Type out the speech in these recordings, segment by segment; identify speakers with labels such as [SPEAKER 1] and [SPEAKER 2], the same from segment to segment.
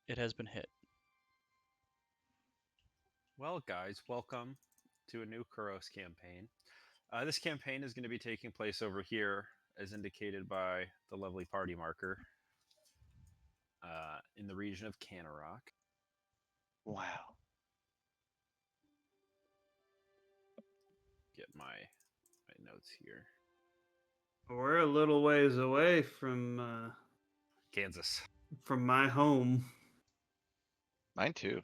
[SPEAKER 1] It has been hit.
[SPEAKER 2] Well, guys, welcome to a new Khuros campaign. This campaign is going to be taking place over here, as indicated by the lovely party marker, in the region of Canarok.
[SPEAKER 3] Wow.
[SPEAKER 2] Get my notes here.
[SPEAKER 4] We're a little ways away
[SPEAKER 2] Kansas.
[SPEAKER 4] from my home.
[SPEAKER 3] Mine too.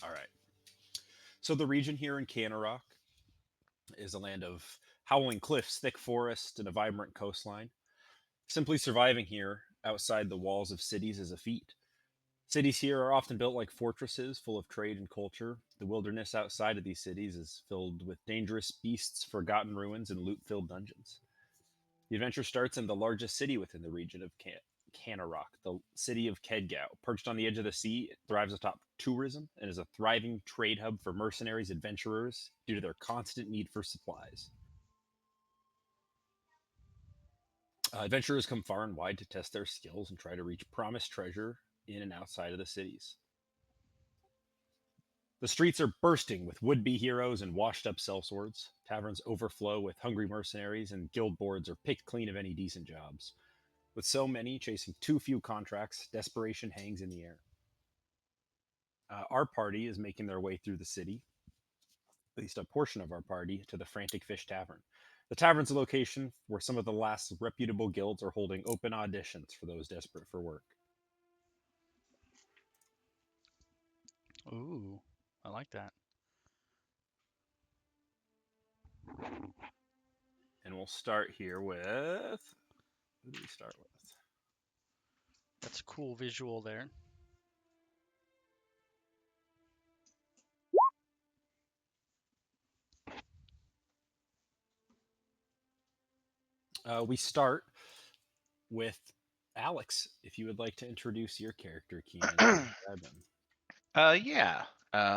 [SPEAKER 2] All right. So the region here in Canarok is a land of howling cliffs, thick forest, and a vibrant coastline. Simply surviving here outside the walls of cities is a feat. Cities here are often built like fortresses, full of trade and culture. The wilderness outside of these cities is filled with dangerous beasts, forgotten ruins, and loot filled dungeons. The adventure starts in the largest city within the region of Canarok, the city of Kedgao. Perched on the edge of the sea, it thrives atop tourism and is a thriving trade hub for mercenaries, adventurers, due to their constant need for supplies. Adventurers come far and wide to test their skills and try to reach promised treasure in and outside of the cities. The streets are bursting with would-be heroes and washed-up sellswords. Taverns overflow with hungry mercenaries, and guild boards are picked clean of any decent jobs. With so many chasing too few contracts, desperation hangs in the air. Our party is making their way through the city, at least a portion of our party, to the Frantic Fish Tavern. The tavern's a location where some of the last reputable guilds are holding open auditions for those desperate for work.
[SPEAKER 1] Ooh, I like that.
[SPEAKER 2] And we'll start here with. Who do we start with?
[SPEAKER 1] That's a cool visual there.
[SPEAKER 2] We start with Alex. If you would like to introduce your character, Keenan. Describe him.
[SPEAKER 3] Yeah.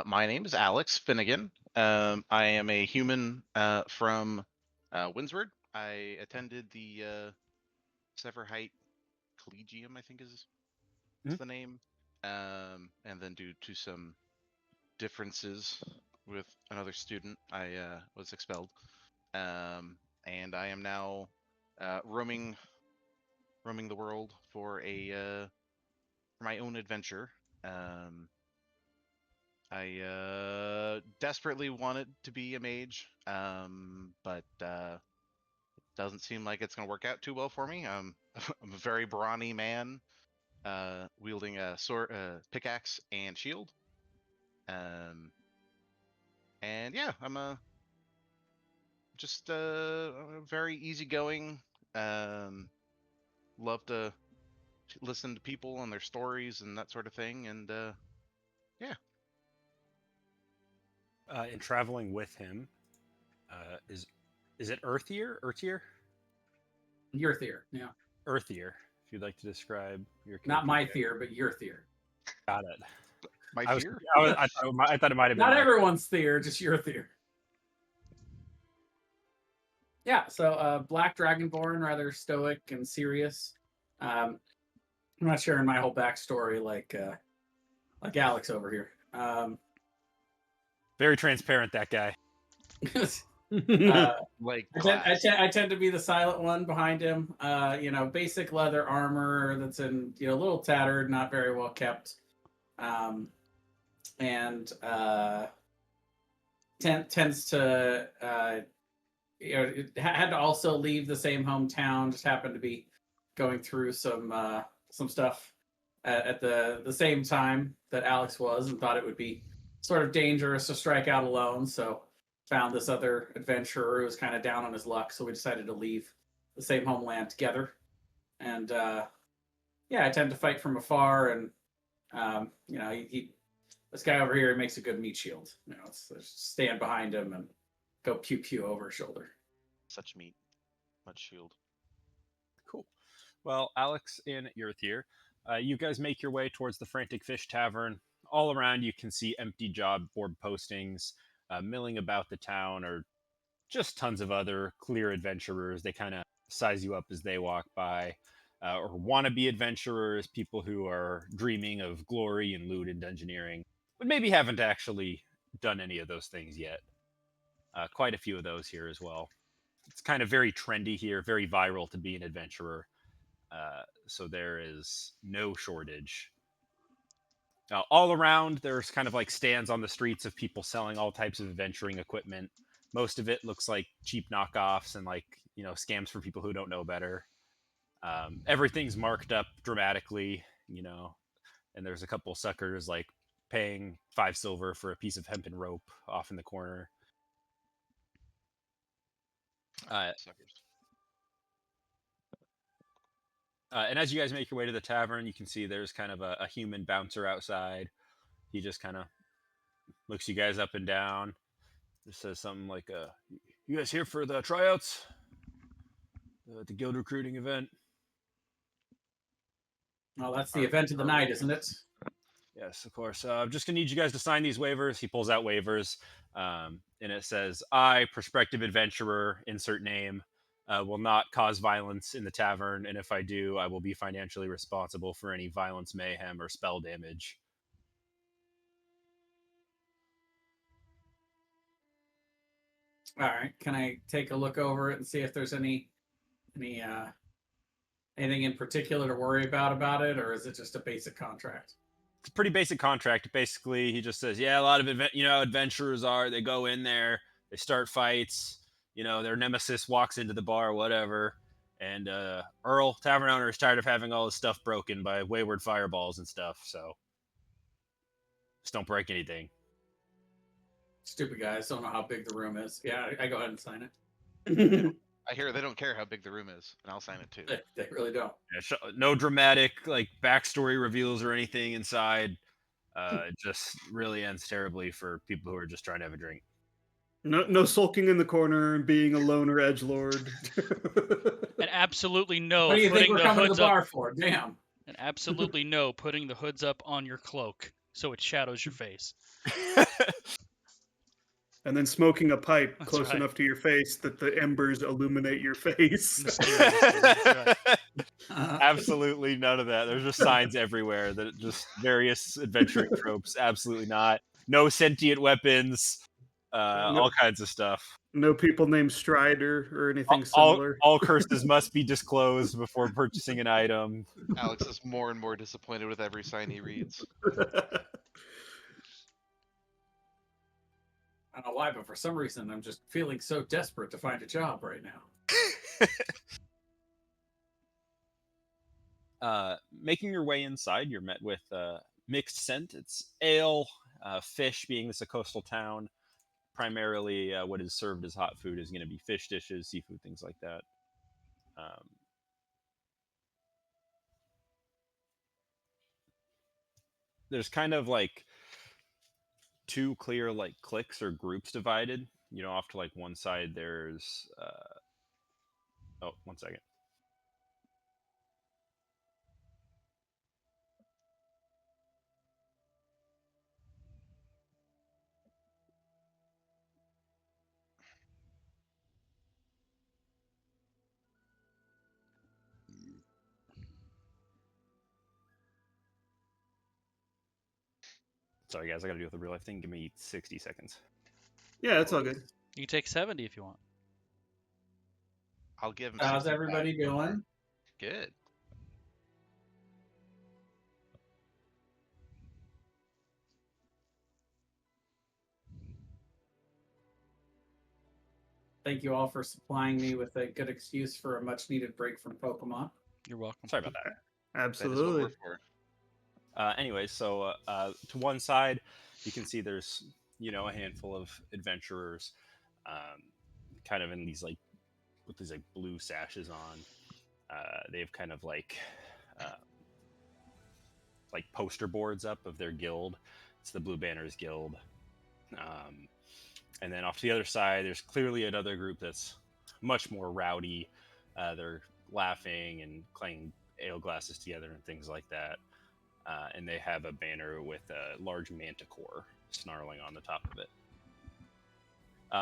[SPEAKER 3] My name is Alex Finnegan. I am a human from Windsward. I attended the Severheight Collegium, I think is the name. And then due to some differences with another student, I was expelled. And I am now roaming the world for my own adventure. I desperately wanted to be a mage, but it doesn't seem like it's going to work out too well for me. I'm a very brawny man, wielding a sword, pickaxe, and shield. And yeah, I'm just very easygoing. Love to listen to people and their stories and that sort of thing. And yeah.
[SPEAKER 2] In traveling with him, is it Earthier?
[SPEAKER 5] Your yeah.
[SPEAKER 2] Earthier. If you'd like to describe your character.
[SPEAKER 5] Not my theer, but your theer.
[SPEAKER 2] Got it.
[SPEAKER 3] My
[SPEAKER 2] I
[SPEAKER 3] fear?
[SPEAKER 2] thought it might have been.
[SPEAKER 5] Not everyone's theer, just your theer. Yeah, so Black Dragonborn, rather stoic and serious. I'm not sharing my whole backstory like Alex over here.
[SPEAKER 2] Very transparent, that guy.
[SPEAKER 3] Like
[SPEAKER 5] I tend to be the silent one behind him. Basic leather armor that's in a little tattered, not very well kept, and tends to had to also leave the same hometown. Just happened to be going through some stuff at the same time that Alex was, and thought it would be sort of dangerous to strike out alone. So found this other adventurer who was kind of down on his luck. So we decided to leave the same homeland together. And I tend to fight from afar. And this guy over here makes a good meat shield. It's stand behind him and go pew pew over his shoulder.
[SPEAKER 3] Such meat, much shield.
[SPEAKER 2] Cool. Well, Alex and Earthier, you guys make your way towards the Frantic Fish Tavern. All around, you can see empty job board postings. Milling about the town are just tons of other clear adventurers. They kind of size you up as they walk by, or wannabe adventurers, people who are dreaming of glory and loot and dungeoneering, but maybe haven't actually done any of those things yet. Quite a few of those here as well. It's kind of very trendy here, very viral to be an adventurer. So there is no shortage. All around, there's kind of like stands on the streets of people selling all types of adventuring equipment. Most of it looks like cheap knockoffs and like, scams for people who don't know better. Everything's marked up dramatically, and there's a couple suckers like paying 5 silver for a piece of hempen rope off in the corner.
[SPEAKER 3] Suckers.
[SPEAKER 2] And as you guys make your way to the tavern, you can see there's kind of a human bouncer outside. He just kind of looks you guys up and down. Just says something like, "You guys here for the tryouts? The guild recruiting event?"
[SPEAKER 5] Well, that's the event of the night, isn't it?
[SPEAKER 2] Yes, of course. I'm just going to need you guys to sign these waivers. He pulls out waivers, and it says, "I, prospective adventurer, insert name, will not cause violence in the tavern, and if I do, I will be financially responsible for any violence, mayhem, or spell damage."
[SPEAKER 5] All right. Can I take a look over it and see if there's anything in particular to worry about it, or is it just a basic contract?
[SPEAKER 2] It's a pretty basic contract. Basically, he just says, "Yeah, a lot of adventurers they go in there, they start fights, their nemesis walks into the bar, whatever, and Earl, tavern owner, is tired of having all his stuff broken by wayward fireballs and stuff, so just don't break anything."
[SPEAKER 5] Stupid guys don't know how big the room is. Yeah, I go ahead and sign it.
[SPEAKER 3] I hear they don't care how big the room is, and I'll sign it too.
[SPEAKER 5] They really don't.
[SPEAKER 2] Yeah, no dramatic backstory reveals or anything inside. It just really ends terribly for people who are just trying to have a drink.
[SPEAKER 4] No sulking in the corner and being a loner edgelord.
[SPEAKER 1] And absolutely no
[SPEAKER 5] What do you think
[SPEAKER 1] putting
[SPEAKER 5] we're
[SPEAKER 1] the
[SPEAKER 5] coming to
[SPEAKER 1] hoods
[SPEAKER 5] the
[SPEAKER 1] up.
[SPEAKER 5] bar for? Damn.
[SPEAKER 1] And absolutely no putting the hoods up on your cloak so it shadows your face.
[SPEAKER 4] And then smoking a pipe
[SPEAKER 1] That's
[SPEAKER 4] close
[SPEAKER 1] right.
[SPEAKER 4] enough to your face that the embers illuminate your face.
[SPEAKER 1] Mysteriously, that's right.
[SPEAKER 2] Absolutely none of that. There's just signs everywhere that just various adventuring tropes. Absolutely not. No sentient weapons. All kinds of stuff.
[SPEAKER 4] No people named Strider or anything
[SPEAKER 2] All
[SPEAKER 4] similar.
[SPEAKER 2] curses must be disclosed before purchasing an item.
[SPEAKER 3] Alex is more and more disappointed with every sign he reads.
[SPEAKER 5] I don't know why, but for some reason, I'm just feeling so desperate to find a job right now.
[SPEAKER 2] Making your way inside, you're met with mixed scent. It's ale, fish, being this a coastal town. Primarily, what is served as hot food is going to be fish dishes, seafood, things like that. There's kind of two clear cliques or groups divided. Off to one side there's oh, 1 second. Sorry guys, I gotta do the real life thing. Give me 60 seconds.
[SPEAKER 4] Yeah, it's all good.
[SPEAKER 1] You can take 70 if you want.
[SPEAKER 3] I'll give him.
[SPEAKER 5] How's
[SPEAKER 3] 65.
[SPEAKER 5] everybody doing?
[SPEAKER 3] Good.
[SPEAKER 5] Thank you all for supplying me with a good excuse for a much needed break from Pokemon.
[SPEAKER 1] You're welcome.
[SPEAKER 2] Sorry about that.
[SPEAKER 3] That is what
[SPEAKER 4] Absolutely.
[SPEAKER 3] we're for.
[SPEAKER 2] Anyway, so to one side, you can see there's a handful of adventurers, kind of in these with these blue sashes on. They have kind of poster boards up of their guild. It's the Blue Banners Guild. And then off to the other side, there's clearly another group that's much more rowdy. They're laughing and clanging ale glasses together and things like that. And they have a banner with a large manticore snarling on the top of it.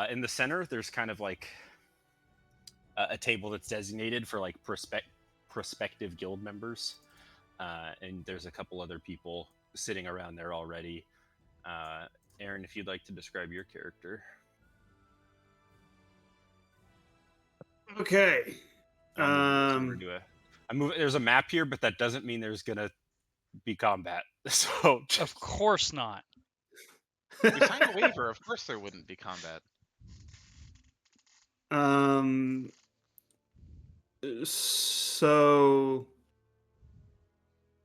[SPEAKER 2] In the center, there's kind of like a table that's designated for like prospective guild members, and there's a couple other people sitting around there already. Aaron, if you'd like to describe your character.
[SPEAKER 4] Okay.
[SPEAKER 2] There's a map here, but that doesn't mean there's gonna be combat. So
[SPEAKER 1] Of course not.
[SPEAKER 3] We signed a waiver. Of course, there wouldn't be combat.
[SPEAKER 4] So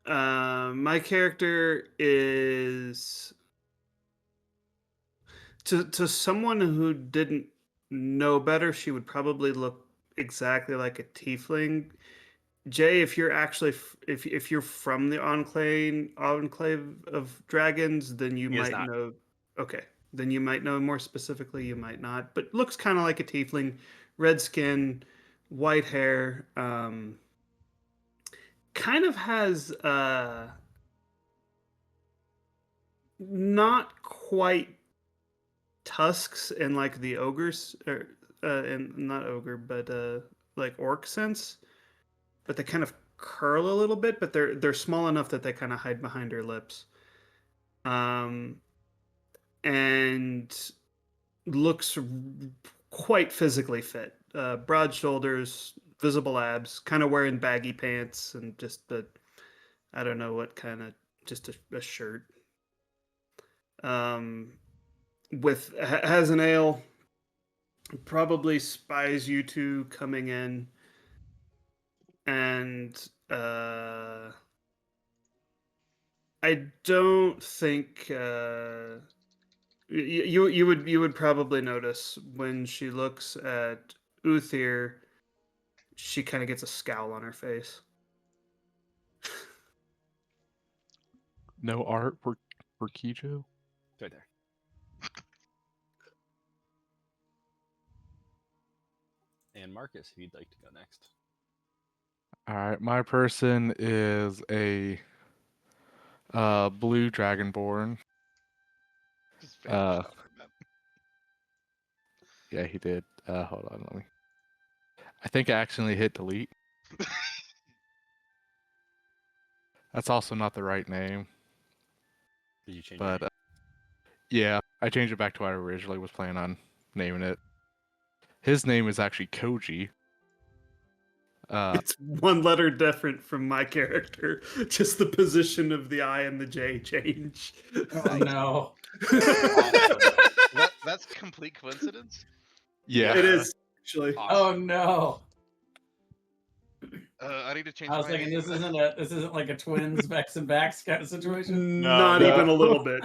[SPEAKER 4] my character is to someone who didn't know better, she would probably look exactly like a tiefling. Jay, if you're actually if you're from the enclave of dragons, then you
[SPEAKER 2] He is
[SPEAKER 4] might
[SPEAKER 2] not.
[SPEAKER 4] know. Okay, then you might know more specifically. You might not, but looks kind of like a tiefling, red skin, white hair. Kind of has not quite tusks in like the ogres or and not ogre, but like orc sense, but they kind of curl a little bit, but they're small enough that they kind of hide behind her lips. And looks quite physically fit. Broad shoulders, visible abs, kind of wearing baggy pants, and just I don't know what kind of, just a shirt. Has an ale. Probably spies you two coming in, and I don't think you would probably notice when she looks at Uthir, she kind of gets a scowl on her face.
[SPEAKER 6] No art for Kijo?
[SPEAKER 2] It's right there. And Marcus, if you'd like to go next.
[SPEAKER 6] Alright, my person is a blue dragonborn.
[SPEAKER 3] Just finished
[SPEAKER 6] Uh,
[SPEAKER 3] stuff like that.
[SPEAKER 6] Yeah, he did. Hold on, let me. I think I accidentally hit delete. That's also not the right name.
[SPEAKER 2] Did you change
[SPEAKER 6] But
[SPEAKER 2] it?
[SPEAKER 6] yeah, I changed it back to what I originally was planning on naming it. His name is actually Koji.
[SPEAKER 4] It's one letter different from my character. Just the position of the I and the J change.
[SPEAKER 5] Oh no.
[SPEAKER 3] That's complete coincidence.
[SPEAKER 6] Yeah.
[SPEAKER 4] It is actually.
[SPEAKER 5] Oh no.
[SPEAKER 3] I need to change.
[SPEAKER 5] I was
[SPEAKER 3] my
[SPEAKER 5] thinking
[SPEAKER 3] name.
[SPEAKER 5] this isn't like a twins Vex and Vax kind of situation.
[SPEAKER 4] Not
[SPEAKER 6] no.
[SPEAKER 4] even a little bit.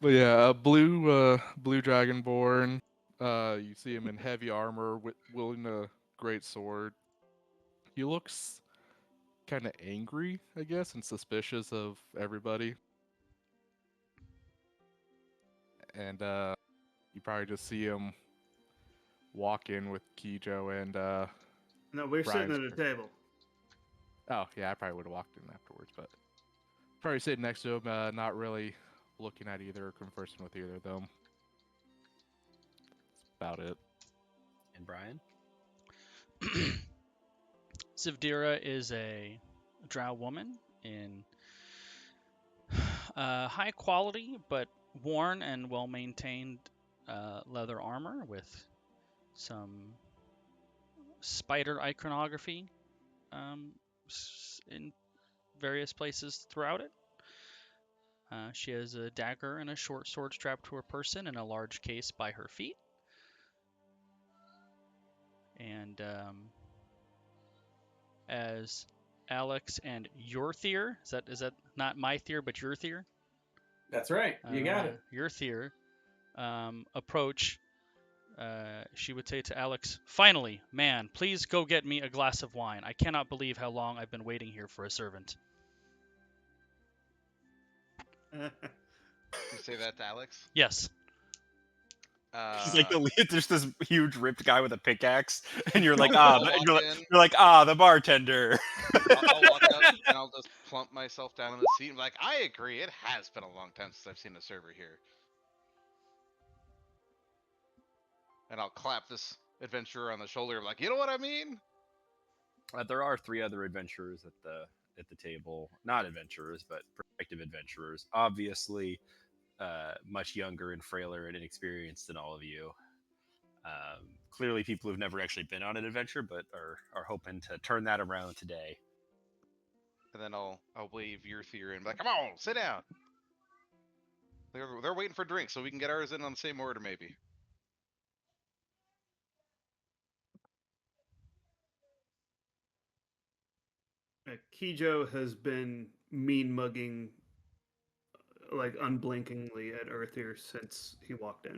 [SPEAKER 6] But yeah, a blue dragonborn. You see him in heavy armor, wielding a great sword. He looks kind of angry, I guess, and suspicious of everybody. And you probably just see him walk in with Kijo and
[SPEAKER 4] No, we're
[SPEAKER 6] Brian's
[SPEAKER 4] sitting at a table.
[SPEAKER 6] Oh yeah, I probably would have walked in afterwards, but probably sitting next to him, not really looking at either or conversing with either of them. That's about it.
[SPEAKER 2] And Brian?
[SPEAKER 1] Zivdira is a drow woman in high quality but worn and well maintained leather armor with some spider iconography in various places throughout it. She has a dagger and a short sword strapped to her person and a large case by her feet. And as Alex and Yorthir, is that not my Thir, but Yorthir?
[SPEAKER 5] That's right. You got it.
[SPEAKER 1] Yorthir approach, she would say to Alex, "Finally, man, please go get me a glass of wine. I cannot believe how long I've been waiting here for a servant."
[SPEAKER 3] You say that to Alex?
[SPEAKER 1] Yes.
[SPEAKER 2] He's like there's this huge ripped guy with a pickaxe, and you're like,
[SPEAKER 3] I'll
[SPEAKER 2] you're
[SPEAKER 3] walk
[SPEAKER 2] like, the bartender.
[SPEAKER 3] I'll walk up and I'll just plump myself down in the seat and be like, I agree, it has been a long time since I've seen a server here. and I'll clap this adventurer on the shoulder, like, you know what I mean?
[SPEAKER 2] There are 3 other adventurers at the table. Not adventurers, but prospective adventurers. Obviously, much younger and frailer and inexperienced than all of you. Clearly, people who've never actually been on an adventure, but are hoping to turn that around today.
[SPEAKER 3] And then I'll wave Yurthir and be like, come on, sit down. They're waiting for drinks, so we can get ours in on the same order, maybe.
[SPEAKER 4] Kijo has been mean mugging, like unblinkingly at Earthier since he walked in.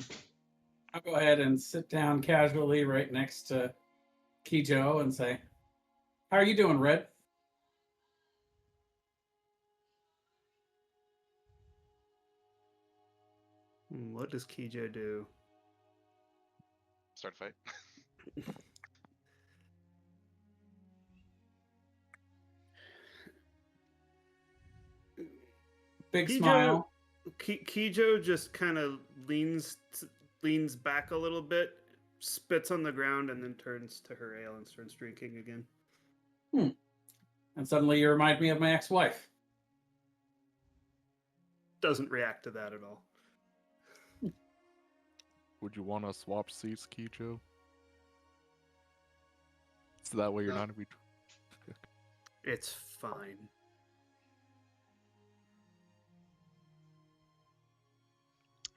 [SPEAKER 5] I'll go ahead and sit down casually right next to Kijo and say, "How are you doing, Red?"
[SPEAKER 4] What does Kijo do?
[SPEAKER 3] Start a fight.
[SPEAKER 5] Big
[SPEAKER 4] Kijo-
[SPEAKER 5] smile.
[SPEAKER 4] Kijo just kind of leans back a little bit, spits on the ground, and then turns to her ale and starts drinking again.
[SPEAKER 5] And suddenly you remind me of my ex-wife.
[SPEAKER 4] Doesn't react to that at all.
[SPEAKER 6] Would you want to swap seats, Kijo? So that way you're
[SPEAKER 3] No.
[SPEAKER 6] not be.
[SPEAKER 4] It's fine.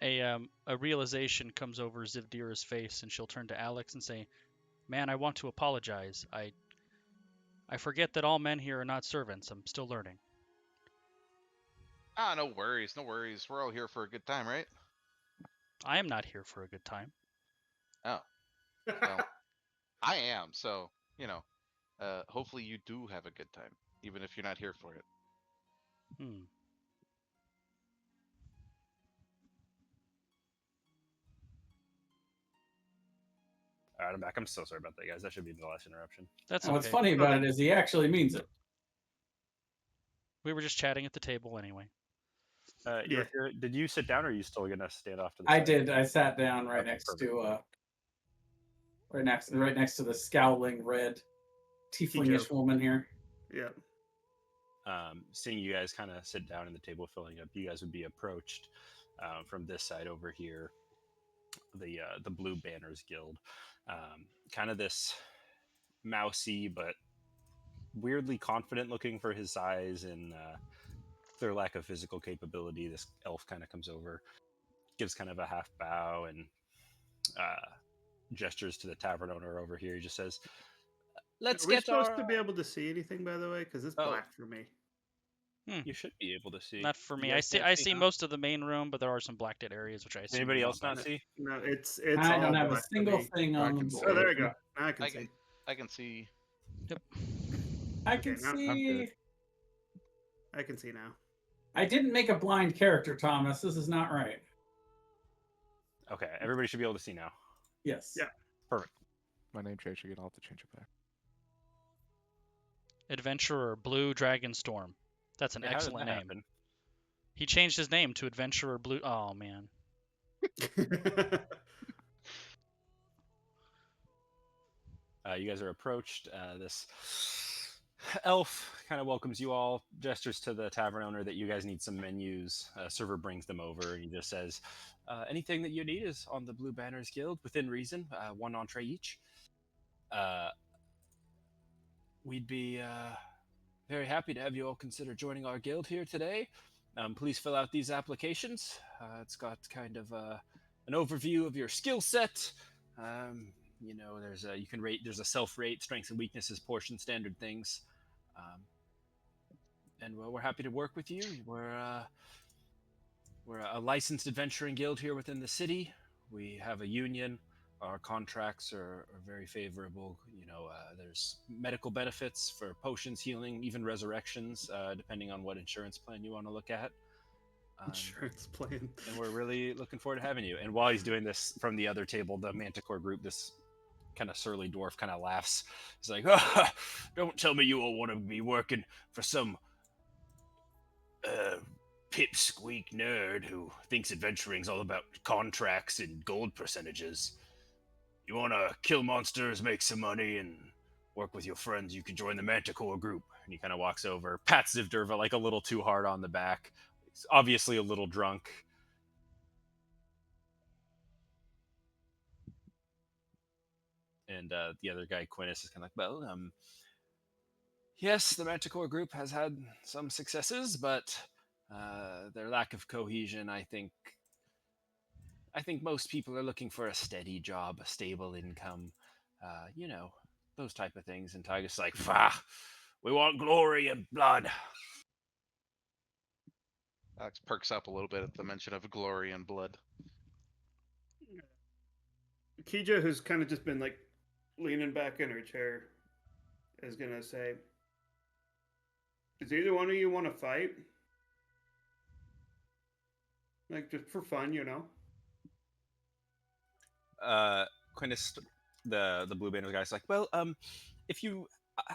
[SPEAKER 1] A realization comes over Zivdira's face, and she'll turn to Alex and say, "Man, I want to apologize. I forget that all men here are not servants. I'm still learning."
[SPEAKER 3] Ah, no worries, no worries. We're all here for a good time, right?
[SPEAKER 1] I am not here for a good time.
[SPEAKER 3] Oh, well, I am. So, you know, hopefully you do have a good time, even if you're not here for it.
[SPEAKER 1] Hmm.
[SPEAKER 2] All right, I'm back. I'm so sorry about that, guys. That should be the last interruption.
[SPEAKER 1] That's
[SPEAKER 5] And
[SPEAKER 1] okay.
[SPEAKER 5] what's funny about it is he actually means it.
[SPEAKER 1] We were just chatting at the table anyway.
[SPEAKER 4] Yeah.
[SPEAKER 2] Did you sit down, or are you still gonna stand off to the
[SPEAKER 5] I
[SPEAKER 2] side?
[SPEAKER 5] did. I sat down right
[SPEAKER 2] Okay,
[SPEAKER 5] next
[SPEAKER 2] perfect.
[SPEAKER 5] to right next to the scowling red tieflingish woman here.
[SPEAKER 4] Yeah.
[SPEAKER 2] Seeing you guys kind of sit down and the table filling up, you guys would be approached from this side over here, the Blue Banners Guild. Kind of this mousy but weirdly confident looking for his size and clear lack of physical capability. This elf kind of comes over, gives kind of a half bow, and gestures to the tavern owner over here. He just says, "Let's
[SPEAKER 4] Are we
[SPEAKER 2] get
[SPEAKER 4] supposed
[SPEAKER 2] our."
[SPEAKER 4] to be able to see anything, by the way? Because it's
[SPEAKER 2] Oh.
[SPEAKER 4] black for me.
[SPEAKER 2] You should be able to see.
[SPEAKER 1] Not for
[SPEAKER 2] You
[SPEAKER 1] me.
[SPEAKER 2] guys can't
[SPEAKER 1] I see
[SPEAKER 2] huh?
[SPEAKER 1] most of the main room, but there are some blacked out areas which I assume.
[SPEAKER 2] Anybody
[SPEAKER 1] you
[SPEAKER 2] else
[SPEAKER 1] don't,
[SPEAKER 2] not
[SPEAKER 1] but-
[SPEAKER 2] see?
[SPEAKER 4] No, it's
[SPEAKER 5] I
[SPEAKER 4] all
[SPEAKER 5] don't have a
[SPEAKER 4] black for
[SPEAKER 5] single
[SPEAKER 4] me.
[SPEAKER 5] thing on the
[SPEAKER 4] Oh, there we
[SPEAKER 5] board.
[SPEAKER 4] go. Now I can
[SPEAKER 3] I
[SPEAKER 4] see.
[SPEAKER 3] can, I can see.
[SPEAKER 5] I
[SPEAKER 4] Okay,
[SPEAKER 5] can
[SPEAKER 4] now I'm
[SPEAKER 5] see.
[SPEAKER 6] good.
[SPEAKER 4] I can see now.
[SPEAKER 5] I didn't make a blind character, Thomas. This is not right.
[SPEAKER 2] Okay, everybody should be able to see now.
[SPEAKER 5] Yes.
[SPEAKER 4] Yeah.
[SPEAKER 2] Perfect.
[SPEAKER 6] My name changed again. I'll have to change it back.
[SPEAKER 1] Adventurer Blue Dragon Storm. That's an
[SPEAKER 2] Yeah, how did
[SPEAKER 1] excellent
[SPEAKER 2] that
[SPEAKER 1] name.
[SPEAKER 2] happen?
[SPEAKER 1] He changed his name to Adventurer Blue. Oh man.
[SPEAKER 2] You guys are approached. This elf kind of welcomes you all, gestures to the tavern owner that you guys need some menus. Server brings them over, and he just says, anything that you need is on the Blue Banners Guild, within reason, one entree each. We'd be very happy to have you all consider joining our guild here today. Please fill out these applications. It's got kind of an overview of your skill set. You know, there's a you can rate. There's a self rate, strengths and weaknesses portion, standard things. And we're happy to work with you. We're a licensed adventuring guild here within the city. We have a union. Our contracts are very favorable. You know, there's medical benefits for potions, healing, even resurrections, depending on what insurance plan you want to look at.
[SPEAKER 4] Insurance plan.
[SPEAKER 2] And we're really looking forward to having you. And while he's doing this from the other table, the Manticore group, this kind of surly dwarf kind of laughs. He's like, oh, don't tell me you all want to be working for some pipsqueak nerd who thinks adventuring's all about contracts and gold percentages. You want to kill monsters, make some money, and work with your friends, you can join the Manticore group. And he kind of walks over, pats Zivderva like a little too hard on the back. He's obviously a little drunk. And the other guy, Quintus, is kind of like, well, yes, the Manticore group has had some successes, but their lack of cohesion, I think most people are looking for a steady job, a stable income, those type of things. And Tiger's like, "Fah, we want glory and blood."
[SPEAKER 3] Alex perks up a little bit at the mention of glory and blood.
[SPEAKER 4] Kija, who's kind of just been like leaning back in her chair, is gonna say, "Does either one of you want to fight? Like just for fun, you know?"
[SPEAKER 2] Quintus, the blue banner guy's like, "Well, if you,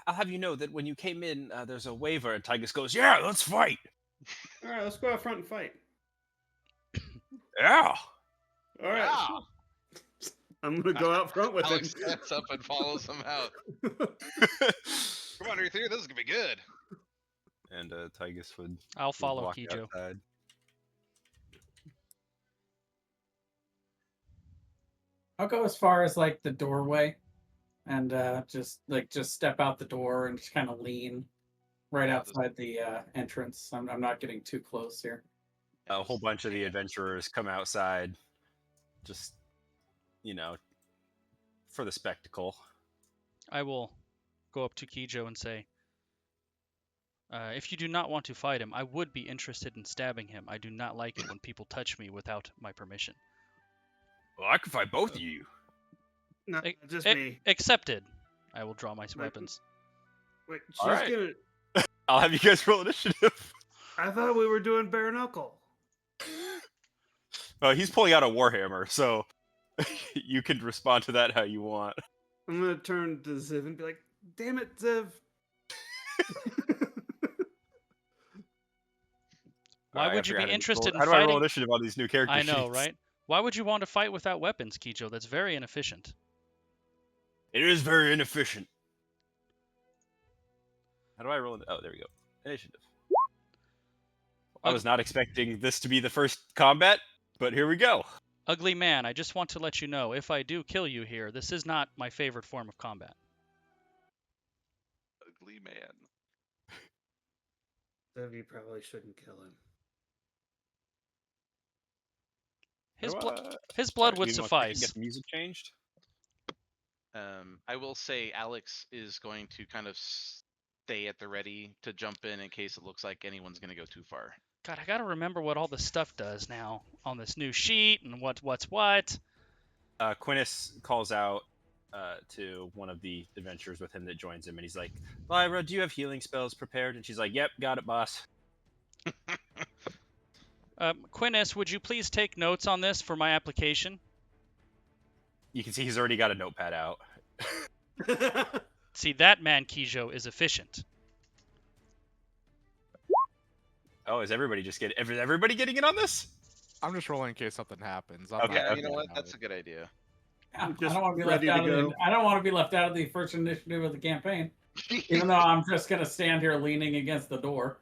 [SPEAKER 2] I'll have you know that when you came in, there's a waiver." And Tigus goes, "Yeah, let's fight."
[SPEAKER 4] All right, let's go out front and fight.
[SPEAKER 2] Yeah.
[SPEAKER 4] All right.
[SPEAKER 3] Yeah.
[SPEAKER 4] I'm gonna go out front with
[SPEAKER 3] Alex
[SPEAKER 4] him.
[SPEAKER 3] gets up and follows him out. Come on, R3, this is gonna be good.
[SPEAKER 2] And Tigus would
[SPEAKER 1] I'll follow
[SPEAKER 2] walk
[SPEAKER 1] Kijo.
[SPEAKER 2] outside.
[SPEAKER 5] I'll go as far as like the doorway, and just step out the door and just kind of lean right outside the entrance. I'm not getting too close here.
[SPEAKER 2] A whole bunch of the adventurers come outside, just for the spectacle.
[SPEAKER 1] I will go up to Kijo and say, if you do not want to fight him, I would be interested in stabbing him. I do not like it when people touch me without my permission.
[SPEAKER 2] Well, I can fight both of you.
[SPEAKER 4] No, just
[SPEAKER 1] A-
[SPEAKER 4] me.
[SPEAKER 1] Accepted. I will draw my weapons.
[SPEAKER 4] Wait, she's
[SPEAKER 2] All right.
[SPEAKER 4] gonna.
[SPEAKER 2] I'll have you guys roll initiative.
[SPEAKER 4] I thought we were doing bare knuckle.
[SPEAKER 2] Well, he's pulling out a warhammer, so you can respond to that how you want.
[SPEAKER 4] I'm gonna turn to Ziv and be like, "Damn it, Ziv!"
[SPEAKER 1] Why
[SPEAKER 2] Alright,
[SPEAKER 1] would you
[SPEAKER 2] I
[SPEAKER 1] be
[SPEAKER 2] forgot how to
[SPEAKER 1] interested
[SPEAKER 2] roll-
[SPEAKER 1] in
[SPEAKER 2] How do I roll
[SPEAKER 1] fighting?
[SPEAKER 2] initiative on these new character
[SPEAKER 1] I know,
[SPEAKER 2] sheets?
[SPEAKER 1] right? Why would you want to fight without weapons, Kijo? That's very inefficient.
[SPEAKER 2] It is very inefficient. How do I roll? Oh, there we go. Initiative. I was not expecting this to be the first combat, but here we go.
[SPEAKER 1] Ugly man, I just want to let you know, if I do kill you here, this is not my favorite form of combat.
[SPEAKER 3] Ugly man.
[SPEAKER 4] Ziv, you probably shouldn't kill him.
[SPEAKER 1] His blood would
[SPEAKER 2] Get
[SPEAKER 1] suffice.
[SPEAKER 2] the music changed.
[SPEAKER 3] I will say Alex is going to kind of stay at the ready to jump in case it looks like anyone's going to go too far.
[SPEAKER 1] God, I gotta remember what all this stuff does now on this new sheet and what's what.
[SPEAKER 2] Quintus calls out to one of the adventurers with him that joins him, and he's like, "Lyra, do you have healing spells prepared?" And she's like, "Yep, got it, boss."
[SPEAKER 1] Quintus, would you please take notes on this for my application?
[SPEAKER 2] You can see he's already got a notepad out.
[SPEAKER 1] See, that man, Kijo, is efficient.
[SPEAKER 2] Oh, is everybody everybody getting in on this?
[SPEAKER 6] I'm just rolling in case something happens.
[SPEAKER 2] Okay,
[SPEAKER 3] Yeah,
[SPEAKER 2] okay.
[SPEAKER 3] you know what? That's a good idea.
[SPEAKER 5] I
[SPEAKER 4] Just
[SPEAKER 5] don't want to be left
[SPEAKER 4] ready to
[SPEAKER 5] out of
[SPEAKER 4] go.
[SPEAKER 5] I don't want to be left out of the first initiative of the campaign, even though I'm just gonna stand here leaning against the door.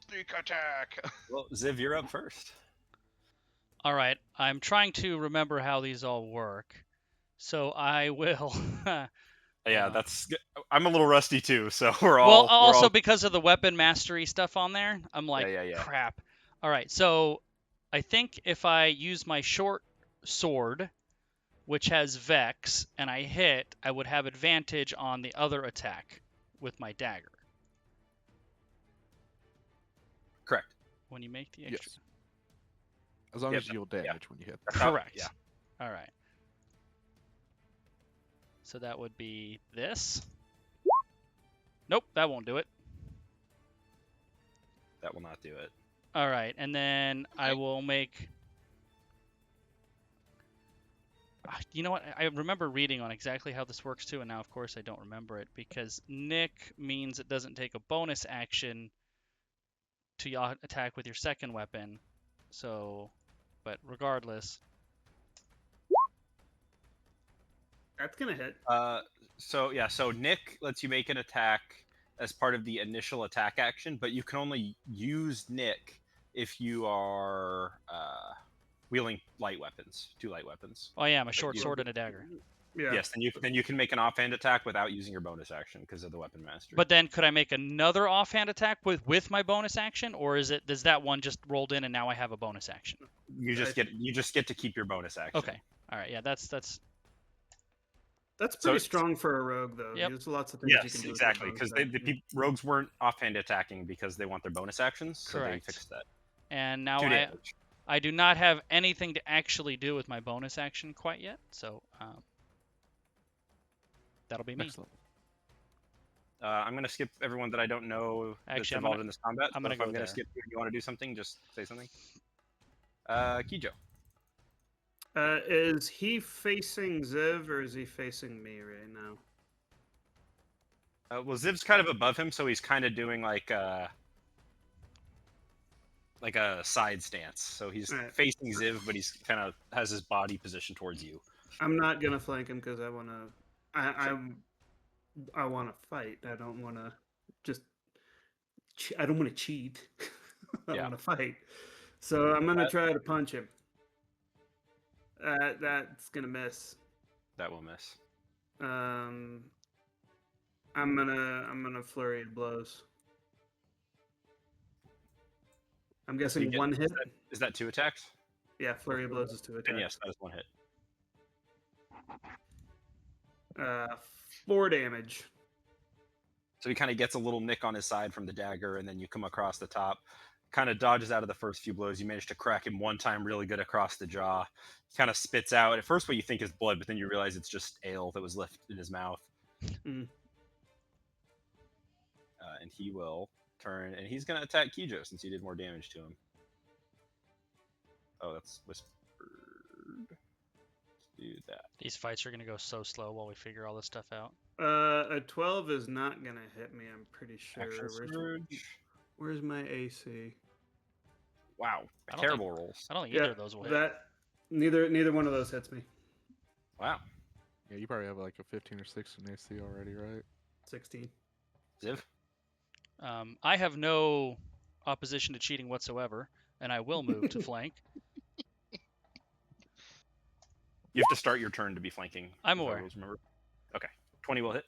[SPEAKER 3] Sneak attack.
[SPEAKER 2] Well, Ziv, you're up first.
[SPEAKER 1] All right, I'm trying to remember how these all work, so I will.
[SPEAKER 2] Yeah, I'm a little rusty too, so we're
[SPEAKER 1] Well,
[SPEAKER 2] all.
[SPEAKER 1] also because of the weapon mastery stuff on there, I'm like,
[SPEAKER 2] Yeah.
[SPEAKER 1] crap. All right, so I think if I use my short sword, which has Vex, and I hit, I would have advantage on the other attack with my dagger.
[SPEAKER 2] Correct.
[SPEAKER 1] When you make the extra.
[SPEAKER 6] Yes. As long as you deal damage when you hit.
[SPEAKER 1] Correct.
[SPEAKER 2] Yeah.
[SPEAKER 1] All right. So that would be this. Nope, that won't do it.
[SPEAKER 2] That will not do it.
[SPEAKER 1] All right, and then I will make. You know what? I remember reading on exactly how this works too, and now of course I don't remember it because Nick means it doesn't take a bonus action to attack with your second weapon. So But regardless,
[SPEAKER 4] That's gonna hit.
[SPEAKER 2] So Nick lets you make an attack as part of the initial attack action, but you can only use Nick if you are wielding light weapons, 2 light weapons.
[SPEAKER 1] oh yeah, I'm a short
[SPEAKER 2] you-
[SPEAKER 1] sword and a dagger.
[SPEAKER 4] Yeah.
[SPEAKER 2] Yes, then you can make an offhand attack without using your bonus action because of the weapon mastery.
[SPEAKER 1] But then could I make another offhand attack with my bonus action, or does that one just rolled in and now I have a bonus action?
[SPEAKER 2] you just get to keep your bonus action.
[SPEAKER 1] Okay. All right. Yeah, that's
[SPEAKER 4] That's
[SPEAKER 2] So
[SPEAKER 4] pretty
[SPEAKER 2] it's-
[SPEAKER 4] strong for a rogue, though.
[SPEAKER 1] Yep.
[SPEAKER 4] There's lots of things you
[SPEAKER 2] Yes,
[SPEAKER 4] can do.
[SPEAKER 2] exactly. Because rogues weren't offhand attacking because they want their bonus actions, so
[SPEAKER 1] Correct.
[SPEAKER 2] they fixed that.
[SPEAKER 1] and now
[SPEAKER 2] 2 damage.
[SPEAKER 1] I do not have anything to actually do with my bonus action quite yet, so that'll be me.
[SPEAKER 6] Excellent.
[SPEAKER 2] I'm going to skip everyone that I don't know that's
[SPEAKER 1] Actually,
[SPEAKER 2] involved in this combat.
[SPEAKER 1] I'm
[SPEAKER 2] so
[SPEAKER 1] gonna
[SPEAKER 2] if
[SPEAKER 1] go
[SPEAKER 2] I'm going
[SPEAKER 1] there.
[SPEAKER 2] to skip you and you want to do something, just say something. Kijo.
[SPEAKER 4] Is he facing Ziv or is he facing me right now?
[SPEAKER 2] Well, Ziv's kind of above him, so he's kind of doing like a side stance. So he's
[SPEAKER 4] Alright.
[SPEAKER 2] facing Ziv, but he's kind of has his body positioned towards you.
[SPEAKER 4] I'm not gonna flank him because I wanna. I want to fight. I don't want to just. I don't want to cheat. I
[SPEAKER 2] Yeah.
[SPEAKER 4] want to fight. So I'm gonna try to punch him. That's gonna miss.
[SPEAKER 2] That will miss.
[SPEAKER 4] I'm gonna flurry of blows. I'm
[SPEAKER 2] So you
[SPEAKER 4] guessing
[SPEAKER 2] get-
[SPEAKER 4] one hit.
[SPEAKER 2] Is that 2 attacks?
[SPEAKER 4] Yeah, flurry of blows is 2 attacks.
[SPEAKER 2] And yes, that is 1 hit.
[SPEAKER 4] 4 damage.
[SPEAKER 2] So he kind of gets a little nick on his side from the dagger, and then you come across the top. Kind of dodges out of the first few blows. You manage to crack him one time really good across the jaw. He kind of spits out. At first, what you think is blood, but then you realize it's just ale that was left in his mouth.
[SPEAKER 4] Mm.
[SPEAKER 2] And he will turn, and he's going to attack Kijo since you did more damage to him. Oh, that's whispered. Do that.
[SPEAKER 1] These fights are gonna go so slow while we figure all this stuff out.
[SPEAKER 4] A 12 is not gonna hit me. I'm pretty sure.
[SPEAKER 2] Action surge.
[SPEAKER 4] Where's my AC?
[SPEAKER 2] Wow,
[SPEAKER 1] I don't
[SPEAKER 2] terrible rolls.
[SPEAKER 1] I don't think either of those will hit.
[SPEAKER 4] That neither one of those hits me.
[SPEAKER 2] Wow.
[SPEAKER 6] Yeah, you probably have like a 15 or 16 AC already, right?
[SPEAKER 4] 16.
[SPEAKER 2] Ziv?
[SPEAKER 1] I have no opposition to cheating whatsoever, and I will move to flank.
[SPEAKER 2] You have to start your turn to be flanking.
[SPEAKER 1] I'm
[SPEAKER 2] if I
[SPEAKER 1] aware.
[SPEAKER 2] always remember. Okay. 20 will hit.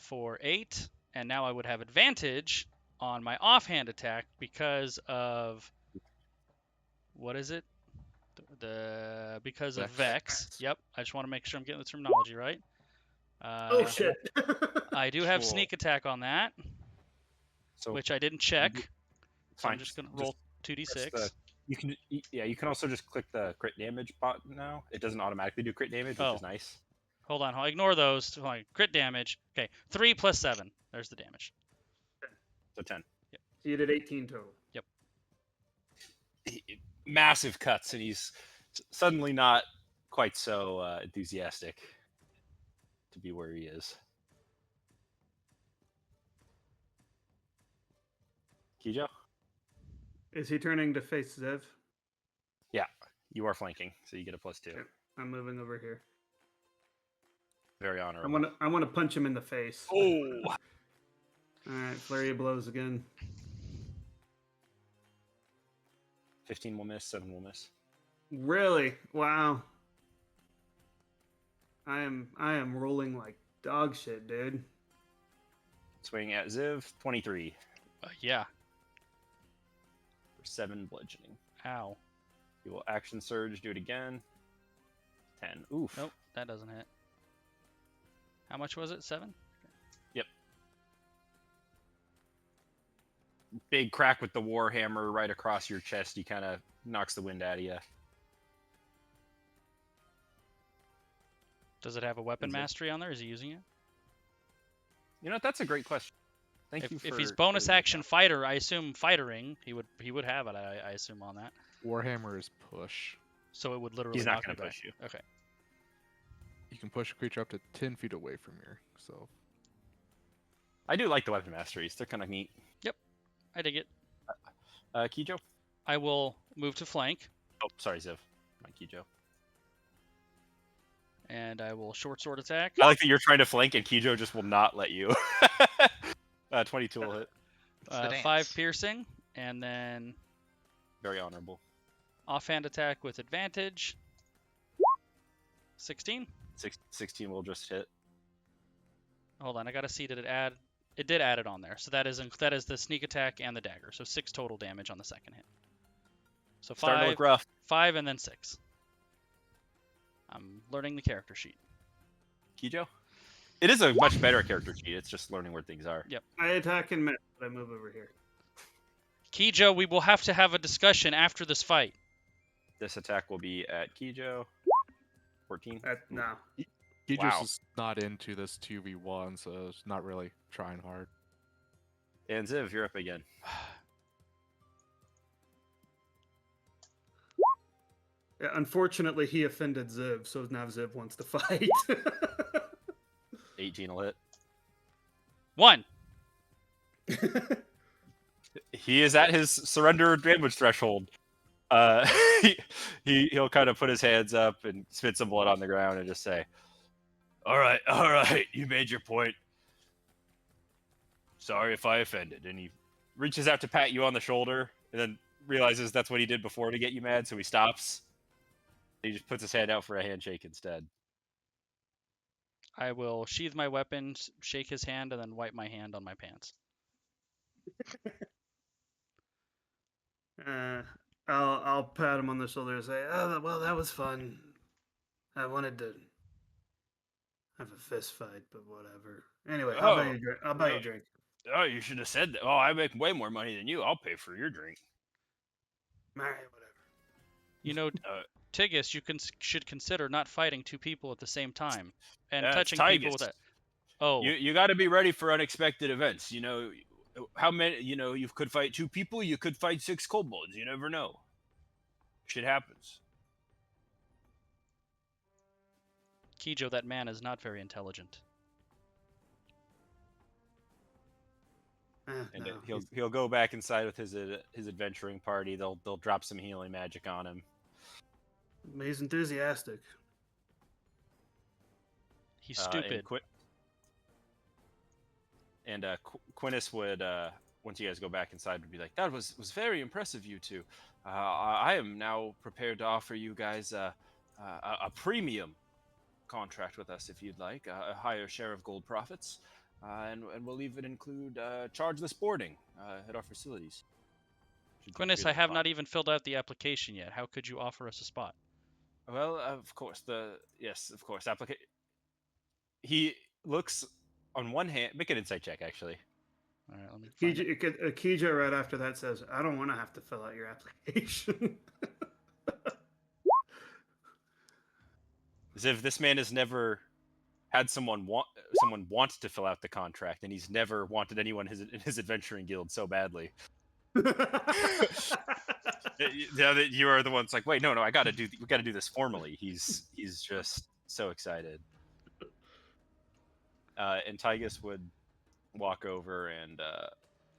[SPEAKER 1] For 8, and now I would have advantage on my offhand attack because of what is it? Because of Vex. Yep. I just want to make sure I'm getting the terminology right.
[SPEAKER 4] Oh shit!
[SPEAKER 1] I do have
[SPEAKER 2] Cool.
[SPEAKER 1] sneak attack on that,
[SPEAKER 2] So
[SPEAKER 1] which I didn't check. So
[SPEAKER 2] fine.
[SPEAKER 1] I'm just gonna roll 2d6.
[SPEAKER 2] You can also just click the crit damage button now. It doesn't automatically do crit damage, which
[SPEAKER 1] Oh.
[SPEAKER 2] is nice.
[SPEAKER 1] Hold on, ignore those. Hold on, crit damage. Okay, 3 plus 7. There's the damage.
[SPEAKER 2] So 10.
[SPEAKER 4] So you did 18 total.
[SPEAKER 2] Massive cuts, and he's suddenly not quite so enthusiastic to be where he is. Kijo?
[SPEAKER 4] Is he turning to face Zev?
[SPEAKER 2] You are flanking, so you get a +2.
[SPEAKER 4] Okay. I'm moving over here.
[SPEAKER 2] Very honorable.
[SPEAKER 4] I want to punch him in the face.
[SPEAKER 2] Oh!
[SPEAKER 4] All right, flurry of blows again.
[SPEAKER 2] 15 will miss, 7 will miss.
[SPEAKER 4] Really? Wow. I am rolling like dog shit, dude.
[SPEAKER 2] Swing at Ziv, 23
[SPEAKER 1] Yeah.
[SPEAKER 2] for 7 bludgeoning.
[SPEAKER 1] Ow.
[SPEAKER 2] He will action surge, do it again. 10. Oof.
[SPEAKER 1] Nope, that doesn't hit. How much was it? 7?
[SPEAKER 2] Big crack with the warhammer right across your chest. He kind of knocks the wind out of you.
[SPEAKER 1] Does it have a weapon
[SPEAKER 2] Is it-
[SPEAKER 1] mastery on there? Is he using it?
[SPEAKER 2] You know what? That's a great question. Thank you for.
[SPEAKER 1] If he's bonus
[SPEAKER 2] for your
[SPEAKER 1] action fighter, I assume fightering, he would have it. I assume on that.
[SPEAKER 6] Warhammer is push.
[SPEAKER 1] So it would literally.
[SPEAKER 2] He's not
[SPEAKER 1] knock
[SPEAKER 2] going to
[SPEAKER 1] me back.
[SPEAKER 2] push you.
[SPEAKER 1] Okay.
[SPEAKER 6] You can push a creature up to 10 feet away from yourself.
[SPEAKER 2] I do like the weapon masteries. They're kind of neat.
[SPEAKER 1] I dig it.
[SPEAKER 2] Kijo?
[SPEAKER 1] I will move to flank.
[SPEAKER 2] Oh, sorry, Ziv. My Kijo.
[SPEAKER 1] And I will short sword attack.
[SPEAKER 2] I like that you're trying to flank and Kijo just will not let you. 22 will hit.
[SPEAKER 3] It's the
[SPEAKER 1] 5
[SPEAKER 3] dance.
[SPEAKER 1] piercing, and then
[SPEAKER 2] Very honorable.
[SPEAKER 1] offhand attack with advantage. 16.
[SPEAKER 2] 16 will just hit.
[SPEAKER 1] Hold on, I gotta see, did it add? It did add it on there. So that is the sneak attack and the dagger. So 6 total damage on the second hit. So
[SPEAKER 2] Starting to
[SPEAKER 1] 5,
[SPEAKER 2] look rough.
[SPEAKER 1] 5, and then 6. I'm learning the character sheet.
[SPEAKER 2] Kijo? It is a much better character sheet. It's just learning where things are.
[SPEAKER 1] Yep.
[SPEAKER 4] I attack and miss, but I move over here.
[SPEAKER 1] Kijo, we will have to have a discussion after this fight.
[SPEAKER 2] This attack will be at Kijo. 14.
[SPEAKER 4] No.
[SPEAKER 6] He
[SPEAKER 2] Wow.
[SPEAKER 6] just is not into this 2v1, so it's not really trying hard.
[SPEAKER 2] And Ziv, you're up again.
[SPEAKER 4] Yeah, unfortunately, he offended Ziv, so now Ziv wants to fight.
[SPEAKER 2] 18 will hit.
[SPEAKER 1] 1.
[SPEAKER 2] He is at his surrender damage threshold. He'll kind of put his hands up and spit some blood on the ground and just say, all right, you made your point. Sorry if I offended. And he reaches out to pat you on the shoulder and then realizes that's what he did before to get you mad, so he stops. He just puts his hand out for a handshake instead.
[SPEAKER 1] I will sheathe my weapon, shake his hand, and then wipe my hand on my pants.
[SPEAKER 4] I'll pat him on the shoulder and say, "Oh, well, that was fun. I wanted to have a fist fight, but whatever. Anyway, I'll buy you a drink. I'll buy you a drink.
[SPEAKER 2] Oh, you should have said that. Oh, I make way more money than you. I'll pay for your drink.
[SPEAKER 4] All right, whatever.
[SPEAKER 1] You know, Tigis, you should consider not fighting 2 people at the same time and touching people with that. Oh,
[SPEAKER 2] You got to be ready for unexpected events. You know, how many? You know, you could fight 2 people. You could fight 6 kobolds. You never know. Shit happens.
[SPEAKER 1] Kijo, that man is not very intelligent.
[SPEAKER 2] And
[SPEAKER 4] No,
[SPEAKER 2] he'll go back inside with his adventuring party. They'll drop some healing magic on him.
[SPEAKER 4] he's enthusiastic.
[SPEAKER 1] He's stupid.
[SPEAKER 2] And Quintus would, once you guys go back inside, would be like, "That was very impressive, you two. I am now prepared to offer you guys a premium contract with us if you'd like, a higher share of gold profits, and we'll even include chargeless boarding at our facilities."
[SPEAKER 1] Quintus, I have not even filled out the application yet. How could you offer us a spot?
[SPEAKER 2] Well, of course, He looks on one hand. Make an insight check, actually.
[SPEAKER 1] All right, let me find it.
[SPEAKER 4] Kijo right after that says, "I don't want to have to fill out your application."
[SPEAKER 2] As if this man has never had someone want to fill out the contract, and he's never wanted anyone in his adventuring guild so badly. Now that you are the ones like, wait, no, we got to do this formally. He's just so excited. And Tygus would walk over and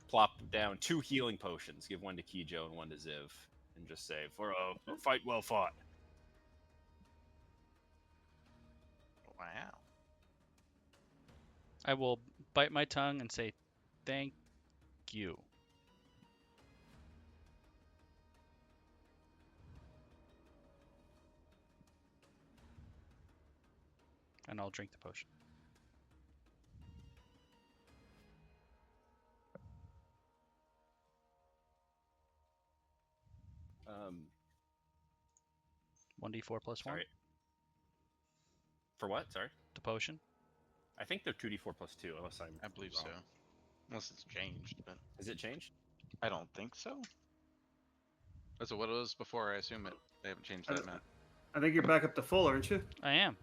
[SPEAKER 2] plop down 2 healing potions, give one to Kijo and one to Ziv, and just say, "For a fight well fought."
[SPEAKER 3] Wow.
[SPEAKER 1] I will bite my tongue and say, thank you. And I'll drink the potion.
[SPEAKER 2] Um,
[SPEAKER 1] 1d4 plus 1.
[SPEAKER 2] sorry. For what? Sorry.
[SPEAKER 1] The potion.
[SPEAKER 2] I think they're 2d4 plus 2, unless
[SPEAKER 3] I believe so.
[SPEAKER 2] wrong.
[SPEAKER 3] Unless it's changed, but
[SPEAKER 2] Has it changed?
[SPEAKER 3] I don't think so. That's what it was before. I assume they haven't changed that, Matt.
[SPEAKER 4] I think you're back up to full, aren't you?
[SPEAKER 1] I am.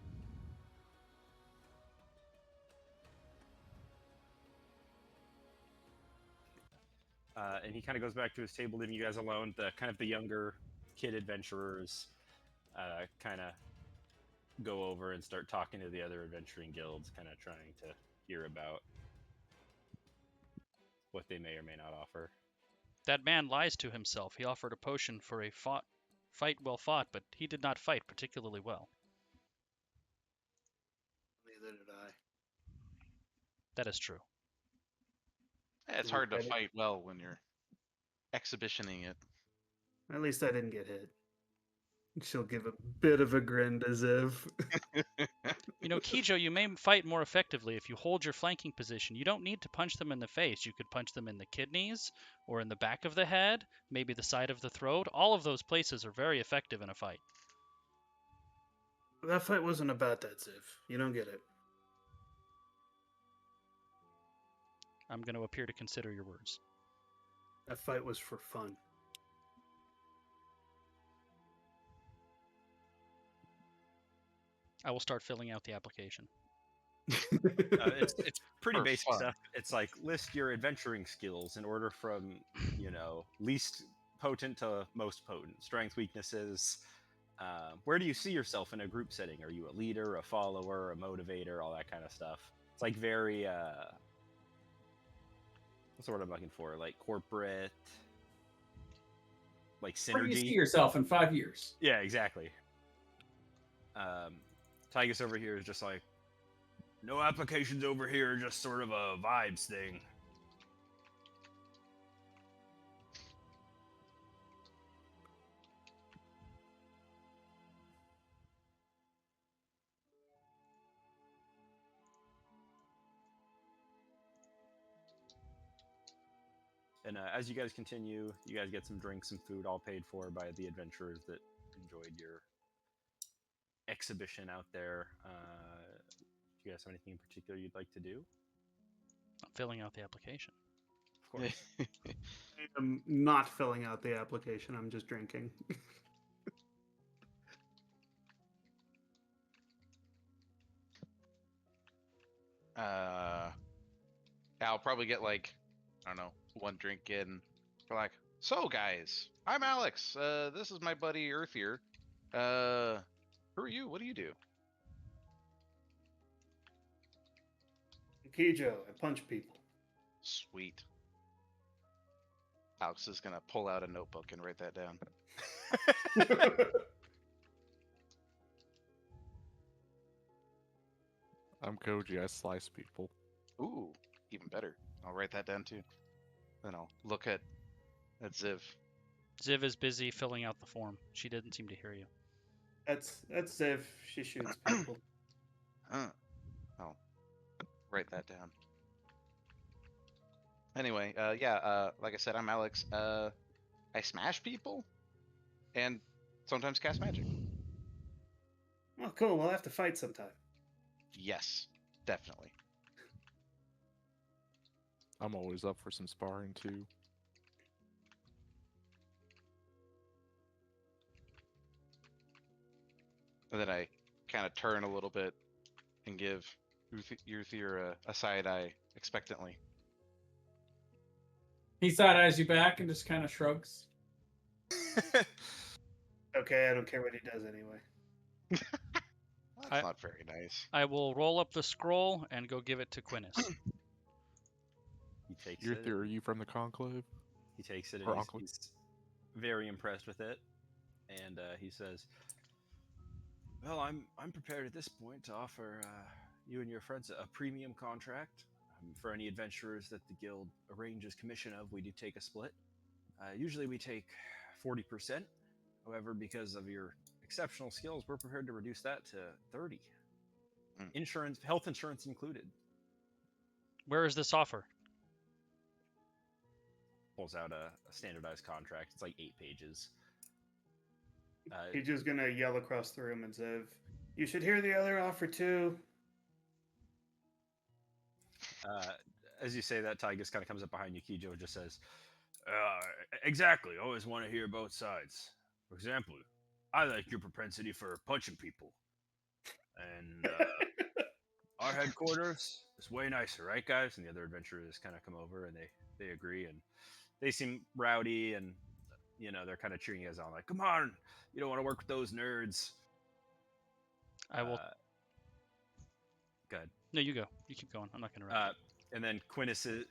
[SPEAKER 2] And he kind of goes back to his table, leaving you guys alone. The younger kid adventurers kind of go over and start talking to the other adventuring guilds, kind of trying to hear about what they may or may not offer.
[SPEAKER 1] That man lies to himself. He offered a potion for a fight well fought, but he did not fight particularly well.
[SPEAKER 4] Neither did I.
[SPEAKER 1] That is true.
[SPEAKER 3] Yeah, it's
[SPEAKER 4] Did we
[SPEAKER 3] hard to
[SPEAKER 4] fight it?
[SPEAKER 3] fight well when you're exhibitioning it.
[SPEAKER 4] At least I didn't get hit. She'll give a bit of a grin to Ziv.
[SPEAKER 1] You know, Kijo, you may fight more effectively if you hold your flanking position. You don't need to punch them in the face. You could punch them in the kidneys or in the back of the head, maybe the side of the throat. All of those places are very effective in a fight.
[SPEAKER 4] That fight wasn't about that, Ziv. You don't get it.
[SPEAKER 1] I'm going to appear to consider your words.
[SPEAKER 4] That fight was for fun.
[SPEAKER 1] I will start filling out the application.
[SPEAKER 2] It's pretty
[SPEAKER 3] For
[SPEAKER 2] basic
[SPEAKER 3] fun.
[SPEAKER 2] stuff. It's like list your adventuring skills in order from, least potent to most potent. Strengths, weaknesses. Where do you see yourself in a group setting? Are you a leader, a follower, a motivator, all that kind of stuff? It's like very, what's the word I'm looking for? Like corporate, like
[SPEAKER 5] Where do you see
[SPEAKER 2] synergy.
[SPEAKER 5] yourself in 5 years?
[SPEAKER 2] Yeah, exactly. Tygus over here is just like, no applications over here, just sort of a vibes thing. And as you guys continue, you guys get some drinks, some food, all paid for by the adventurers that enjoyed your exhibition out there. Do you guys have anything in particular you'd like to do?
[SPEAKER 1] I'm filling out the application.
[SPEAKER 2] Of course.
[SPEAKER 4] I'm not filling out the application. I'm just drinking.
[SPEAKER 3] I'll probably get like, I don't know, one drink in. For like, so guys, I'm Alex. This is my buddy Earth here. Who are you? What do you do?
[SPEAKER 4] Kijo, I punch people.
[SPEAKER 3] Sweet. Alex is gonna pull out a notebook and write that down.
[SPEAKER 6] I'm Koji. I slice people.
[SPEAKER 3] Ooh, even better. I'll write that down too. Then I'll look at Ziv.
[SPEAKER 1] Ziv is busy filling out the form. She didn't seem to hear you.
[SPEAKER 4] That's Ziv. She shoots people.
[SPEAKER 3] I'll write that down. Anyway, like I said, I'm Alex. I smash people and sometimes cast magic.
[SPEAKER 4] Oh, cool. We'll have to fight sometime.
[SPEAKER 3] Yes, definitely.
[SPEAKER 6] I'm always up for some sparring too.
[SPEAKER 3] And then I kind of turn a little bit and give Uthier a side eye expectantly.
[SPEAKER 5] He side eyes you back and just kind of shrugs.
[SPEAKER 4] Okay, I don't care what he does anyway.
[SPEAKER 3] That's not very nice.
[SPEAKER 1] I will roll up the scroll and go give it to Quinnis.
[SPEAKER 2] He takes
[SPEAKER 6] Your
[SPEAKER 2] it.
[SPEAKER 6] theory, are you from the Conclave?
[SPEAKER 2] He takes it
[SPEAKER 6] Or
[SPEAKER 2] and
[SPEAKER 6] Uncle.
[SPEAKER 2] he's very impressed with it, and he says, "Well, I'm prepared at this point to offer you and your friends a premium contract for any adventurers that the guild arranges commission of. We do take a split. Usually we take 40%. However, because of your exceptional skills, we're prepared to reduce that to 30. Insurance, health insurance included."
[SPEAKER 1] Where is this offer?
[SPEAKER 2] Pulls out a standardized contract. It's like 8 pages.
[SPEAKER 4] He's just gonna yell across the room and Ziv, "You should hear the other offer too."
[SPEAKER 2] As you say that, Tygus kind of comes up behind you. Kijo just says, "Exactly. Always want to hear both sides. For example, I like your propensity for punching people, and our headquarters is way nicer, right, guys?" And the other adventurers kind of come over and they agree, and they seem rowdy, and they're kind of cheering you guys on, like, "Come on, you don't want to work with those nerds."
[SPEAKER 1] I will.
[SPEAKER 2] Go ahead.
[SPEAKER 1] No, you go. You keep going. I'm not going to interrupt.
[SPEAKER 2] And then Quinnis is,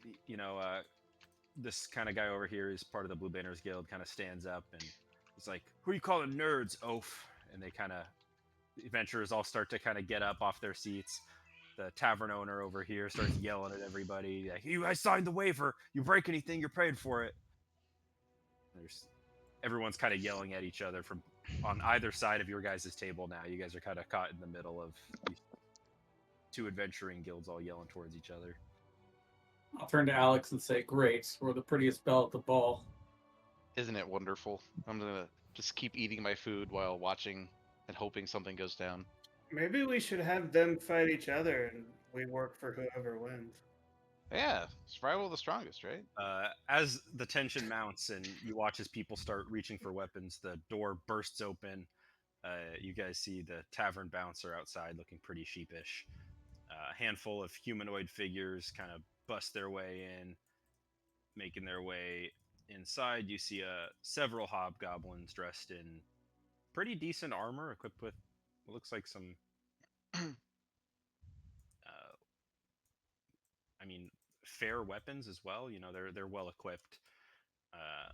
[SPEAKER 2] this kind of guy over here is part of the Blue Banners Guild, kind of stands up and He's like, "Who are you calling nerds, oaf?" And they kind of, the adventurers all start to kind of get up off their seats. The tavern owner over here starts yelling at everybody, like, "You guys signed the waiver. You break anything, you're paid for it." Everyone's kind of yelling at each other from on either side of your guys' table now. You guys are kind of caught in the middle of these two adventuring guilds all yelling towards each other.
[SPEAKER 5] I'll turn to Alex and say, "Great, we're the prettiest belle at the ball."
[SPEAKER 3] Isn't it wonderful? I'm gonna just keep eating my food while watching and hoping something goes down.
[SPEAKER 4] Maybe we should have them fight each other and we work for whoever wins.
[SPEAKER 3] Yeah, survival of the strongest, right?
[SPEAKER 2] As the tension mounts and you watch as people start reaching for weapons, the door bursts open. You guys see the tavern bouncer outside looking pretty sheepish. A handful of humanoid figures kind of bust their way in, making their way inside. You see several hobgoblins dressed in pretty decent armor, equipped with what looks like some I mean, fair weapons as well. You know, they're well equipped. Uh,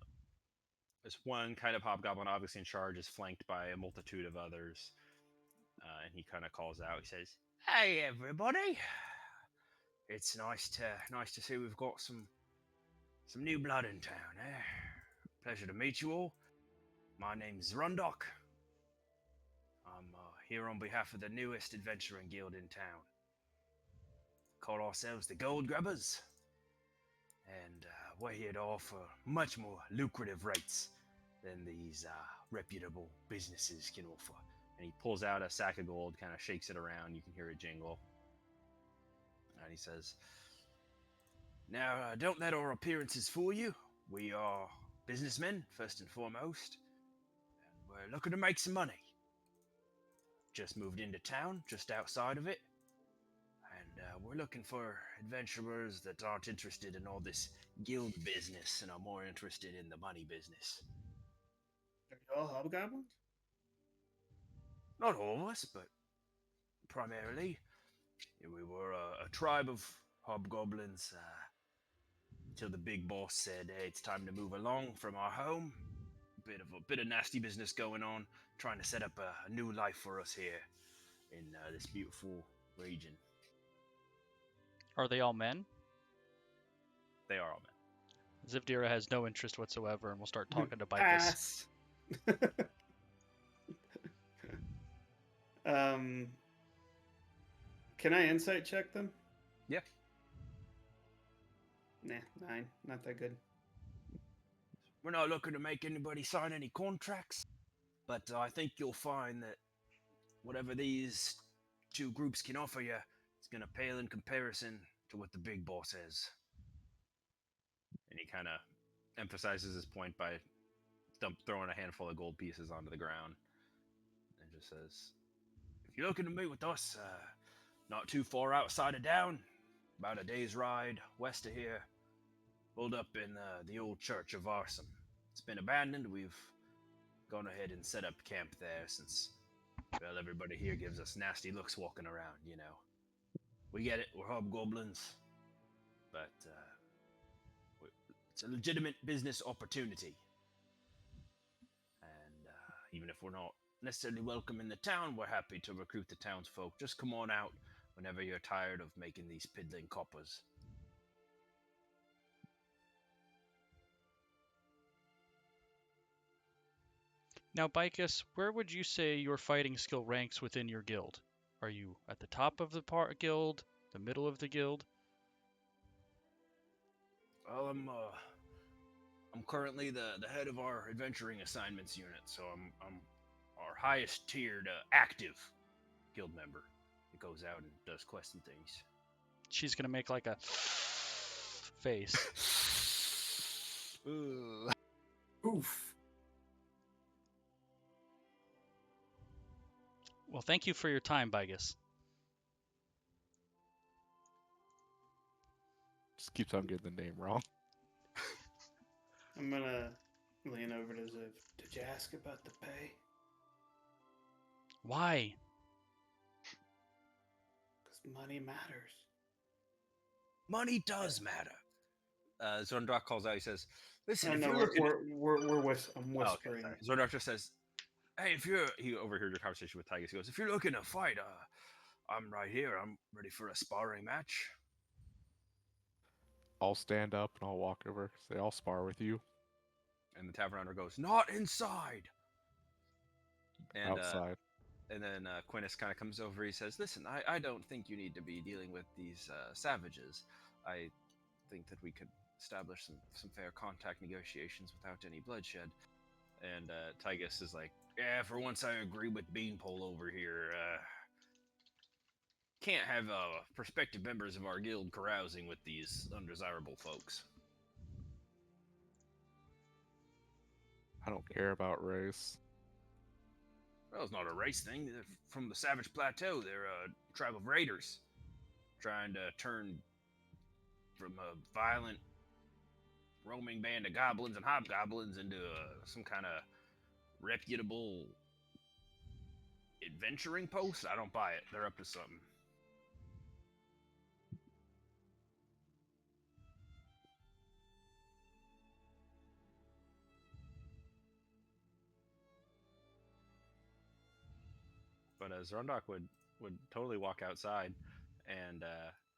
[SPEAKER 2] there's one kind of hobgoblin, obviously in charge, is flanked by a multitude of others, and he kind of calls out. He says, "Hey, everybody! It's nice to see we've got some new blood in town. Pleasure to meet you all. My name's Rundok. I'm here on behalf of the newest adventuring guild in town. Call ourselves the Gold Grubbers. And we're here to offer much more lucrative rates than these reputable businesses can offer." And he pulls out a sack of gold, kind of shakes it around. You can hear it jingle. And he says, "Now, don't let our appearances fool you. We are businessmen, first and foremost. And we're looking to make some money. Just moved into town, just outside of it. And we're looking for adventurers that aren't interested in all this guild business and are more interested in the money business.
[SPEAKER 4] Are you all hobgoblins?
[SPEAKER 2] Not all of us, but primarily. We were a tribe of hobgoblins until the big boss said, "Hey, it's time to move along from our home. A bit of nasty business going on, trying to set up a new life for us here in this beautiful region."
[SPEAKER 1] Are they all men?
[SPEAKER 2] They are all men.
[SPEAKER 1] Zivdira has no interest whatsoever and will start talking to Bicus.
[SPEAKER 4] Pass. Can I insight check them?
[SPEAKER 2] Yeah.
[SPEAKER 4] Nah, 9. Not that good.
[SPEAKER 2] We're not looking to make anybody sign any contracts, but I think you'll find that whatever these two groups can offer you, it's going to pale in comparison to what the big boss is. And he kind of emphasizes his point by throwing a handful of gold pieces onto the ground and just says, "If you're looking to meet with us, not too far outside of town, about a day's ride west of here, pulled up in the old church of Varsum. It's been abandoned. We've gone ahead and set up camp there since, well, everybody here gives us nasty looks walking around, you know. We get it, we're hobgoblins, but it's a legitimate business opportunity. And even if we're not necessarily welcome in the town, we're happy to recruit the townsfolk. Just come on out whenever you're tired of making these piddling coppers."
[SPEAKER 1] Now, Bicus, where would you say your fighting skill ranks within your guild? Are you at the top of the guild, the middle of the guild?
[SPEAKER 2] Well, I'm currently the head of our adventuring assignments unit, so I'm our highest tiered active guild member that goes out and does quests and things.
[SPEAKER 1] She's gonna make like a face.
[SPEAKER 5] Oof.
[SPEAKER 1] Well, thank you for your time, Bicus.
[SPEAKER 6] Just keeps on getting the name wrong.
[SPEAKER 4] I'm gonna lean over to Ziv. Did you ask about the pay?
[SPEAKER 1] Why?
[SPEAKER 4] Because money matters.
[SPEAKER 2] Money does matter. Zondrak calls out, he says, Listen,
[SPEAKER 4] I
[SPEAKER 2] if
[SPEAKER 4] know
[SPEAKER 2] you're looking at...
[SPEAKER 4] I'm
[SPEAKER 2] Oh, okay,
[SPEAKER 4] whispering.
[SPEAKER 2] sorry. Zordok just says, "Hey, if you're..." He overheard your conversation with Tygus. He goes, "If you're looking to fight, I'm right here. I'm ready for a sparring match."
[SPEAKER 6] I'll stand up and I'll walk over. Say, I'll spar with you
[SPEAKER 2] And the tavern owner goes, "Not inside." And
[SPEAKER 6] outside.
[SPEAKER 2] then Quintus kind of comes over. He says, "Listen, I don't think you need to be dealing with these savages. I think that we could establish some fair contact negotiations without any bloodshed." And Tygus is like, "Yeah, for once I agree with Beanpole over here. Can't have prospective members of our guild carousing with these undesirable folks."
[SPEAKER 6] I don't care about race.
[SPEAKER 2] Well, it's not a race thing. They're from the Savage Plateau. They're a tribe of raiders trying to turn from a violent roaming band of goblins and hobgoblins into some kind of reputable adventuring post. I don't buy it. They're up to something. But Zrondok would totally walk outside, and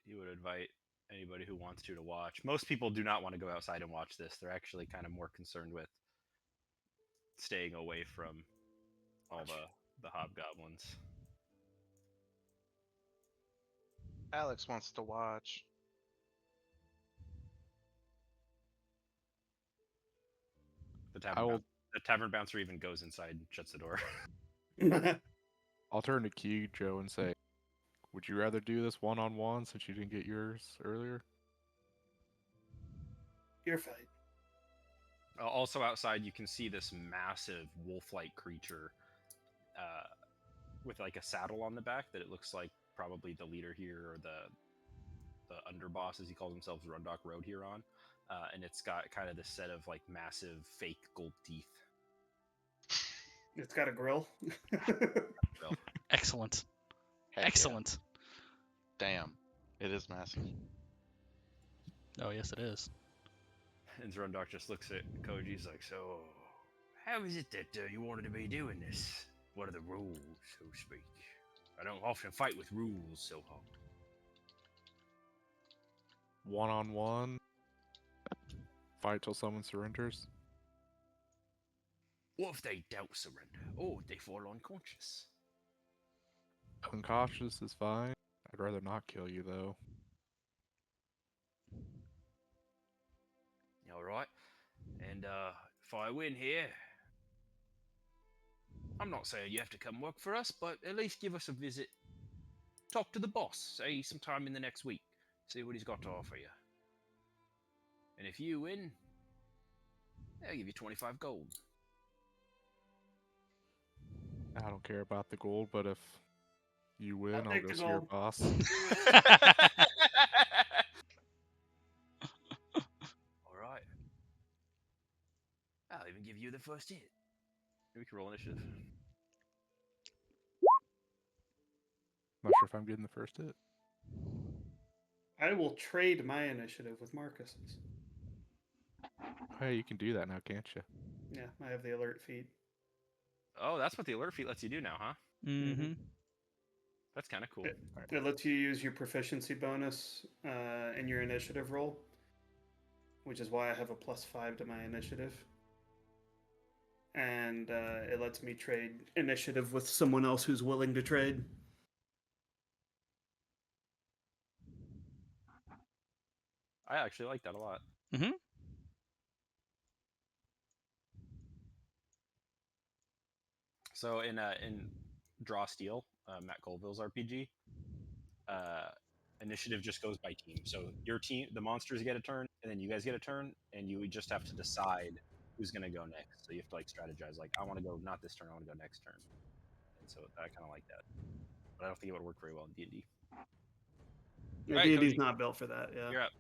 [SPEAKER 2] he would invite anybody who wants to watch. Most people do not want to go outside and watch this. They're actually kind of more concerned with staying away from all the hobgoblins.
[SPEAKER 3] Alex wants to watch.
[SPEAKER 2] The tavern bouncer even goes inside and shuts the door.
[SPEAKER 6] I'll turn to Key Joe and say, would you rather do this one-on-one since you didn't get yours earlier?
[SPEAKER 4] Your fight.
[SPEAKER 2] Also outside, you can see this massive wolf-like creature with like a saddle on the back that it looks like probably the leader here, or the underboss, as he calls himself, Rundok Road Huron. And it's got kind of this set of like massive fake gold teeth.
[SPEAKER 4] It's got a grill.
[SPEAKER 1] Excellent.
[SPEAKER 3] Heck
[SPEAKER 1] Excellent.
[SPEAKER 3] yeah. Damn. It is massive.
[SPEAKER 1] Oh, yes, it is.
[SPEAKER 2] And Zrundok just looks at Koji. He's like, "So, how is it that you wanted to be doing this? What are the rules, so to speak? I don't often fight with rules so hard."
[SPEAKER 6] One-on-one. Fight till someone surrenders.
[SPEAKER 2] What if they don't surrender? Or they fall unconscious?
[SPEAKER 6] Unconscious is fine. I'd rather not kill you, though.
[SPEAKER 2] Alright. And if I win here, I'm not saying you have to come work for us, but at least give us a visit. Talk to the boss, say sometime in the next week. See what he's got to offer you. And if you win, I'll give you 25 gold.
[SPEAKER 6] I don't care about the gold, but if you win,
[SPEAKER 4] I'll
[SPEAKER 6] I'll
[SPEAKER 4] take
[SPEAKER 6] go
[SPEAKER 4] the
[SPEAKER 6] see your
[SPEAKER 4] gold.
[SPEAKER 6] boss.
[SPEAKER 2] Alright. I'll even give you the first hit. We can roll initiative.
[SPEAKER 6] Not sure if I'm getting the first hit.
[SPEAKER 4] I will trade my initiative with Marcus's.
[SPEAKER 6] Hey, you can do that now, can't you?
[SPEAKER 4] Yeah, I have the alert feed.
[SPEAKER 2] Oh, that's what the alert feat lets you do now, huh?
[SPEAKER 1] Mm-hmm.
[SPEAKER 2] That's kind of cool.
[SPEAKER 4] It lets you use your proficiency bonus in your initiative roll, which is why I have a +5 to my initiative. And it lets me trade initiative with someone else who's willing to trade.
[SPEAKER 2] I actually like that a lot.
[SPEAKER 1] Mm-hmm.
[SPEAKER 2] So in Draw Steel, Matt Colville's RPG, initiative just goes by team. So your team, the monsters get a turn, and then you guys get a turn, and you just have to decide who's going to go next. So you have to like strategize, like, I want to go not this turn, I want to go next turn. And so I kind of like that, but I don't think it would work very well in D&D.
[SPEAKER 4] Yeah,
[SPEAKER 2] Alright,
[SPEAKER 4] D&D's
[SPEAKER 2] Koji,
[SPEAKER 4] not built for that. Yeah.
[SPEAKER 2] you're up.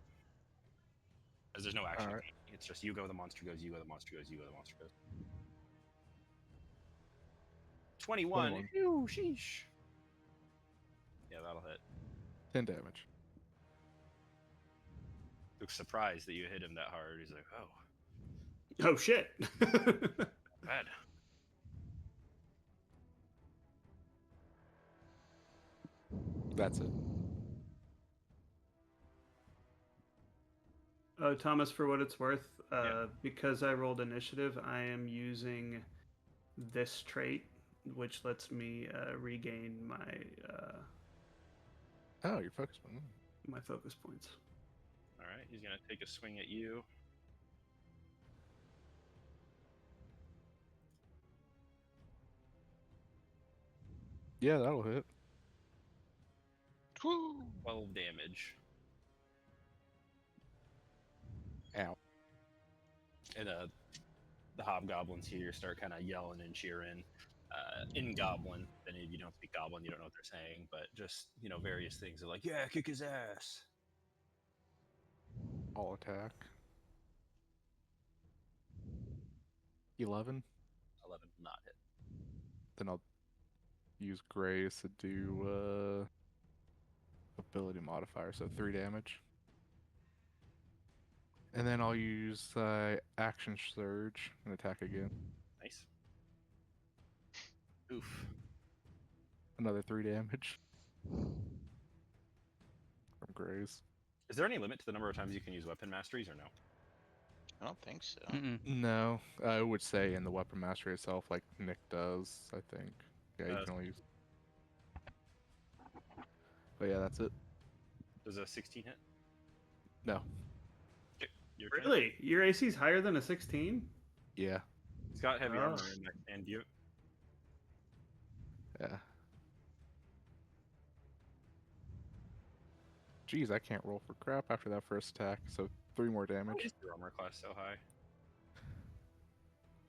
[SPEAKER 2] Because there's no action.
[SPEAKER 6] Alright.
[SPEAKER 2] It's just you go, the monster goes, you go, the monster goes, you go, the monster goes. 21.
[SPEAKER 6] 21.
[SPEAKER 2] Ew, sheesh. Yeah, that'll hit.
[SPEAKER 6] 10 damage.
[SPEAKER 2] Looks surprised that you hit him that hard. He's like, "Oh,
[SPEAKER 4] Oh shit.
[SPEAKER 2] Bad.
[SPEAKER 6] That's it.
[SPEAKER 4] Oh, Thomas, for what it's worth,
[SPEAKER 2] Yeah.
[SPEAKER 4] because I rolled initiative, I am using this trait, which lets me regain
[SPEAKER 6] Oh, you're focused on.
[SPEAKER 4] my focus points.
[SPEAKER 2] All right. He's gonna take a swing at you.
[SPEAKER 6] Yeah, that'll hit.
[SPEAKER 3] Woo!
[SPEAKER 2] 12 damage.
[SPEAKER 6] Ow.
[SPEAKER 2] And the hobgoblins here start kind of yelling and cheering in Goblin. And if you don't speak Goblin, you don't know what they're saying, but just, various things. They're like, yeah, kick his ass.
[SPEAKER 6] All attack. 11.
[SPEAKER 2] 11 will not hit.
[SPEAKER 6] Then I'll use Grace to do ability modifier, so 3 damage. And then I'll use action surge and attack again.
[SPEAKER 2] Nice. Oof.
[SPEAKER 6] Another 3 damage from Grace.
[SPEAKER 2] Is there any limit to the number of times you can use weapon masteries or no?
[SPEAKER 3] I don't think so.
[SPEAKER 1] Mm-mm.
[SPEAKER 6] No, I would say in the weapon mastery itself, like Nick does, I think. Yeah, you can only use. But yeah, that's it.
[SPEAKER 2] Does a 16 hit?
[SPEAKER 6] No.
[SPEAKER 2] Okay, your turn.
[SPEAKER 4] Really? Your AC's higher than a 16?
[SPEAKER 6] Yeah.
[SPEAKER 2] He's got heavy
[SPEAKER 4] Oh.
[SPEAKER 2] armor and you.
[SPEAKER 6] Yeah. Jeez, I can't roll for crap after that first attack, so 3 more
[SPEAKER 2] Why
[SPEAKER 6] damage.
[SPEAKER 2] is your armor class so high?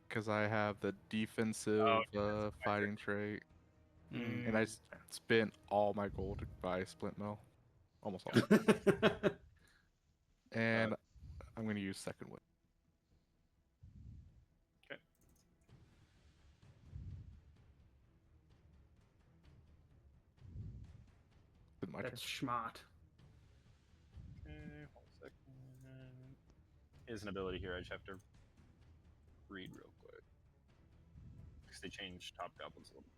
[SPEAKER 6] Because I have the defensive fighting trait.
[SPEAKER 1] Mm.
[SPEAKER 6] And I spent all my gold to buy Splint Mill. Almost all. And I'm going to use Second Wind.
[SPEAKER 2] Okay.
[SPEAKER 6] It's my turn.
[SPEAKER 4] That's schmott.
[SPEAKER 2] Okay, 1 second. Here's an ability here I just have to read real quick. Because they changed Top Goblins a little.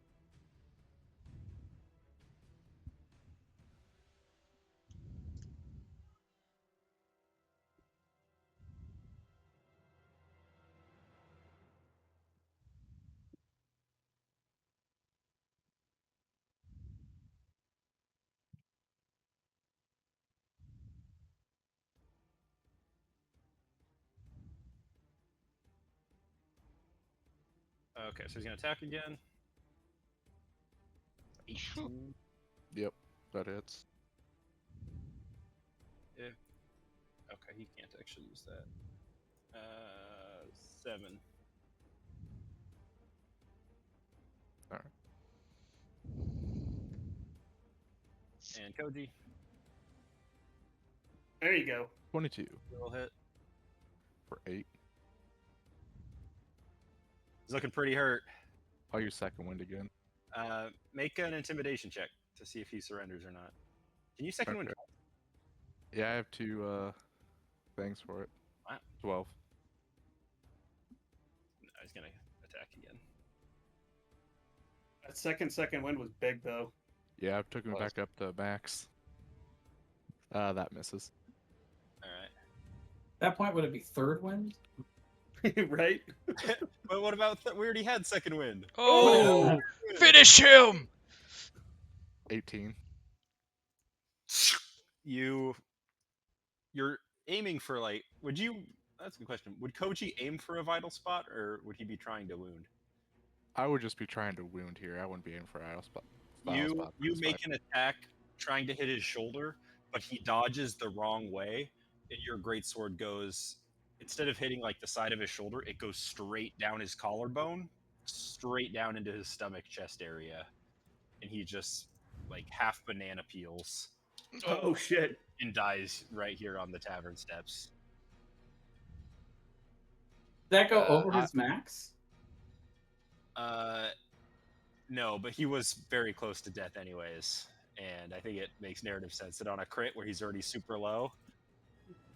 [SPEAKER 2] Okay, so he's gonna attack again. 18.
[SPEAKER 6] Yep, that hits.
[SPEAKER 2] Yeah. Okay, he can't actually use that. 7.
[SPEAKER 6] Alright.
[SPEAKER 2] And Koji,
[SPEAKER 4] There you go.
[SPEAKER 6] 22
[SPEAKER 2] will hit.
[SPEAKER 6] for 8.
[SPEAKER 2] He's looking pretty hurt.
[SPEAKER 6] I'll use Second Wind again.
[SPEAKER 2] Make an intimidation check to see if he surrenders or not. Can you second wind?
[SPEAKER 6] Okay. Yeah, I have 2 things for it.
[SPEAKER 2] Wow.
[SPEAKER 6] 12.
[SPEAKER 2] No, he's gonna attack again.
[SPEAKER 4] That second wind was big, though.
[SPEAKER 6] Yeah, I took him
[SPEAKER 2] Close.
[SPEAKER 6] back up to max. That misses.
[SPEAKER 2] All right.
[SPEAKER 5] At that point, would it be third wind?
[SPEAKER 4] Right?
[SPEAKER 2] But what about we already had second wind?
[SPEAKER 1] Oh, finish him!
[SPEAKER 6] 18.
[SPEAKER 2] You're aiming for like. Would you? That's a good question. Would Koji aim for a vital spot, or would he be trying to wound?
[SPEAKER 6] I would just be trying to wound here. I wouldn't be aiming for idle spot.
[SPEAKER 2] You
[SPEAKER 6] spot for this
[SPEAKER 2] make
[SPEAKER 6] fight.
[SPEAKER 2] an attack trying to hit his shoulder, but he dodges the wrong way, and your greatsword goes, instead of hitting like the side of his shoulder, it goes straight down his collarbone, straight down into his stomach chest area, and he just like half banana peels
[SPEAKER 4] Oh, shit.
[SPEAKER 2] and dies right here on the tavern steps.
[SPEAKER 5] Did that go over his max?
[SPEAKER 2] No, but he was very close to death anyways, and I think it makes narrative sense that on a crit where he's already super low.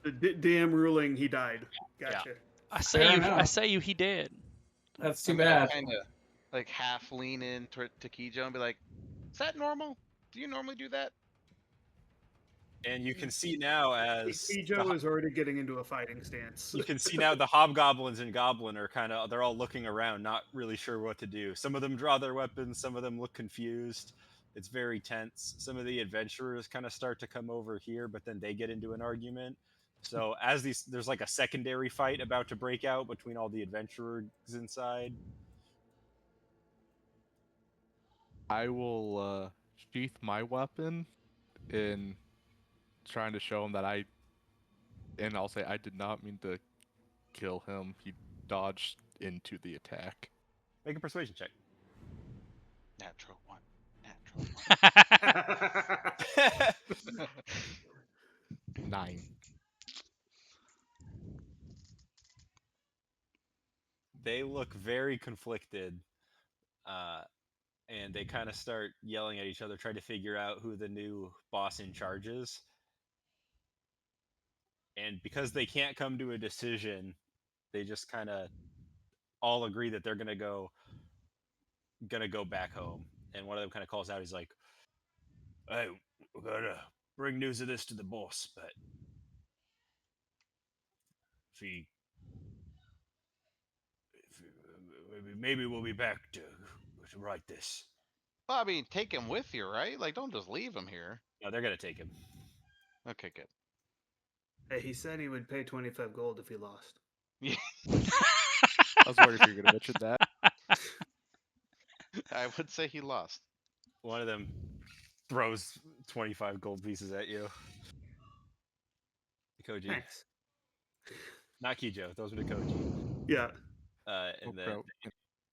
[SPEAKER 4] The DM ruling, he died. Gotcha.
[SPEAKER 5] Fair
[SPEAKER 1] I
[SPEAKER 5] enough.
[SPEAKER 1] say you, he did.
[SPEAKER 5] That's too bad.
[SPEAKER 3] Kind of like half lean in to Kijo and be like, "Is that normal? Do you normally do that?"
[SPEAKER 2] And you can see now as
[SPEAKER 4] Ijo is already getting into a fighting stance.
[SPEAKER 2] you can see now the hobgoblins and goblin are they're all looking around, not really sure what to do. Some of them draw their weapons, some of them look confused. It's very tense. Some of the adventurers kind of start to come over here, but then they get into an argument. So as there's like a secondary fight about to break out between all the adventurers inside.
[SPEAKER 6] I will sheath my weapon in trying to show him that I'll say I did not mean to kill him. He dodged into the attack.
[SPEAKER 2] Make a persuasion check.
[SPEAKER 3] Natural one. Natural one.
[SPEAKER 6] 9.
[SPEAKER 2] They look very conflicted, and they kind of start yelling at each other, trying to figure out who the new boss in charge is. And because they can't come to a decision, they just kind of all agree that they're gonna go back home. And one of them kind of calls out, he's like, "Hey, we gotta bring news of this to the boss, but if maybe we'll be back to write this."
[SPEAKER 3] Well, I mean, take him with you, right? Like, don't just leave him here.
[SPEAKER 2] No, they're gonna take him.
[SPEAKER 3] Okay, good.
[SPEAKER 4] Hey, he said he would pay 25 gold if he lost.
[SPEAKER 6] I was worried if you were gonna mention that.
[SPEAKER 3] I would say he lost.
[SPEAKER 2] One of them throws 25 gold pieces at you. Koji.
[SPEAKER 4] Thanks.
[SPEAKER 2] Not Kijo, those were the Koji.
[SPEAKER 4] Yeah.
[SPEAKER 2] And then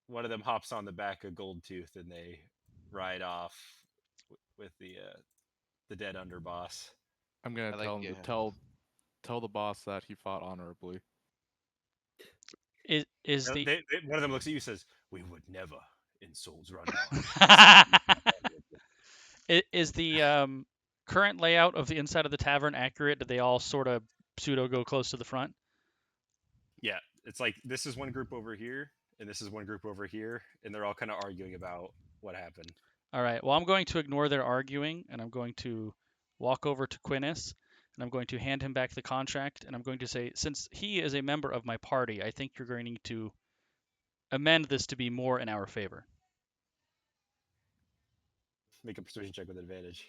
[SPEAKER 2] one of them hops on the back of Gold Tooth and they ride off with the dead underboss.
[SPEAKER 6] I'm gonna tell him to tell the boss that he fought honorably.
[SPEAKER 2] One of them looks at you and says, "We would never insult run."
[SPEAKER 1] Is the current layout of the inside of the tavern accurate? Did they all sort of pseudo go close to the front?
[SPEAKER 2] Yeah, it's like this is one group over here, and this is one group over here, and they're all kind of arguing about what happened.
[SPEAKER 1] All right. Well, I'm going to ignore their arguing, and I'm going to walk over to Quinnis, and I'm going to hand him back the contract, and I'm going to say, since he is a member of my party, I think you're going to need to amend this to be more in our favor.
[SPEAKER 2] Make a persuasion check with advantage.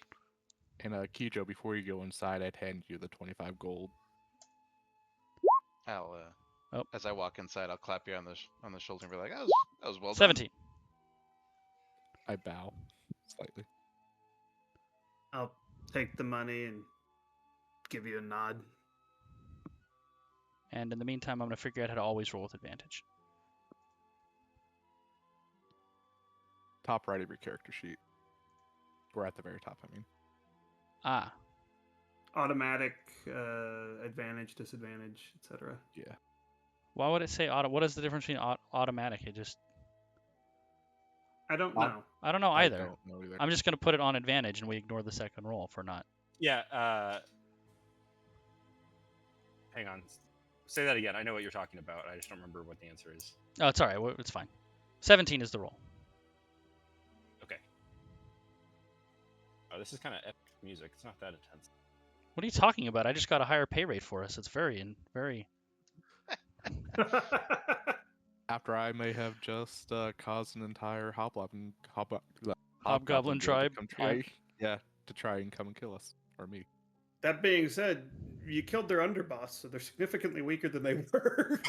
[SPEAKER 6] And Kijo, before you go inside, I'd hand you the 25 gold.
[SPEAKER 3] I'll as I walk inside, I'll clap you on the shoulder and be like, "That was well
[SPEAKER 1] 17.
[SPEAKER 3] done."
[SPEAKER 6] I bow slightly.
[SPEAKER 4] I'll take the money and give you a nod.
[SPEAKER 1] And in the meantime, I'm going to figure out how to always roll with advantage.
[SPEAKER 6] Top right of your character sheet. We're at the very top, I mean.
[SPEAKER 1] Ah.
[SPEAKER 4] Automatic, advantage, disadvantage, etc.
[SPEAKER 6] Yeah.
[SPEAKER 1] Why would it say auto? What is the difference between automatic?
[SPEAKER 4] I don't know.
[SPEAKER 1] I don't know either.
[SPEAKER 6] I don't know either.
[SPEAKER 1] I'm just going to put it on advantage, and we ignore the second roll for not.
[SPEAKER 2] Yeah. Hang on. Say that again. I know what you're talking about. I just don't remember what the answer is.
[SPEAKER 1] Oh, it's all right. It's fine. 17 is the roll.
[SPEAKER 2] Okay. Oh, this is kind of epic music. It's not that intense.
[SPEAKER 1] What are you talking about? I just got a higher pay rate for us. It's very.
[SPEAKER 6] After I may have just caused an entire hobgoblin
[SPEAKER 1] tribe.
[SPEAKER 6] To try and come and kill us or me.
[SPEAKER 4] That being said, you killed their underboss, so they're significantly weaker than they were.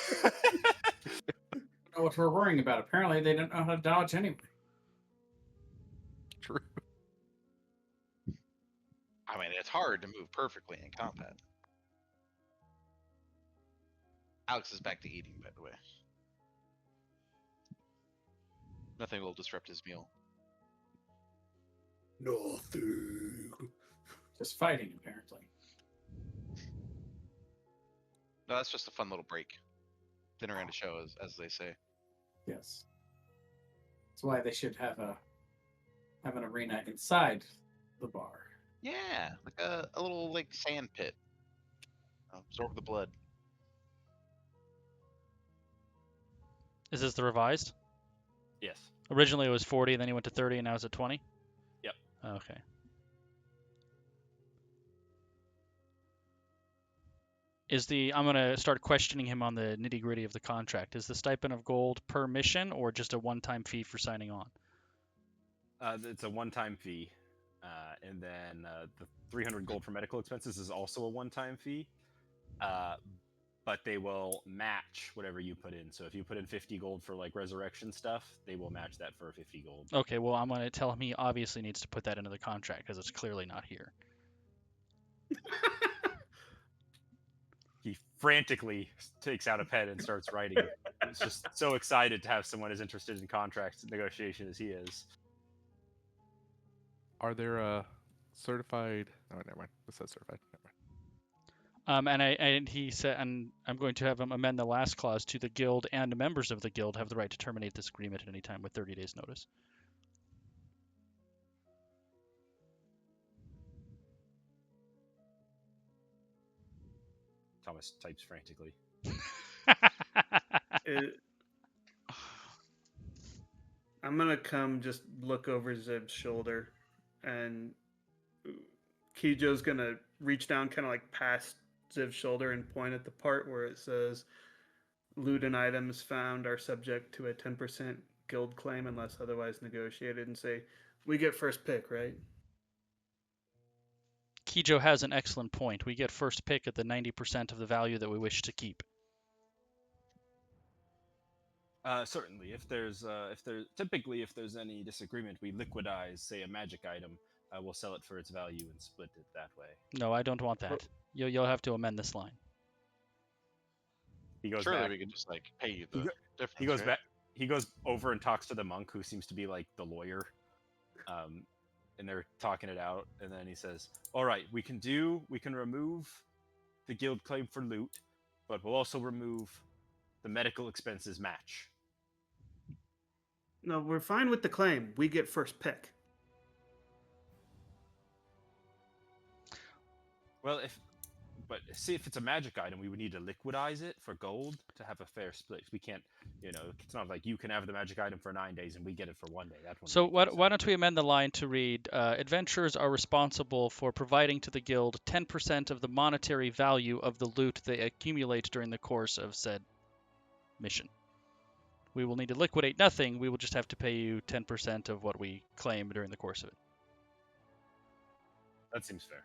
[SPEAKER 5] What we're worrying about. Apparently, they don't know how to dodge anyway.
[SPEAKER 6] True.
[SPEAKER 3] I mean, it's hard to move perfectly in combat. Alex is back to eating, by the way. Nothing will disrupt his meal.
[SPEAKER 4] Nothing.
[SPEAKER 5] Just fighting, apparently.
[SPEAKER 3] No, that's just a fun little break. Dinner and a show, as they say.
[SPEAKER 5] Yes. That's why they should have an arena inside the bar.
[SPEAKER 3] Yeah, like a little sand pit. Absorb the blood.
[SPEAKER 1] Is this the revised?
[SPEAKER 2] Yes.
[SPEAKER 1] Originally it was 40, then he went to 30, and now it's at 20?
[SPEAKER 2] Yep.
[SPEAKER 1] Okay. I'm going to start questioning him on the nitty gritty of the contract. Is the stipend of gold per mission or just a one-time fee for signing on?
[SPEAKER 2] It's a one-time fee, and then the 300 gold for medical expenses is also a one-time fee, but they will match whatever you put in. So if you put in 50 gold for like resurrection stuff, they will match that for 50 gold.
[SPEAKER 1] Okay, well, I'm going to tell him he obviously needs to put that into the contract because it's clearly not here.
[SPEAKER 2] He frantically takes out a pen and starts writing. He's just so excited to have someone as interested in contract negotiation as he is.
[SPEAKER 6] Are there certified? Oh, never mind. It says certified. Never mind.
[SPEAKER 1] And he said, and I'm going to have him amend the last clause to the guild and members of the guild have the right to terminate this agreement at any time with 30 days notice.
[SPEAKER 2] Thomas types frantically.
[SPEAKER 4] I'm gonna come just look over Zib's shoulder, and Kijo's gonna reach down, kind of like past Zib's shoulder, and point at the part where it says, "Loot and items found are subject to a 10% guild claim unless otherwise negotiated," and say, "We get first pick, right?"
[SPEAKER 1] Kijo has an excellent point. We get first pick at the 90% of the value that we wish to keep.
[SPEAKER 2] Certainly, if there's any disagreement, we liquidize, say, a magic item. We'll sell it for its value and split it that way.
[SPEAKER 1] No, I don't want that. You'll have to amend this line.
[SPEAKER 2] He goes
[SPEAKER 3] Surely
[SPEAKER 2] back.
[SPEAKER 3] we could just like pay you the difference.
[SPEAKER 2] He goes
[SPEAKER 3] right?
[SPEAKER 2] back. He goes over and talks to the monk, who seems to be like the lawyer. And they're talking it out, and then he says, "All right, we can remove the guild claim for loot, but we'll also remove the medical expenses match."
[SPEAKER 4] No, we're fine with the claim. We get first pick.
[SPEAKER 2] Well, see, if it's a magic item, we would need to liquidize it for gold to have a fair split. We can't, it's not like you can have the magic item for 9 days and we get it for 1 day.
[SPEAKER 1] So why don't we amend the line to read, adventurers are responsible for providing to the guild 10% of the monetary value of the loot they accumulate during the course of said mission. We will need to liquidate nothing. We will just have to pay you 10% of what we claim during the course of it.
[SPEAKER 2] That seems fair.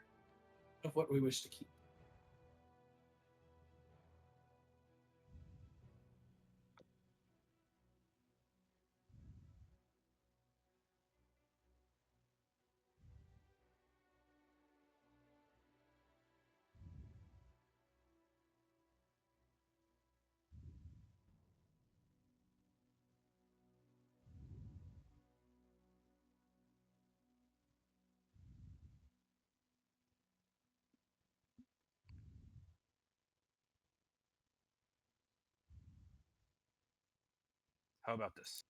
[SPEAKER 5] Of what we wish to keep.
[SPEAKER 2] How about this?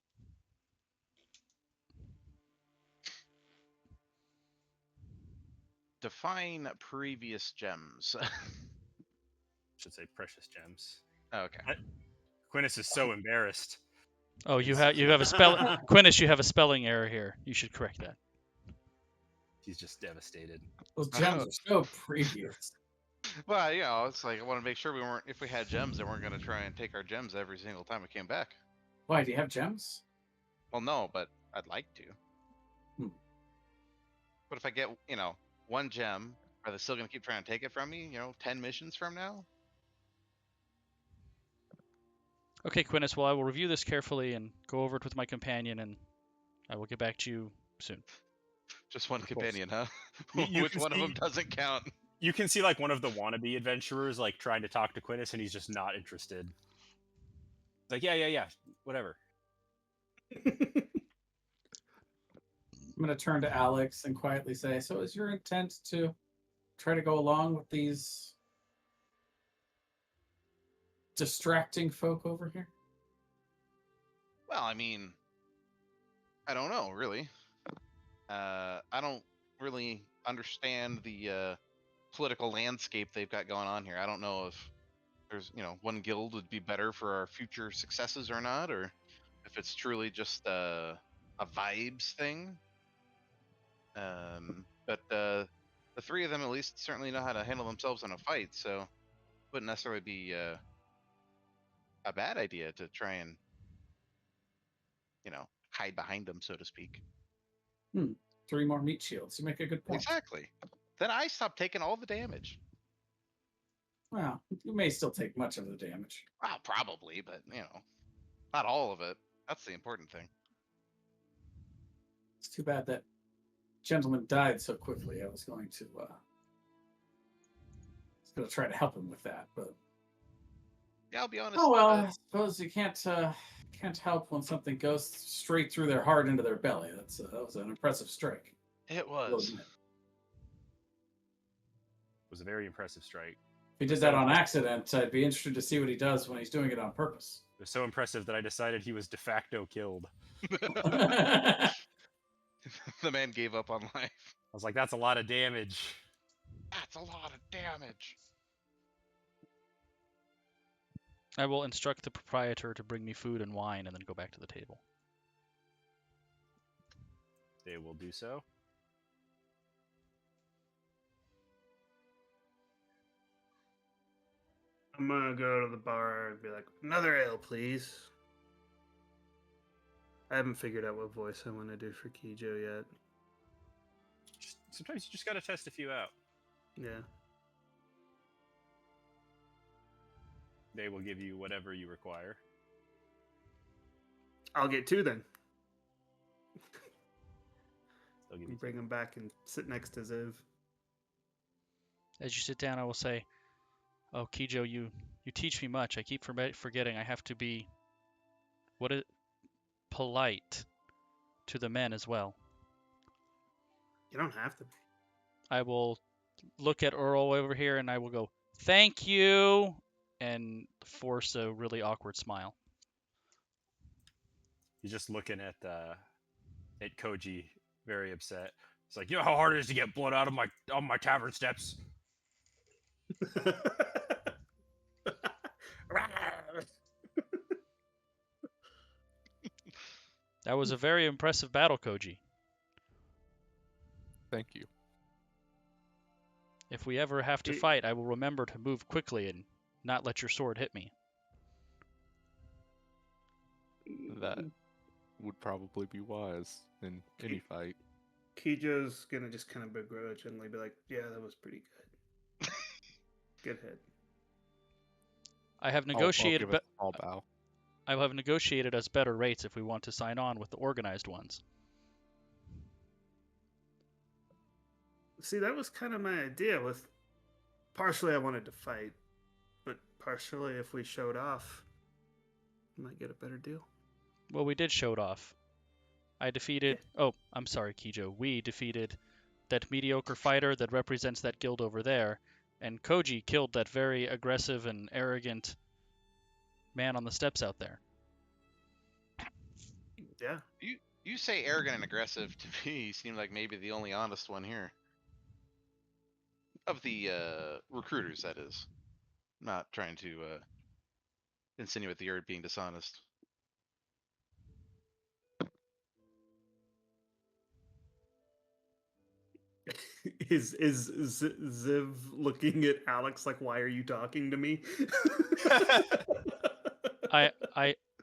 [SPEAKER 3] Define previous gems.
[SPEAKER 2] Should say precious gems.
[SPEAKER 3] Okay.
[SPEAKER 2] Quintus is so embarrassed.
[SPEAKER 1] Oh, you have a spell, Quintus. You have a spelling error here. You should correct that.
[SPEAKER 2] He's just devastated.
[SPEAKER 5] Those gems are so previous.
[SPEAKER 3] Well, it's like I want to make sure if we had gems, they weren't going to try and take our gems every single time we came back.
[SPEAKER 5] Why, do you have gems?
[SPEAKER 3] Well, no, but I'd like to. But if I get, 1 gem, are they still going to keep trying to take it from me, 10 missions from now?
[SPEAKER 1] Okay, Quintus. Well, I will review this carefully and go over it with my companion, and I will get back to you soon.
[SPEAKER 3] Just one companion, huh?
[SPEAKER 2] You
[SPEAKER 3] Which one of them doesn't count?
[SPEAKER 2] You can see like one of the wannabe adventurers like trying to talk to Quintus, and he's just not interested. It's like, yeah, whatever.
[SPEAKER 5] I'm going to turn to Alex and quietly say, so is your intent to try to go along with these distracting folk over here?
[SPEAKER 3] Well, I mean, I don't know, really. I don't really understand the political landscape they've got going on here. I don't know if there's one guild would be better for our future successes or not, or if it's truly just a vibes thing. But the three of them at least certainly know how to handle themselves in a fight, so it wouldn't necessarily be a bad idea to try and hide behind them, so to speak.
[SPEAKER 5] 3 more meat shields. You make a good point.
[SPEAKER 3] Exactly. Then I stop taking all the damage.
[SPEAKER 5] Well, you may still take much of the damage.
[SPEAKER 3] Well, probably, but not all of it. That's the important thing.
[SPEAKER 5] It's too bad that gentleman died so quickly. I was going to try to help him with that, but
[SPEAKER 3] Yeah, I'll be honest.
[SPEAKER 5] oh well. I suppose you can't help when something goes straight through their heart into their belly. That was an impressive strike.
[SPEAKER 3] It was.
[SPEAKER 5] Wasn't it?
[SPEAKER 2] It was a very impressive strike.
[SPEAKER 5] If he did that on accident, I'd be interested to see what he does when he's doing it on purpose.
[SPEAKER 2] It was so impressive that I decided he was de facto killed.
[SPEAKER 3] The man gave up on life.
[SPEAKER 2] I was like, that's a lot of damage.
[SPEAKER 3] That's a lot of damage.
[SPEAKER 1] I will instruct the proprietor to bring me food and wine and then go back to the table.
[SPEAKER 2] They will do so.
[SPEAKER 4] I'm gonna go to the bar and be like, another ale, please. I haven't figured out what voice I want to do for Kijo yet.
[SPEAKER 2] Sometimes you just gotta test a few out.
[SPEAKER 4] Yeah.
[SPEAKER 2] They will give you whatever you require.
[SPEAKER 4] I'll get 2 then.
[SPEAKER 2] They'll give you
[SPEAKER 4] Bring him back and sit next to Ziv.
[SPEAKER 1] As you sit down, I will say, "Oh, Kijo, you teach me much. I keep forgetting I have to be polite to the men as well."
[SPEAKER 4] You don't have to be.
[SPEAKER 1] I will look at Earl over here and I will go, "Thank you," and force a really awkward smile.
[SPEAKER 2] You're just looking at Koji, very upset. It's like, you know how hard it is to get blood out of my tavern steps.
[SPEAKER 1] That was a very impressive battle, Koji.
[SPEAKER 6] Thank you.
[SPEAKER 1] If we ever have to fight, I will remember to move quickly and not let your sword hit me.
[SPEAKER 6] That would probably be wise in any fight.
[SPEAKER 4] Kijo's gonna just kind of begrudgingly be like, yeah, that was pretty good. Good hit.
[SPEAKER 1] I have
[SPEAKER 6] I'll
[SPEAKER 1] negotiated.
[SPEAKER 6] give it a small bow.
[SPEAKER 1] I will have negotiated us better rates if we want to sign on with the organized ones.
[SPEAKER 4] See, that was kind of my idea. With partially, I wanted to fight, but partially, if we showed off, we might get a better deal.
[SPEAKER 1] Well, we did show it off. I defeated. Oh, I'm sorry, Kijo. We defeated that mediocre fighter that represents that guild over there, and Koji killed that very aggressive and arrogant man on the steps out there.
[SPEAKER 4] Yeah.
[SPEAKER 3] You say arrogant and aggressive. To me, you seem like maybe the only honest one here. Of the recruiters, that is. Not trying to insinuate that you're being dishonest.
[SPEAKER 4] Is Ziv looking at Alex like, why are you talking to me?
[SPEAKER 1] I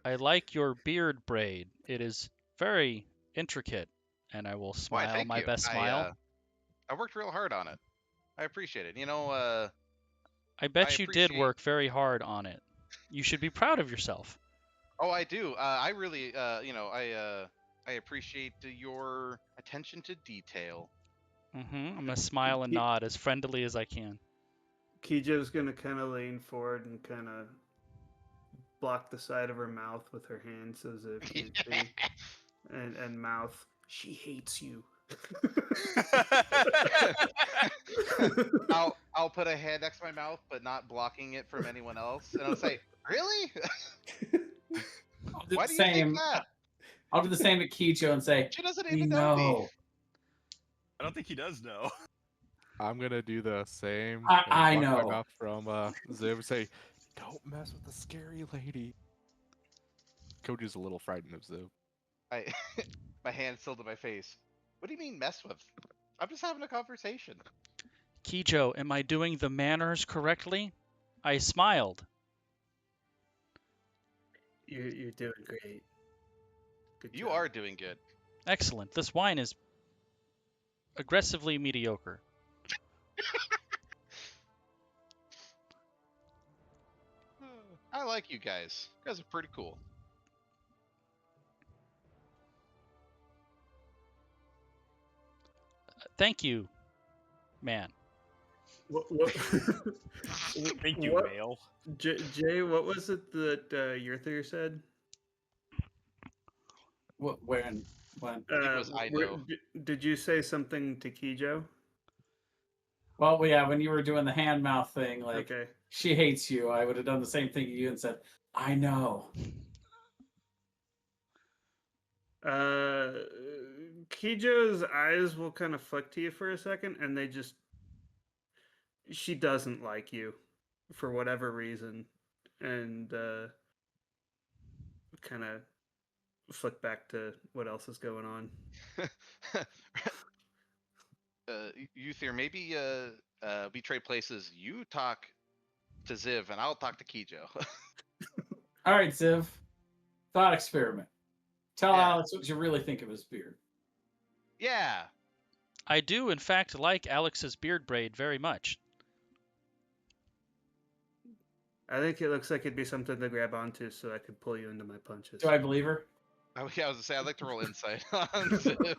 [SPEAKER 1] like your beard braid. It is very intricate, and I will smile
[SPEAKER 3] Why, thank
[SPEAKER 1] my
[SPEAKER 3] you.
[SPEAKER 1] best smile.
[SPEAKER 3] I worked real hard on it. I appreciate it.
[SPEAKER 1] I bet you did work very hard on it. You should be proud of yourself.
[SPEAKER 3] Oh, I do. I really, I appreciate your attention to detail.
[SPEAKER 1] I'm gonna smile and nod as friendly as I can.
[SPEAKER 4] Kijo's gonna kind of lean forward and kind of block the side of her mouth with her hand so Ziv can't see. And mouth, she hates you.
[SPEAKER 3] I'll put a hand next to my mouth, but not blocking it from anyone else, and I'll say, "Really? Why do you think that?"
[SPEAKER 5] I'll do the same at Kijo and say,
[SPEAKER 3] "She doesn't even know me."
[SPEAKER 2] I don't think he does know.
[SPEAKER 6] I'm gonna do the same.
[SPEAKER 5] I
[SPEAKER 6] and block
[SPEAKER 5] know.
[SPEAKER 6] my mouth from Ziv. Say, Don't mess with the scary lady. Koji's a little frightened of Ziv.
[SPEAKER 3] I my hand still to my face. What do you mean mess with? I'm just having a conversation.
[SPEAKER 1] Kijo, am I doing the manners correctly? I smiled.
[SPEAKER 4] You're doing great. Good
[SPEAKER 3] You
[SPEAKER 4] job.
[SPEAKER 3] are doing good.
[SPEAKER 1] Excellent. This wine is aggressively mediocre.
[SPEAKER 3] I like you guys. You guys are pretty cool.
[SPEAKER 1] Thank you, man.
[SPEAKER 4] What?
[SPEAKER 2] Thank you,
[SPEAKER 4] what-
[SPEAKER 2] male.
[SPEAKER 4] Jay, what was it that Yurthir said?
[SPEAKER 5] When?
[SPEAKER 3] I think it was I know.
[SPEAKER 4] Did you say something to Kijo?
[SPEAKER 5] Well, yeah, when you were doing the hand mouth thing, like
[SPEAKER 4] Okay.
[SPEAKER 5] she hates you, I would have done the same thing to you and said, "I know."
[SPEAKER 4] Kijo's eyes will kind of flick to you for a second, and she doesn't like you for whatever reason, and kind of flick back to what else is going on.
[SPEAKER 3] Uther, maybe we trade places. You talk to Ziv, and I'll talk to Kijo.
[SPEAKER 5] All right, Ziv. Thought experiment. Tell
[SPEAKER 3] Yeah.
[SPEAKER 5] Alex what you really think of his beard.
[SPEAKER 3] Yeah.
[SPEAKER 1] I do, in fact, like Alex's beard braid very much.
[SPEAKER 4] I think it looks like it'd be something to grab onto, so I could pull you into my punches.
[SPEAKER 5] Do I believe her?
[SPEAKER 3] Yeah, I was gonna say I'd like to roll insight on Ziv.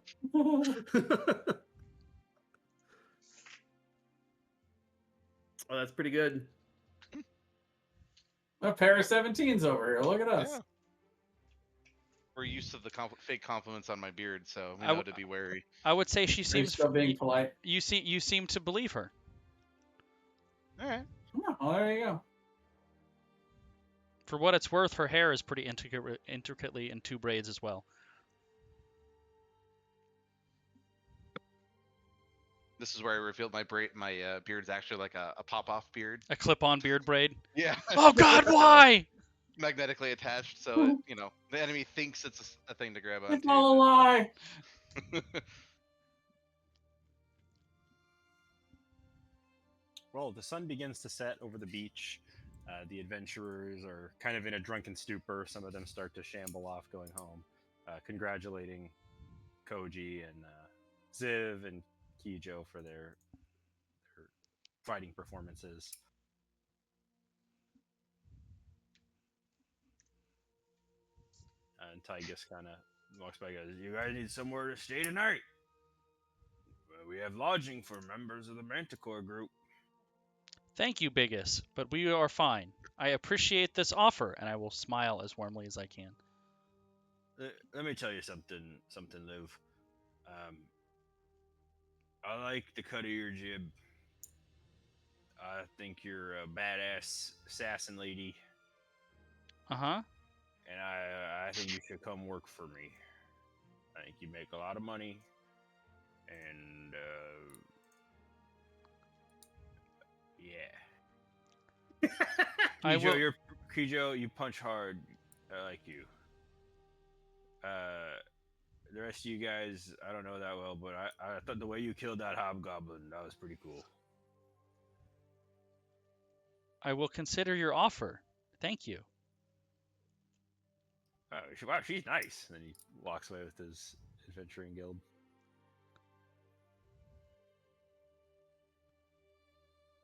[SPEAKER 4] Oh, that's pretty good.
[SPEAKER 5] A pair of 17s over here. Look at us.
[SPEAKER 3] Yeah. We're used to the fake compliments on my beard, so we
[SPEAKER 1] I
[SPEAKER 3] know
[SPEAKER 1] w-
[SPEAKER 3] to be wary.
[SPEAKER 1] I would say she
[SPEAKER 5] Are you
[SPEAKER 1] seems.
[SPEAKER 5] still being polite?
[SPEAKER 1] You seem to believe her.
[SPEAKER 3] All right.
[SPEAKER 5] Oh, well, there you go.
[SPEAKER 1] For what it's worth, her hair is pretty intricately in two braids as well.
[SPEAKER 3] This is where I revealed my beard's actually like a pop-off beard.
[SPEAKER 1] A clip-on beard braid.
[SPEAKER 3] Yeah.
[SPEAKER 1] Oh God, why?
[SPEAKER 3] Magnetically attached, so it, the enemy thinks it's a thing to grab onto.
[SPEAKER 5] It's all a lie.
[SPEAKER 2] Well, the sun begins to set over the beach. The adventurers are kind of in a drunken stupor. Some of them start to shamble off going home, congratulating Koji and Ziv and Kijo for their fighting performances. And Tygus kind of walks by and goes, "You guys need somewhere to stay tonight? Well, we have lodging for members of the Manticore group."
[SPEAKER 1] Thank you, Biggest, but we are fine. I appreciate this offer, and I will smile as warmly as I can.
[SPEAKER 2] Let me tell you something, Liv. I like the cut of your jib. I think you're a badass assassin lady,
[SPEAKER 1] Uh-huh.
[SPEAKER 2] and I think you should come work for me. I think you make a lot of money, and yeah.
[SPEAKER 1] I will.
[SPEAKER 2] Kijo, you punch hard. I like you. The rest of you guys, I don't know that well, but I thought the way you killed that hobgoblin, that was pretty cool.
[SPEAKER 1] I will consider your offer. Thank you.
[SPEAKER 2] Wow, she's nice. And then he walks away with his adventuring guild.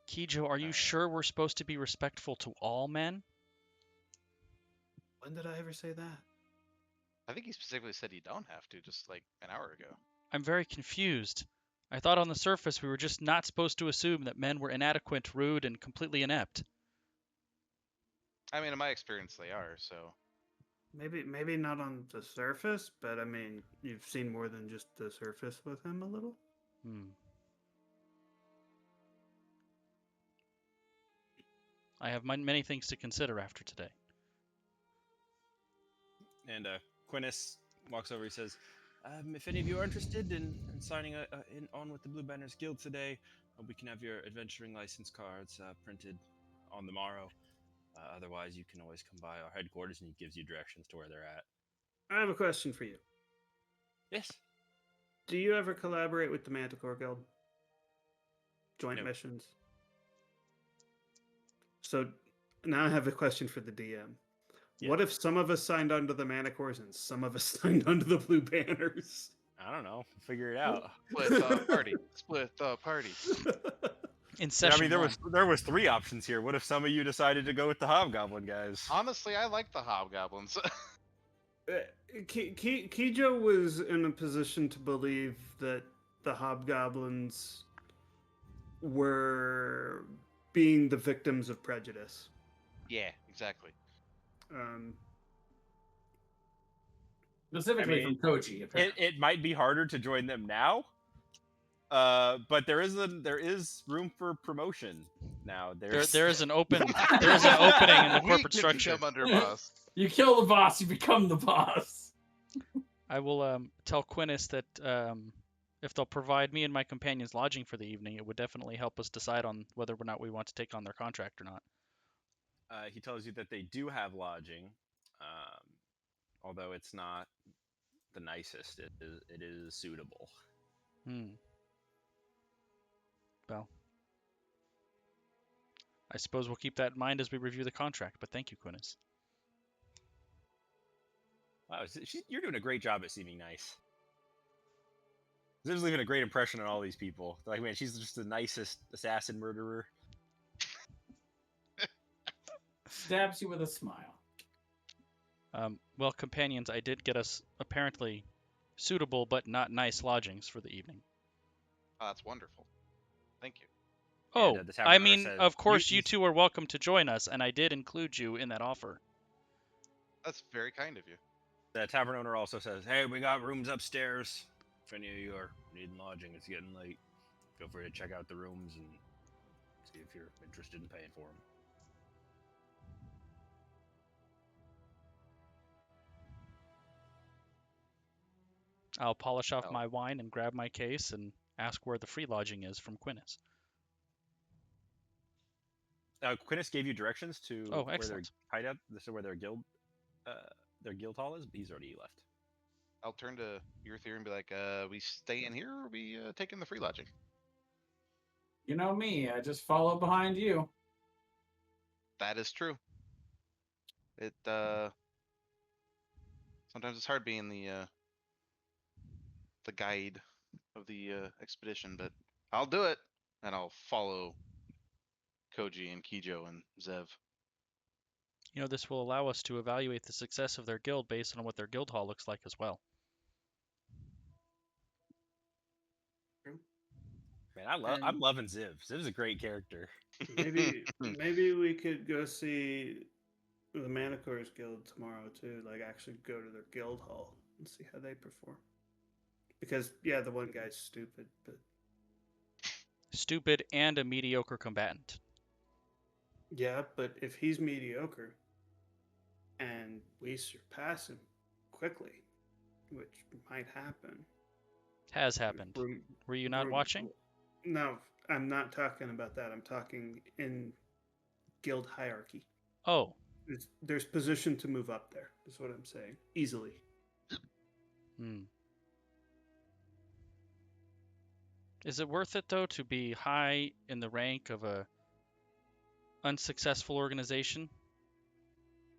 [SPEAKER 1] Kijo, are you sure we're supposed to be respectful to all men?
[SPEAKER 4] When did I ever say that?
[SPEAKER 3] I think he specifically said you don't have to, just like an hour ago.
[SPEAKER 1] I'm very confused. I thought on the surface we were just not supposed to assume that men were inadequate, rude, and completely inept.
[SPEAKER 3] I mean, in my experience, they are. So
[SPEAKER 4] Maybe not on the surface, but I mean, you've seen more than just the surface with him a little.
[SPEAKER 1] I have many things to consider after today.
[SPEAKER 2] And Quinnis walks over. He says, "If any of you are interested in signing on with the Blue Banners Guild today, we can have your adventuring license cards printed on the morrow. Otherwise, you can always come by our headquarters, and he gives you directions to where they're at.
[SPEAKER 4] I have a question for you.
[SPEAKER 2] Yes.
[SPEAKER 4] Do you ever collaborate with the Manticore Guild? Joint
[SPEAKER 2] No.
[SPEAKER 4] missions? So now I have a question for the DM.
[SPEAKER 2] Yeah.
[SPEAKER 4] What if some of us signed on to the Manticores and some of us signed on to the Blue Banners?
[SPEAKER 2] I don't know. Figure it out.
[SPEAKER 3] Split the party. Split the party.
[SPEAKER 1] In
[SPEAKER 2] Yeah,
[SPEAKER 1] session
[SPEAKER 2] I mean,
[SPEAKER 1] one.
[SPEAKER 2] there was 3 options here. What if some of you decided to go with the Hobgoblin guys?
[SPEAKER 3] Honestly, I like the hobgoblins.
[SPEAKER 4] Kijo was in a position to believe that the Hobgoblins were being the victims of prejudice.
[SPEAKER 3] Yeah, exactly.
[SPEAKER 5] Specifically
[SPEAKER 2] I mean,
[SPEAKER 5] from Koji, apparently.
[SPEAKER 2] It might be harder to join them now, but there is room for promotion now.
[SPEAKER 1] There is an opening in the
[SPEAKER 3] We
[SPEAKER 1] corporate
[SPEAKER 3] can
[SPEAKER 1] structure.
[SPEAKER 3] become underboss.
[SPEAKER 5] You kill the boss, you become the boss.
[SPEAKER 1] I will tell Quinnis that if they'll provide me and my companions lodging for the evening, it would definitely help us decide on whether or not we want to take on their contract or not.
[SPEAKER 2] He tells you that they do have lodging, although it's not the nicest. It is suitable.
[SPEAKER 1] Well, I suppose we'll keep that in mind as we review the contract, but thank you, Quinnis.
[SPEAKER 2] Wow, you're doing a great job at seeming nice. Ziv's leaving a great impression on all these people. They're like, man, she's just the nicest assassin murderer.
[SPEAKER 5] Stabs you with a smile.
[SPEAKER 1] Well, companions, I did get us apparently suitable but not nice lodgings for the evening.
[SPEAKER 3] Oh, that's wonderful. Thank you.
[SPEAKER 1] Oh,
[SPEAKER 2] And, the
[SPEAKER 1] I
[SPEAKER 2] tavern owner
[SPEAKER 1] mean,
[SPEAKER 2] says,
[SPEAKER 1] of course, you two are welcome to join us, and I did include you in that offer.
[SPEAKER 3] That's very kind of you.
[SPEAKER 2] The tavern owner also says, hey, we got rooms upstairs. If any of you are needing lodging, it's getting late. Feel free to check out the rooms and see if you're interested in paying for them.
[SPEAKER 1] I'll polish off
[SPEAKER 3] Oh.
[SPEAKER 1] my wine and grab my case and ask where the free lodging is from Quinnis.
[SPEAKER 2] Quinnis gave you directions to
[SPEAKER 1] Oh,
[SPEAKER 2] where their
[SPEAKER 1] excellent.
[SPEAKER 2] hideout, this is where their guild hall is, but he's already left.
[SPEAKER 3] I'll turn to Yurthir and be like, we stay in here or we taking the free lodging?
[SPEAKER 5] You know me, I just follow behind you.
[SPEAKER 3] That is true. It sometimes it's hard being the guide of the expedition, but I'll do it, and I'll follow Koji and Kijo and Zev.
[SPEAKER 1] You know, this will allow us to evaluate the success of their guild based on what their guild hall looks like as well.
[SPEAKER 2] Man, I'm loving Ziv. Ziv's a great character.
[SPEAKER 4] Maybe we could go see the Manticores Guild tomorrow too. Like actually go to their guild hall and see how they perform. Because yeah, the one guy's stupid, but
[SPEAKER 1] Stupid and a mediocre combatant.
[SPEAKER 4] yeah, but if he's mediocre and we surpass him quickly, which might happen.
[SPEAKER 1] Has happened. Were you not watching?
[SPEAKER 4] No, I'm not talking about that. I'm talking in guild hierarchy.
[SPEAKER 1] Oh.
[SPEAKER 4] There's position to move up there, is what I'm saying. Easily.
[SPEAKER 1] Is it worth it, though, to be high in the rank of a unsuccessful organization?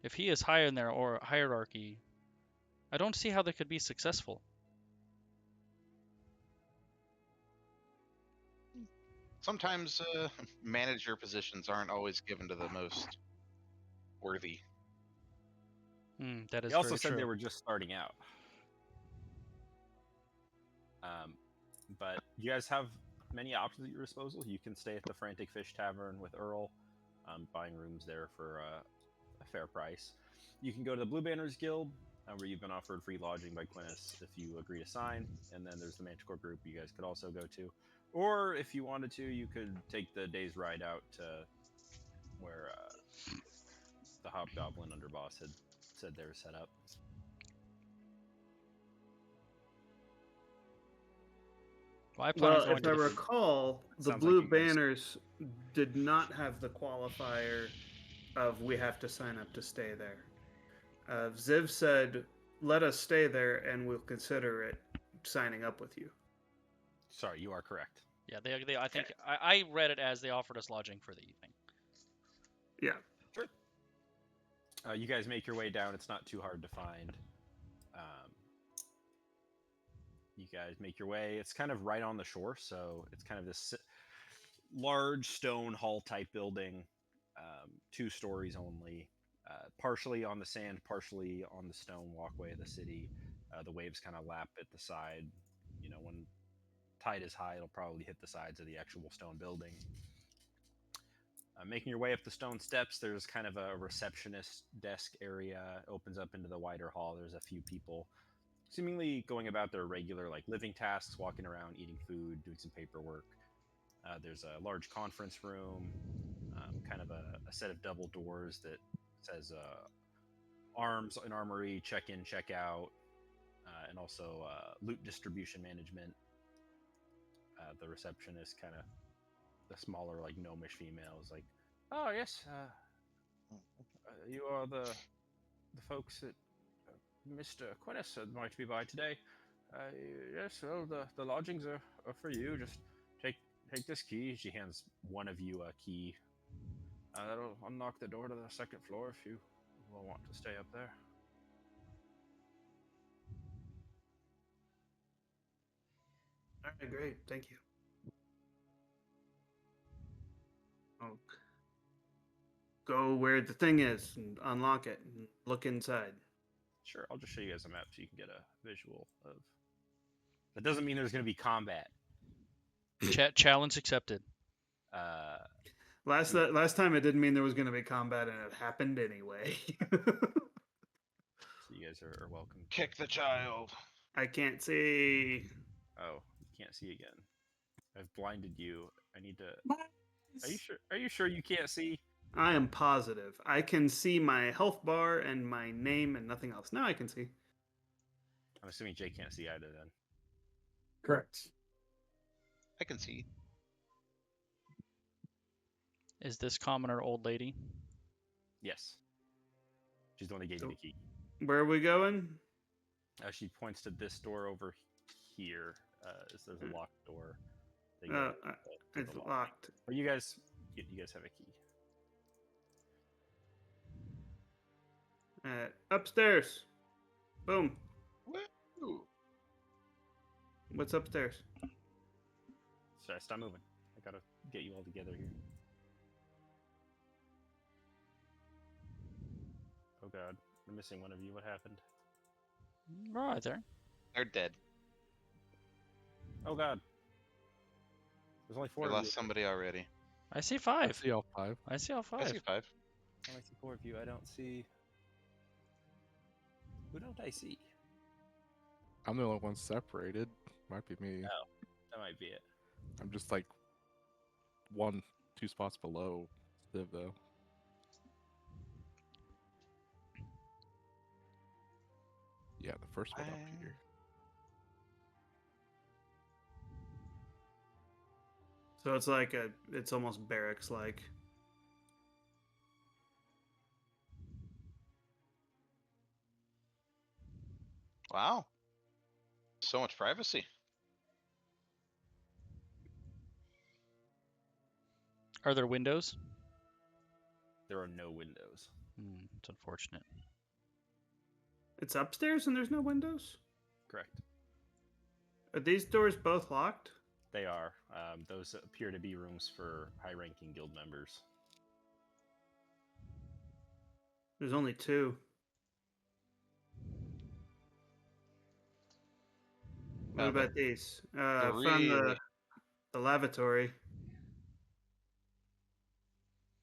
[SPEAKER 1] If he is high in their hierarchy, I don't see how they could be successful.
[SPEAKER 3] Sometimes manager positions aren't always given to the most worthy.
[SPEAKER 1] That is
[SPEAKER 2] He also
[SPEAKER 1] very
[SPEAKER 2] said
[SPEAKER 1] true.
[SPEAKER 2] they were just starting out. But you guys have many options at your disposal. You can stay at the Frantic Fish Tavern with Earl, buying rooms there for a fair price. You can go to the Blue Banners Guild, where you've been offered free lodging by Quinnis if you agree to sign. And then there's the Manticore group you guys could also go to. Or if you wanted to, you could take the day's ride out to where the Hobgoblin Underboss had said they were set up.
[SPEAKER 1] Well, I plan on going
[SPEAKER 4] if
[SPEAKER 1] to
[SPEAKER 4] I
[SPEAKER 1] the
[SPEAKER 4] recall, the
[SPEAKER 2] Sounds like
[SPEAKER 4] Blue
[SPEAKER 2] you guys-
[SPEAKER 4] Banners did not have the qualifier of we have to sign up to stay there. Ziv said, let us stay there and we'll consider it signing up with you.
[SPEAKER 2] Sorry, you are correct.
[SPEAKER 1] Yeah, they I think I read it as they offered us lodging for the evening.
[SPEAKER 4] Yeah.
[SPEAKER 2] Sure. You guys make your way down. It's not too hard to find. You guys make your way. It's kind of right on the shore, so it's kind of this large stone hall type building, 2 stories only, partially on the sand, partially on the stone walkway of the city. The waves kind of lap at the side. You know, when tide is high, it'll probably hit the sides of the actual stone building. Making your way up the stone steps, there's kind of a receptionist desk area. Opens up into the wider hall. There's a few people seemingly going about their regular living tasks, walking around, eating food, doing some paperwork. There's a large conference room, kind of a set of double doors that says arms and armory, check in, check out, and also loot distribution management. The receptionist, kind of the smaller, gnomish female, is like, "Oh yes, you are the folks that Mr. Quinnis might be by today. Yes, well, the lodgings are for you. Just take this key." She hands one of you a key. That'll unlock the door to the 2nd floor if you will want to stay up there.
[SPEAKER 4] All right, great. Thank you. I'll go where the thing is and unlock it and look inside.
[SPEAKER 2] Sure, I'll just show you guys a map so you can get a visual of. That doesn't mean there's going to be combat.
[SPEAKER 1] Challenge accepted.
[SPEAKER 4] Last time it didn't mean there was going to be combat, and it happened anyway.
[SPEAKER 2] So you guys are welcome.
[SPEAKER 3] Kick the child.
[SPEAKER 4] I can't see.
[SPEAKER 2] Oh, you can't see again. I've blinded you. I need to.
[SPEAKER 5] Mine's-
[SPEAKER 2] Are you sure? Are you sure you can't see?
[SPEAKER 4] I am positive. I can see my health bar and my name and nothing else. Now I can see.
[SPEAKER 2] I'm assuming Jay can't see either then.
[SPEAKER 5] Correct.
[SPEAKER 3] I can see.
[SPEAKER 1] Is this commoner old lady?
[SPEAKER 2] Yes. She's the one that gave you the key.
[SPEAKER 4] Where are we going?
[SPEAKER 2] She points to this door over here. There's a locked door. They go to
[SPEAKER 4] It's
[SPEAKER 2] the lobby.
[SPEAKER 4] locked.
[SPEAKER 2] But you guys have a key.
[SPEAKER 4] Upstairs. Boom.
[SPEAKER 3] Woo.
[SPEAKER 4] What's upstairs?
[SPEAKER 2] So stop moving. I gotta get you all together here. Oh god, we're missing one of you. What happened?
[SPEAKER 1] Right there.
[SPEAKER 3] They're dead.
[SPEAKER 2] Oh god. There's only 4
[SPEAKER 3] We
[SPEAKER 2] of you.
[SPEAKER 3] lost somebody already.
[SPEAKER 1] I see
[SPEAKER 6] I
[SPEAKER 1] 5.
[SPEAKER 6] see all 5.
[SPEAKER 1] I see all 5.
[SPEAKER 3] I see 5.
[SPEAKER 2] I only see 4 of you. I don't see. Who don't I see?
[SPEAKER 6] I'm the only one separated. Might be me.
[SPEAKER 2] That might be it.
[SPEAKER 6] I'm just 2 spots below Civ though. Yeah, the first one up here.
[SPEAKER 4] So it's almost barracks like.
[SPEAKER 3] Wow. So much privacy.
[SPEAKER 1] Are there windows?
[SPEAKER 2] There are no windows.
[SPEAKER 1] It's unfortunate.
[SPEAKER 4] It's upstairs and there's no windows?
[SPEAKER 2] Correct.
[SPEAKER 4] Are these doors both locked?
[SPEAKER 2] They are. Those appear to be rooms for high-ranking guild members.
[SPEAKER 4] There's only 2. What
[SPEAKER 3] Well,
[SPEAKER 4] about these?
[SPEAKER 3] they're
[SPEAKER 4] From the lavatory.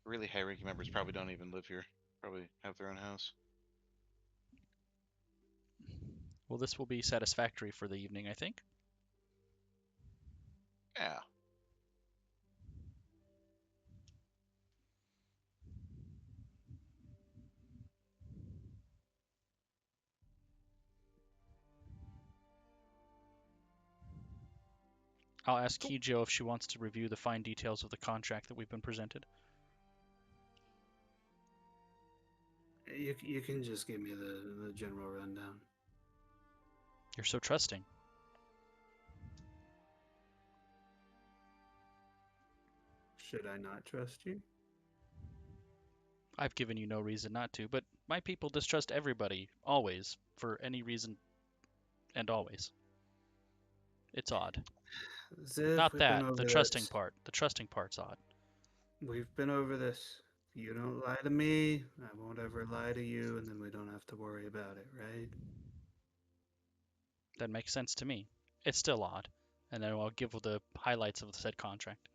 [SPEAKER 3] really high-ranking members probably don't even live here. Probably have their own house.
[SPEAKER 1] Well, this will be satisfactory for the evening, I think.
[SPEAKER 3] Yeah.
[SPEAKER 1] I'll ask Kijo if she wants to review the fine details of the contract that we've been presented.
[SPEAKER 4] You can just give me the general rundown.
[SPEAKER 1] You're so trusting.
[SPEAKER 4] Should I not trust you?
[SPEAKER 1] I've given you no reason not to, but my people distrust everybody, always, for any reason and always. It's odd.
[SPEAKER 4] Ziv,
[SPEAKER 1] Not
[SPEAKER 4] we've been
[SPEAKER 1] that,
[SPEAKER 4] over
[SPEAKER 1] the trusting
[SPEAKER 4] this.
[SPEAKER 1] part. The trusting part's odd.
[SPEAKER 4] We've been over this. You don't lie to me, I won't ever lie to you, and then we don't have to worry about it, right?
[SPEAKER 1] That makes sense to me. It's still odd. And then I'll give the highlights of the said contract.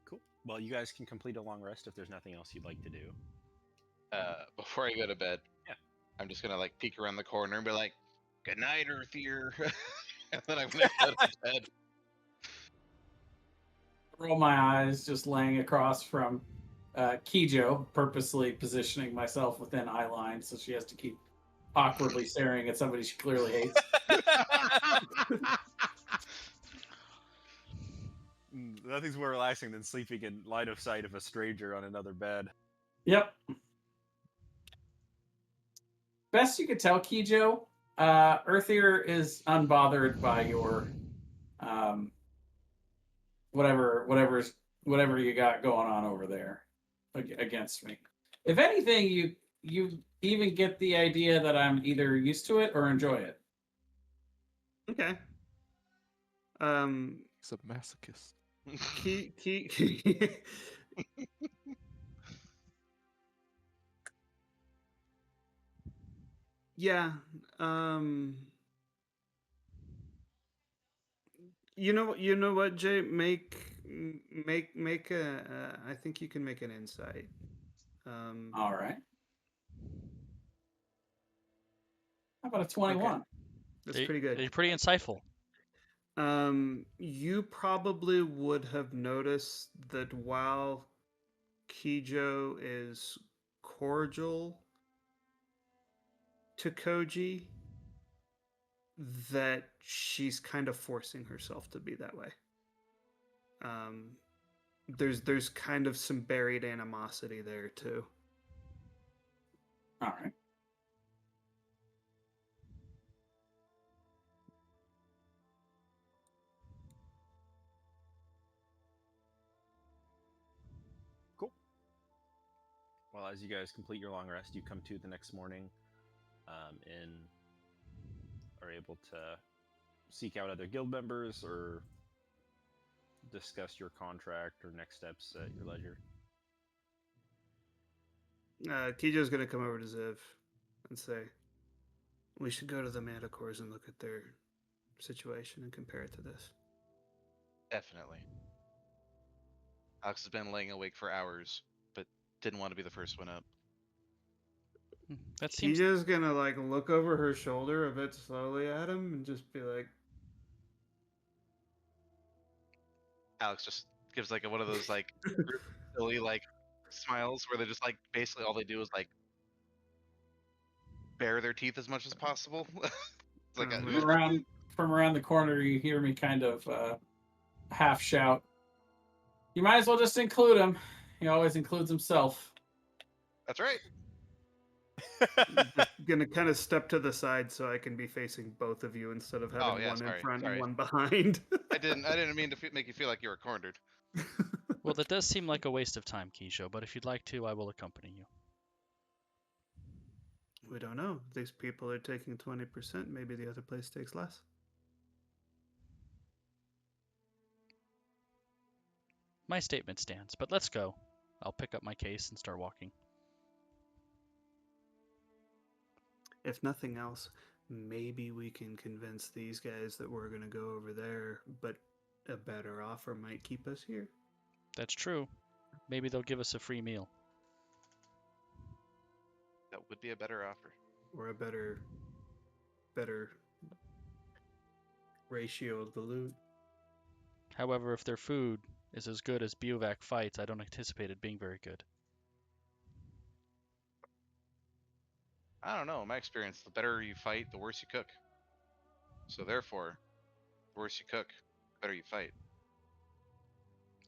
[SPEAKER 2] Cool. Well, you guys can complete a long rest if there's nothing else you'd like to do.
[SPEAKER 3] Before I go to bed,
[SPEAKER 2] Yeah.
[SPEAKER 3] I'm just gonna like peek around the corner and be like, "Good night, Earthier," and then I'm gonna go to bed.
[SPEAKER 5] Roll my eyes, just laying across from Kijo, purposely positioning myself within eye line so she has to keep awkwardly staring at somebody she clearly hates.
[SPEAKER 2] Nothing's more relaxing than sleeping in line of sight of a stranger on another bed.
[SPEAKER 5] Yep. Best you could tell, Kijo, Earthier is unbothered by your whatever you got going on over there against me. If anything, you even get the idea that I'm either used to it or enjoy it.
[SPEAKER 4] Okay.
[SPEAKER 6] He's a masochist.
[SPEAKER 4] Yeah. You know what, Jay? Make a. I think you can make an insight.
[SPEAKER 5] All right. How about a 21?
[SPEAKER 4] Okay. That's pretty good.
[SPEAKER 1] You're pretty insightful.
[SPEAKER 4] You probably would have noticed that while Kijo is cordial to Koji, that she's kind of forcing herself to be that way. There's kind of some buried animosity there too.
[SPEAKER 5] All right.
[SPEAKER 2] Cool. Well, as you guys complete your long rest, you come to the next morning and are able to seek out other guild members or discuss your contract or next steps at your leisure.
[SPEAKER 4] Kijo's gonna come over to Ziv and say, "We should go to the Manticores and look at their situation and compare it to this."
[SPEAKER 3] Definitely. Alex has been laying awake for hours, but didn't want to be the first one up.
[SPEAKER 1] That seems.
[SPEAKER 4] Kijo's gonna like look over her shoulder a bit slowly at him and just be like,
[SPEAKER 3] Alex just gives like one of those like silly like smiles where they're just like basically all they do is like bare their teeth as much as possible. It's like
[SPEAKER 5] From around the corner, you hear me kind of half shout, "You might as well just include him. He always includes himself."
[SPEAKER 3] That's right.
[SPEAKER 4] gonna kind of step to the side so I can be facing both of you instead of having one in front and one behind.
[SPEAKER 3] I didn't mean to make you feel like you were cornered.
[SPEAKER 1] Well, that does seem like a waste of time, Kijo, but if you'd like to, I will accompany you.
[SPEAKER 4] We don't know. These people are taking 20%. Maybe the other place takes less.
[SPEAKER 1] My statement stands, but let's go. I'll pick up my case and start walking.
[SPEAKER 4] If nothing else, maybe we can convince these guys that we're going to go over there, but a better offer might keep us here.
[SPEAKER 1] That's true. Maybe they'll give us a free meal.
[SPEAKER 3] That would be a better offer.
[SPEAKER 4] Or a better ratio of the loot.
[SPEAKER 1] However, if their food is as good as Biovac fights, I don't anticipate it being very good.
[SPEAKER 3] I don't know. In my experience, the better you fight, the worse you cook. So therefore, the worse you cook, the better you fight.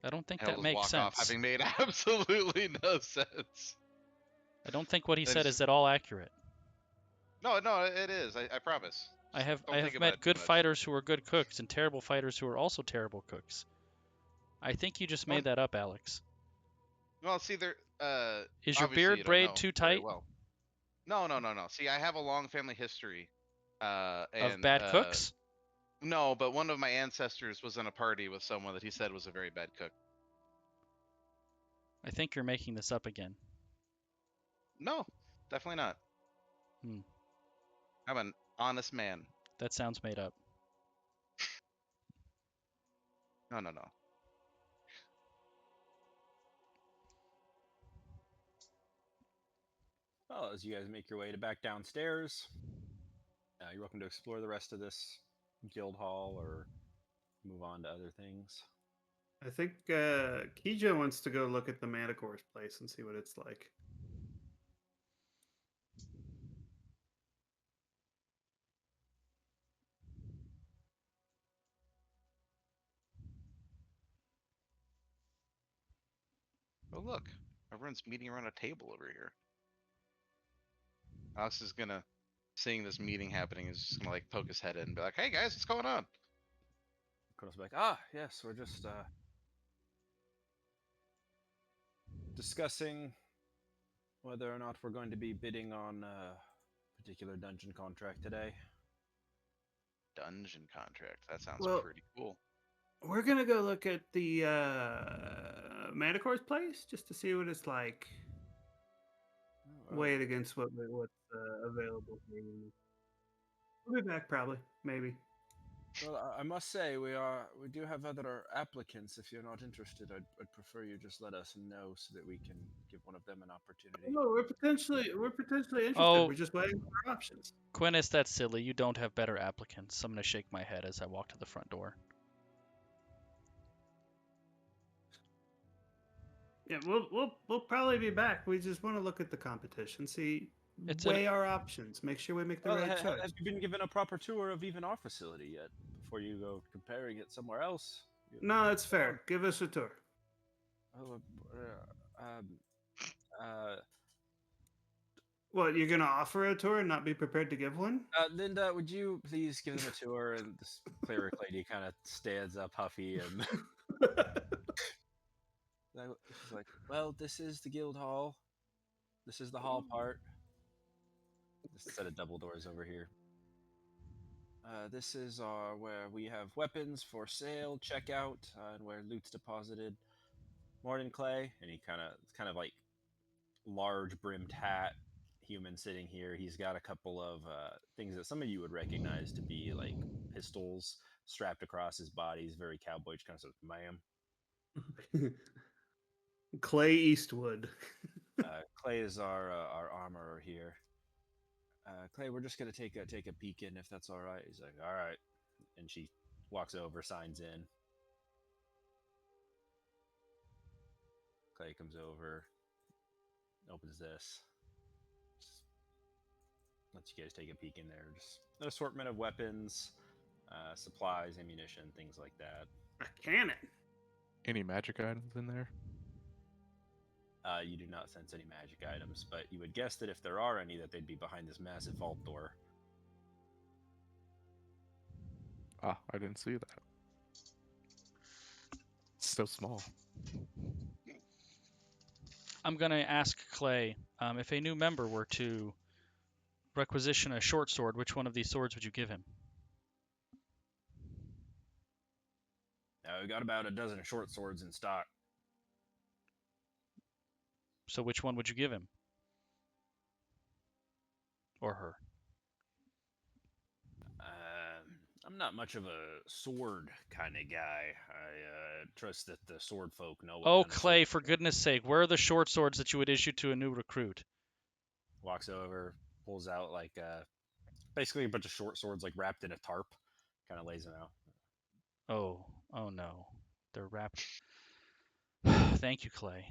[SPEAKER 1] I don't think
[SPEAKER 3] He'll
[SPEAKER 1] that
[SPEAKER 3] just
[SPEAKER 1] makes
[SPEAKER 3] walk off,
[SPEAKER 1] sense.
[SPEAKER 3] having made absolutely no sense.
[SPEAKER 1] I don't think what he
[SPEAKER 3] Then
[SPEAKER 1] said
[SPEAKER 3] just-
[SPEAKER 1] is at all accurate.
[SPEAKER 3] No, it is. I promise.
[SPEAKER 1] I have
[SPEAKER 3] Don't think about
[SPEAKER 1] met
[SPEAKER 3] it too
[SPEAKER 1] good
[SPEAKER 3] much.
[SPEAKER 1] fighters who are good cooks and terrible fighters who are also terrible cooks. I think you just made that up, Alex.
[SPEAKER 3] Well, see, there.
[SPEAKER 1] Is your
[SPEAKER 3] Obviously
[SPEAKER 1] beard
[SPEAKER 3] you don't
[SPEAKER 1] braid
[SPEAKER 3] know
[SPEAKER 1] too
[SPEAKER 3] very
[SPEAKER 1] tight
[SPEAKER 3] well. No. See, I have a long family history.
[SPEAKER 1] of
[SPEAKER 3] And
[SPEAKER 1] bad cooks?
[SPEAKER 3] no, but one of my ancestors was in a party with someone that he said was a very bad cook.
[SPEAKER 1] I think you're making this up again.
[SPEAKER 3] No, definitely not.
[SPEAKER 1] Hmm.
[SPEAKER 3] I'm an honest man.
[SPEAKER 1] That sounds made up.
[SPEAKER 3] No.
[SPEAKER 2] Well, as you guys make your way back downstairs, you're welcome to explore the rest of this guild hall or move on to other things.
[SPEAKER 4] I think Kijo wants to go look at the Manticores place and see what it's like.
[SPEAKER 3] Oh, look. Everyone's meeting around a table over here. Alex is gonna, seeing this meeting happening, is just gonna like poke his head in and be like, "Hey guys, what's going on?"
[SPEAKER 2] Khuros will be like, yes, we're just discussing whether or not we're going to be bidding on a particular dungeon contract today.
[SPEAKER 3] Dungeon contract. That sounds
[SPEAKER 4] Well-
[SPEAKER 3] pretty cool.
[SPEAKER 4] We're gonna go look at the Manticore's place just to see what it's like. Weigh it against what's available here. We'll be back probably, maybe.
[SPEAKER 2] Well, I must say we do have other applicants. If you're not interested, I'd prefer you just let us know so that we can give one of them an opportunity.
[SPEAKER 4] No, we're potentially interested.
[SPEAKER 1] Oh.
[SPEAKER 4] We're just weighing our options.
[SPEAKER 1] Quinnis, that's silly. You don't have better applicants. I'm going to shake my head as I walk to the front door.
[SPEAKER 4] Yeah, we'll probably be back. We just want to look at the competition, see, weigh our options, make sure we make the
[SPEAKER 2] Well,
[SPEAKER 4] right choice.
[SPEAKER 2] have you been given a proper tour of even our facility yet? Before you go comparing it somewhere else?
[SPEAKER 4] No, that's fair. Give us a tour.
[SPEAKER 2] Oh,
[SPEAKER 4] What, you're gonna offer a tour and not be prepared to give one?
[SPEAKER 2] Linda, would you please give them a tour? And this cleric lady kind of stands up, huffy, and she's like, "Well, this is the guild hall. This is the hall part. Just a set of double doors over here. This is where we have weapons for sale, checkout, and where loot's deposited. Morning, Clay." And he kind of like large brimmed hat, human sitting here. He's got a couple of things that some of you would recognize to be like pistols strapped across his body. He's very cowboy. Kind of says, "Ma'am."
[SPEAKER 4] Clay Eastwood.
[SPEAKER 2] Clay is our armorer here. Clay, we're just gonna take a peek in if that's all right. He's like, "All right," and she walks over, signs in. Clay comes over, opens this, just lets you guys take a peek in there. Just an assortment of weapons, supplies, ammunition, things like that.
[SPEAKER 4] A cannon.
[SPEAKER 6] Any magic items in there?
[SPEAKER 2] You do not sense any magic items, but you would guess that if there are any, that they'd be behind this massive vault door.
[SPEAKER 6] Ah, I didn't see that. It's so small.
[SPEAKER 1] I'm going to ask Clay, if a new member were to requisition a short sword, which one of these swords would you give him?
[SPEAKER 2] We got about a dozen short swords in stock.
[SPEAKER 1] So which one would you give him? Or her?
[SPEAKER 2] I'm not much of a sword kind of guy. I trust that the sword folk know.
[SPEAKER 1] Oh, Clay, for goodness sake, where are the short swords that you would issue to a new recruit?
[SPEAKER 2] Walks over, pulls out like basically a bunch of short swords like wrapped in a tarp, kind of lays them out.
[SPEAKER 1] Oh no, they're wrapped. Thank you, Clay.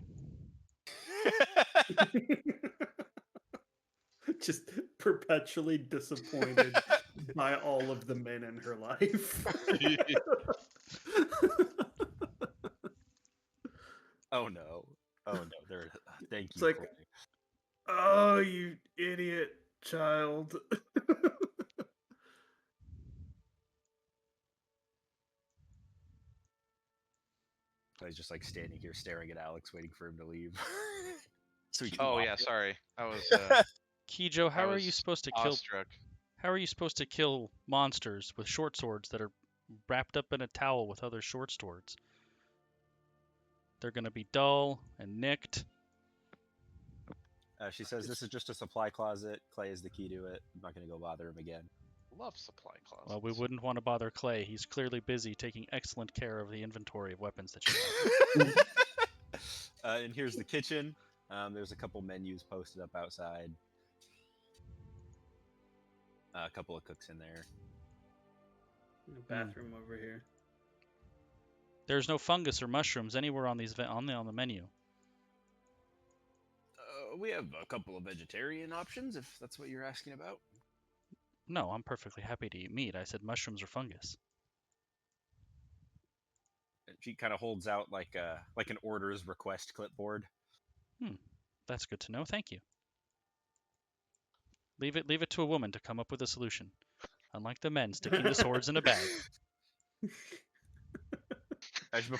[SPEAKER 4] Just perpetually disappointed by all of the men in her life.
[SPEAKER 2] Oh no. Oh no. There. Thank
[SPEAKER 4] It's
[SPEAKER 2] you,
[SPEAKER 4] like,
[SPEAKER 2] Clay.
[SPEAKER 4] oh, you idiot child.
[SPEAKER 2] Clay's just like standing here staring at Alex, waiting for him to leave. So he can
[SPEAKER 3] Oh
[SPEAKER 2] walk
[SPEAKER 3] yeah,
[SPEAKER 2] in.
[SPEAKER 3] sorry. I was
[SPEAKER 1] Kijo,
[SPEAKER 3] I
[SPEAKER 1] how are you
[SPEAKER 3] was
[SPEAKER 1] supposed to kill?
[SPEAKER 3] awestruck.
[SPEAKER 1] How are you supposed to kill monsters with short swords that are wrapped up in a towel with other short swords? They're gonna be dull and nicked.
[SPEAKER 2] She says, "This is just a supply closet. Clay is the key to it. I'm not going to go bother him again."
[SPEAKER 3] Love supply closets.
[SPEAKER 1] Well, we wouldn't want to bother Clay. He's clearly busy taking excellent care of the inventory of weapons that you have.
[SPEAKER 2] And here's the kitchen. There's a couple menus posted up outside. A couple of cooks in there.
[SPEAKER 4] Bathroom over here.
[SPEAKER 1] There's no fungus or mushrooms anywhere on these on the menu.
[SPEAKER 2] We have a couple of vegetarian options, if that's what you're asking about.
[SPEAKER 1] No, I'm perfectly happy to eat meat. I said mushrooms or fungus.
[SPEAKER 2] And she kind of holds out like an orders request clipboard.
[SPEAKER 1] That's good to know. Thank you. Leave it to a woman to come up with a solution. Unlike the men sticking the swords in a bag.
[SPEAKER 2] Actually,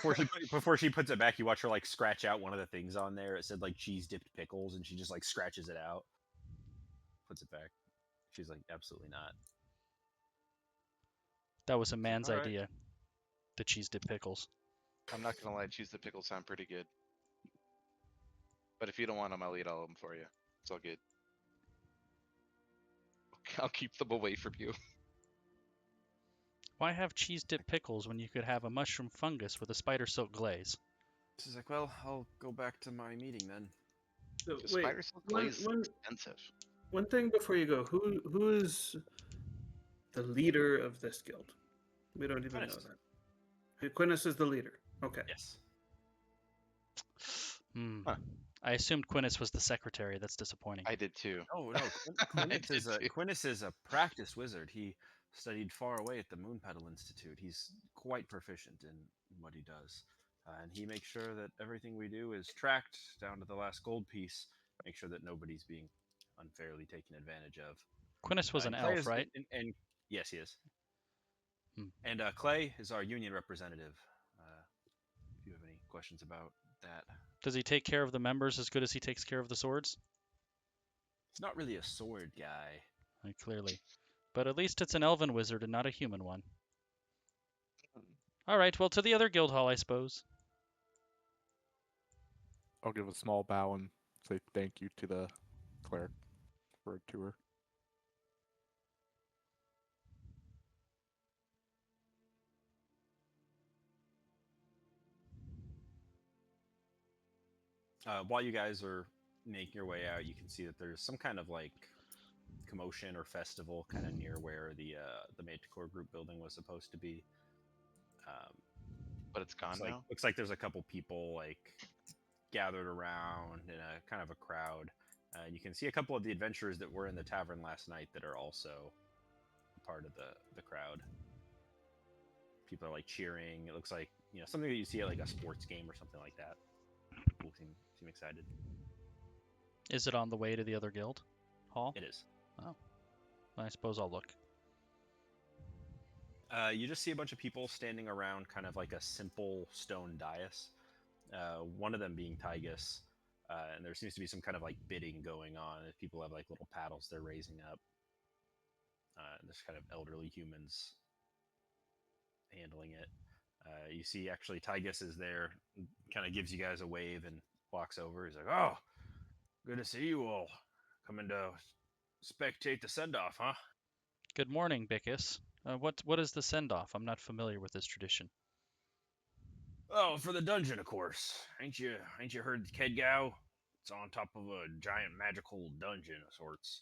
[SPEAKER 2] before she puts it back, you watch her like scratch out one of the things on there. It said like cheese dipped pickles, and she just like scratches it out, puts it back. She's like, absolutely not.
[SPEAKER 1] That was a man's
[SPEAKER 2] All right.
[SPEAKER 1] idea. The cheese dip pickles.
[SPEAKER 3] I'm not gonna lie, cheese the pickles sound pretty good. But if you don't want them, I'll eat all of them for you. It's all good. I'll keep them away from you.
[SPEAKER 1] Why have cheese dip pickles when you could have a mushroom fungus with a spider silk glaze?
[SPEAKER 2] She's like, well, I'll go back to my meeting then.
[SPEAKER 4] So,
[SPEAKER 3] The
[SPEAKER 4] wait,
[SPEAKER 3] spider silk glaze is
[SPEAKER 4] one
[SPEAKER 3] expensive.
[SPEAKER 4] thing before you go. Who is the leader of this guild? We don't even know
[SPEAKER 2] Quintus.
[SPEAKER 4] that. Quintus is the leader. Okay.
[SPEAKER 2] Yes.
[SPEAKER 3] Huh.
[SPEAKER 1] I assumed Quintus was the secretary. That's disappointing.
[SPEAKER 3] I did too.
[SPEAKER 2] Oh no, Quintus is a practiced wizard. He studied far away at the Moonpetal Institute. He's quite proficient in what he does, and he makes sure that everything we do is tracked down to the last gold piece. Make sure that nobody's being unfairly taken advantage of.
[SPEAKER 1] Quintus was an
[SPEAKER 2] and Clay
[SPEAKER 1] elf,
[SPEAKER 2] is-
[SPEAKER 1] right?
[SPEAKER 2] And yes, he is.
[SPEAKER 1] Hmm.
[SPEAKER 2] And Clay is our union representative. If you have any questions about that,
[SPEAKER 1] Does he take care of the members as good as he takes care of the swords?
[SPEAKER 2] he's not really a sword guy.
[SPEAKER 1] Clearly. But at least it's an elven wizard and not a human one. All right, well, to the other guild hall, I suppose.
[SPEAKER 6] I'll give a small bow and say thank you to the cleric for a tour.
[SPEAKER 2] While you guys are making your way out, you can see that there's some kind of like commotion or festival kind of near where the Manticore group building was supposed to be.
[SPEAKER 3] But it's gone now.
[SPEAKER 2] Looks like there's a couple people like gathered around in a kind of a crowd. And you can see a couple of the adventurers that were in the tavern last night that are also part of the crowd. People are like cheering. It looks like, you know, something that you see at like a sports game or something like that. People seem excited.
[SPEAKER 1] Is it on the way to the other guild hall?
[SPEAKER 2] It is.
[SPEAKER 1] Oh. I suppose I'll look.
[SPEAKER 2] You just see a bunch of people standing around kind of like a simple stone dais. One of them being Tygus. And there seems to be some kind of like bidding going on. People have like little paddles they're raising up. And there's kind of elderly humans handling it. You see actually Tygus is there, kind of gives you guys a wave and walks over. He's like, oh, good to see you all. Coming to spectate the send-off, huh?
[SPEAKER 1] Good morning, Bickus. What is the send-off? I'm not familiar with this tradition.
[SPEAKER 2] Oh, for the dungeon, of course. Ain't you heard the Kedgao? It's on top of a giant magical dungeon of sorts.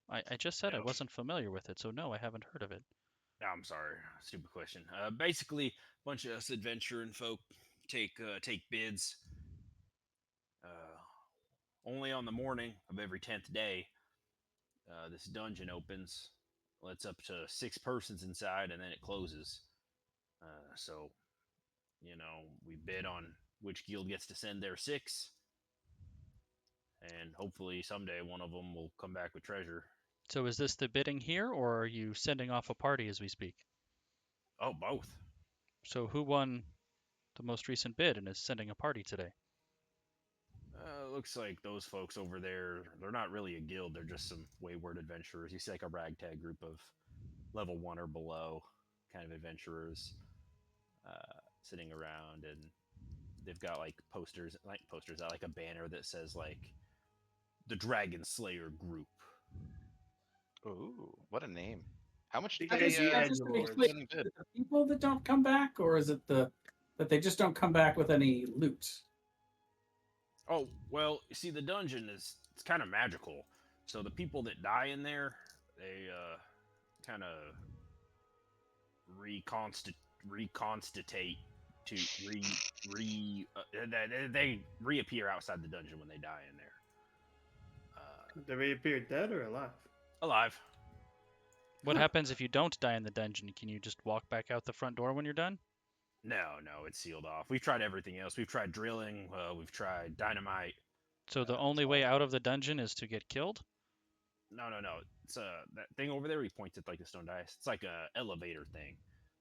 [SPEAKER 1] I just said I
[SPEAKER 2] No.
[SPEAKER 1] wasn't familiar with it, so no, I haven't heard of it.
[SPEAKER 2] I'm sorry, stupid question. Basically, a bunch of us adventuring folk take bids. Only on the morning of every 10th day, this dungeon opens. Lets up to 6 persons inside, and then it closes. So we bid on which guild gets to send their 6, and hopefully someday one of them will come back with treasure.
[SPEAKER 1] So is this the bidding here, or are you sending off a party as we speak?
[SPEAKER 2] Oh, both.
[SPEAKER 1] So who won the most recent bid and is sending a party today?
[SPEAKER 2] Looks like those folks over there, they're not really a guild. They're just some wayward adventurers. You see like a ragtag group of level 1 or below kind of adventurers sitting around, and they've got like posters out, like a banner that says like the Dragon Slayer group.
[SPEAKER 3] Ooh, what a name! How much
[SPEAKER 4] The
[SPEAKER 3] did
[SPEAKER 5] Just,
[SPEAKER 3] they
[SPEAKER 4] AG
[SPEAKER 5] just to be
[SPEAKER 4] Lords.
[SPEAKER 5] clear,
[SPEAKER 3] winning
[SPEAKER 5] is
[SPEAKER 3] bid?
[SPEAKER 5] it the people that don't come back, or is it that they just don't come back with any loot?
[SPEAKER 2] Oh, well, you see, the dungeon it's kind of magical. So the people that die in there, they kind of reconstitute to they reappear outside the dungeon when they die in there.
[SPEAKER 4] They reappear dead or alive?
[SPEAKER 2] Alive.
[SPEAKER 1] What
[SPEAKER 4] Huh.
[SPEAKER 1] happens if you don't die in the dungeon? Can you just walk back out the front door when you're done?
[SPEAKER 2] No, it's sealed off. We've tried everything else. We've tried drilling. We've tried dynamite.
[SPEAKER 1] So the
[SPEAKER 2] It's
[SPEAKER 1] only way
[SPEAKER 2] all-
[SPEAKER 1] out of the dungeon is to get killed?
[SPEAKER 2] No. It's that thing over there. He points at like the stone dice. It's like a elevator thing.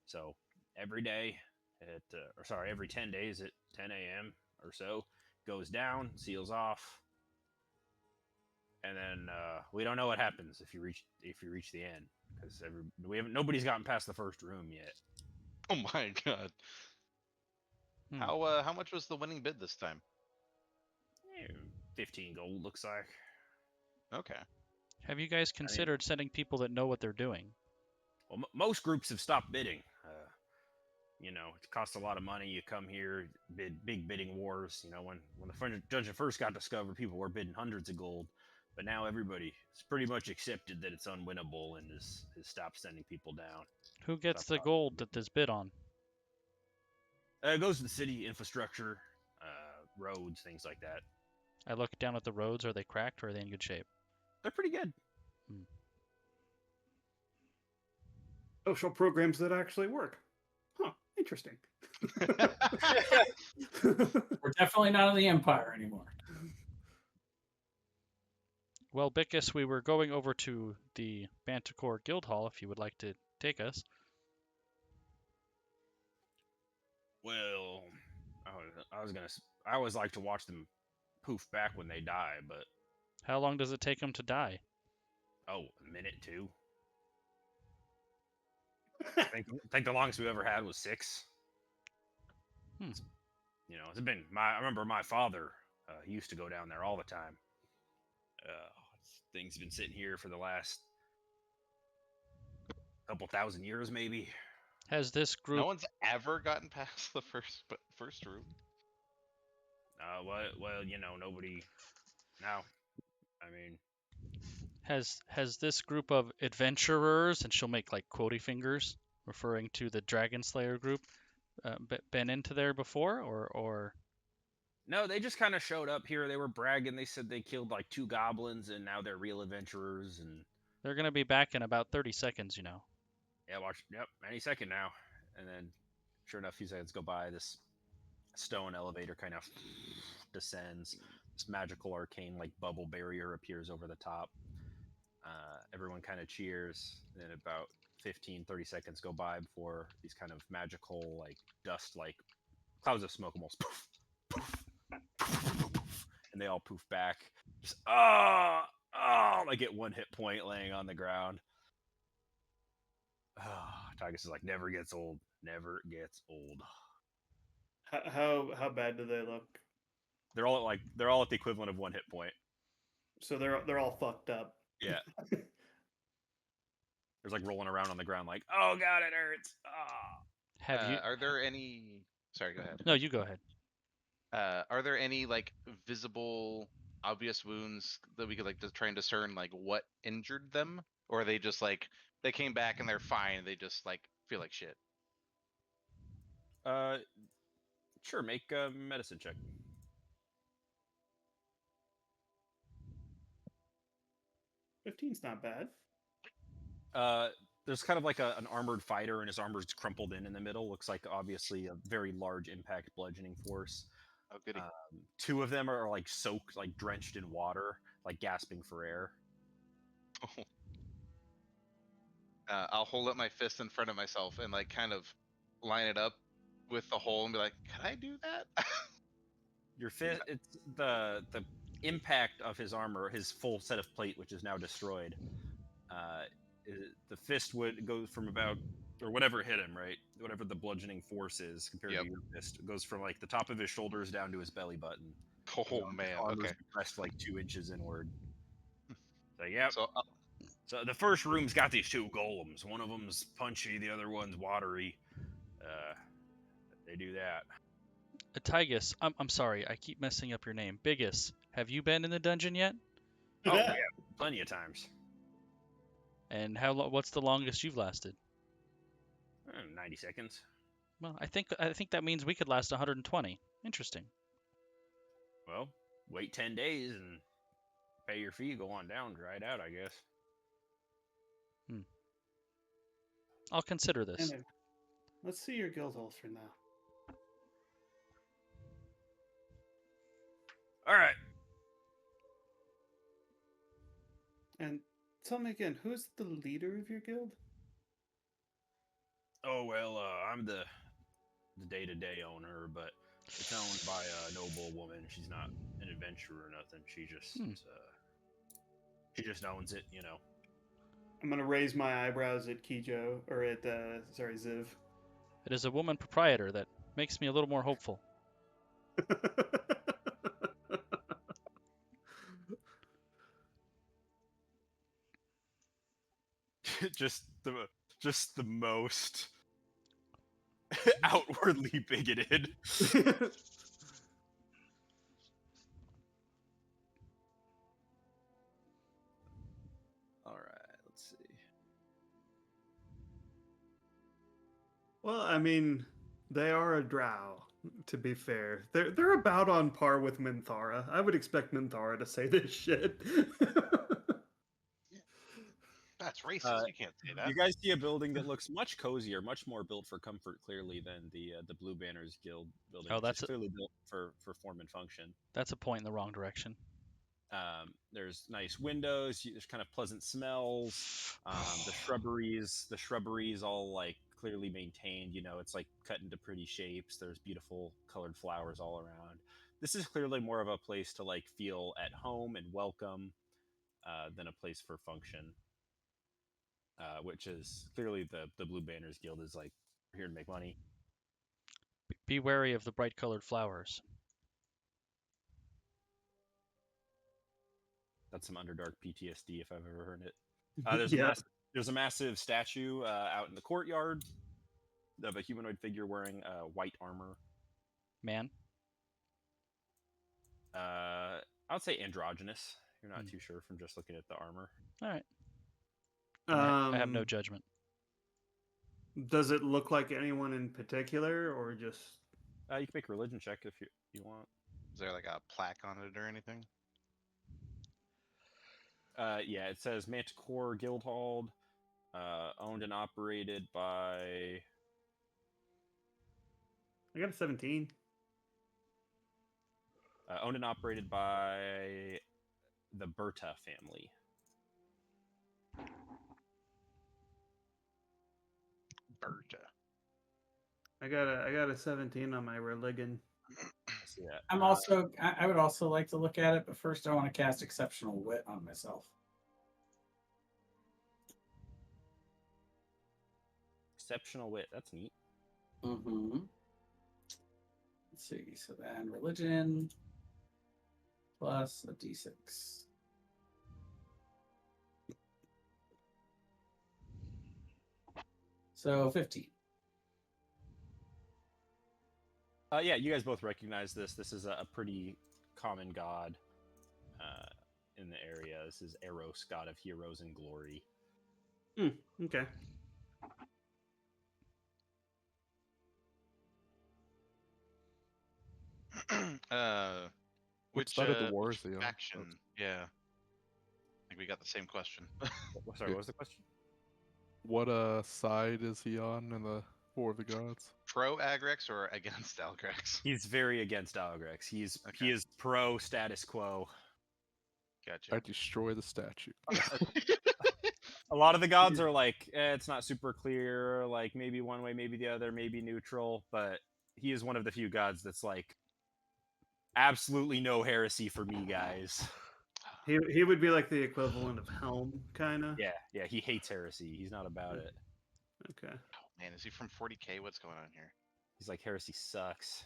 [SPEAKER 2] So every day every 10 days at 10 a.m. or so, goes down, seals off, and then we don't know what happens if you reach the end, because nobody's gotten past the first room yet.
[SPEAKER 3] Oh my god!
[SPEAKER 1] Hmm.
[SPEAKER 3] How much was the winning bid this time?
[SPEAKER 2] 15 gold looks like.
[SPEAKER 3] Okay.
[SPEAKER 1] Have you guys considered sending people that know what they're doing?
[SPEAKER 2] Well, most groups have stopped bidding. It costs a lot of money. You come here, bid big bidding wars. When the dungeon first got discovered, people were bidding hundreds of gold, but now everybody's pretty much accepted that it's unwinnable and has stopped sending people down.
[SPEAKER 1] Who gets the gold that this bid on?
[SPEAKER 2] It goes to the city infrastructure, roads, things like that.
[SPEAKER 1] I look down at the roads. Are they cracked or are they in good shape?
[SPEAKER 2] They're pretty good.
[SPEAKER 4] Social programs that actually work. Huh. Interesting.
[SPEAKER 5] We're definitely not in the Empire anymore.
[SPEAKER 1] Well, Bickus, we were going over to the Manticore Guild Hall if you would like to take us.
[SPEAKER 2] Well, I always like to watch them poof back when they die, but
[SPEAKER 1] How long does it take them to die?
[SPEAKER 2] a minute, 2. I think the longest we ever had was 6. It's been I remember my father. He used to go down there all the time. Things have been sitting here for the last couple thousand years, maybe.
[SPEAKER 1] Has this group
[SPEAKER 3] No one's ever gotten past the first room.
[SPEAKER 2] Well, nobody. Now, I mean,
[SPEAKER 1] has this group of adventurers, and she'll make like quotey fingers referring to the Dragon Slayer group, been into there before, or
[SPEAKER 2] no, they just kind of showed up here. They were bragging. They said they killed like 2 goblins, and now they're real adventurers. And
[SPEAKER 1] they're gonna be back in about 30 seconds,
[SPEAKER 2] yeah, watch. Yep, any second now. And then, sure enough, a few seconds go by. This stone elevator kind of descends. This magical arcane like bubble barrier appears over the top. Everyone kind of cheers. And then about 15-30 seconds go by before these kind of magical like dust like clouds of smoke almost poof, poof, poof, poof, and they all poof back. Just like get 1 hit point laying on the ground. Tigus is like, never gets old. Never gets old.
[SPEAKER 4] How bad do they look?
[SPEAKER 2] They're all at the equivalent of 1 hit point.
[SPEAKER 4] So they're all fucked up.
[SPEAKER 2] Yeah. There's like rolling around on the ground like, oh god, it hurts.
[SPEAKER 1] have you?
[SPEAKER 3] Are there any? Sorry, go ahead.
[SPEAKER 1] No, you go ahead.
[SPEAKER 3] Are there any like visible, obvious wounds that we could like try and discern like what injured them, or are they just like they came back and they're fine? They just like feel like shit.
[SPEAKER 2] Sure, make a medicine check.
[SPEAKER 4] 15's not bad.
[SPEAKER 2] there's kind of like an armored fighter, and his armor's crumpled in the middle. Looks like obviously a very large impact bludgeoning force.
[SPEAKER 3] Oh, goody.
[SPEAKER 2] Two of them are like soaked, like drenched in water, like gasping for air.
[SPEAKER 3] I'll hold up my fist in front of myself and like kind of line it up with the hole and be like, "Can I do that?"
[SPEAKER 2] Your fist, it's the impact of his armor, his full set of plate, which is now destroyed. The fist would go from about, or whatever hit him, right? Whatever the bludgeoning force is compared to your fist, it goes from like the top of his shoulders down to his belly button.
[SPEAKER 3] Oh man,
[SPEAKER 2] his armor's
[SPEAKER 3] okay.
[SPEAKER 2] compressed like 2 inches inward. So yeah.
[SPEAKER 3] So
[SPEAKER 2] So the first room's got these two golems. One of them's punchy, the other one's watery. They do that.
[SPEAKER 1] Tygus, I'm sorry, I keep messing up your name. Bigus, have you been in the dungeon yet?
[SPEAKER 2] Oh yeah, plenty of times.
[SPEAKER 1] And what's the longest you've lasted?
[SPEAKER 2] 90 seconds.
[SPEAKER 1] Well, I think that means we could last 120. Interesting.
[SPEAKER 2] Well, wait 10 days and pay your fee, go on down, dry it out, I guess.
[SPEAKER 1] I'll consider this.
[SPEAKER 4] Anyway, let's see your guild halls for now.
[SPEAKER 2] All right.
[SPEAKER 4] And tell me again, who's the leader of your guild?
[SPEAKER 2] Oh well, I'm the day-to-day owner, but it's owned by a noble woman. She's not an adventurer or nothing. She just owns it, you know.
[SPEAKER 4] I'm gonna raise my eyebrows at Kijo, or at Ziv.
[SPEAKER 1] It is a woman proprietor that makes me a little more hopeful.
[SPEAKER 2] just the most outwardly bigoted. All right, let's see.
[SPEAKER 4] Well, I mean, they are a drow, to be fair. They're about on par with Minthara. I would expect Minthara to say this shit.
[SPEAKER 3] that's racist. You can't say that.
[SPEAKER 2] You guys see a building that looks much cozier, much more built for comfort, clearly, than the Blue Banners Guild building.
[SPEAKER 1] Oh,
[SPEAKER 2] which
[SPEAKER 1] that's
[SPEAKER 2] is clearly built for form and function.
[SPEAKER 1] That's a point in the wrong direction.
[SPEAKER 2] There's nice windows. There's kind of pleasant smells. The shrubberies all like clearly maintained. You know, it's like cut into pretty shapes. There's beautiful colored flowers all around. This is clearly more of a place to like feel at home and welcome than a place for function. Which is clearly the Blue Banners Guild is like here to make money.
[SPEAKER 1] Be wary of the bright colored flowers.
[SPEAKER 2] That's some Underdark PTSD if I've ever heard it. There's a massive statue out in the courtyard of a humanoid figure wearing white armor.
[SPEAKER 1] Man?
[SPEAKER 2] I would say androgynous. You're not too sure from just looking at the armor.
[SPEAKER 1] All right. I have no judgment.
[SPEAKER 4] Does it look like anyone in particular, or just?
[SPEAKER 2] You can make a religion check if you want.
[SPEAKER 3] Is there like a plaque on it or anything?
[SPEAKER 2] Yeah, it says Manticore Guildhall, owned and operated by.
[SPEAKER 4] I got a 17.
[SPEAKER 2] Owned and operated by the Berta family.
[SPEAKER 3] Berta.
[SPEAKER 4] I got a 17 on my religion.
[SPEAKER 2] Yeah.
[SPEAKER 5] I would also like to look at it, but first I want to cast Exceptional Wit on myself.
[SPEAKER 2] Exceptional Wit. That's neat.
[SPEAKER 5] Mm-hmm. Let's see. So then religion plus a d6. So 15.
[SPEAKER 2] Yeah, you guys both recognize this. This is a pretty common god in the area. This is Eros, god of heroes and glory.
[SPEAKER 4] Okay.
[SPEAKER 3] Which
[SPEAKER 6] side of the war is he on?
[SPEAKER 3] faction? Yeah, I think we got the same question.
[SPEAKER 2] Sorry, what was the question?
[SPEAKER 6] What side is he on in the War of the Gods?
[SPEAKER 3] Pro Agrex or against Algrex?
[SPEAKER 2] He's very against Algrex. He
[SPEAKER 3] Okay.
[SPEAKER 2] is pro status quo.
[SPEAKER 3] Gotcha.
[SPEAKER 6] I destroy the statue.
[SPEAKER 2] A lot of the gods are like, it's not super clear, like maybe one way, maybe the other, maybe neutral, but he is one of the few gods that's like, absolutely no heresy for me, guys.
[SPEAKER 4] He would be like the equivalent of Helm, kind of.
[SPEAKER 2] Yeah, he hates heresy. He's not about it.
[SPEAKER 4] Okay.
[SPEAKER 3] Oh, man, is he from 40K? What's going on here?
[SPEAKER 2] He's like, heresy sucks.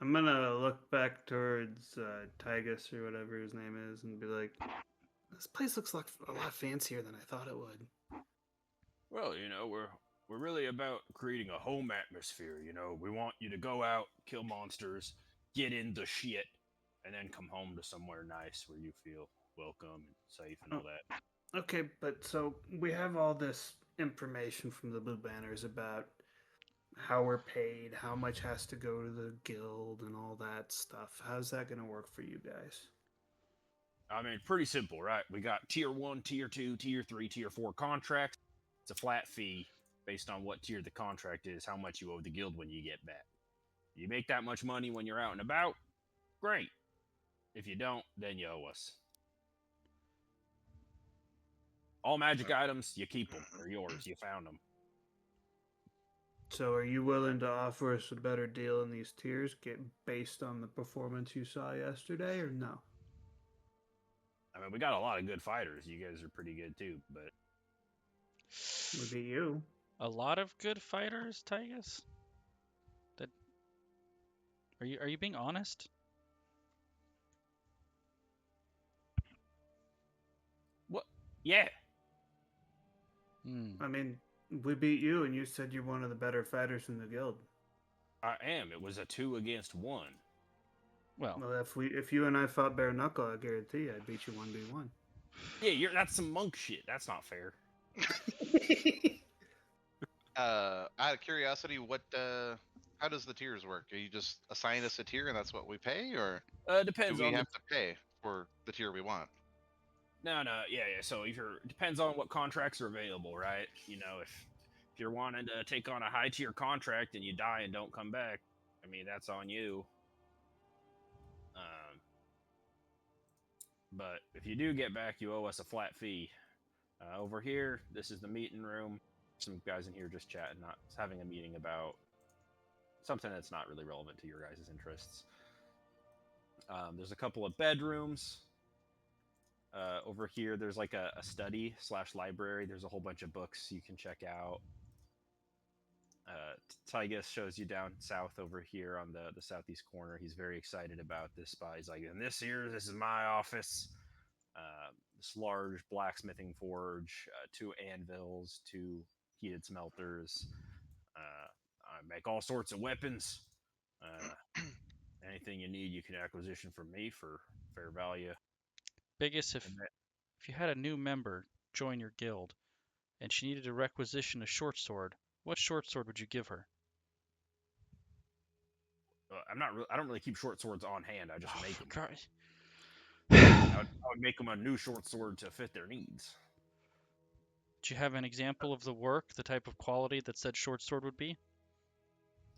[SPEAKER 4] I'm gonna look back towards Tygus or whatever his name is and be like, this place looks like a lot fancier than I thought it would.
[SPEAKER 2] Well, we're really about creating a home atmosphere. We want you to go out, kill monsters, get into shit, and then come home to somewhere nice where you feel welcome and safe and all that.
[SPEAKER 4] Okay, but so we have all this information from the Blue Banners about how we're paid, how much has to go to the guild, and all that stuff. How's that going to work for you guys?
[SPEAKER 2] I mean, pretty simple, right? We got tier 1, tier 2, tier 3, tier 4 contracts. It's a flat fee based on what tier the contract is, how much you owe the guild when you get back. You make that much money when you're out and about, great. If you don't, then you owe us. All magic items, you keep them. They're yours. You found them.
[SPEAKER 4] So are you willing to offer us a better deal in these tiers based on the performance you saw yesterday, or no?
[SPEAKER 2] I mean, we got a lot of good fighters. You guys are pretty good too, but
[SPEAKER 4] Would be you.
[SPEAKER 1] A lot of good fighters, Tygus? That are you being honest?
[SPEAKER 2] what? Yeah.
[SPEAKER 4] I mean, we beat you, and you said you're one of the better fighters in the guild.
[SPEAKER 2] I am. It was a 2 against 1.
[SPEAKER 1] Well,
[SPEAKER 4] Well, if you and I fought bare knuckle, I guarantee I'd beat you 1v1.
[SPEAKER 2] Yeah, that's some monk shit. That's not fair.
[SPEAKER 3] Out of curiosity, how does the tiers work? Are you just assign us a tier and that's what we pay, or do
[SPEAKER 2] Depends
[SPEAKER 3] we
[SPEAKER 2] on
[SPEAKER 3] have to pay for the tier we want?
[SPEAKER 2] No, yeah. So it depends on what contracts are available, right? If you're wanting to take on a high tier contract and you die and don't come back, I mean that's on you. But if you do get back, you owe us a flat fee. Over here, this is the meeting room. Some guys in here just chatting, not having a meeting about something that's not really relevant to your guys' interests. There's a couple of bedrooms. Over here, there's like a study / library. There's a whole bunch of books you can check out. Tygus shows you down south over here on the southeast corner. He's very excited about this spot. He's like, and this is my office. This large blacksmithing forge, 2 anvils, 2 heated smelters. I make all sorts of weapons. Anything you need, you can acquisition from me for fair value.
[SPEAKER 1] biggest if you had a new member join your guild and she needed to requisition a short sword, what short sword would you give her?
[SPEAKER 2] I don't really keep short swords on hand. I just make them.
[SPEAKER 1] Christ.
[SPEAKER 2] I would make them a new short sword to fit their needs.
[SPEAKER 1] Do you have an example of the work, the type of quality that said short sword would be?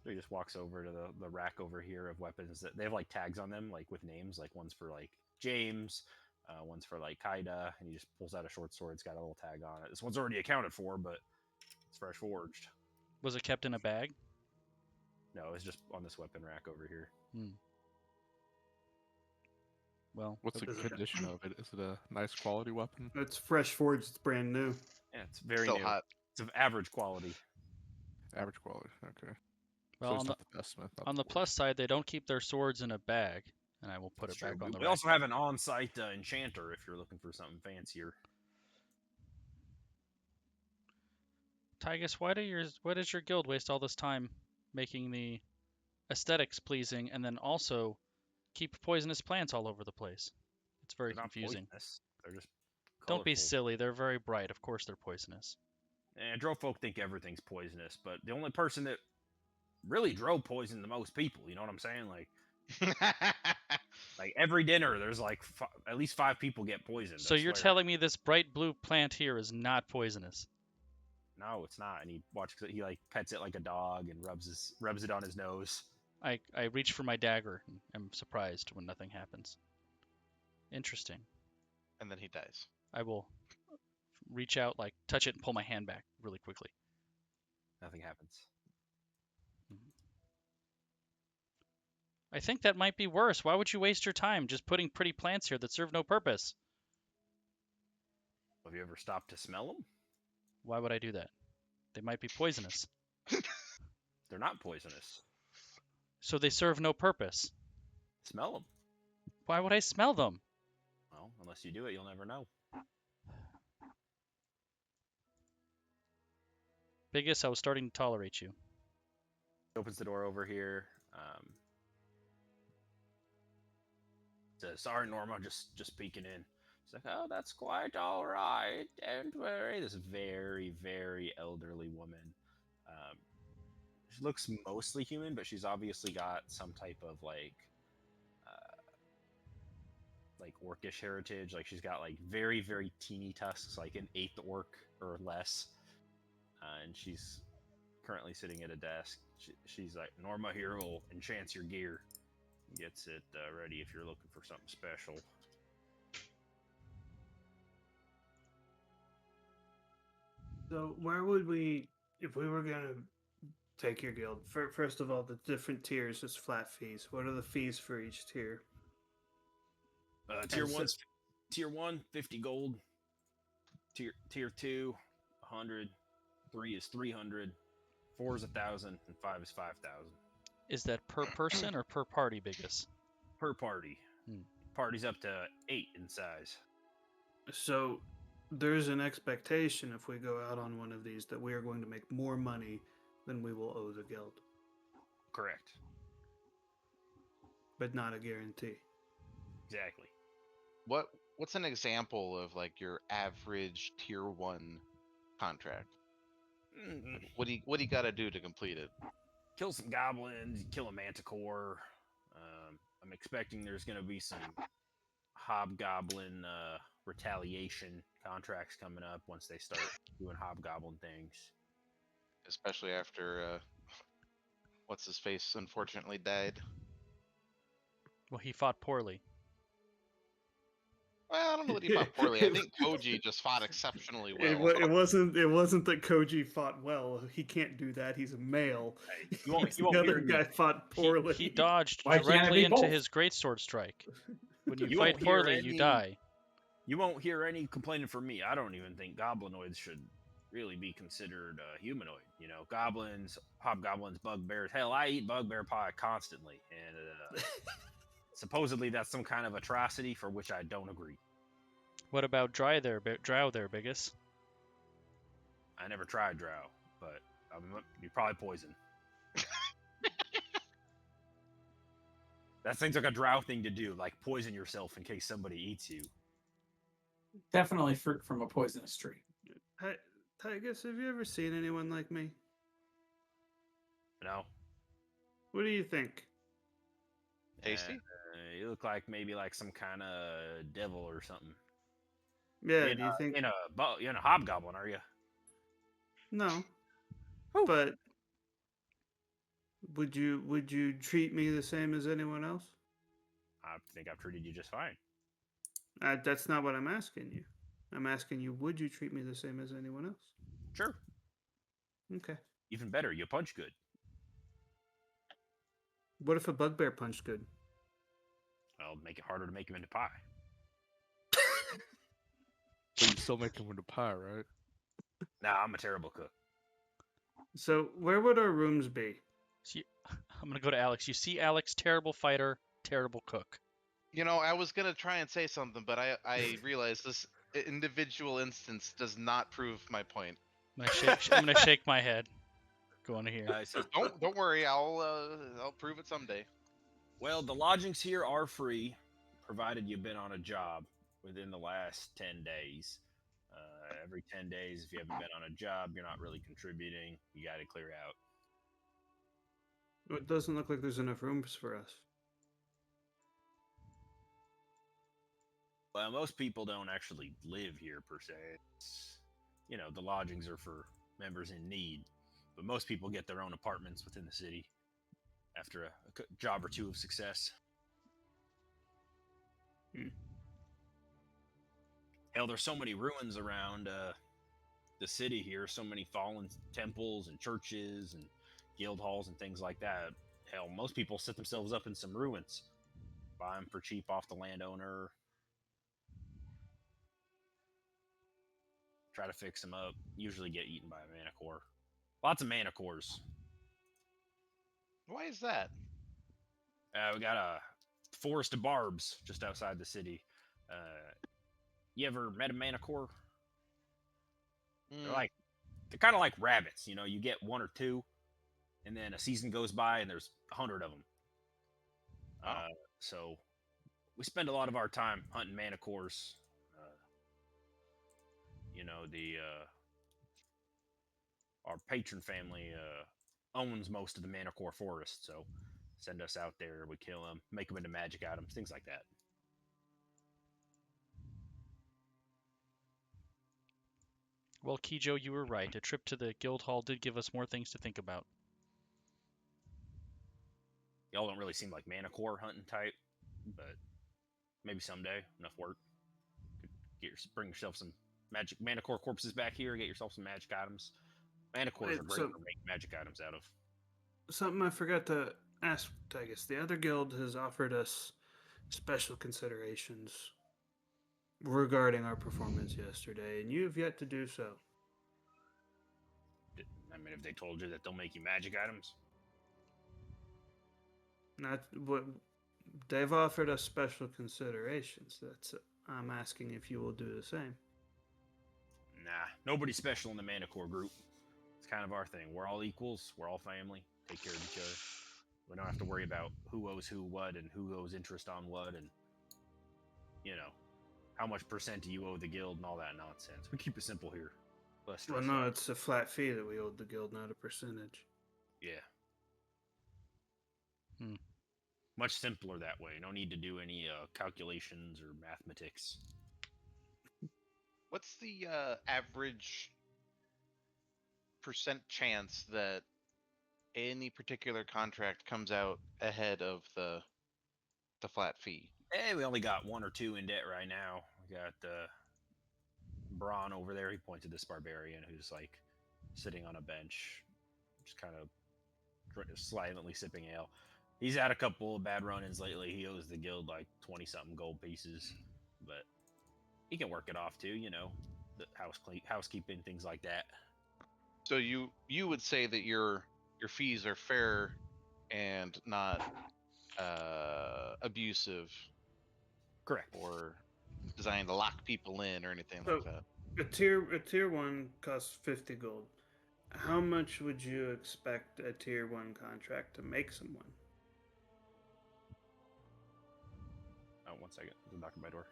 [SPEAKER 2] So he just walks over to the rack over here of weapons that they have like tags on them, like with names. Like one's for like James, one's for like Kaida, and he just pulls out a short sword. It's got a little tag on it. This one's already accounted for, but it's fresh forged.
[SPEAKER 1] Was it kept in a bag?
[SPEAKER 2] No, it's just on this weapon rack over here.
[SPEAKER 1] Well,
[SPEAKER 6] What's the condition of it? Is it a nice quality weapon?
[SPEAKER 4] It's fresh forged. It's brand new.
[SPEAKER 2] Yeah, it's very
[SPEAKER 3] Still
[SPEAKER 2] new.
[SPEAKER 3] hot.
[SPEAKER 2] It's of average quality.
[SPEAKER 6] Average quality. Okay.
[SPEAKER 1] well
[SPEAKER 6] so
[SPEAKER 1] on
[SPEAKER 6] it's not the best smith. not
[SPEAKER 1] the
[SPEAKER 6] the
[SPEAKER 1] plus
[SPEAKER 6] worst.
[SPEAKER 1] side, they don't the plus side, in a bag, and I will put
[SPEAKER 2] That's
[SPEAKER 1] it back
[SPEAKER 2] true.
[SPEAKER 1] on the
[SPEAKER 2] We
[SPEAKER 1] rack.
[SPEAKER 2] also have an on-site enchanter if you're looking for something fancier.
[SPEAKER 1] Tygus, why does your guild waste all this time making the aesthetics pleasing and then also keep poisonous plants all over the place? It's very
[SPEAKER 2] They're not
[SPEAKER 1] confusing.
[SPEAKER 2] poisonous. They're just
[SPEAKER 1] Don't be
[SPEAKER 2] colorful.
[SPEAKER 1] silly. They're very bright. Of course they're poisonous.
[SPEAKER 2] And drow folk think everything's poisonous, but the only person that really Dro poisoned the most people. You know what I'm saying? Like every dinner, there's like at least 5 people get poisoned.
[SPEAKER 1] So
[SPEAKER 2] I
[SPEAKER 1] you're
[SPEAKER 2] swear.
[SPEAKER 1] telling me this bright blue plant here is not poisonous?
[SPEAKER 2] No, it's not. And he like pets it like a dog and rubs it on his nose.
[SPEAKER 1] I reach for my dagger and am surprised when nothing happens. Interesting.
[SPEAKER 3] And then he dies.
[SPEAKER 1] I will reach out, like touch it, and pull my hand back really quickly.
[SPEAKER 2] Nothing happens.
[SPEAKER 1] I think that might be worse. Why would you waste your time just putting pretty plants here that serve no purpose?
[SPEAKER 2] Have you ever stopped to smell them?
[SPEAKER 1] Why would I do that? They might be poisonous.
[SPEAKER 2] They're not poisonous.
[SPEAKER 1] So they serve no purpose.
[SPEAKER 2] Smell them.
[SPEAKER 1] Why would I smell them?
[SPEAKER 2] Well, unless you do it, you'll never know.
[SPEAKER 1] Biggest, I was starting to tolerate you.
[SPEAKER 2] He opens the door over here. Says, "Sorry, Norma, just peeking in." She's like, "Oh, that's quite all right. Don't worry." This very, very elderly woman. She looks mostly human, but she's obviously got some type of like orcish heritage. Like she's got like very, very teeny tusks, like an 8th orc or less. And she's currently sitting at a desk. She's like, "Norma here will enchant your gear. Gets it ready if you're looking for something special."
[SPEAKER 4] So where would we, if we were gonna take your guild? First of all, the different tiers is flat fees. What are the fees for each tier?
[SPEAKER 2] Tier 1, 50 gold. Tier 2, 100. 3 is 300. 4 is 1,000, and 5 is 5,000.
[SPEAKER 1] Is that per person or per party, Biggest?
[SPEAKER 2] Per party. Party's up to 8 in size.
[SPEAKER 4] So there's an expectation if we go out on one of these that we are going to make more money than we will owe the guild,
[SPEAKER 2] Correct.
[SPEAKER 4] but not a guarantee.
[SPEAKER 2] Exactly.
[SPEAKER 3] What's an example of like your average tier 1 contract? What do you got to do to complete it?
[SPEAKER 2] Kill some goblins, kill a manticore. I'm expecting there's going to be some hobgoblin retaliation contracts coming up once they start doing hobgoblin things.
[SPEAKER 3] Especially after what's his face unfortunately died.
[SPEAKER 1] Well, he fought poorly.
[SPEAKER 3] Well, I don't know that he fought poorly. I think Koji just fought exceptionally well.
[SPEAKER 4] It wasn't that Koji fought well. He can't do that. He's a male.
[SPEAKER 2] You won't
[SPEAKER 4] the
[SPEAKER 2] hear
[SPEAKER 4] other
[SPEAKER 2] me.
[SPEAKER 4] guy fought poorly.
[SPEAKER 1] He dodged
[SPEAKER 5] Why can't it
[SPEAKER 1] directly
[SPEAKER 5] be
[SPEAKER 1] into
[SPEAKER 5] both?
[SPEAKER 1] his greatsword strike. When you
[SPEAKER 2] You
[SPEAKER 1] fight
[SPEAKER 2] won't hear
[SPEAKER 1] poorly, you
[SPEAKER 2] any-
[SPEAKER 1] die.
[SPEAKER 2] You won't hear any complaining from me. I don't even think goblinoids should really be considered humanoid. You know, goblins, hobgoblins, bugbears. Hell, I eat bugbear pie constantly, and supposedly that's some kind of atrocity for which I don't agree.
[SPEAKER 1] What about drow there, Biggest?
[SPEAKER 2] I never tried drow, but you're probably poison. That seems like a drow thing to do, like poison yourself in case somebody eats you.
[SPEAKER 5] Definitely fruit from a poisonous tree.
[SPEAKER 4] Hey, Tigus, have you ever seen anyone like me?
[SPEAKER 2] No?
[SPEAKER 4] What do you think?
[SPEAKER 3] Tasty?
[SPEAKER 2] You look like maybe like some kind of devil or something.
[SPEAKER 4] Yeah, do you think?
[SPEAKER 2] You're in a hobgoblin, are you?
[SPEAKER 4] No.
[SPEAKER 2] Oh.
[SPEAKER 4] But would you treat me the same as anyone else?
[SPEAKER 2] I think I've treated you just fine.
[SPEAKER 4] That's not what I'm asking you. I'm asking you, would you treat me the same as anyone else?
[SPEAKER 2] Sure.
[SPEAKER 4] Okay.
[SPEAKER 2] Even better, you punch good.
[SPEAKER 4] What if a bugbear punched good?
[SPEAKER 2] I'll make it harder to make him into pie.
[SPEAKER 6] But you still make them into pie, right?
[SPEAKER 2] Nah, I'm a terrible cook.
[SPEAKER 4] So where would our rooms be?
[SPEAKER 1] I'm gonna go to Alex. You see, Alex, terrible fighter, terrible cook.
[SPEAKER 3] You know, I was gonna try and say something, but I realized this individual instance does not prove my point.
[SPEAKER 1] I'm gonna shake my head. Going here.
[SPEAKER 2] So,
[SPEAKER 3] Don't worry, I'll prove it someday.
[SPEAKER 2] well, the lodgings here are free, provided you've been on a job within the last 10 days. Every 10 days, if you haven't been on a job, you're not really contributing. You got to clear out.
[SPEAKER 4] It doesn't look like there's enough rooms for us.
[SPEAKER 2] Well, most people don't actually live here per se. It's, the lodgings are for members in need, but most people get their own apartments within the city after a job or two of success. Hell, there's so many ruins around the city here, so many fallen temples and churches and guild halls and things like that. Hell, most people set themselves up in some ruins, buy them for cheap off the landowner, try to fix them up, usually get eaten by a Manticore. Lots of Manticores.
[SPEAKER 3] Why is that?
[SPEAKER 2] We got a forest of barbs just outside the city. You ever met a Manticore?
[SPEAKER 3] Mm,
[SPEAKER 2] They're kind of like rabbits. You get one or two, and then a season goes by, and there's 100 of them.
[SPEAKER 3] Oh.
[SPEAKER 2] So we spend a lot of our time hunting Manticores. The our patron family owns most of the Manticore forest, so send us out there. We kill them, make them into magic items, things like that.
[SPEAKER 1] Well, Kijo, you were right. A trip to the guild hall did give us more things to think about.
[SPEAKER 2] Y'all don't really seem like Manticore hunting type, but maybe someday. Enough work. Bring yourself some magic Manticore corpses back here. Get yourself some magic items. Manticores are great for making magic items out of.
[SPEAKER 4] Something I forgot to ask, Tigus. The other guild has offered us special considerations regarding our performance yesterday, and you have yet to do so.
[SPEAKER 2] I mean, if they told you that they'll make you magic items,
[SPEAKER 4] Not what they've offered us special considerations. I'm asking if you will do the same.
[SPEAKER 2] nah, nobody's special in the Manticore group. It's kind of our thing. We're all equals. We're all family. Take care of each other. We don't have to worry about who owes who what and who owes interest on what and how much percent do you owe the guild and all that nonsense. We keep it simple here. Less
[SPEAKER 4] Well,
[SPEAKER 2] stress.
[SPEAKER 4] no, it's a flat fee that we owed the guild, not a percentage.
[SPEAKER 2] Yeah.
[SPEAKER 1] Hmm.
[SPEAKER 2] Much simpler that way. No need to do any calculations or mathematics.
[SPEAKER 3] What's the average percent chance that any particular contract comes out ahead of the flat fee?
[SPEAKER 2] Hey, we only got one or two in debt right now. We got Braun over there. He pointed this barbarian who's like sitting on a bench, just kind of silently sipping ale. He's had a couple of bad run-ins lately. He owes the guild like 20-something gold pieces, but he can work it off too. The housekeeping, things like that.
[SPEAKER 3] So you would say that your fees are fair and not abusive
[SPEAKER 2] Correct.
[SPEAKER 3] or designed to lock people in or anything
[SPEAKER 4] So-
[SPEAKER 3] like that.
[SPEAKER 4] A tier 1 costs 50 gold. How much would you expect a tier 1 contract to make someone?
[SPEAKER 2] Oh, 1 second. There's a knock on my door.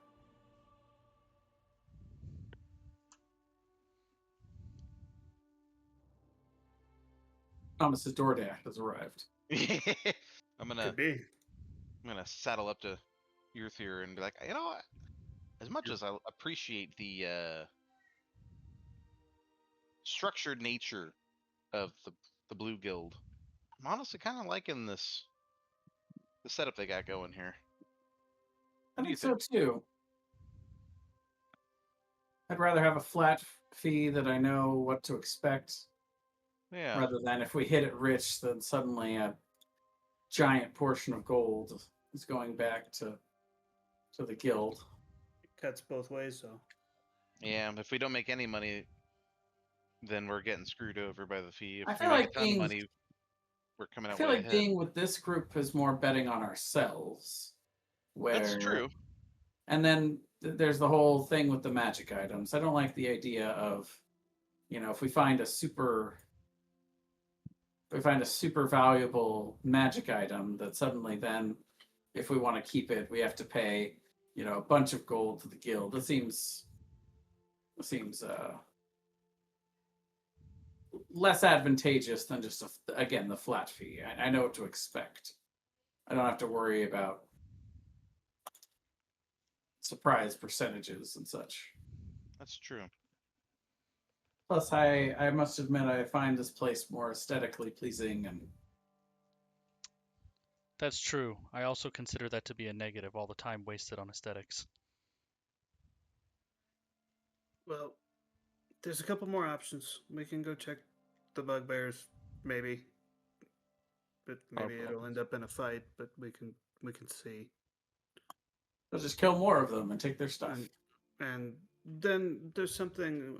[SPEAKER 5] Thomas's DoorDash has arrived.
[SPEAKER 3] I'm
[SPEAKER 4] Could be.
[SPEAKER 3] gonna saddle up to Earthier and be like, as much as I appreciate the structured nature of the Blue Guild, I'm honestly kind of liking the setup they got going here.
[SPEAKER 5] I
[SPEAKER 3] What do you
[SPEAKER 5] think so too. I'd rather have a flat fee that I know what to expect,
[SPEAKER 3] Yeah.
[SPEAKER 5] rather than if we hit it rich, then suddenly a giant portion of gold is going back to the guild.
[SPEAKER 4] It cuts both ways, though.
[SPEAKER 3] Yeah, if we don't make any money, then we're getting screwed over by the fee. If
[SPEAKER 5] I
[SPEAKER 3] we
[SPEAKER 5] feel
[SPEAKER 3] make
[SPEAKER 5] like
[SPEAKER 3] a ton of money, we're coming
[SPEAKER 5] I
[SPEAKER 3] out
[SPEAKER 5] feel
[SPEAKER 3] way
[SPEAKER 5] like
[SPEAKER 3] ahead.
[SPEAKER 5] being with this group is more betting on ourselves. Where,
[SPEAKER 3] That's true.
[SPEAKER 5] And then there's the whole thing with the magic items. I don't like the idea of, if we find a super valuable magic item that suddenly then, if we want to keep it, we have to pay, a bunch of gold to the guild. That seems less advantageous than just again the flat fee. I know what to expect. I don't have to worry about surprise percentages and such.
[SPEAKER 3] That's true.
[SPEAKER 5] Plus, I must admit I find this place more aesthetically pleasing, and
[SPEAKER 1] That's true. I also consider that to be a negative, all the time wasted on aesthetics.
[SPEAKER 4] Well, there's a couple more options. We can go check the bugbears, maybe. But maybe it'll end up in a fight, but we can see.
[SPEAKER 5] they'll just kill more of them and take their stuff.
[SPEAKER 4] And then there's something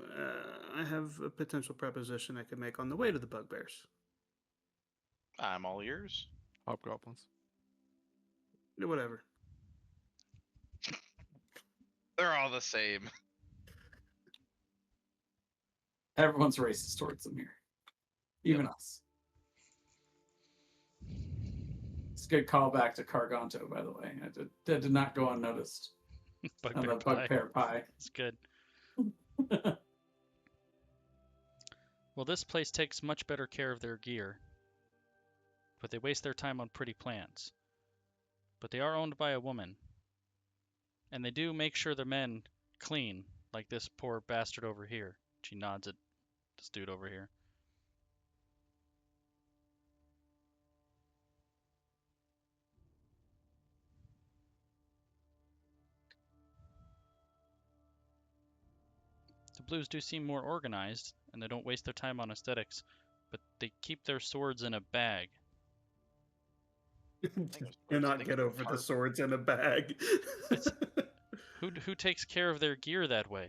[SPEAKER 4] I have a potential proposition I could make on the way to the bugbears.
[SPEAKER 3] I'm all ears.
[SPEAKER 6] Hobgoblins.
[SPEAKER 4] Whatever.
[SPEAKER 3] They're all the same.
[SPEAKER 5] Everyone's racist towards them here, even us. It's a good callback to Carganto, by the way. That did not go unnoticed. And
[SPEAKER 1] Bugbear
[SPEAKER 5] the
[SPEAKER 1] pie.
[SPEAKER 5] bugbear pie.
[SPEAKER 1] It's good. Well, this place takes much better care of their gear, but they waste their time on pretty plans. But they are owned by a woman, and they do make sure the men clean, like this poor bastard over here. She nods at this dude over here. The Blues do seem more organized, and they don't waste their time on aesthetics, but they keep their swords in a bag.
[SPEAKER 4] Cannot get over the swords in a bag.
[SPEAKER 1] Who takes care of their gear that way?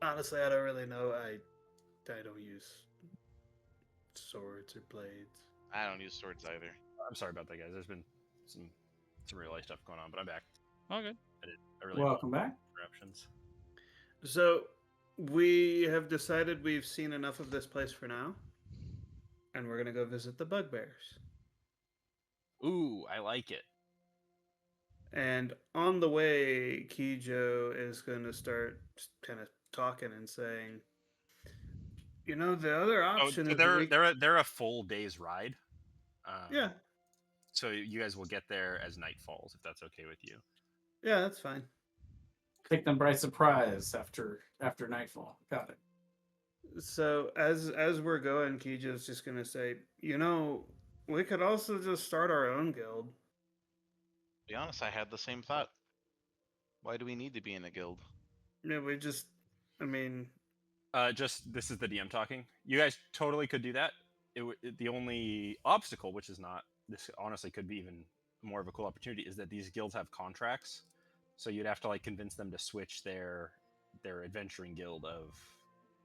[SPEAKER 4] Honestly, I don't really know. I don't use swords or blades.
[SPEAKER 3] I don't use swords either.
[SPEAKER 2] I'm sorry about that, guys. There's been some real life stuff going on, but I'm back.
[SPEAKER 1] Okay.
[SPEAKER 2] I really
[SPEAKER 5] Welcome back.
[SPEAKER 2] interruptions.
[SPEAKER 4] So we have decided we've seen enough of this place for now, and we're gonna go visit the bugbears.
[SPEAKER 2] Ooh, I like it.
[SPEAKER 4] And on the way, Kijo is gonna start kind of talking and saying, "You know, the other option is
[SPEAKER 2] they're a full day's ride.
[SPEAKER 4] Yeah,
[SPEAKER 2] So you guys will get there as night falls, if that's okay with you.
[SPEAKER 4] yeah, that's fine.
[SPEAKER 5] Take them by surprise after nightfall. Got it.
[SPEAKER 4] So as we're going, Kijo's just gonna say, "You know, we could also just start our own guild."
[SPEAKER 3] To be honest, I had the same thought. Why do we need to be in a guild?
[SPEAKER 4] Yeah, I mean,
[SPEAKER 2] This is the DM talking. You guys totally could do that. The only obstacle, which is not this, honestly could be even more of a cool opportunity, is that these guilds have contracts, so you'd have to like convince them to switch their adventuring guild of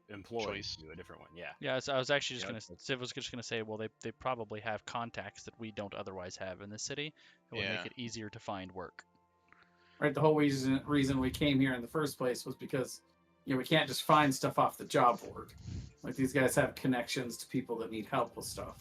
[SPEAKER 2] employees to a different one. Yeah.
[SPEAKER 1] Yeah, so I was actually just
[SPEAKER 2] Yeah,
[SPEAKER 1] gonna. Civ was just gonna say, well, they probably have contacts that we don't otherwise have in this city. It would make it easier to find work.
[SPEAKER 5] Right. The whole reason we came here in the first place was because we can't just find stuff off the job board. Like these guys have connections to people that need help with stuff.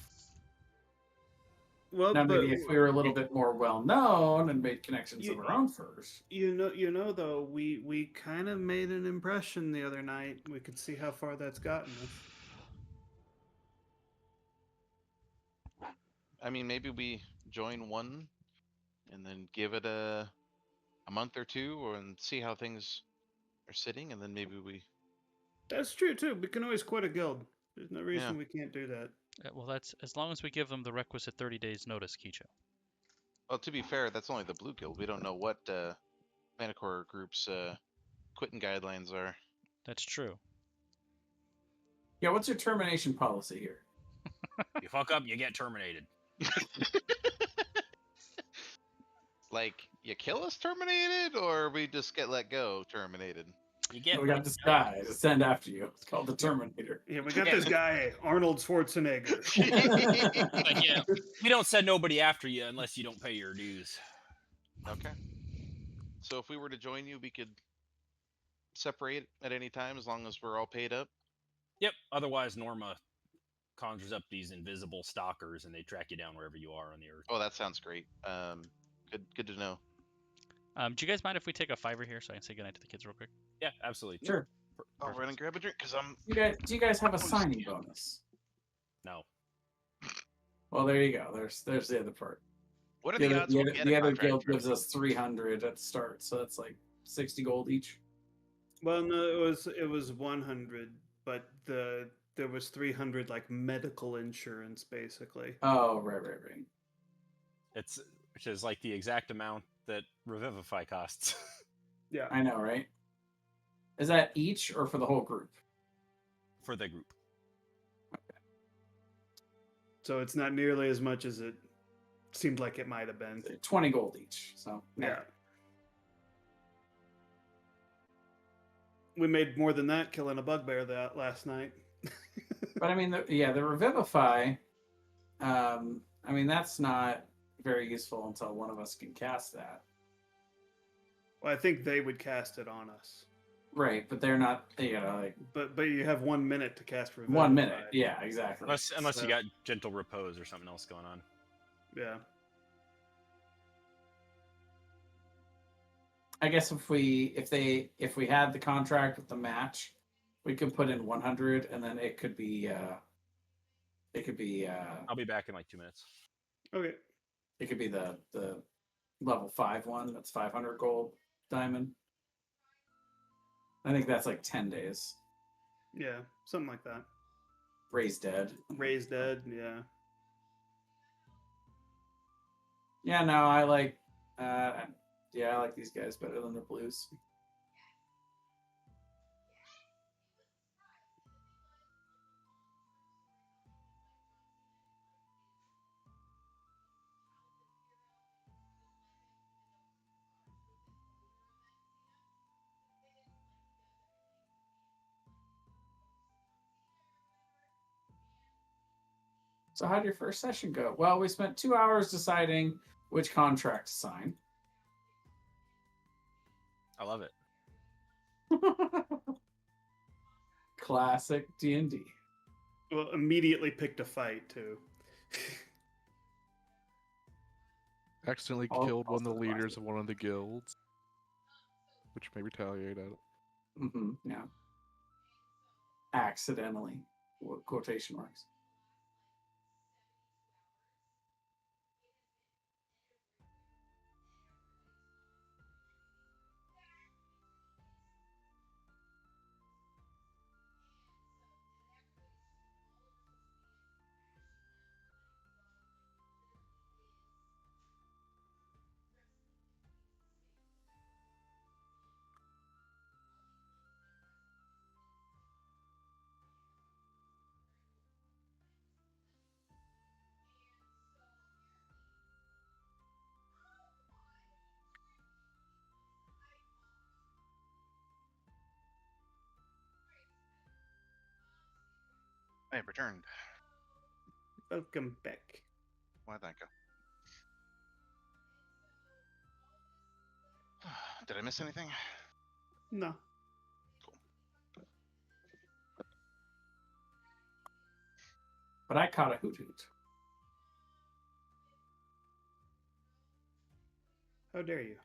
[SPEAKER 4] well,
[SPEAKER 5] Now
[SPEAKER 4] but
[SPEAKER 5] maybe if we were a little bit more well known and made connections of our own first.
[SPEAKER 4] you know, though, we kind of made an impression the other night. We could see how far that's gotten us.
[SPEAKER 3] I mean, maybe we join one and then give it a month or two and see how things are sitting, and then maybe we...
[SPEAKER 4] That's true too. We can always quit a guild. There's no reason we can't do that.
[SPEAKER 1] Well, that's as long as we give them the requisite 30 days notice, Kicho.
[SPEAKER 3] Well, to be fair, that's only the Blue Guild. We don't know what Manticore group's quitting guidelines are.
[SPEAKER 1] That's true.
[SPEAKER 5] Yeah, what's your termination policy here?
[SPEAKER 2] You fuck up, you get terminated.
[SPEAKER 3] Like, you kill us terminated, or we just get let go terminated?
[SPEAKER 2] You get
[SPEAKER 5] We got this guy to send after you. It's called the Terminator.
[SPEAKER 4] Yeah, we got this guy, Arnold Schwarzenegger.
[SPEAKER 2] Like, yeah, we don't send nobody after you unless you don't pay your dues.
[SPEAKER 3] Okay. So if we were to join you, we could separate at any time as long as we're all paid up?
[SPEAKER 2] Yep. Otherwise, Norma conjures up these invisible stalkers and they track you down wherever you are on the earth.
[SPEAKER 3] Oh, that sounds great. Good to know.
[SPEAKER 1] Do you guys mind if we take a 5 here so I can say goodnight to the kids real quick?
[SPEAKER 2] Yeah, absolutely.
[SPEAKER 5] Sure.
[SPEAKER 3] I'll run and grab a drink because I'm.
[SPEAKER 5] Do you guys have a
[SPEAKER 3] Oh,
[SPEAKER 5] signing
[SPEAKER 3] yeah.
[SPEAKER 5] bonus?
[SPEAKER 2] No.
[SPEAKER 5] Well, there you go. There's the other part.
[SPEAKER 3] What are the odds we'll get
[SPEAKER 5] the
[SPEAKER 3] a
[SPEAKER 5] other
[SPEAKER 3] contract
[SPEAKER 5] guild
[SPEAKER 3] from
[SPEAKER 5] gives us 300 at the start, so that's like 60 gold each.
[SPEAKER 4] Well, no, it was 100, but there was 300 like medical insurance basically.
[SPEAKER 5] Oh, right.
[SPEAKER 2] Which is like the exact amount that Revivify costs.
[SPEAKER 4] Yeah.
[SPEAKER 5] I know, right? Is that each or for the whole group?
[SPEAKER 2] For the group.
[SPEAKER 4] So it's not nearly as much as it seemed like it might have been.
[SPEAKER 5] 20 gold each. So
[SPEAKER 4] Yeah. We made more than that killing a bugbear that last night.
[SPEAKER 5] But I mean, the Revivify. I mean, that's not very useful until one of us can cast that.
[SPEAKER 4] Well, I think they would cast it on us.
[SPEAKER 5] Right, but they're not. Like
[SPEAKER 4] But you have 1 minute to cast Revivify.
[SPEAKER 5] 1 minute. Yeah, exactly.
[SPEAKER 2] Unless
[SPEAKER 4] So-
[SPEAKER 2] you got Gentle Repose or something else going on.
[SPEAKER 4] Yeah.
[SPEAKER 5] I guess if we had the contract with the match, we could put in 100, and then it could be
[SPEAKER 2] I'll be back in like 2 minutes.
[SPEAKER 4] Okay.
[SPEAKER 5] it could be the level 5 one that's 500 gold diamond. I think that's like 10 days.
[SPEAKER 4] Yeah, something like that.
[SPEAKER 5] Raise dead.
[SPEAKER 4] Raised dead. Yeah.
[SPEAKER 5] Yeah, no, I like these guys better than the blues. So how'd your first session go? Well, we spent 2 hours deciding which contract to sign.
[SPEAKER 2] I love it.
[SPEAKER 5] Classic D&D.
[SPEAKER 4] Well, immediately picked a fight too.
[SPEAKER 6] Accidentally killed one of the leaders of one of the guilds, which may retaliate at it.
[SPEAKER 5] Mm-hmm, yeah. Accidentally. Quotation marks.
[SPEAKER 3] I have returned.
[SPEAKER 4] Welcome back.
[SPEAKER 3] Why thank you. Did I miss anything?
[SPEAKER 4] No.
[SPEAKER 5] But I caught a hoot hoot.
[SPEAKER 4] How dare you?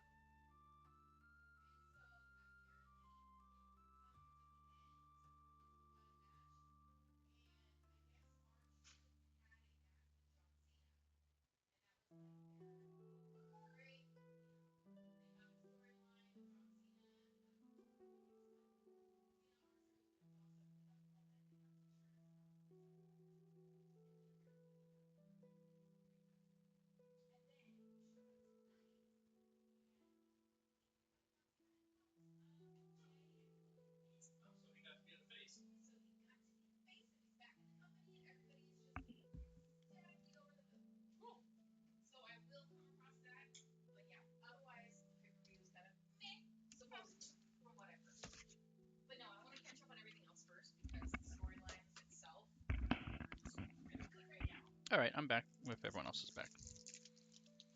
[SPEAKER 1] All right, I'm back if everyone else is back.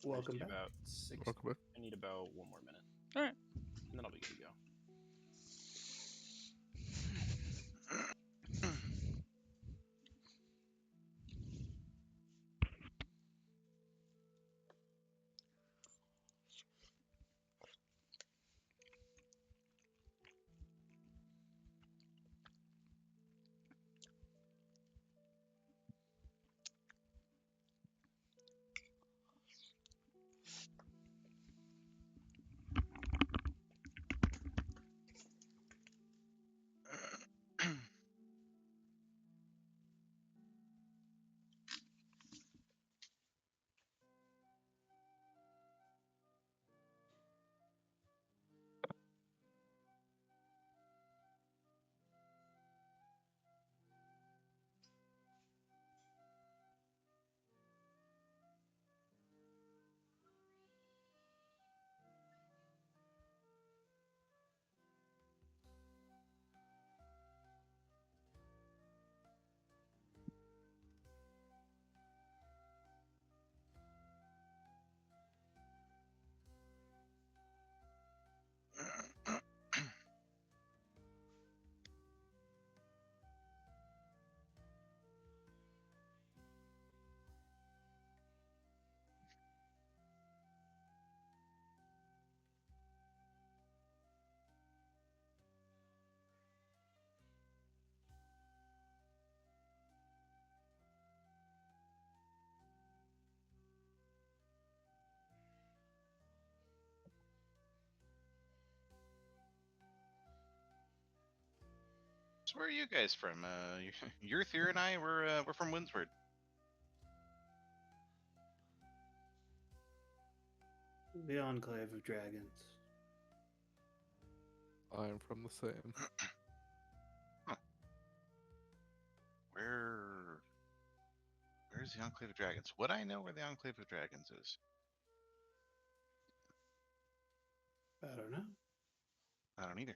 [SPEAKER 4] Welcome
[SPEAKER 2] I need
[SPEAKER 4] back.
[SPEAKER 2] about 6.
[SPEAKER 6] Welcome back.
[SPEAKER 2] I need about 1 more minute.
[SPEAKER 1] All right.
[SPEAKER 2] And then I'll be good to go.
[SPEAKER 3] where are you guys from? Yurthir and I we're from Windsward.
[SPEAKER 4] The Enclave of Dragons.
[SPEAKER 6] I am from the same.
[SPEAKER 3] Where's the Enclave of Dragons? Would I know where the Enclave of Dragons is?
[SPEAKER 4] I don't know.
[SPEAKER 3] I don't either.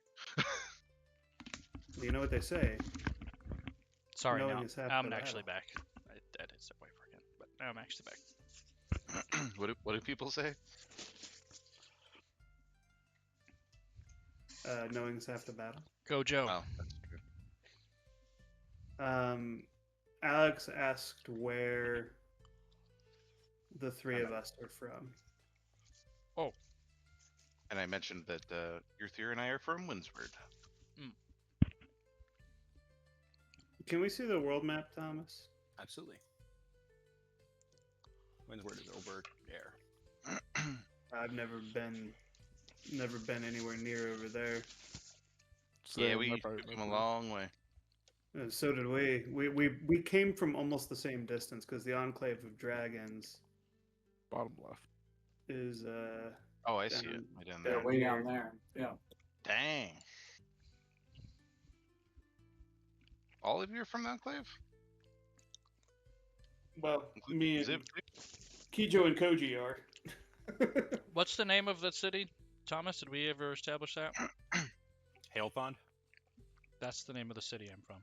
[SPEAKER 4] You know what they say.
[SPEAKER 1] Sorry,
[SPEAKER 4] Knowing
[SPEAKER 1] now
[SPEAKER 4] is half
[SPEAKER 1] I'm
[SPEAKER 4] the
[SPEAKER 1] actually
[SPEAKER 4] battle.
[SPEAKER 1] back. I did step away for again, but now I'm actually back.
[SPEAKER 3] What do people say?
[SPEAKER 4] Knowing is half the battle.
[SPEAKER 1] Go, Joe.
[SPEAKER 3] Oh, that's true.
[SPEAKER 4] Alex asked where the three of us are from.
[SPEAKER 3] And I mentioned that Yurthir and I are from Windsward.
[SPEAKER 4] Can we see the world map, Thomas?
[SPEAKER 2] Absolutely. Windsward is over there.
[SPEAKER 4] I've never been anywhere near over there.
[SPEAKER 3] Yeah,
[SPEAKER 6] Same,
[SPEAKER 3] we
[SPEAKER 6] I've already
[SPEAKER 3] come a
[SPEAKER 6] moved.
[SPEAKER 3] long way.
[SPEAKER 4] So did we. We came from almost the same distance because the Enclave of Dragons
[SPEAKER 6] Bottom left.
[SPEAKER 4] is
[SPEAKER 3] Oh, I see it.
[SPEAKER 4] Down-
[SPEAKER 3] Right down
[SPEAKER 5] Yeah,
[SPEAKER 3] there.
[SPEAKER 4] down
[SPEAKER 5] way
[SPEAKER 4] here.
[SPEAKER 5] down there. Yeah.
[SPEAKER 3] Dang. All of you are from the Enclave?
[SPEAKER 4] well,
[SPEAKER 3] Including
[SPEAKER 4] me and
[SPEAKER 3] Zip?
[SPEAKER 4] Kijo and Koji are.
[SPEAKER 1] What's the name of the city, Thomas? Did we ever establish that?
[SPEAKER 2] Hailthond?
[SPEAKER 1] That's the name of the city I'm from.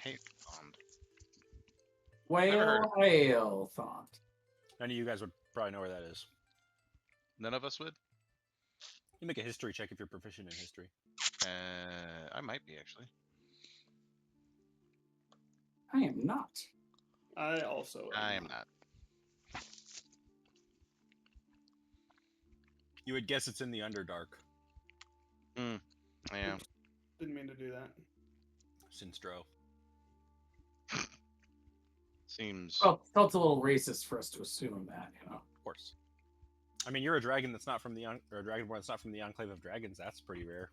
[SPEAKER 3] Hey, Bond.
[SPEAKER 5] Whale hail thought.
[SPEAKER 2] None of you guys would probably know where that is.
[SPEAKER 3] None of us would?
[SPEAKER 2] You make a history check if you're proficient in history.
[SPEAKER 3] I might be, actually.
[SPEAKER 5] I am not.
[SPEAKER 4] I also
[SPEAKER 3] I am not.
[SPEAKER 2] You would guess it's in the Underdark.
[SPEAKER 3] Yeah.
[SPEAKER 4] Didn't mean to do that.
[SPEAKER 2] Sinstro.
[SPEAKER 3] Seems...
[SPEAKER 5] Felt a little racist for us to assume that, you know.
[SPEAKER 2] Of course. I mean, you're a dragon that's not from the or a dragonborn that's not from the Enclave of Dragons. That's pretty rare.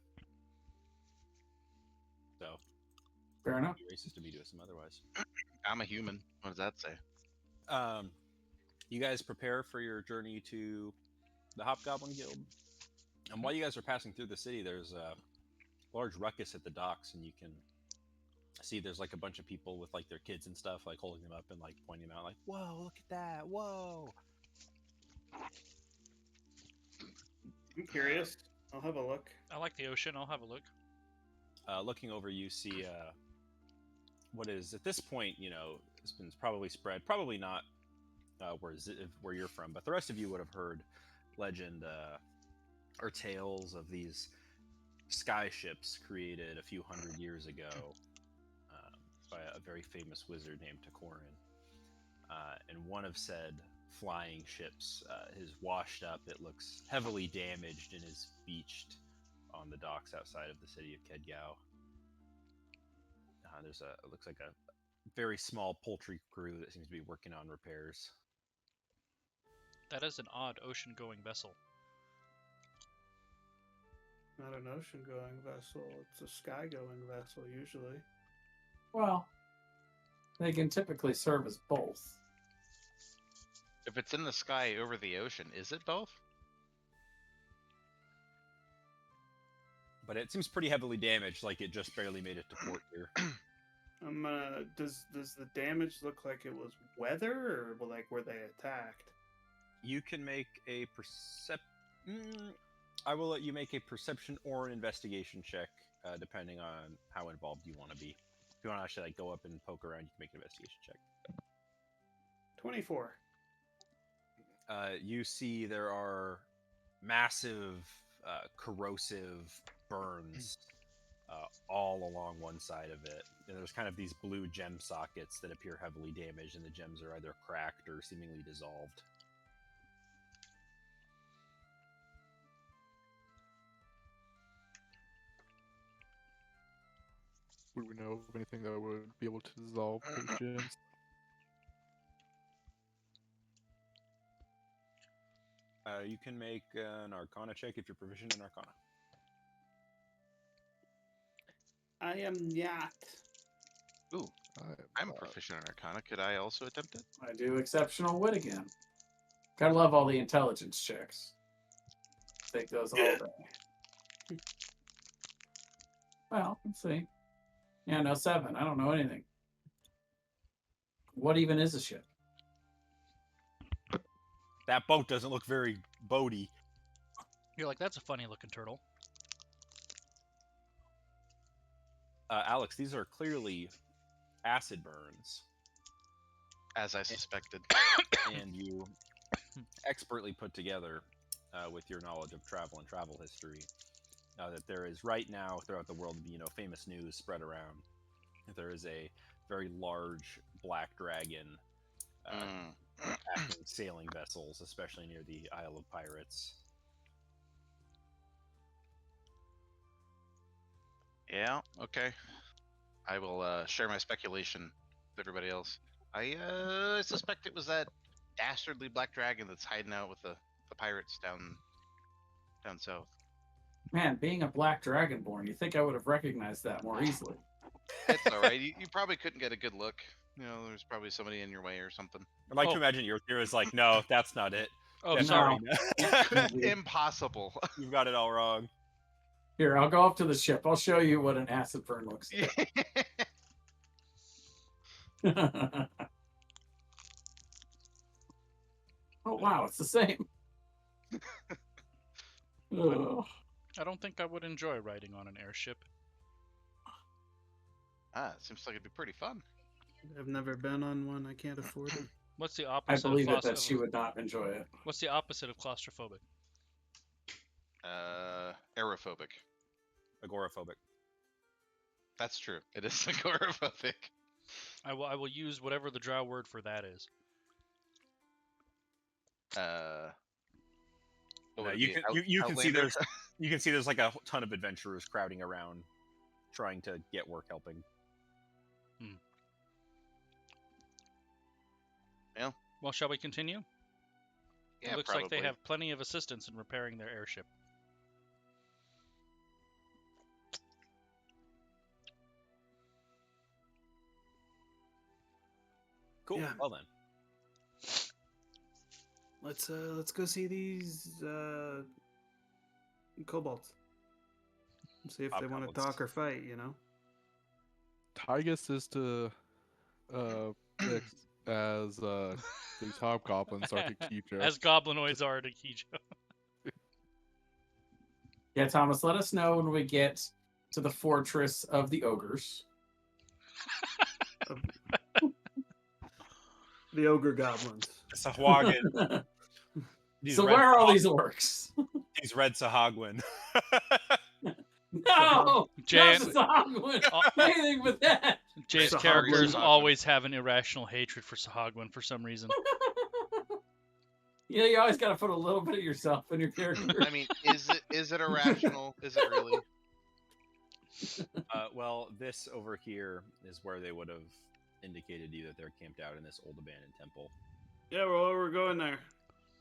[SPEAKER 2] So,
[SPEAKER 5] Fair enough.
[SPEAKER 2] it'd be racist to me to assume otherwise.
[SPEAKER 3] I'm a human. What does that say?
[SPEAKER 2] You guys prepare for your journey to the Hobgoblin Guild. And while you guys are passing through the city, there's a large ruckus at the docks, and you can see there's like a bunch of people with like their kids and stuff, like holding them up and like pointing them out, like, "Whoa, look at that! Whoa!"
[SPEAKER 4] I'm curious. I'll have a look.
[SPEAKER 1] I like the ocean. I'll have a look.
[SPEAKER 2] Looking over, you see what is at this point, it's been probably spread, probably not where you're from, but the rest of you would have heard legend or tales of these sky ships created a few hundred years ago by a very famous wizard named Takorin. And one of said flying ships is washed up. It looks heavily damaged and is beached on the docks outside of the city of Kedgao. It looks like a very small poultry crew that seems to be working on repairs.
[SPEAKER 1] That is an odd ocean-going vessel.
[SPEAKER 4] Not an ocean-going vessel. It's a sky-going vessel usually.
[SPEAKER 5] Well, they can typically serve as both.
[SPEAKER 3] If it's in the sky over the ocean, is it both?
[SPEAKER 2] But it seems pretty heavily damaged, like it just barely made it to port here.
[SPEAKER 4] Does the damage look like it was weather, or like were they attacked?
[SPEAKER 2] You can make a I will let you make a perception or an investigation check, depending on how involved you want to be. If you want to actually like go up and poke around, you can make an investigation check.
[SPEAKER 4] 24.
[SPEAKER 2] You see there are massive corrosive burns all along one side of it. And there's kind of these blue gem sockets that appear heavily damaged, and the gems are either cracked or seemingly dissolved.
[SPEAKER 6] Would we know of anything that would be able to dissolve those gems?
[SPEAKER 2] You can make an Arcana check if you're proficient in Arcana.
[SPEAKER 4] I am not.
[SPEAKER 3] Ooh, I'm
[SPEAKER 6] not.
[SPEAKER 3] proficient in Arcana. Could I also attempt it?
[SPEAKER 5] I do exceptional wit again. Gotta love all the intelligence checks. Take those all day. Well, let's see. Yeah, no, 7. I don't know anything. What even is a ship?
[SPEAKER 2] That boat doesn't look very boaty.
[SPEAKER 1] You're like, that's a funny looking turtle.
[SPEAKER 2] Alex, these are clearly acid burns,
[SPEAKER 3] As I suspected.
[SPEAKER 2] and you expertly put together with your knowledge of travel and travel history that there is right now throughout the world, famous news spread around. There is a very large black dragon attacking sailing vessels, especially near the Isle of Pirates.
[SPEAKER 3] Yeah, okay. I will share my speculation with everybody else. I suspect it was that dastardly black dragon that's hiding out with the pirates down south.
[SPEAKER 5] Man, being a black dragonborn, you think I would have recognized that more easily.
[SPEAKER 3] It's all right. You probably couldn't get a good look. There's probably somebody in your way or something.
[SPEAKER 2] I'd like to imagine your theory is like, no, that's not it.
[SPEAKER 1] Oh,
[SPEAKER 2] That's
[SPEAKER 1] sorry.
[SPEAKER 3] Impossible.
[SPEAKER 2] You've got it all wrong.
[SPEAKER 5] Here, I'll go up to the ship. I'll show you what an acid burn looks like. Oh, wow, it's the same. Ugh.
[SPEAKER 1] I don't think I would enjoy riding on an airship.
[SPEAKER 3] It seems like it'd be pretty fun.
[SPEAKER 4] I've never been on one. I can't afford it.
[SPEAKER 1] What's the
[SPEAKER 5] I
[SPEAKER 1] opposite
[SPEAKER 5] believe
[SPEAKER 1] of
[SPEAKER 5] it that she would not enjoy it.
[SPEAKER 1] What's the opposite of claustrophobic?
[SPEAKER 3] Aerophobic.
[SPEAKER 2] Agoraphobic.
[SPEAKER 3] That's true. It is agoraphobic.
[SPEAKER 2] Uh,
[SPEAKER 1] I will use whatever the drow word for that is.
[SPEAKER 2] No, you can see there's like a ton of adventurers crowding around, trying to get work helping.
[SPEAKER 3] Yeah.
[SPEAKER 1] Well, shall we continue?
[SPEAKER 3] Yeah,
[SPEAKER 1] It looks
[SPEAKER 3] probably.
[SPEAKER 1] like they have plenty of assistance in repairing their airship.
[SPEAKER 2] Cool.
[SPEAKER 4] Yeah.
[SPEAKER 2] Well then.
[SPEAKER 4] Let's go see these kobolds. See if they want to
[SPEAKER 2] Hobgoblins.
[SPEAKER 4] talk or fight.
[SPEAKER 6] Tygus is to pick as these hobgoblins are to Kijo.
[SPEAKER 1] As goblinoids are to Kijo.
[SPEAKER 5] Yeah, Thomas, let us know when we get to the fortress of the ogres.
[SPEAKER 4] The ogre goblins.
[SPEAKER 2] Sahagwin.
[SPEAKER 5] So where are all these orcs?
[SPEAKER 2] These red Sahagwin.
[SPEAKER 5] No!
[SPEAKER 1] Jay,
[SPEAKER 5] Not the Sahagwin! Anything but that!
[SPEAKER 1] Jay's
[SPEAKER 4] Sahagwin.
[SPEAKER 1] characters
[SPEAKER 3] Sahagwin.
[SPEAKER 1] always have an irrational hatred for Sahagwin for some reason.
[SPEAKER 5] Yeah, you always got to put a little bit of yourself in your character.
[SPEAKER 3] I mean, is it irrational? Is it really?
[SPEAKER 2] Well, this over here is where they would have indicated to you that they're camped out in this old abandoned temple.
[SPEAKER 4] Yeah, well, we're going there.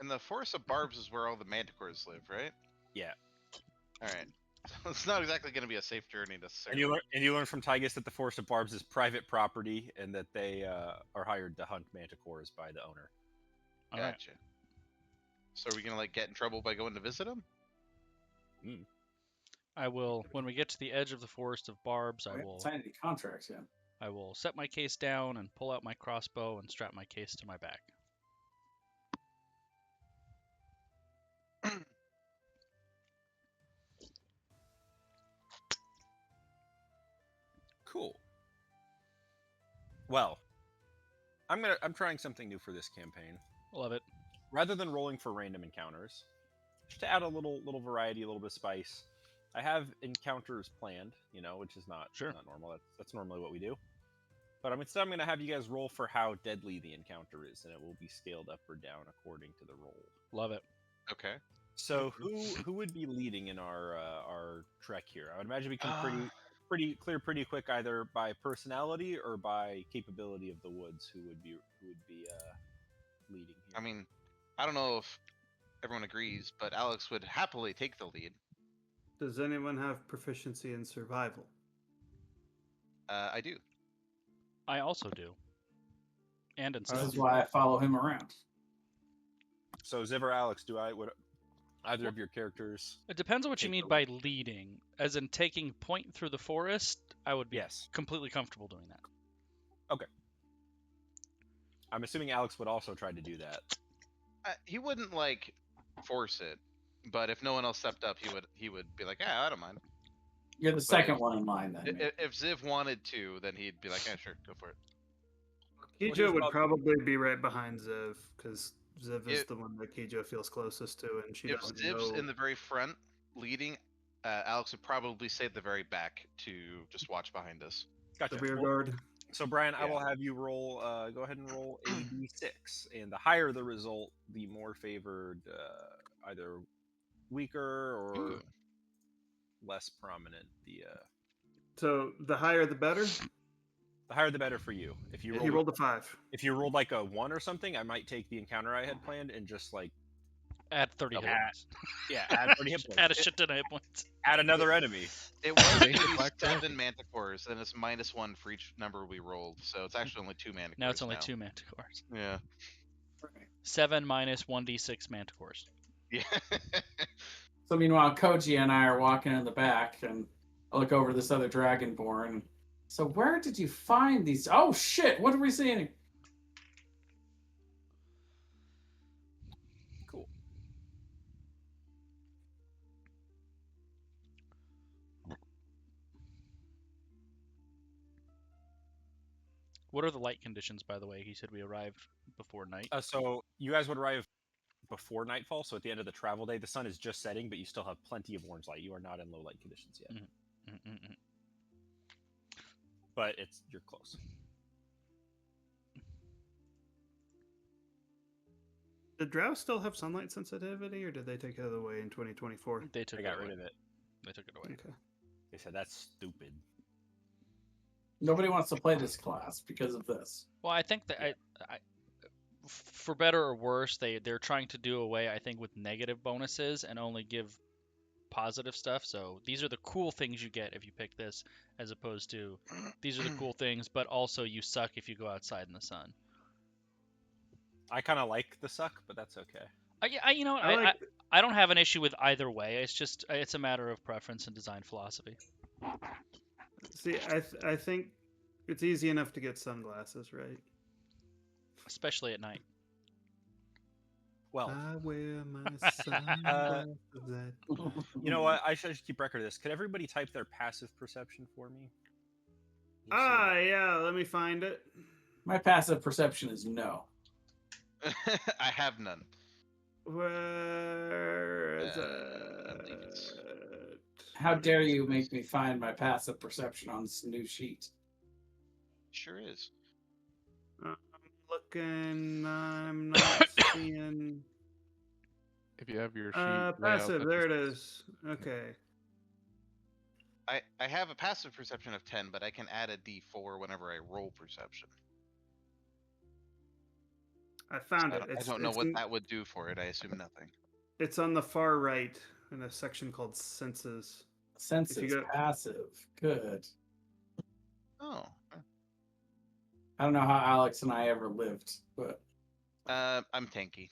[SPEAKER 3] And the Forest of Barbs is where all the Manticores live, right?
[SPEAKER 2] Yeah.
[SPEAKER 3] All right. So it's not exactly going to be a safe journey necessarily.
[SPEAKER 2] And you learn from Tygus that the Forest of Barbs is private property and that they are hired to hunt Manticores by the owner.
[SPEAKER 1] All right.
[SPEAKER 3] Gotcha. So are we going to get in trouble by going to visit them?
[SPEAKER 1] I will, when we get to the edge of the Forest of Barbs,
[SPEAKER 5] I haven't signed any contracts yet.
[SPEAKER 1] I will set my case down and pull out my crossbow and strap my case to my back.
[SPEAKER 2] Cool. Well, I'm trying something new for this campaign.
[SPEAKER 1] Love it.
[SPEAKER 2] Rather than rolling for random encounters, just to add a little variety, a little bit of spice, I have encounters planned, which is not normal. That's normally what we do. But instead I'm going to have you guys roll for how deadly the encounter is, and it will be scaled up or down according to the roll.
[SPEAKER 1] Love it.
[SPEAKER 3] Okay.
[SPEAKER 2] So who would be leading in our trek here? I would imagine we can pretty quick, either by personality or by capability of the woods. Who would be leading here?
[SPEAKER 3] I mean, I don't know if everyone agrees, but Alex would happily take the lead.
[SPEAKER 4] Does anyone have proficiency in survival?
[SPEAKER 3] I do.
[SPEAKER 1] I also do. And in
[SPEAKER 5] This is
[SPEAKER 1] stealth.
[SPEAKER 5] why I follow him around.
[SPEAKER 2] So Ziv or Alex, would either of your characters?
[SPEAKER 1] It depends on what you
[SPEAKER 2] Take
[SPEAKER 1] mean
[SPEAKER 2] the
[SPEAKER 1] by leading. As in taking point through the forest, I would be
[SPEAKER 2] Yes.
[SPEAKER 1] completely comfortable doing that.
[SPEAKER 2] I'm assuming Alex would also try to do that.
[SPEAKER 3] He wouldn't like force it, but if no one else stepped up, he would be like, "Yeah, I don't mind."
[SPEAKER 5] You're the second one in line then. maybe.
[SPEAKER 3] If Ziv wanted to, then he'd be like, "Yeah, sure, go for it."
[SPEAKER 2] here's
[SPEAKER 4] Kijo would
[SPEAKER 2] about-
[SPEAKER 4] probably be right behind Ziv because Ziv is
[SPEAKER 3] If-
[SPEAKER 4] the one that Kijo feels closest to, and she
[SPEAKER 3] If
[SPEAKER 4] doesn't
[SPEAKER 3] Ziv's
[SPEAKER 4] know.
[SPEAKER 3] in the very front leading, Alex would probably stay at the very back to just watch behind us.
[SPEAKER 2] Gotcha.
[SPEAKER 4] the rear
[SPEAKER 2] Well,
[SPEAKER 4] guard.
[SPEAKER 2] So Brian, I
[SPEAKER 3] Yeah.
[SPEAKER 2] will have you roll. Go ahead and roll a d6, and the higher the result, the more favored, either weaker or
[SPEAKER 3] Ooh.
[SPEAKER 2] less prominent.
[SPEAKER 4] So the higher the better.
[SPEAKER 2] The higher the better for you. If you
[SPEAKER 3] He
[SPEAKER 4] He
[SPEAKER 2] roll,
[SPEAKER 4] rolled a 5.
[SPEAKER 2] if you rolled like a 1 or something, I might take the encounter I had planned and just like
[SPEAKER 1] Add 30 hit
[SPEAKER 2] Add-
[SPEAKER 1] points.
[SPEAKER 2] add 30 hit points.
[SPEAKER 1] Add a shit ton of hit points.
[SPEAKER 2] Add another enemy.
[SPEAKER 3] It was
[SPEAKER 6] Make it
[SPEAKER 3] going to be
[SPEAKER 6] Black
[SPEAKER 3] 7 Manticores, and it's -1 for each number we rolled, so it's actually only 2 Manticores.
[SPEAKER 1] Now it's only 2 manticores.
[SPEAKER 3] Yeah.
[SPEAKER 1] 7 minus 1d6 manticores.
[SPEAKER 3] Yeah.
[SPEAKER 5] So meanwhile, Koji and I are walking in the back, and I look over this other Dragonborn. So where did you find these? Oh shit! What are we seeing?
[SPEAKER 2] Cool.
[SPEAKER 1] What are the light conditions, by the way? He said we arrived before night.
[SPEAKER 2] So you guys would arrive before nightfall. So at the end of the travel day, the sun is just setting, but you still have plenty of orange light. You are not in low light conditions yet,
[SPEAKER 1] Mm-mm-mm.
[SPEAKER 2] but you're close.
[SPEAKER 4] Did drow still have sunlight sensitivity, or did they take it away in 2024?
[SPEAKER 1] They took
[SPEAKER 2] I
[SPEAKER 1] it
[SPEAKER 2] got
[SPEAKER 1] away.
[SPEAKER 2] rid of it.
[SPEAKER 1] They took it away.
[SPEAKER 4] Okay.
[SPEAKER 2] They said that's stupid.
[SPEAKER 5] Nobody wants to play this class because of this.
[SPEAKER 1] Well, I think that for better or worse, they're trying to do away, I think, with negative bonuses and only give positive stuff. So these are the cool things you get if you pick this, as opposed to these are the cool things, but also you suck if you go outside in the sun.
[SPEAKER 2] I kind of like the suck, but that's okay.
[SPEAKER 1] You know,
[SPEAKER 4] I like.
[SPEAKER 1] I don't have an issue with either way. It's just it's a matter of preference and design philosophy.
[SPEAKER 4] See, I think it's easy enough to get sunglasses, right?
[SPEAKER 1] Especially at night.
[SPEAKER 2] Well,
[SPEAKER 4] I wear my sunglasses.
[SPEAKER 2] you know what? I should just keep record of this. Could everybody type their passive perception for me? Just so
[SPEAKER 4] Ah, yeah. Let me find it.
[SPEAKER 5] My passive perception is no.
[SPEAKER 3] I have none.
[SPEAKER 4] Where is
[SPEAKER 3] I believe it's-
[SPEAKER 4] it?
[SPEAKER 5] How dare you make me find my passive perception on this new sheet?
[SPEAKER 3] Sure is.
[SPEAKER 4] I'm looking. I'm not seeing.
[SPEAKER 6] If you have your sheet laid out
[SPEAKER 4] Passive.
[SPEAKER 6] that
[SPEAKER 4] There it
[SPEAKER 6] this-
[SPEAKER 4] is. Okay.
[SPEAKER 3] I have a passive perception of 10, but I can add a D4 whenever I roll perception.
[SPEAKER 4] I found
[SPEAKER 3] I
[SPEAKER 4] it.
[SPEAKER 3] don't, I
[SPEAKER 4] It's,
[SPEAKER 3] don't know
[SPEAKER 4] it's,
[SPEAKER 3] what that would do for it. I assume nothing.
[SPEAKER 4] It's on the far right in a section called senses.
[SPEAKER 5] Senses
[SPEAKER 4] go-
[SPEAKER 5] passive. Good.
[SPEAKER 3] Oh.
[SPEAKER 5] I don't know how Alex and I ever lived, but
[SPEAKER 3] I'm tanky.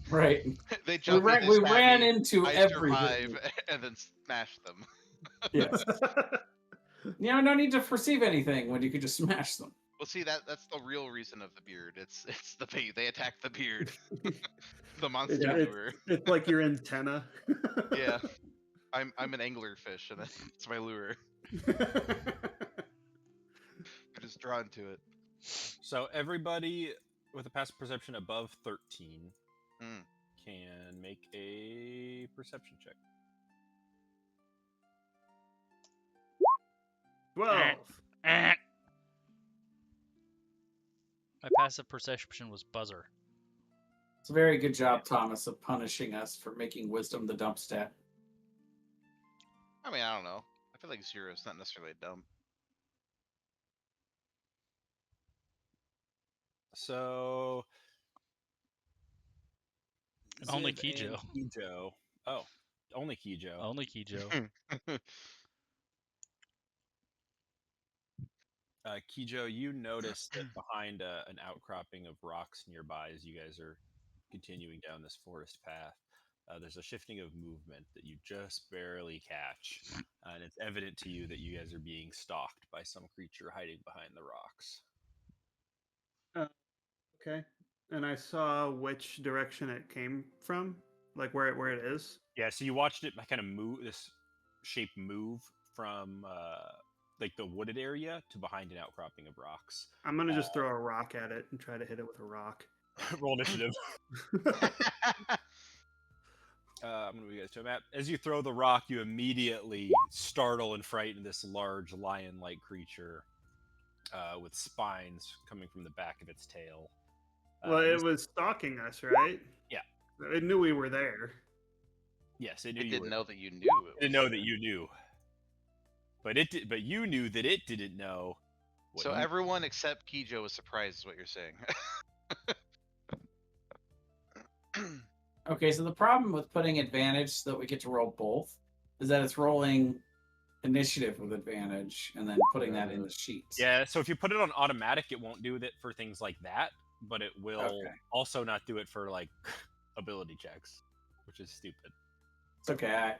[SPEAKER 5] right.
[SPEAKER 3] They jumped in,
[SPEAKER 5] We
[SPEAKER 3] they stabbed
[SPEAKER 5] ran
[SPEAKER 3] me,
[SPEAKER 5] into
[SPEAKER 3] I
[SPEAKER 5] everything.
[SPEAKER 3] survive and then smash them.
[SPEAKER 5] Yes. You know, no need to perceive anything when you could just smash them.
[SPEAKER 3] Well, see that's the real reason of the beard. It's the bait. They attack the beard. The monster
[SPEAKER 4] Yeah,
[SPEAKER 3] lure.
[SPEAKER 4] it's like your antenna.
[SPEAKER 3] Yeah. I'm an anglerfish and it's my lure. I'm just drawn to it.
[SPEAKER 2] So everybody with a passive perception above 13
[SPEAKER 3] Mm.
[SPEAKER 2] can make a perception check.
[SPEAKER 4] 12.
[SPEAKER 1] My passive perception was buzzer.
[SPEAKER 5] It's a very good job, Thomas, of punishing us for making wisdom the dump stat.
[SPEAKER 3] I mean, I don't know. I feel like 0 is not necessarily dumb.
[SPEAKER 2] So
[SPEAKER 1] And only
[SPEAKER 2] Ziv
[SPEAKER 1] Kijo.
[SPEAKER 2] and Kijo. Oh, only Kijo.
[SPEAKER 1] Only Kijo.
[SPEAKER 2] Kijo, you notice that behind an outcropping of rocks nearby, as you guys are continuing down this forest path, there's a shifting of movement that you just barely catch. And it's evident to you that you guys are being stalked by some creature hiding behind the rocks.
[SPEAKER 4] Okay. And I saw which direction it came from, like where it is.
[SPEAKER 2] Yeah, so you watched it kind of move, this shape move from like the wooded area to behind an outcropping of rocks.
[SPEAKER 4] I'm gonna just throw a rock at it and try to hit it with a rock.
[SPEAKER 2] Roll initiative. I'm going to move you guys to a map. As you throw the rock, you immediately startle and frighten this large lion-like creature with spines coming from the back of its tail.
[SPEAKER 4] Well, it was stalking us, right?
[SPEAKER 2] Yeah.
[SPEAKER 4] It knew we were there.
[SPEAKER 2] Yes, it knew
[SPEAKER 3] It
[SPEAKER 2] you
[SPEAKER 3] didn't
[SPEAKER 2] were.
[SPEAKER 3] know that you knew.
[SPEAKER 2] It didn't know that you knew. But it did, but you knew that it didn't know. What
[SPEAKER 3] So
[SPEAKER 2] you-
[SPEAKER 3] everyone except Kijo was surprised, is what you're saying.
[SPEAKER 5] Okay, so the problem with putting advantage so that we get to roll both is that it's rolling initiative with advantage and then putting that in the sheets.
[SPEAKER 2] Yeah, so if you put it on automatic, it won't do it for things like that, but it will
[SPEAKER 5] Okay.
[SPEAKER 2] also not do it for like ability checks, which is stupid.
[SPEAKER 5] It's okay.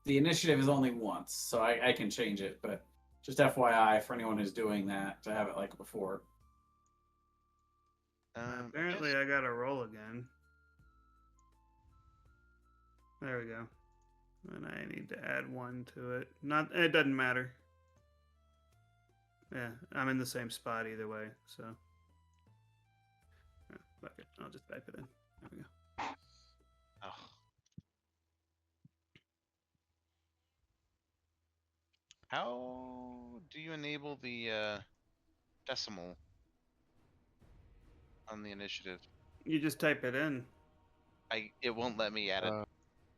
[SPEAKER 5] The initiative is only once, so I can change it, but just FYI for anyone who's doing that to have it like before.
[SPEAKER 4] Apparently, I got to roll again. There we go. And I need to add 1 to it. It doesn't matter. Yeah, I'm in the same spot either way, so. Yeah, fuck it. I'll just type it in. There we go.
[SPEAKER 3] Oh. How do you enable the decimal on the initiative?
[SPEAKER 4] You just type it in.
[SPEAKER 3] It won't let me add
[SPEAKER 6] Uh,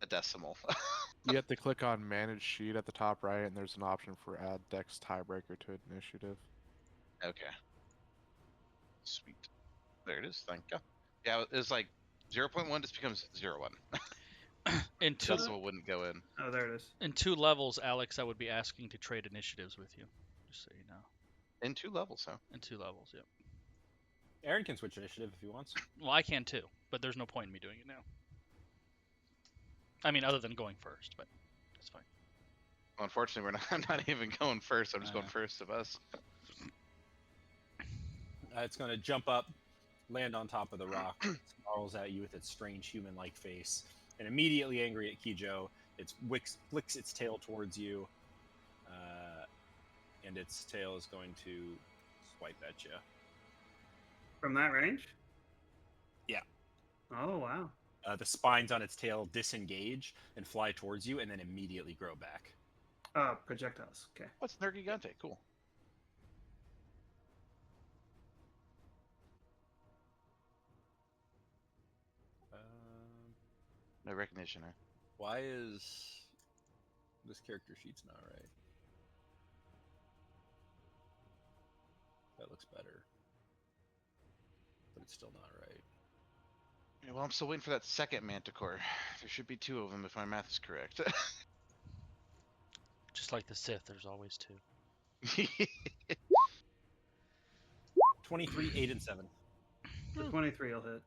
[SPEAKER 3] a decimal.
[SPEAKER 6] You have to click on Manage Sheet at the top right, and there's an option for Add Dex Tiebreaker to Initiative.
[SPEAKER 3] Okay. Sweet. There it is. Thank you. Yeah, it's like 0.1 just becomes 0.1.
[SPEAKER 1] In two
[SPEAKER 3] Decimal wouldn't go in.
[SPEAKER 4] Oh, there it is.
[SPEAKER 1] in 2 levels, Alex, I would be asking to trade initiatives with you. Just so you know.
[SPEAKER 3] In 2 levels, huh?
[SPEAKER 1] In 2 levels, yep.
[SPEAKER 2] Aaron can switch initiative if he wants.
[SPEAKER 1] Well, I can too, but there's no point in me doing it now. I mean, other than going first, but it's fine.
[SPEAKER 3] Well, unfortunately, I'm not even going first. I'm just going
[SPEAKER 1] know.
[SPEAKER 3] first of us.
[SPEAKER 2] It's going to jump up, land on top of the rock, snarls at you with its strange human-like face, and immediately angry at Kijo, it flicks its tail towards you, and its tail is going to swipe at you.
[SPEAKER 4] From that range?
[SPEAKER 2] Yeah.
[SPEAKER 4] Oh, wow.
[SPEAKER 2] The spines on its tail disengage and fly towards you, and then immediately grow back.
[SPEAKER 4] Projectiles. Okay.
[SPEAKER 3] What's Nergigante? Cool. No recognition, huh?
[SPEAKER 2] Why is this character sheet's not right? That looks better, but it's still not right.
[SPEAKER 3] Yeah, well, I'm still waiting for that second Manticore. There should be 2 of them if my math is correct.
[SPEAKER 1] Just like the Sith, there's always 2.
[SPEAKER 2] 23, 8, and 7.
[SPEAKER 4] The 23 will hit.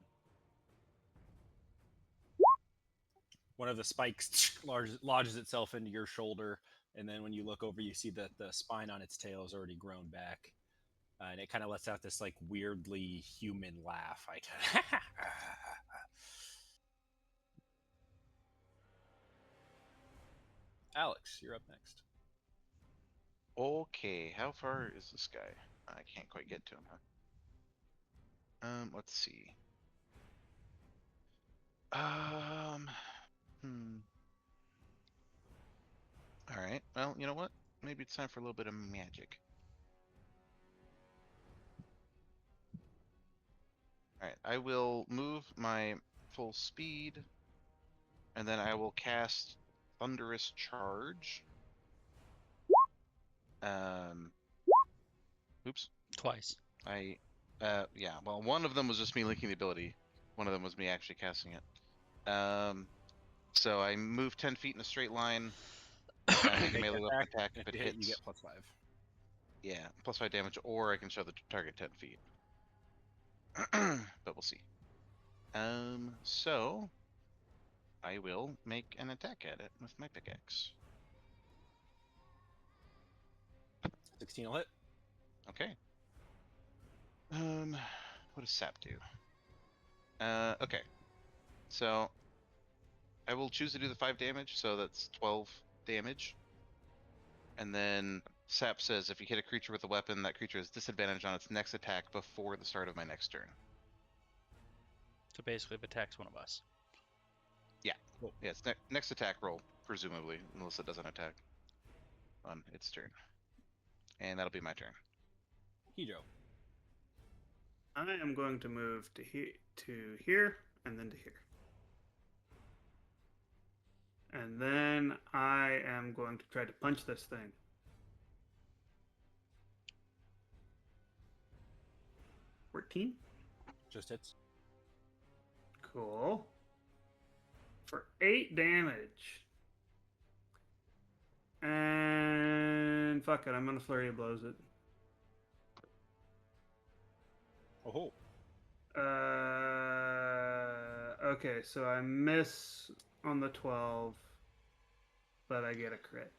[SPEAKER 2] One of the spikes lodges itself into your shoulder, and then when you look over, you see that the spine on its tail has already grown back, and it kind of lets out this like weirdly human laugh. Alex, you're up next.
[SPEAKER 3] Okay, how far is this guy? I can't quite get to him, huh? Let's see. Alright, well, you know what? Maybe it's time for a little bit of magic. Alright, I will move my full speed, and then I will cast Thunderous Charge. Oops.
[SPEAKER 1] Twice.
[SPEAKER 3] Yeah, well, one of them was just me linking the ability. One of them was me actually casting it. So I move 10 feet in a straight line. I make a
[SPEAKER 2] Make
[SPEAKER 3] melee
[SPEAKER 2] an
[SPEAKER 3] weapon
[SPEAKER 2] attack.
[SPEAKER 3] attack
[SPEAKER 2] If
[SPEAKER 3] if it
[SPEAKER 2] you hit, you
[SPEAKER 3] hits.
[SPEAKER 2] get +5.
[SPEAKER 3] Yeah, +5 damage, or I can show the target 10 feet. But we'll see. So I will make an attack at it with my pickaxe.
[SPEAKER 2] 16 will hit.
[SPEAKER 3] Okay. What does sap do? Okay. So I will choose to do the 5 damage, so that's 12 damage. And then sap says if you hit a creature with a weapon, that creature has disadvantage on its next attack before the start of my next turn.
[SPEAKER 1] So basically, if it attacks one of us.
[SPEAKER 3] Yeah, it's next attack roll, presumably, unless it doesn't attack on its turn. And that'll be my turn.
[SPEAKER 2] Hijo.
[SPEAKER 4] I am going to move to here, and then to here. And then I am going to try to punch this thing. $14.
[SPEAKER 2] Just hits.
[SPEAKER 4] Cool. For 8 damage. And fuck it, I'm gonna flurry of blows it.
[SPEAKER 2] Oh.
[SPEAKER 4] Okay, so I miss on the 12, but I get a crit.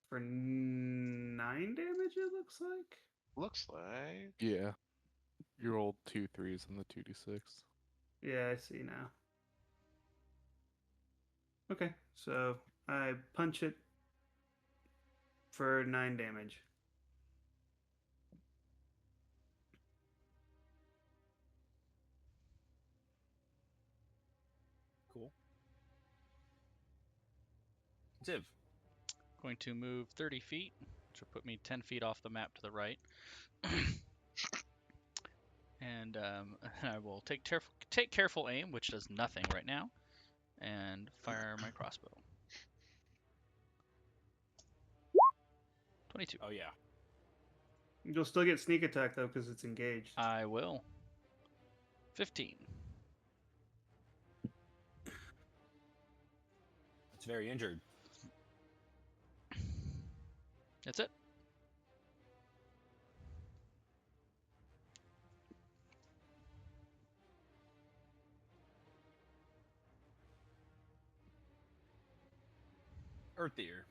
[SPEAKER 4] For 9 damage, it looks like.
[SPEAKER 3] Looks like.
[SPEAKER 6] Yeah. You rolled 2 3s and the 2d6.
[SPEAKER 4] Yeah, I see now. Okay, so I punch it for 9 damage.
[SPEAKER 2] Cool. Ziv.
[SPEAKER 1] Going to move 30 feet, which will put me 10 feet off the map to the right. And I will take careful aim, which does nothing right now, and fire my crossbow. 22.
[SPEAKER 2] Oh, yeah.
[SPEAKER 4] You'll still get sneak attack, though, because it's engaged.
[SPEAKER 1] I will. 15.
[SPEAKER 2] It's very injured.
[SPEAKER 1] That's it.
[SPEAKER 2] Earthier.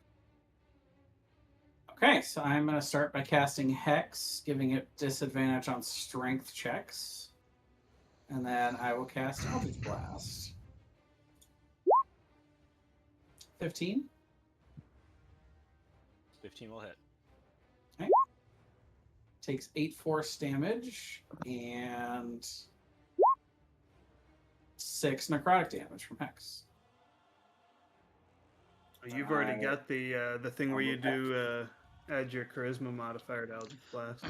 [SPEAKER 5] Okay, so I'm going to start by casting Hex, giving it disadvantage on strength checks. And then I will cast Eldritch Blast. 15.
[SPEAKER 2] 15 will hit.
[SPEAKER 5] Takes 8 force damage and 6 necrotic damage from Hex.
[SPEAKER 4] You've already got the thing where you do add your charisma modifier to Eldritch Blast.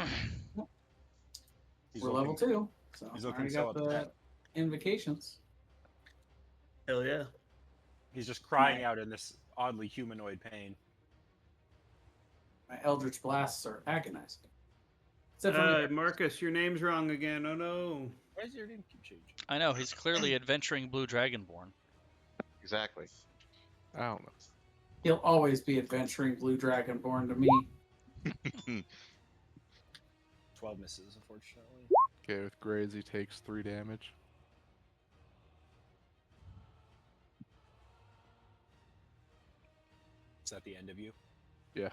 [SPEAKER 2] He's
[SPEAKER 5] We're
[SPEAKER 2] looking-
[SPEAKER 5] level 2, so
[SPEAKER 2] he's
[SPEAKER 5] I
[SPEAKER 2] looking
[SPEAKER 5] already
[SPEAKER 2] so
[SPEAKER 5] got the
[SPEAKER 2] upset.
[SPEAKER 5] invocations.
[SPEAKER 4] Hell yeah.
[SPEAKER 2] He's just crying out in this oddly humanoid pain.
[SPEAKER 5] My Eldritch Blasts are agonizing. Except for me.
[SPEAKER 4] Marcus, your name's wrong again. Oh no.
[SPEAKER 2] Why does your name keep changing?
[SPEAKER 1] I know, he's clearly adventuring Blue Dragonborn.
[SPEAKER 3] Exactly.
[SPEAKER 6] I don't know.
[SPEAKER 5] He'll always be adventuring Blue Dragonborn to me.
[SPEAKER 2] 12 misses, unfortunately.
[SPEAKER 6] Okay, with Graze, he takes 3 damage.
[SPEAKER 2] Is that the end of you?
[SPEAKER 6] Yeah.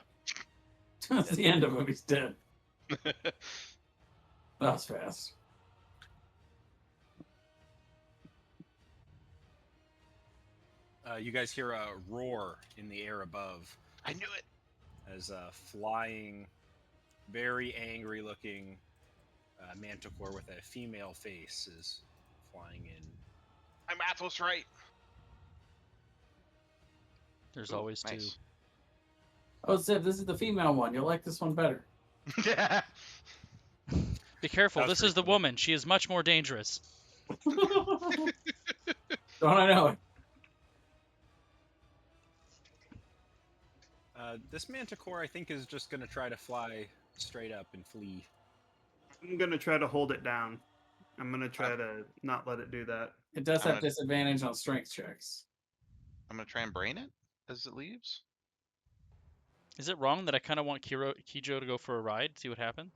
[SPEAKER 5] That's the end of him. He's dead. That was fast.
[SPEAKER 2] You guys hear a roar in the air above
[SPEAKER 3] I knew it.
[SPEAKER 2] as a flying, very angry-looking manticore with a female face is flying in.
[SPEAKER 3] I'm Athos right.
[SPEAKER 1] There's
[SPEAKER 3] Ooh,
[SPEAKER 1] always two.
[SPEAKER 3] nice.
[SPEAKER 5] Oh, Ziv, this is the female one. You'll like this one better.
[SPEAKER 3] Yeah.
[SPEAKER 1] Be careful,
[SPEAKER 2] That was
[SPEAKER 1] this is the
[SPEAKER 2] pretty funny.
[SPEAKER 1] woman. She is much more dangerous.
[SPEAKER 5] Don't I know it?
[SPEAKER 2] This Manticore, I think, is just gonna try to fly straight up and flee.
[SPEAKER 4] I'm gonna try to hold it down. I'm gonna try to not let it do that.
[SPEAKER 5] It does
[SPEAKER 3] I'm
[SPEAKER 5] have
[SPEAKER 3] gonna-
[SPEAKER 5] disadvantage on strength checks.
[SPEAKER 3] I'm gonna try and brain it as it leaves.
[SPEAKER 1] Is it wrong that I kind of want Kijo to go for a ride, see what happens?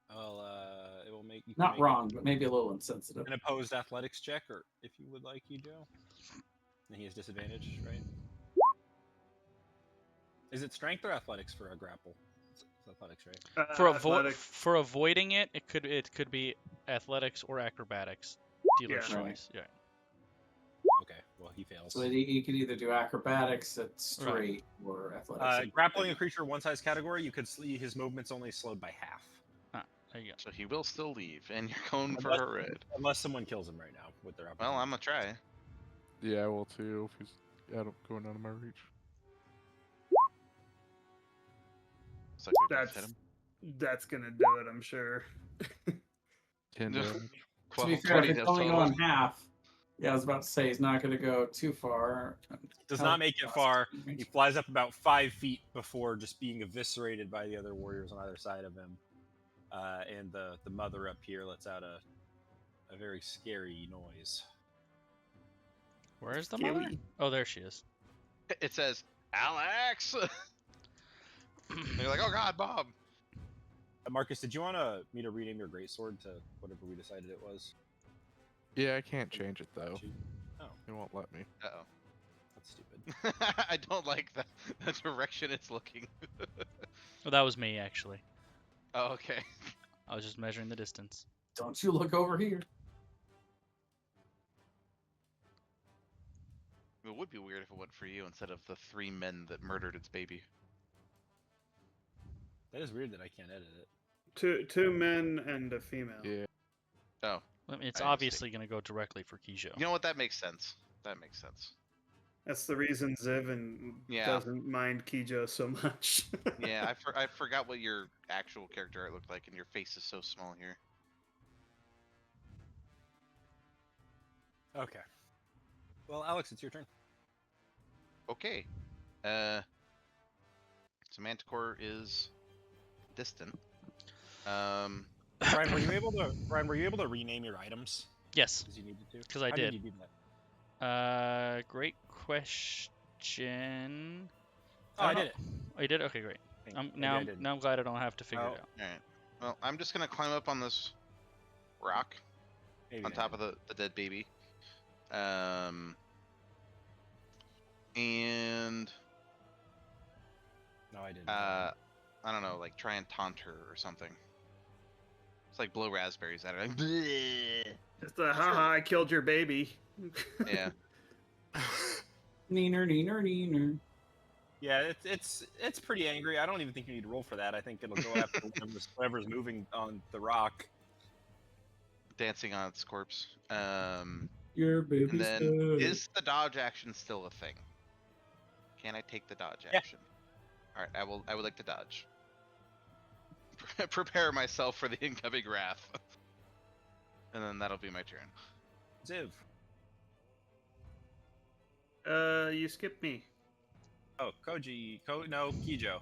[SPEAKER 2] Well, it will make you can
[SPEAKER 5] Not
[SPEAKER 2] make
[SPEAKER 5] wrong, but maybe a little insensitive.
[SPEAKER 2] an opposed athletics check, or if you would like, Joe. And he has disadvantage, right? Is it strength or athletics for a grapple? It's athletics, right?
[SPEAKER 4] Athletics.
[SPEAKER 1] For avoiding it, it could be athletics or acrobatics. Dealer's
[SPEAKER 4] Yeah.
[SPEAKER 5] Right.
[SPEAKER 1] choice. Yeah.
[SPEAKER 2] Okay, well, he fails.
[SPEAKER 5] So you could either do acrobatics at straight or athletics. at
[SPEAKER 2] Grappling a creature one size category, you could see his movement's only slowed by half.
[SPEAKER 1] There you go.
[SPEAKER 3] So he will still leave, and you're going for
[SPEAKER 2] Unless-
[SPEAKER 3] a red.
[SPEAKER 2] Unless someone kills him right now with their
[SPEAKER 3] Well,
[SPEAKER 2] opportunity.
[SPEAKER 3] I'm gonna try.
[SPEAKER 6] Yeah, I will too. If he's going out of my reach.
[SPEAKER 3] Looks like we both hit him.
[SPEAKER 4] That's gonna do it, I'm sure.
[SPEAKER 6] 10
[SPEAKER 3] No.
[SPEAKER 6] damage.
[SPEAKER 5] To be
[SPEAKER 3] 12,
[SPEAKER 5] fair, if
[SPEAKER 3] 20
[SPEAKER 5] it's only
[SPEAKER 3] total.
[SPEAKER 5] going half, yeah, I was about to say he's not going to go too far.
[SPEAKER 2] Does not make it far. He flies up about 5 feet before just being eviscerated by the other warriors on either side of him. And the mother up here lets out a very scary noise.
[SPEAKER 1] Where's the
[SPEAKER 4] Scary.
[SPEAKER 1] mother? Oh, there she is.
[SPEAKER 3] It says, Alex! And you're like, oh god, Bob!
[SPEAKER 2] Marcus, did you want me to rename your greatsword to whatever we decided it was?
[SPEAKER 6] Yeah, I can't change it though.
[SPEAKER 2] Oh,
[SPEAKER 6] It won't let me.
[SPEAKER 3] Uh-oh.
[SPEAKER 2] that's stupid.
[SPEAKER 3] I don't like the direction it's looking.
[SPEAKER 1] Well, that was me actually.
[SPEAKER 3] Oh, okay.
[SPEAKER 1] I was just measuring the distance.
[SPEAKER 5] Don't you look over here.
[SPEAKER 3] It would be weird if it went for you instead of the 3 men that murdered its baby.
[SPEAKER 2] That is weird that I can't edit it.
[SPEAKER 4] Two men and a female.
[SPEAKER 6] Yeah.
[SPEAKER 3] Oh,
[SPEAKER 1] I mean, it's
[SPEAKER 3] I understand.
[SPEAKER 1] obviously going to go directly for Kijo.
[SPEAKER 3] you know what? That makes sense. That makes sense.
[SPEAKER 4] That's the reason Zivin
[SPEAKER 3] Yeah.
[SPEAKER 4] doesn't mind Kijo so much.
[SPEAKER 3] Yeah, I forgot what your actual character art looked like, and your face is so small here.
[SPEAKER 2] Okay. Well, Alex, it's your turn.
[SPEAKER 3] Okay. So Manticore is distant.
[SPEAKER 2] Brian, were you able to rename your items
[SPEAKER 1] Yes,
[SPEAKER 2] as you needed to?
[SPEAKER 1] because I
[SPEAKER 2] How
[SPEAKER 1] did.
[SPEAKER 2] you do that?
[SPEAKER 1] Great question.
[SPEAKER 2] Oh, I did it.
[SPEAKER 1] Oh, you did? Okay, great.
[SPEAKER 2] Maybe
[SPEAKER 1] Now
[SPEAKER 2] I didn't.
[SPEAKER 1] I'm glad I don't have to figure
[SPEAKER 2] Oh.
[SPEAKER 1] it out.
[SPEAKER 3] Alright. Well, I'm just gonna climb up on this rock
[SPEAKER 2] Maybe
[SPEAKER 3] on
[SPEAKER 2] I
[SPEAKER 3] top
[SPEAKER 2] didn't.
[SPEAKER 3] of the dead baby. And
[SPEAKER 2] No, I didn't.
[SPEAKER 3] I don't know, like try and taunt her or something. It's like blow raspberries at her. Like, "Bleh."
[SPEAKER 4] Just a haha, I killed your baby.
[SPEAKER 3] Yeah.
[SPEAKER 5] Neener, neener, neener.
[SPEAKER 2] Yeah, it's pretty angry. I don't even think you need to roll for that. I think it'll go after whoever's moving on the rock.
[SPEAKER 3] Dancing on its corpse.
[SPEAKER 5] Your
[SPEAKER 3] And
[SPEAKER 5] baby's
[SPEAKER 3] then
[SPEAKER 5] dead.
[SPEAKER 3] is the dodge action still a thing? Can I take the dodge
[SPEAKER 2] Yeah.
[SPEAKER 3] action? Alright, I would like to dodge. Prepare myself for the incoming wrath. And then that'll be my turn.
[SPEAKER 2] Ziv.
[SPEAKER 4] You skipped me.
[SPEAKER 2] Oh, no, Kijo.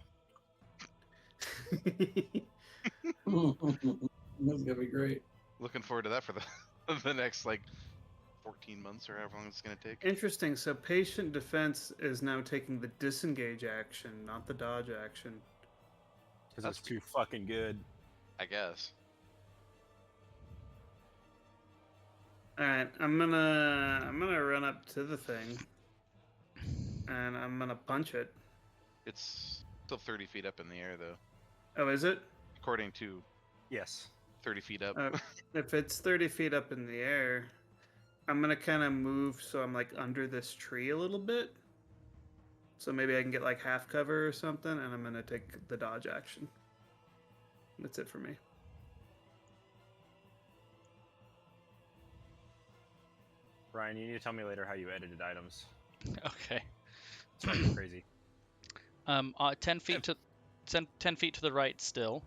[SPEAKER 5] That's gonna be great.
[SPEAKER 3] Looking forward to that for the the next like 14 months or however long it's gonna take.
[SPEAKER 4] Interesting. So patient defense is now taking the disengage action, not the dodge action.
[SPEAKER 2] Because
[SPEAKER 3] That's
[SPEAKER 2] it's too fucking good.
[SPEAKER 3] I guess.
[SPEAKER 4] All right, I'm gonna run up to the thing, and I'm gonna punch it.
[SPEAKER 3] It's still 30 feet up in the air though,
[SPEAKER 4] Oh, is it?
[SPEAKER 3] according to
[SPEAKER 2] Yes.
[SPEAKER 3] 30 feet up.
[SPEAKER 4] If it's 30 feet up in the air, I'm gonna kind of move so I'm like under this tree a little bit. So maybe I can get like half cover or something, and I'm gonna take the dodge action. That's it for me.
[SPEAKER 2] Brian, you need to tell me later how you edited items.
[SPEAKER 1] Okay.
[SPEAKER 2] It's fucking crazy.
[SPEAKER 1] 10 feet to 10 feet to the right still.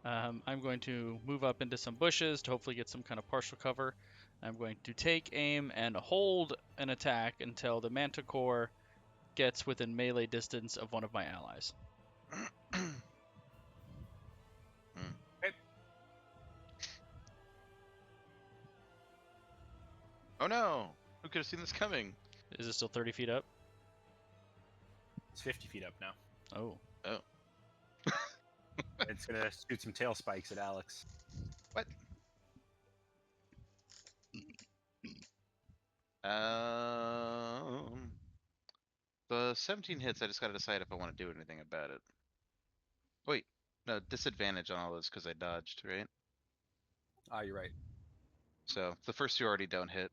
[SPEAKER 1] I'm going to move up into some bushes to hopefully get some kind of partial cover. I'm going to take aim and hold an attack until the Manticore gets within melee distance of one of my allies.
[SPEAKER 3] Oh no! Who could have seen this coming?
[SPEAKER 1] Is it still 30 feet up?
[SPEAKER 2] It's 50 feet up now.
[SPEAKER 1] Oh.
[SPEAKER 3] Oh.
[SPEAKER 2] It's gonna shoot some tail spikes at Alex.
[SPEAKER 3] What? The 17 hits. I just gotta decide if I want to do anything about it. Wait, no, disadvantage on all this because I dodged, right?
[SPEAKER 2] Ah, you're right.
[SPEAKER 3] So the first two already don't hit.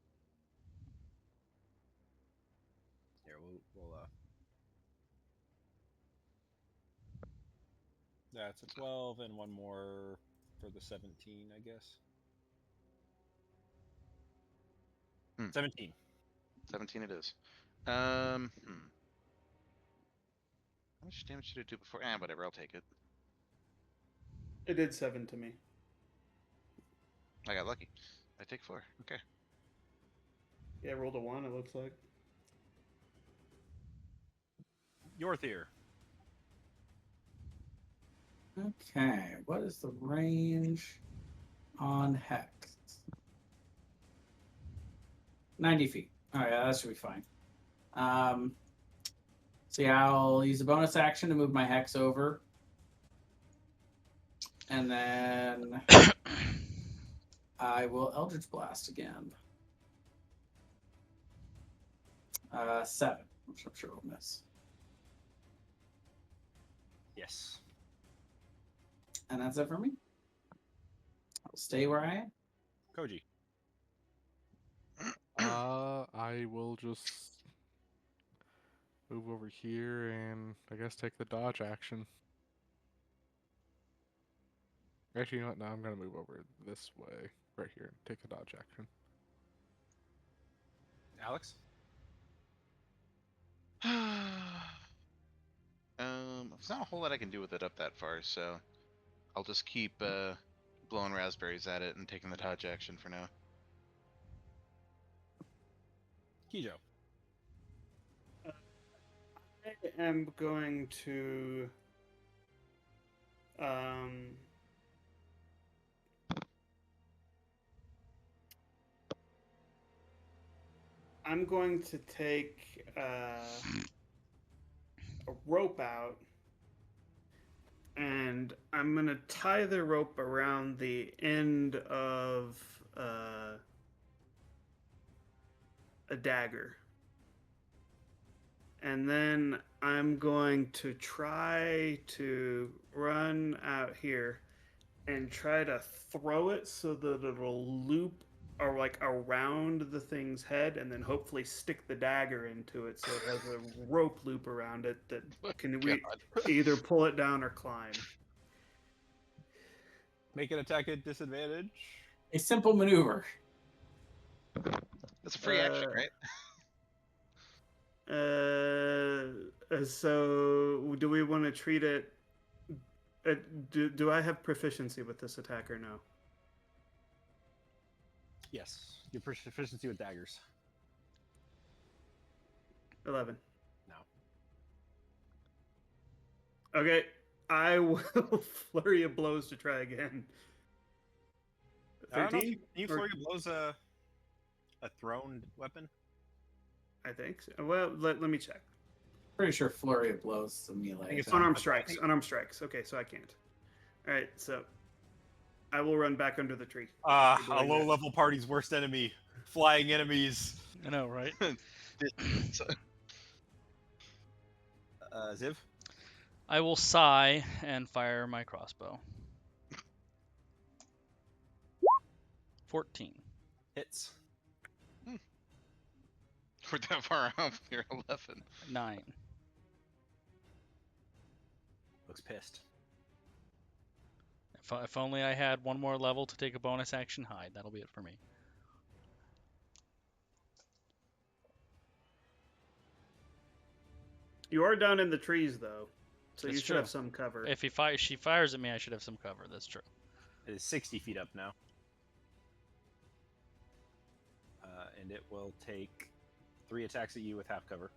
[SPEAKER 2] Here, we'll That's a 12 and one more for the 17, I guess. 17.
[SPEAKER 3] 17 it is. How much damage did it do before? Whatever, I'll take it.
[SPEAKER 4] It did 7 to me.
[SPEAKER 3] I got lucky. I take 4. Okay.
[SPEAKER 4] Yeah, I rolled a 1, it looks like.
[SPEAKER 2] Yorthier.
[SPEAKER 5] Okay, what is the range on Hex? 90 feet. All right, that should be fine. So yeah, I'll use a bonus action to move my Hex over. And then I will Eldritch Blast again. 7, which I'm sure we'll miss.
[SPEAKER 2] Yes.
[SPEAKER 5] And that's it for me. I'll stay where I am.
[SPEAKER 2] Koji.
[SPEAKER 6] I will just move over here and I guess take the dodge action. Actually, you know what? No, I'm gonna move over this way, right here, and take the dodge action.
[SPEAKER 2] Alex?
[SPEAKER 3] There's not a whole lot I can do with it up that far, so I'll just keep blowing raspberries at it and taking the dodge action for now.
[SPEAKER 2] Kijo.
[SPEAKER 4] I am going to I'm going to take a rope out, and I'm going to tie the rope around the end of a dagger. And then I'm going to try to run out here and try to throw it so that it'll loop or like around the thing's head, and then hopefully stick the dagger into it so it has a rope loop around it that can we either pull it down or climb.
[SPEAKER 2] Make an attack at disadvantage.
[SPEAKER 5] A simple maneuver.
[SPEAKER 3] That's a free action, right?
[SPEAKER 4] So do we want to treat it? Do I have proficiency with this attack or no?
[SPEAKER 2] Yes. Your proficiency with daggers.
[SPEAKER 4] 11.
[SPEAKER 2] No.
[SPEAKER 4] Okay, I will flurry of blows to try again.
[SPEAKER 2] I don't know if
[SPEAKER 4] 13?
[SPEAKER 2] Can you flurry of blows a thrown weapon?
[SPEAKER 4] I think so. Well, let me check.
[SPEAKER 5] Pretty sure flurry of blows is a melee.
[SPEAKER 2] It's
[SPEAKER 4] Unarmed strikes. Unarmed strikes. Okay, so I can't. All right, so I will run back under the tree.
[SPEAKER 2] A low-level party's worst enemy. Flying enemies.
[SPEAKER 1] I know, right?
[SPEAKER 2] Ziv?
[SPEAKER 1] I will sigh and fire my crossbow. 14.
[SPEAKER 2] Hits.
[SPEAKER 3] We're that far off. You're 11.
[SPEAKER 1] 9.
[SPEAKER 2] Looks pissed.
[SPEAKER 1] If only I had one more level to take a bonus action hide. That'll be it for me.
[SPEAKER 4] You are down in the trees, though, so
[SPEAKER 1] That's
[SPEAKER 4] you should
[SPEAKER 1] true.
[SPEAKER 4] have some cover.
[SPEAKER 1] If she fires at me, I should have some cover. That's true.
[SPEAKER 2] It is 60 feet up now. and it will take 3 attacks at you with half cover.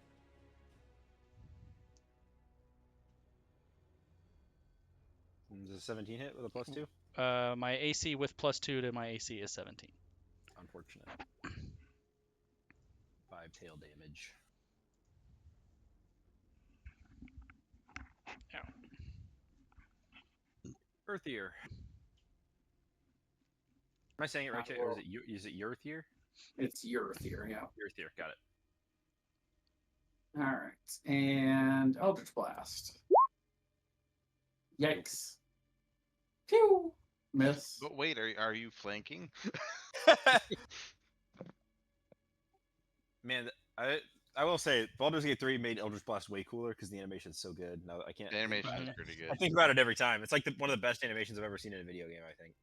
[SPEAKER 2] Does a 17 hit with a +2?
[SPEAKER 1] My AC with +2 to my AC is 17.
[SPEAKER 2] Unfortunate. 5 tail damage.
[SPEAKER 1] Ow.
[SPEAKER 2] Earthier. Am I saying it right? Or is it Earthier?
[SPEAKER 5] It's Earthier, yeah.
[SPEAKER 2] Earthier, got it.
[SPEAKER 5] All right, and Eldritch Blast. Yikes! Pew! Miss.
[SPEAKER 3] But wait, are you flanking?
[SPEAKER 2] Man, I will say, Baldur's Gate 3 made Eldritch Blast way cooler because the animation's so good. No, I can't.
[SPEAKER 3] The animation
[SPEAKER 1] Mhm.
[SPEAKER 3] is pretty
[SPEAKER 2] I
[SPEAKER 3] good.
[SPEAKER 2] think about it every time. It's like one of the best animations I've ever seen in a video game. I think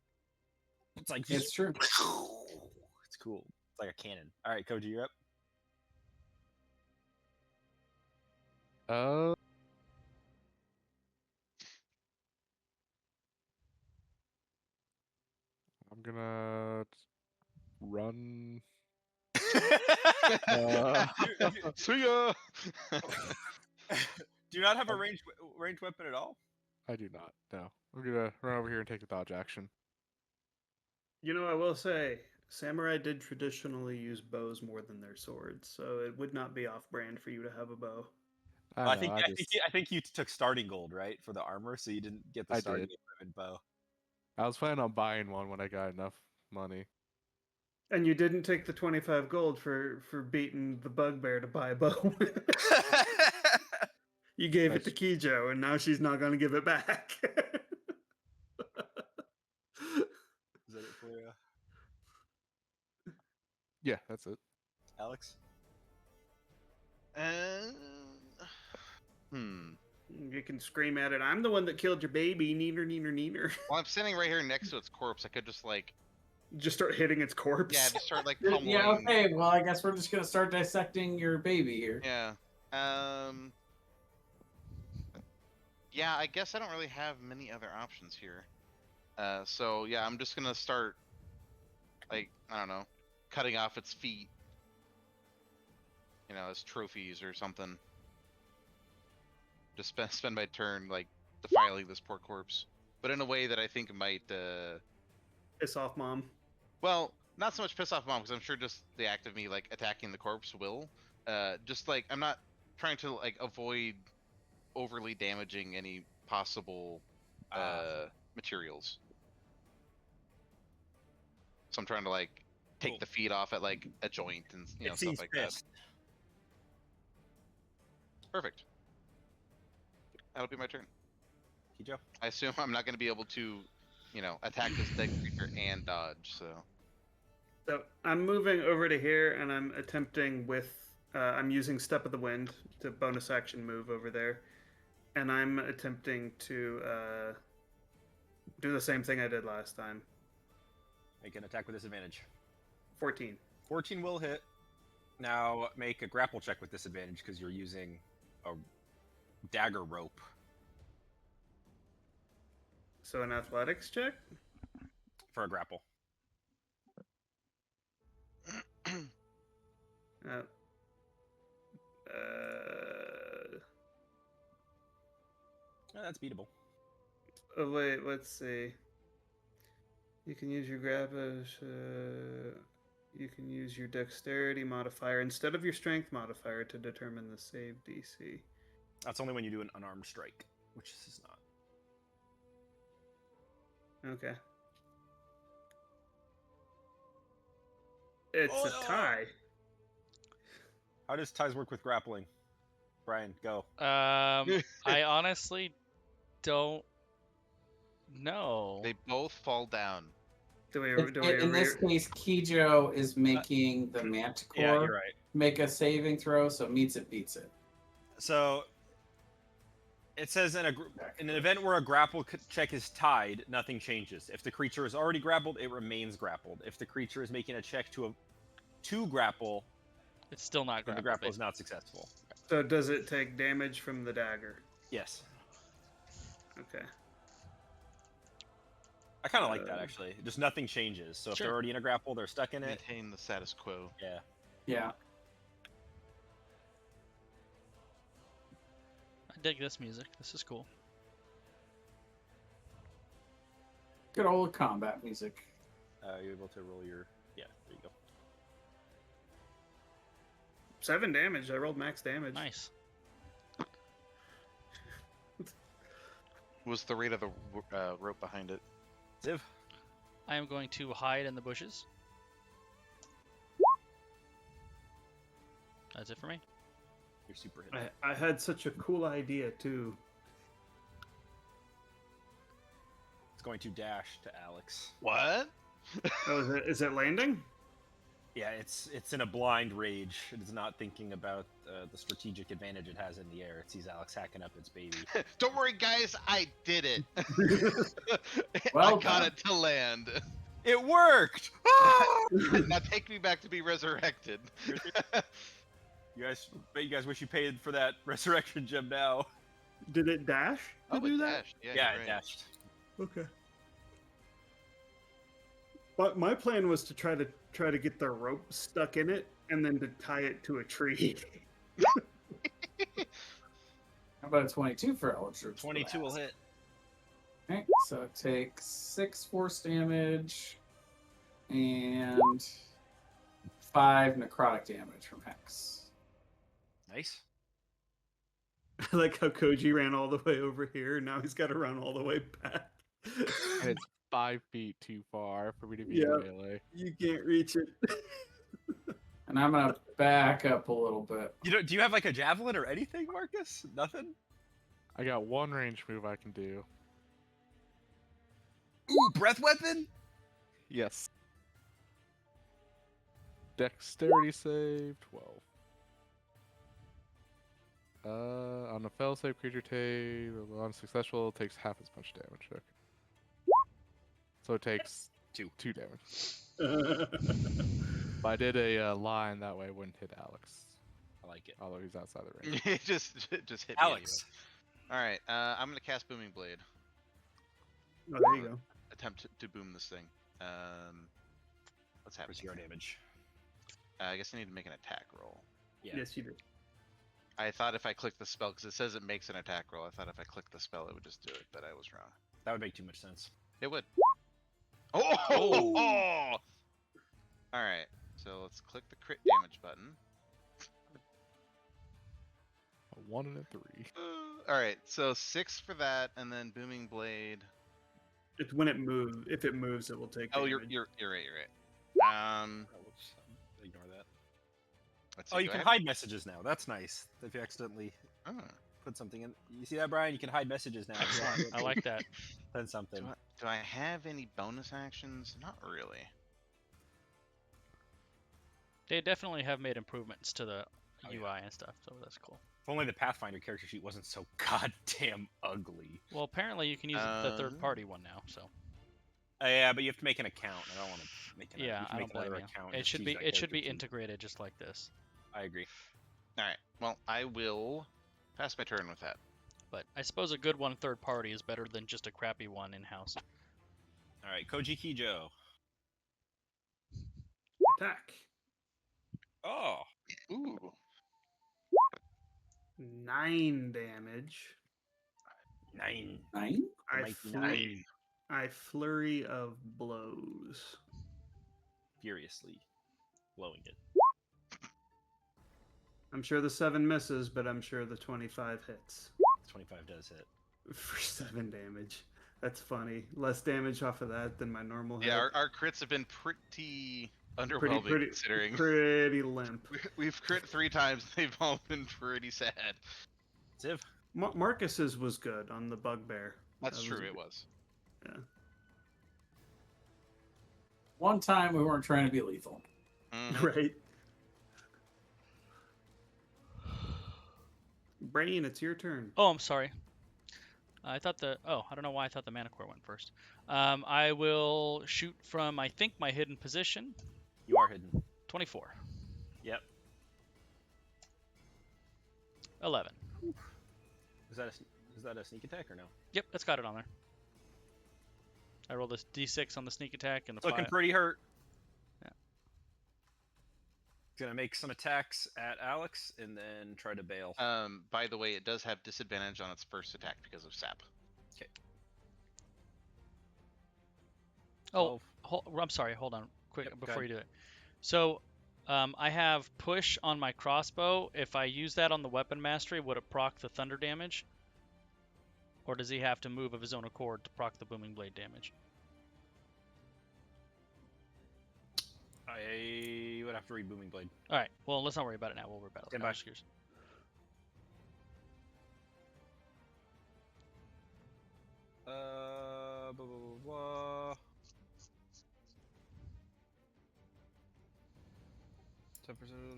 [SPEAKER 2] it's like
[SPEAKER 5] It's true.
[SPEAKER 2] It's cool. It's like a cannon. All right, Koji, you're up.
[SPEAKER 6] I'm gonna run.
[SPEAKER 3] See ya!
[SPEAKER 2] Do you not have a ranged weapon at all?
[SPEAKER 6] I do not. No. I'm gonna run over here and take a dodge action.
[SPEAKER 4] You know, I will say, samurai did traditionally use bows more than their swords, so it would not be off-brand for you to have a bow.
[SPEAKER 2] I think you took starting gold, right, for the armor, so you didn't get the
[SPEAKER 6] I
[SPEAKER 2] starting
[SPEAKER 6] did.
[SPEAKER 2] equipment bow.
[SPEAKER 6] I was planning on buying one when I got enough money.
[SPEAKER 4] And you didn't take the 25 gold for beating the bugbear to buy a bow. You gave it to Kijo, and now she's not going to give it back.
[SPEAKER 2] Is that it for you,
[SPEAKER 6] Yeah, that's it.
[SPEAKER 2] Alex?
[SPEAKER 4] You can scream at it, I'm the one that killed your baby, neener, neener, neener.
[SPEAKER 3] Well, I'm standing right here next to its corpse. I could just like,
[SPEAKER 4] Just start hitting its corpse.
[SPEAKER 3] yeah, just start like pummeling.
[SPEAKER 5] Yeah, okay, well, I guess we're just gonna start dissecting your baby here.
[SPEAKER 3] Yeah. Yeah, I guess I don't really have many other options here. So yeah, I'm just gonna start, like, I don't know, cutting off its feet, you know, as trophies or something. Just spend my turn like defiling this poor corpse, but in a way that I think might,
[SPEAKER 4] Piss off, Mom.
[SPEAKER 3] well, not so much piss off Mom, because I'm sure just the act of me like attacking the corpse will. Just like I'm not trying to like avoid overly damaging any possible materials. So I'm trying to like take
[SPEAKER 2] Cool.
[SPEAKER 3] the feet off at like a joint and
[SPEAKER 2] It
[SPEAKER 3] stuff
[SPEAKER 2] seems
[SPEAKER 3] like
[SPEAKER 2] pissed.
[SPEAKER 3] that. Perfect. That'll be my turn.
[SPEAKER 2] Kijo?
[SPEAKER 3] I assume I'm not going to be able to, attack this dead creature and dodge.
[SPEAKER 4] So I'm moving over to here, and I'm attempting I'm using Step of the Wind to bonus action move over there. And I'm attempting to do the same thing I did last time.
[SPEAKER 2] Make an attack with disadvantage.
[SPEAKER 4] 14.
[SPEAKER 2] 14 will hit. Now make a grapple check with disadvantage because you're using a dagger rope.
[SPEAKER 4] So an athletics check?
[SPEAKER 2] For a grapple. That's beatable.
[SPEAKER 4] Oh wait, let's see. You can use your grapple. You can use your dexterity modifier instead of your strength modifier to determine the save DC.
[SPEAKER 2] That's only when you do an unarmed strike, which this is not.
[SPEAKER 4] Okay. It's a tie.
[SPEAKER 2] How does ties work with grappling? Brian, go.
[SPEAKER 1] I honestly don't know.
[SPEAKER 3] They both fall down.
[SPEAKER 5] In this case, Kijo is making the Manticore
[SPEAKER 2] Yeah, you're right.
[SPEAKER 5] make a saving throw, so meets it, beats it.
[SPEAKER 2] So it says in an event where a grapple check is tied, nothing changes. If the creature is already grappled, it remains grappled. If the creature is making a check to grapple,
[SPEAKER 1] It's still not
[SPEAKER 2] then the
[SPEAKER 1] grapple.
[SPEAKER 2] grapple is not successful.
[SPEAKER 4] So does it take damage from the dagger?
[SPEAKER 2] Yes.
[SPEAKER 4] Okay.
[SPEAKER 2] I kind of like that, actually. Just nothing changes. So if
[SPEAKER 1] Sure.
[SPEAKER 2] they're already in a grapple, they're stuck in it.
[SPEAKER 3] Maintain the status quo.
[SPEAKER 2] Yeah.
[SPEAKER 5] Yeah.
[SPEAKER 1] I dig this music. This is cool.
[SPEAKER 5] Good old combat music.
[SPEAKER 2] Are you able to roll your? Yeah, there you go.
[SPEAKER 4] 7 damage. I rolled max damage.
[SPEAKER 1] Nice.
[SPEAKER 3] Was the rate of the rope behind it?
[SPEAKER 2] Ziv.
[SPEAKER 1] I am going to hide in the bushes. That's it for me.
[SPEAKER 2] You're super hit.
[SPEAKER 4] I had such a cool idea too.
[SPEAKER 2] It's going to dash to Alex.
[SPEAKER 3] What?
[SPEAKER 4] Oh, is it landing?
[SPEAKER 2] Yeah, it's in a blind rage. It is not thinking about the strategic advantage it has in the air. It sees Alex hacking up its baby.
[SPEAKER 3] Don't worry, guys. I did it.
[SPEAKER 5] Well
[SPEAKER 3] I got
[SPEAKER 5] done.
[SPEAKER 3] it to land.
[SPEAKER 2] It worked!
[SPEAKER 3] Now take me back to be resurrected.
[SPEAKER 2] You guys wish you paid for that resurrection gem now.
[SPEAKER 4] Did it dash to
[SPEAKER 3] Oh,
[SPEAKER 4] do
[SPEAKER 3] it
[SPEAKER 4] that?
[SPEAKER 3] dashed. Yeah,
[SPEAKER 2] Yeah,
[SPEAKER 3] you're
[SPEAKER 2] it
[SPEAKER 3] right.
[SPEAKER 2] dashed.
[SPEAKER 4] Okay. But my plan was to try to get the rope stuck in it and then to tie it to a tree.
[SPEAKER 5] How about a 22 for Eldritch?
[SPEAKER 2] 22 will hit.
[SPEAKER 5] Okay, so it takes 6 force damage and 5 necrotic damage from Hex.
[SPEAKER 2] Nice.
[SPEAKER 4] I like how Koji ran all the way over here, and now he's got to run all the way back.
[SPEAKER 6] And it's 5 feet too far for me to be
[SPEAKER 4] Yeah.
[SPEAKER 6] in melee.
[SPEAKER 4] You can't reach it.
[SPEAKER 5] And I'm gonna back up a little bit.
[SPEAKER 2] Do you have like a javelin or anything, Marcus? Nothing?
[SPEAKER 6] I got one range move I can do.
[SPEAKER 2] Ooh, breath weapon?
[SPEAKER 6] Yes. Dexterity save 12. On a fail save, creature unsuccessful takes half as much damage. Okay. So it takes two damage. If I did a line that way, it wouldn't hit Alex.
[SPEAKER 2] I like it.
[SPEAKER 6] Although he's outside the range.
[SPEAKER 3] It just hit me.
[SPEAKER 2] Alex.
[SPEAKER 3] Anyway. All right. I'm gonna cast Booming Blade.
[SPEAKER 4] Oh, there you go.
[SPEAKER 3] Attempt to boom this thing. What's happening?
[SPEAKER 2] What's your damage?
[SPEAKER 3] I guess I need to make an attack roll.
[SPEAKER 2] Yeah.
[SPEAKER 4] Yes, you do.
[SPEAKER 3] I thought if I click the spell, because it says it makes an attack roll, I thought if I clicked the spell, it would just do it, but I was wrong.
[SPEAKER 2] That would make too much sense.
[SPEAKER 3] It would. Oh!
[SPEAKER 2] Oh.
[SPEAKER 3] All right. So let's click the crit damage button.
[SPEAKER 6] A 1 and a 3.
[SPEAKER 3] All right. So 6 for that, and then Booming Blade.
[SPEAKER 4] It's when it moves. If it moves, it will take.
[SPEAKER 3] Oh,
[SPEAKER 4] damage.
[SPEAKER 3] you're right. You're right.
[SPEAKER 2] Oh, whoops. Ignore that.
[SPEAKER 3] Let's see,
[SPEAKER 2] Oh, you
[SPEAKER 3] do I
[SPEAKER 2] can
[SPEAKER 3] have-
[SPEAKER 2] hide messages now. That's nice. If you accidentally
[SPEAKER 3] Oh.
[SPEAKER 2] put something in. You see that, Brian? You can hide messages now. if you want.
[SPEAKER 1] I like that.
[SPEAKER 2] Send something.
[SPEAKER 3] Do I have any bonus actions? Not really.
[SPEAKER 1] They definitely have made improvements to the
[SPEAKER 2] Oh,
[SPEAKER 1] UI
[SPEAKER 2] yeah.
[SPEAKER 1] and stuff, so that's cool.
[SPEAKER 2] If only the Pathfinder character sheet wasn't so goddamn ugly.
[SPEAKER 1] Well, apparently you can use the third-party one now, so
[SPEAKER 2] Yeah, but you have to make an account. I don't want to make an.
[SPEAKER 1] yeah,
[SPEAKER 2] you can
[SPEAKER 1] I
[SPEAKER 2] make
[SPEAKER 1] don't blame
[SPEAKER 2] another
[SPEAKER 1] you.
[SPEAKER 2] account
[SPEAKER 1] It
[SPEAKER 2] and
[SPEAKER 1] should
[SPEAKER 2] use
[SPEAKER 1] be
[SPEAKER 2] that
[SPEAKER 1] it should be
[SPEAKER 2] character sheet.
[SPEAKER 1] integrated just like this.
[SPEAKER 2] I agree.
[SPEAKER 3] All right. Well, I will pass my turn with that.
[SPEAKER 1] But I suppose a good one third-party is better than just a crappy one in-house.
[SPEAKER 2] All right, Koji Kijo.
[SPEAKER 4] Attack.
[SPEAKER 2] Oh,
[SPEAKER 3] Ooh.
[SPEAKER 4] 9 damage.
[SPEAKER 2] 9.
[SPEAKER 5] 9?
[SPEAKER 4] I
[SPEAKER 2] Mighty
[SPEAKER 4] fl-
[SPEAKER 2] 9.
[SPEAKER 4] I flurry of blows.
[SPEAKER 2] Furiously blowing it.
[SPEAKER 4] I'm sure the 7 misses, but I'm sure the 25 hits
[SPEAKER 2] 25 does hit.
[SPEAKER 4] for 7 damage. That's funny. Less damage off of that than my normal hit.
[SPEAKER 3] Yeah, our crits have been pretty underwhelming considering.
[SPEAKER 4] Pretty limp.
[SPEAKER 3] We've crit 3 times. They've all been pretty sad.
[SPEAKER 2] Ziv.
[SPEAKER 4] Marcus's was good on the bugbear.
[SPEAKER 3] That's
[SPEAKER 4] That
[SPEAKER 3] true.
[SPEAKER 4] was-
[SPEAKER 3] It was.
[SPEAKER 4] Yeah.
[SPEAKER 5] One time we weren't trying to be lethal.
[SPEAKER 3] Mhm.
[SPEAKER 4] Right. Brain, it's your turn.
[SPEAKER 1] Oh, I'm sorry. I don't know why I thought the Manticore went first. I will shoot from, I think, my hidden position.
[SPEAKER 2] You are hidden.
[SPEAKER 1] 24.
[SPEAKER 2] Yep.
[SPEAKER 1] 11.
[SPEAKER 2] Is that a sneak attack or no?
[SPEAKER 1] Yep, that's got it on there. I rolled a d6 on the sneak attack and the
[SPEAKER 2] It's looking
[SPEAKER 1] 5.
[SPEAKER 2] pretty hurt. Gonna make some attacks at Alex and then try to bail.
[SPEAKER 3] By the way, it does have disadvantage on its first attack because of sap.
[SPEAKER 1] Oh, I'm sorry. Hold on, quick
[SPEAKER 2] Yep, go
[SPEAKER 1] before
[SPEAKER 2] ahead.
[SPEAKER 1] you do it. So, I have push on my crossbow. If I use that on the weapon mastery, would it proc the thunder damage? Or does he have to move of his own accord to proc the booming blade damage?
[SPEAKER 2] I would have to read Booming Blade.
[SPEAKER 1] All right. Well, let's not worry about it now. We'll worry about it.
[SPEAKER 2] Stand
[SPEAKER 1] later.
[SPEAKER 2] by.
[SPEAKER 1] Just curious.
[SPEAKER 2] Blah, blah, blah, blah.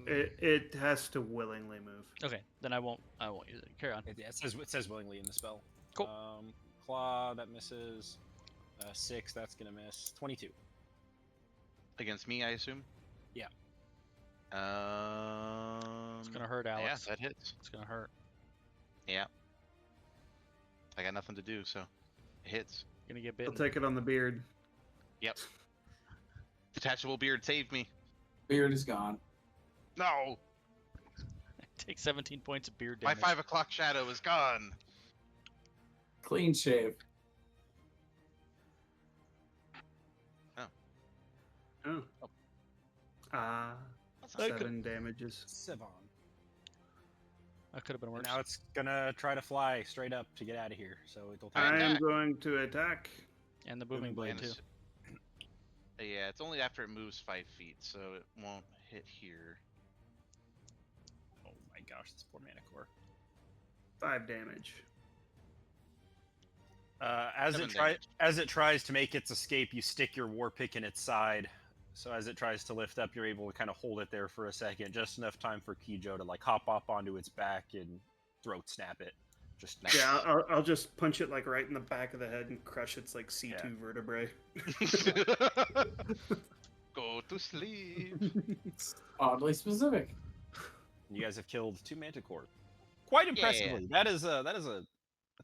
[SPEAKER 4] It has to willingly move.
[SPEAKER 1] Okay, then I won't use it. Carry on.
[SPEAKER 2] It says willingly in the spell.
[SPEAKER 1] Cool.
[SPEAKER 2] Claw, that misses. 6, that's gonna miss. 22.
[SPEAKER 3] Against me, I assume?
[SPEAKER 2] Yeah.
[SPEAKER 1] It's gonna hurt, Alex.
[SPEAKER 3] Yeah, that hits.
[SPEAKER 1] It's gonna hurt.
[SPEAKER 3] Yeah. I got nothing to do, so it hits.
[SPEAKER 1] You're gonna get
[SPEAKER 4] I'll
[SPEAKER 1] bitten.
[SPEAKER 4] take it on the beard.
[SPEAKER 3] Yep. Detachable beard saved me.
[SPEAKER 5] Beard is gone.
[SPEAKER 3] No!
[SPEAKER 1] Take 17 points of beard
[SPEAKER 3] My
[SPEAKER 1] damage.
[SPEAKER 3] 5 o'clock shadow is gone.
[SPEAKER 5] Clean shave.
[SPEAKER 4] Oh.
[SPEAKER 3] That's not good.
[SPEAKER 4] 7 damages.
[SPEAKER 2] 7.
[SPEAKER 1] That could have been worse.
[SPEAKER 2] Now it's gonna try to fly straight up to get out of here. So it'll take
[SPEAKER 4] I am
[SPEAKER 3] attack.
[SPEAKER 4] going to attack.
[SPEAKER 1] And the booming blade
[SPEAKER 3] And
[SPEAKER 1] too.
[SPEAKER 3] it's- Yeah, it's only after it moves 5 feet, so it won't hit here.
[SPEAKER 2] Oh my gosh, this poor Manticore.
[SPEAKER 4] 5 damage.
[SPEAKER 2] As
[SPEAKER 3] 7
[SPEAKER 2] it tries to make its escape, you stick your war pick in its side. So as it tries to lift up, you're able to kind of hold it there for a second, just enough time for Kijo to like hop up onto its back and throat snap it. Just
[SPEAKER 3] Nice.
[SPEAKER 4] Yeah, I'll just punch it like right in the back of the head and crush its like C2
[SPEAKER 2] Yeah.
[SPEAKER 4] vertebrae.
[SPEAKER 3] Go to sleep.
[SPEAKER 5] Oddly specific.
[SPEAKER 2] You guys have killed 2 Manticores. Quite impressively. That is a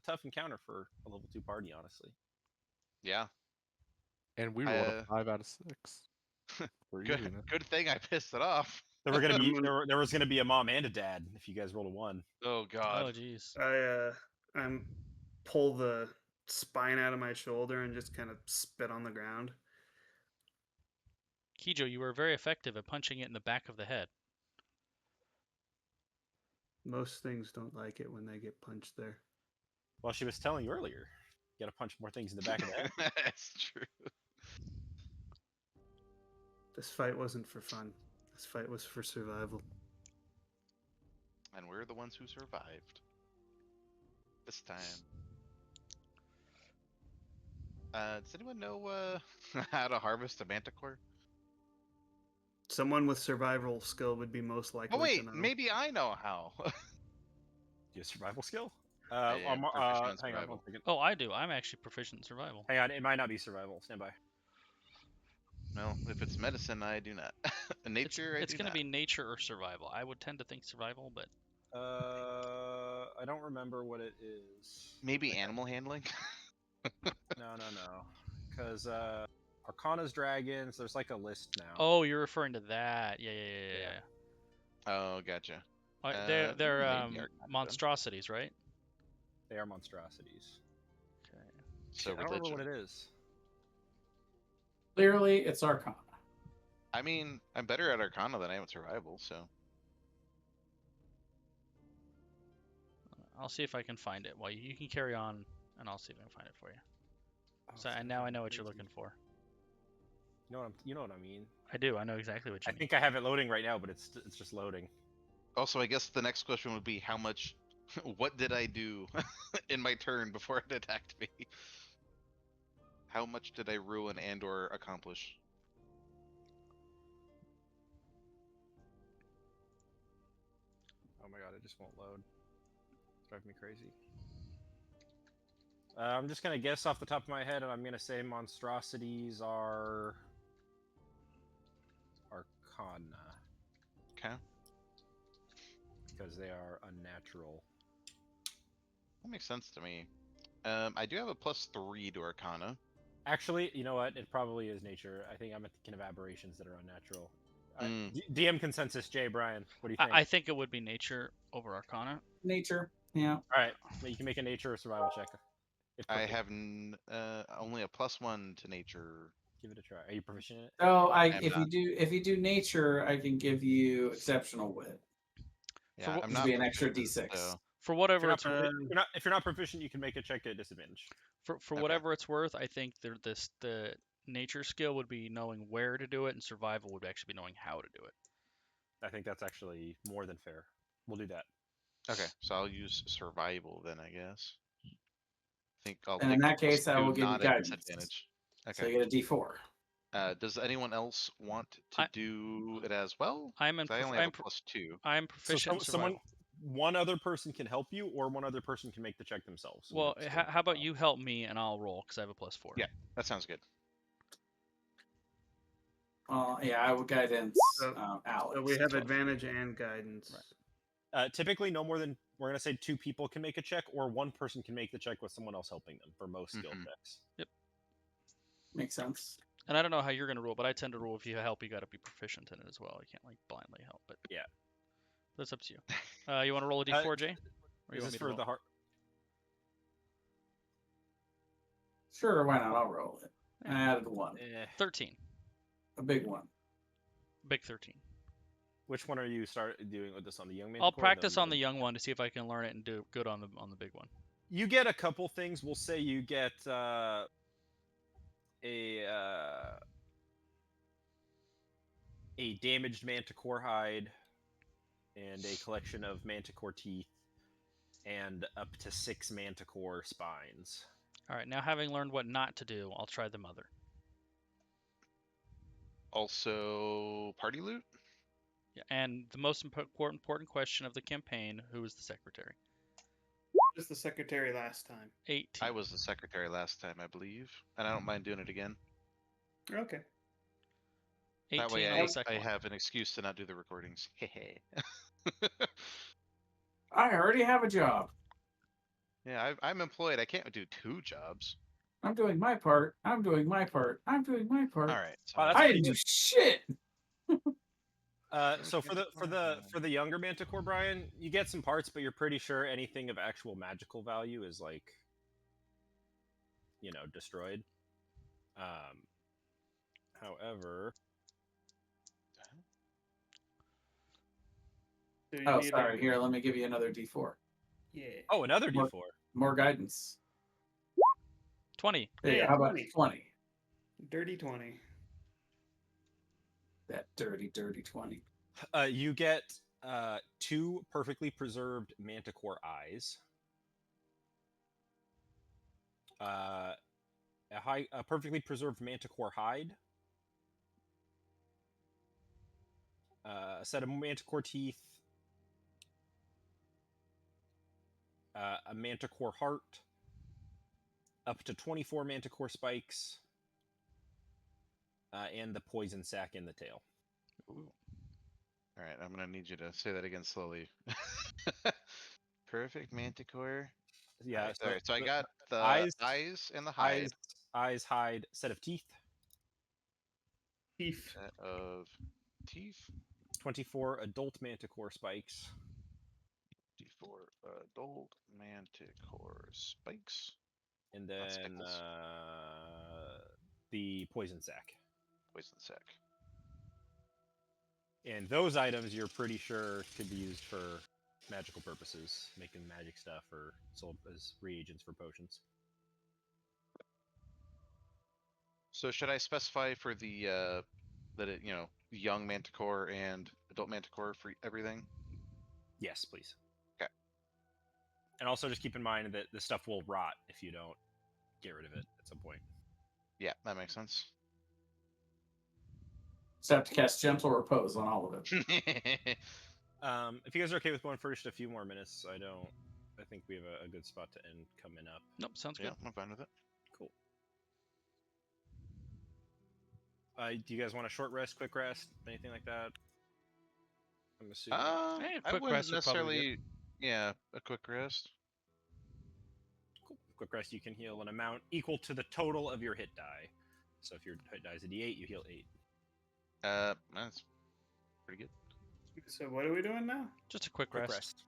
[SPEAKER 2] tough encounter for a level 2 party, honestly.
[SPEAKER 3] Yeah.
[SPEAKER 6] And we rolled
[SPEAKER 3] Uh,
[SPEAKER 6] a 5 out of 6. For
[SPEAKER 3] Good.
[SPEAKER 6] using it.
[SPEAKER 3] Good thing I pissed it off.
[SPEAKER 2] There were gonna be there was gonna be a mom and a dad if you guys rolled a 1.
[SPEAKER 3] Oh
[SPEAKER 1] Oh
[SPEAKER 3] god.
[SPEAKER 1] jeez.
[SPEAKER 4] I pull the spine out of my shoulder and just kind of spit on the ground.
[SPEAKER 1] Kijo, you were very effective at punching it in the back of the head.
[SPEAKER 4] Most things don't like it when they get punched there.
[SPEAKER 2] Well, she was telling you earlier. You gotta punch more things in the back of the head.
[SPEAKER 3] That's true.
[SPEAKER 4] This fight wasn't for fun. This fight was for survival.
[SPEAKER 3] And we're the ones who survived. This time. Does anyone know how to harvest a manticore?
[SPEAKER 4] Someone with survival skill would be most likely
[SPEAKER 3] Oh wait,
[SPEAKER 4] to know.
[SPEAKER 3] maybe I know how.
[SPEAKER 2] Do you have survival skill?
[SPEAKER 3] Yeah,
[SPEAKER 2] Hang
[SPEAKER 3] proficient in
[SPEAKER 2] on
[SPEAKER 3] survival.
[SPEAKER 2] 1 second.
[SPEAKER 1] Oh, I do. I'm actually proficient in survival.
[SPEAKER 2] Hang on, it might not be survival. Stand by.
[SPEAKER 3] Well, if it's medicine, I do not. Nature,
[SPEAKER 1] It's
[SPEAKER 3] I do
[SPEAKER 1] gonna
[SPEAKER 3] not.
[SPEAKER 1] be nature or survival. I would tend to think survival, but
[SPEAKER 2] I don't remember what it is.
[SPEAKER 3] Maybe animal handling.
[SPEAKER 2] No. Because Arcana's dragons. There's like a list now.
[SPEAKER 1] oh, you're referring to that. Yeah.
[SPEAKER 3] Oh, gotcha.
[SPEAKER 1] They're
[SPEAKER 3] maybe Arcana then.
[SPEAKER 1] monstrosities, right?
[SPEAKER 2] They are monstrosities.
[SPEAKER 1] Okay.
[SPEAKER 3] So
[SPEAKER 2] I don't remember
[SPEAKER 3] religion.
[SPEAKER 2] what it is.
[SPEAKER 5] Clearly, it's Arcana.
[SPEAKER 3] I mean, I'm better at Arcana than I am at survival, so.
[SPEAKER 1] I'll see if I can find it. Well, you can carry on, and I'll see if I can find it for you. So and now I know what you're looking for.
[SPEAKER 2] You know what I mean.
[SPEAKER 1] I do. I know exactly what you
[SPEAKER 2] I
[SPEAKER 1] mean.
[SPEAKER 2] think I have it loading right now, but it's just loading.
[SPEAKER 3] Also, I guess the next question would be how much. What did I do in my turn before it attacked me? How much did I ruin and/or accomplish?
[SPEAKER 2] Oh my god, it just won't load. It's driving me crazy. I'm just gonna guess off the top of my head, and I'm gonna say monstrosities are Arcana
[SPEAKER 3] Okay.
[SPEAKER 2] because they are unnatural.
[SPEAKER 3] That makes sense to me. I do have a +3 to Arcana.
[SPEAKER 2] Actually, you know what? It probably is nature. I think I'm thinking of aberrations that are unnatural. DM consensus, Jay, Brian. What do you think?
[SPEAKER 1] I think it would be nature over Arcana.
[SPEAKER 5] Nature. Yeah.
[SPEAKER 2] All right, you can make a nature or survival check. If
[SPEAKER 3] I
[SPEAKER 2] proficient.
[SPEAKER 3] have only a +1 to nature.
[SPEAKER 2] Give it a try. Are you proficient in it?
[SPEAKER 5] So
[SPEAKER 3] I'm
[SPEAKER 5] if
[SPEAKER 3] not.
[SPEAKER 5] you do nature, I can give you exceptional wit.
[SPEAKER 3] Yeah,
[SPEAKER 1] what-
[SPEAKER 3] I'm
[SPEAKER 5] This
[SPEAKER 3] not
[SPEAKER 5] would be an extra
[SPEAKER 3] proficient,
[SPEAKER 5] D6.
[SPEAKER 3] so-
[SPEAKER 1] For
[SPEAKER 2] If
[SPEAKER 1] whatever
[SPEAKER 2] you're,
[SPEAKER 1] it's
[SPEAKER 2] not, if you're not proficient, you can make a check at disadvantage.
[SPEAKER 1] for
[SPEAKER 3] Okay.
[SPEAKER 1] whatever it's worth, I think the nature skill would be knowing where to do it, and survival would actually be knowing how to do it.
[SPEAKER 2] I think that's actually more than fair. We'll do that.
[SPEAKER 3] Okay, so I'll use survival then, I guess. I'll
[SPEAKER 5] And in
[SPEAKER 3] take
[SPEAKER 5] that case, I
[SPEAKER 3] +2,
[SPEAKER 5] will give you
[SPEAKER 3] not at
[SPEAKER 5] guidance.
[SPEAKER 3] disadvantage.
[SPEAKER 5] So you
[SPEAKER 3] Okay.
[SPEAKER 5] get a D4.
[SPEAKER 3] Does anyone else want to do it as well?
[SPEAKER 1] I'm
[SPEAKER 3] 'Cause I only have a +2.
[SPEAKER 1] I'm proficient in survival.
[SPEAKER 2] One other person can help you, or one other person can make the check themselves. So we
[SPEAKER 1] Well,
[SPEAKER 2] don't split
[SPEAKER 1] how about
[SPEAKER 2] it.
[SPEAKER 1] you help me and I'll roll because I have a +4.
[SPEAKER 3] Yeah. That sounds good.
[SPEAKER 5] Yeah, I would guidance Alex.
[SPEAKER 4] So we have
[SPEAKER 1] 12.
[SPEAKER 4] advantage and guidance.
[SPEAKER 1] Right.
[SPEAKER 2] Typically, no more than we're gonna say 2 people can make a check, or 1 person can make the check with someone else helping them for most skill checks.
[SPEAKER 1] Yep.
[SPEAKER 5] Makes sense.
[SPEAKER 1] And I don't know how you're gonna rule, but I tend to rule if you help, you got to be proficient in it as well. You can't like blindly help, but
[SPEAKER 2] Yeah.
[SPEAKER 1] that's up to you. You want to roll a D4, Jay? Or you
[SPEAKER 2] Is
[SPEAKER 1] want
[SPEAKER 2] this
[SPEAKER 1] me to
[SPEAKER 2] for
[SPEAKER 1] roll?
[SPEAKER 2] the heart?
[SPEAKER 5] Sure, why not? I'll roll it. I added 1.
[SPEAKER 1] 13.
[SPEAKER 5] A big one.
[SPEAKER 1] Big 13.
[SPEAKER 2] Which one are you doing with this on the young man?
[SPEAKER 1] I'll practice on the young one to see if I can learn it and do good on the big one.
[SPEAKER 2] You get a couple things. We'll say you get a damaged manticore hide and a collection of manticore teeth and up to 6 manticore spines.
[SPEAKER 1] All right, now having learned what not to do, I'll try the mother.
[SPEAKER 3] Also, party loot?
[SPEAKER 1] Yeah, and the most important question of the campaign, who was the secretary?
[SPEAKER 4] Was the secretary last time?
[SPEAKER 1] 18.
[SPEAKER 3] I was the secretary last time, I believe. And I don't mind doing it again.
[SPEAKER 4] Okay.
[SPEAKER 1] 18
[SPEAKER 3] That way
[SPEAKER 1] on the second
[SPEAKER 3] I
[SPEAKER 1] one.
[SPEAKER 3] have an excuse to not do the recordings. Hehe.
[SPEAKER 5] I already have a job.
[SPEAKER 3] Yeah, I'm employed. I can't do 2 jobs.
[SPEAKER 5] I'm doing my part. I'm doing my part. I'm doing my part.
[SPEAKER 3] All right. So
[SPEAKER 2] Wow, that's
[SPEAKER 5] I
[SPEAKER 2] pretty
[SPEAKER 5] didn't do
[SPEAKER 2] good.
[SPEAKER 5] shit.
[SPEAKER 2] So for the younger manticore, Brian, you get some parts, but you're pretty sure anything of actual magical value is like, destroyed. However,
[SPEAKER 4] So you
[SPEAKER 5] Oh,
[SPEAKER 4] need
[SPEAKER 5] sorry. Here, let me give you another D4.
[SPEAKER 4] Yeah.
[SPEAKER 2] oh, another
[SPEAKER 5] More-
[SPEAKER 2] D4.
[SPEAKER 5] More guidance.
[SPEAKER 1] 20.
[SPEAKER 5] Hey,
[SPEAKER 4] Yeah,
[SPEAKER 5] how about
[SPEAKER 4] 20.
[SPEAKER 5] 20?
[SPEAKER 4] Dirty 20.
[SPEAKER 5] That dirty, dirty 20.
[SPEAKER 2] You get 2 perfectly preserved manticore eyes. A perfectly preserved manticore hide. A set of manticore teeth. A manticore heart. Up to 24 manticore spikes. And the poison sac in the tail.
[SPEAKER 1] Ooh.
[SPEAKER 3] all right, I'm gonna need you to say that again slowly. Perfect manticore.
[SPEAKER 2] Yeah.
[SPEAKER 3] All right, so I got the eyes and the hide.
[SPEAKER 2] Eyes, hide, set of teeth.
[SPEAKER 4] Teeth.
[SPEAKER 3] Set of teeth.
[SPEAKER 2] 24 adult manticore spikes.
[SPEAKER 3] D4 adult manticore spikes.
[SPEAKER 2] And
[SPEAKER 3] Not
[SPEAKER 2] then
[SPEAKER 3] spickles.
[SPEAKER 2] the poison sac.
[SPEAKER 3] Poison sac.
[SPEAKER 2] And those items you're pretty sure could be used for magical purposes, making magic stuff or sold as reagents for potions.
[SPEAKER 3] So should I specify for the young manticore and adult manticore for everything?
[SPEAKER 2] Yes, please.
[SPEAKER 3] Okay.
[SPEAKER 2] And also just keep in mind that the stuff will rot if you don't get rid of it at some point.
[SPEAKER 3] Yeah, that makes sense.
[SPEAKER 5] Just have to cast Gentle Repose on all of it.
[SPEAKER 2] If you guys are okay with going for just a few more minutes, I think we have a good spot to end coming up.
[SPEAKER 1] Nope, sounds
[SPEAKER 3] Yeah,
[SPEAKER 1] good.
[SPEAKER 3] I'm fine with it.
[SPEAKER 2] Cool. Do you guys want a short rest, quick rest, anything like that? I'm assuming.
[SPEAKER 1] Hey,
[SPEAKER 3] I
[SPEAKER 1] quick
[SPEAKER 3] wouldn't
[SPEAKER 1] rest would probably be
[SPEAKER 3] necessarily. Yeah, a quick rest.
[SPEAKER 2] Cool. Quick rest, you can heal an amount equal to the total of your hit die. So if your hit die is a D8, you heal 8.
[SPEAKER 3] That's Pretty good.
[SPEAKER 4] So what are we doing now?
[SPEAKER 1] Just a quick
[SPEAKER 2] Quick
[SPEAKER 1] rest.
[SPEAKER 2] rest.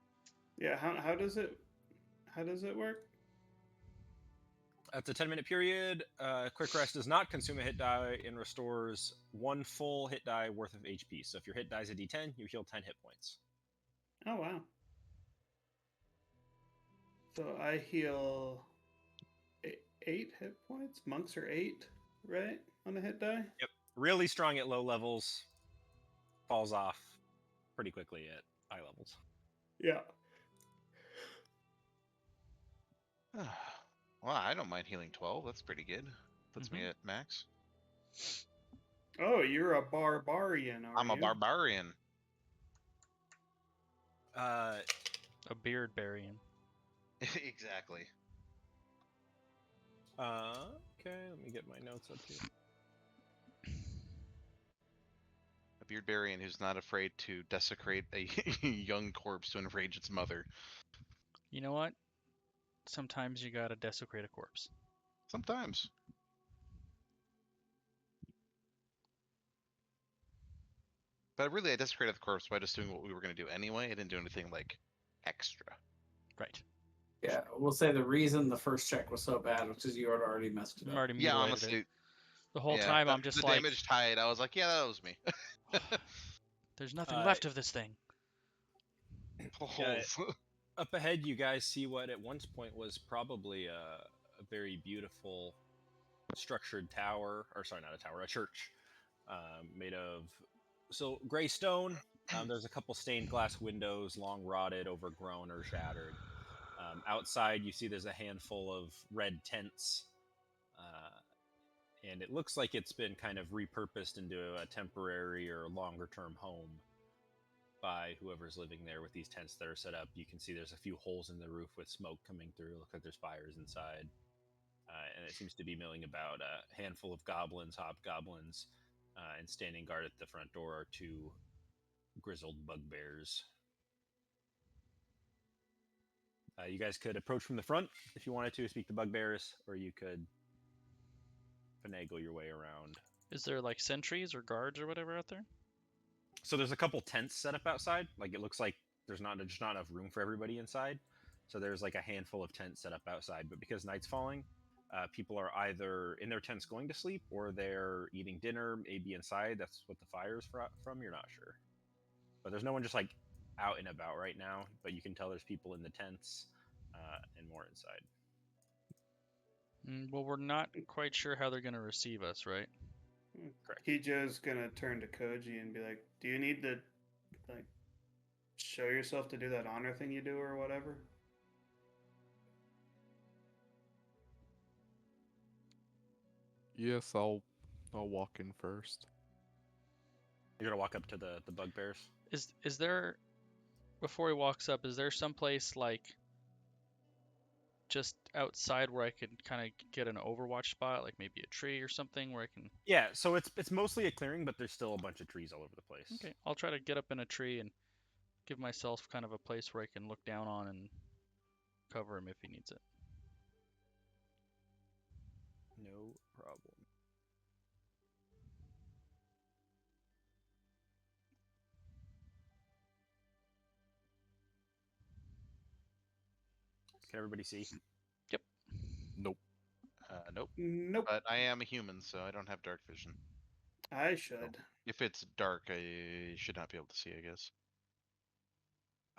[SPEAKER 4] Yeah, how does it work?
[SPEAKER 2] It's a 10-minute period. Quick rest does not consume a hit die and restores 1 full hit die worth of HP. So if your hit die is a D10, you heal 10 hit points.
[SPEAKER 4] Oh wow. So I heal 8 hit points. Monks are 8, right? On a hit die?
[SPEAKER 2] Yep. Really strong at low levels. Falls off pretty quickly at high levels.
[SPEAKER 4] Yeah.
[SPEAKER 3] Well, I don't mind healing 12. That's pretty good. Puts me at max.
[SPEAKER 4] Oh, you're a barbarian, are
[SPEAKER 3] I'm a
[SPEAKER 4] you?
[SPEAKER 3] barbarian.
[SPEAKER 2] Uh,
[SPEAKER 1] A beard barian.
[SPEAKER 3] Exactly.
[SPEAKER 2] okay, let me get my notes up here.
[SPEAKER 3] A beardbarian who's not afraid to desecrate a young corpse to enrage its mother.
[SPEAKER 1] You know what? Sometimes you gotta desecrate a corpse.
[SPEAKER 3] Sometimes. But really, I desecrated the corpse by just doing what we were going to do anyway. I didn't do anything like extra.
[SPEAKER 1] Right.
[SPEAKER 5] Yeah, we'll say the reason the first check was so bad was because you had already messed it
[SPEAKER 1] I'm
[SPEAKER 5] up.
[SPEAKER 1] already
[SPEAKER 3] Yeah,
[SPEAKER 1] mutilated
[SPEAKER 3] honestly.
[SPEAKER 1] it. The whole
[SPEAKER 3] Yeah,
[SPEAKER 1] time I'm just
[SPEAKER 3] the
[SPEAKER 1] like,
[SPEAKER 3] damaged hide. I was like, yeah, that was me.
[SPEAKER 1] there's nothing left of this thing.
[SPEAKER 3] Holes.
[SPEAKER 2] Up ahead, you guys see what at one point was probably a very beautiful structured tower, or sorry, not a tower, a church, made of gray stone. There's a couple stained glass windows, long rotted, overgrown, or shattered. Outside, you see there's a handful of red tents, and it looks like it's been kind of repurposed into a temporary or longer-term home by whoever's living there with these tents that are set up. You can see there's a few holes in the roof with smoke coming through. Look like there's fires inside. And it seems to be milling about. A handful of goblins, hobgoblins, and standing guard at the front door are 2 grizzled bugbears. You guys could approach from the front if you wanted to speak to bugbears, or you could finagle your way around.
[SPEAKER 1] Is there like sentries or guards or whatever out there?
[SPEAKER 2] So there's a couple tents set up outside. Like it looks like there's just not enough room for everybody inside. So there's like a handful of tents set up outside. But because night's falling, people are either in their tents going to sleep or they're eating dinner, maybe inside. That's what the fire's from. You're not sure. But there's no one just like out and about right now. But you can tell there's people in the tents and more inside.
[SPEAKER 1] Well, we're not quite sure how they're going to receive us, right?
[SPEAKER 2] Correct.
[SPEAKER 4] Kijo's gonna turn to Koji and be like, "Do you need to like show yourself to do that honor thing you do or whatever?"
[SPEAKER 6] Yes, I'll walk in first.
[SPEAKER 2] You're gonna walk up to the bugbears.
[SPEAKER 1] Is there, before he walks up, is there someplace like just outside where I could kind of get an overwatch spot, like maybe a tree or something where I can...
[SPEAKER 2] Yeah, so it's mostly a clearing, but there's still a bunch of trees all over the place.
[SPEAKER 1] Okay, I'll try to get up in a tree and give myself kind of a place where I can look down on and cover him if he needs it.
[SPEAKER 2] No problem. Can everybody see?
[SPEAKER 6] Nope.
[SPEAKER 3] Nope.
[SPEAKER 4] Nope.
[SPEAKER 3] But I am a human, so I don't have dark vision.
[SPEAKER 4] I should.
[SPEAKER 3] If it's dark, I should not be able to see, I guess.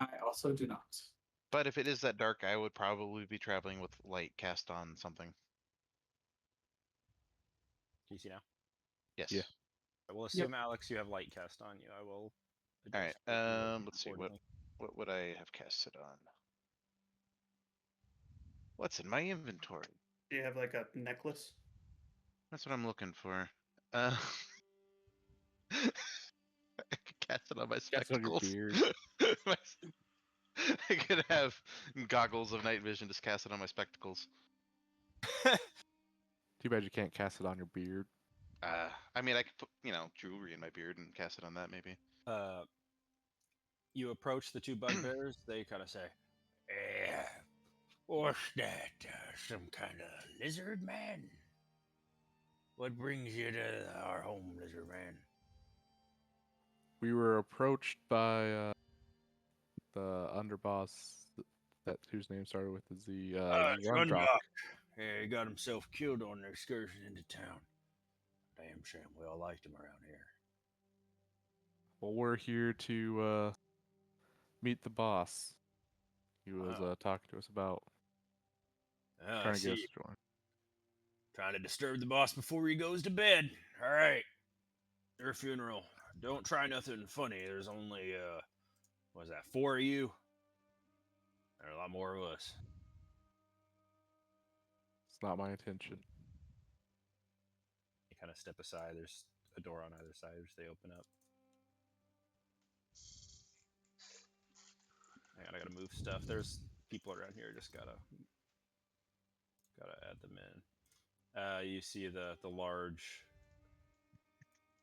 [SPEAKER 5] I also do not.
[SPEAKER 3] But if it is that dark, I would probably be traveling with light cast on something.
[SPEAKER 2] Can you see now?
[SPEAKER 3] Yes.
[SPEAKER 6] Yeah.
[SPEAKER 2] I will assume, Alex, you have light cast on you. I will.
[SPEAKER 3] All right.
[SPEAKER 2] adjust what you're looking
[SPEAKER 3] Let's see.
[SPEAKER 2] accordingly.
[SPEAKER 3] What would I have casted on? What's in my inventory?
[SPEAKER 4] Do you have like a necklace?
[SPEAKER 3] That's what I'm looking for. I could cast it on my
[SPEAKER 6] Cast it on your
[SPEAKER 3] spectacles.
[SPEAKER 6] beard.
[SPEAKER 3] I could have goggles of night vision. Just cast it on my spectacles.
[SPEAKER 6] Too bad you can't cast it on your beard.
[SPEAKER 3] I mean, I could put jewelry in my beard and cast it on that maybe.
[SPEAKER 2] You approach the 2 bugbears. They kind of say, "What's that? Some kind of lizard man? What brings you to our home, lizard man?"
[SPEAKER 6] We were approached by the underboss whose name started with a Z.
[SPEAKER 2] It's
[SPEAKER 6] Rundrock.
[SPEAKER 2] Rundock. Yeah, he got himself killed on an excursion into town. Damn shame. We all liked him around here.
[SPEAKER 6] Well, we're here to meet the boss. He was talking to us about
[SPEAKER 2] I
[SPEAKER 6] trying to get us
[SPEAKER 2] see.
[SPEAKER 6] to join.
[SPEAKER 2] Trying to disturb the boss before he goes to bed. All right. Your funeral. Don't try nothing funny. There's only, what was that, 4 of you? There are a lot more of us.
[SPEAKER 6] It's not my intention.
[SPEAKER 2] You kind of step aside. There's a door on either side, which they open up. I gotta move stuff. There's people around here. Just gotta add them in. You see the large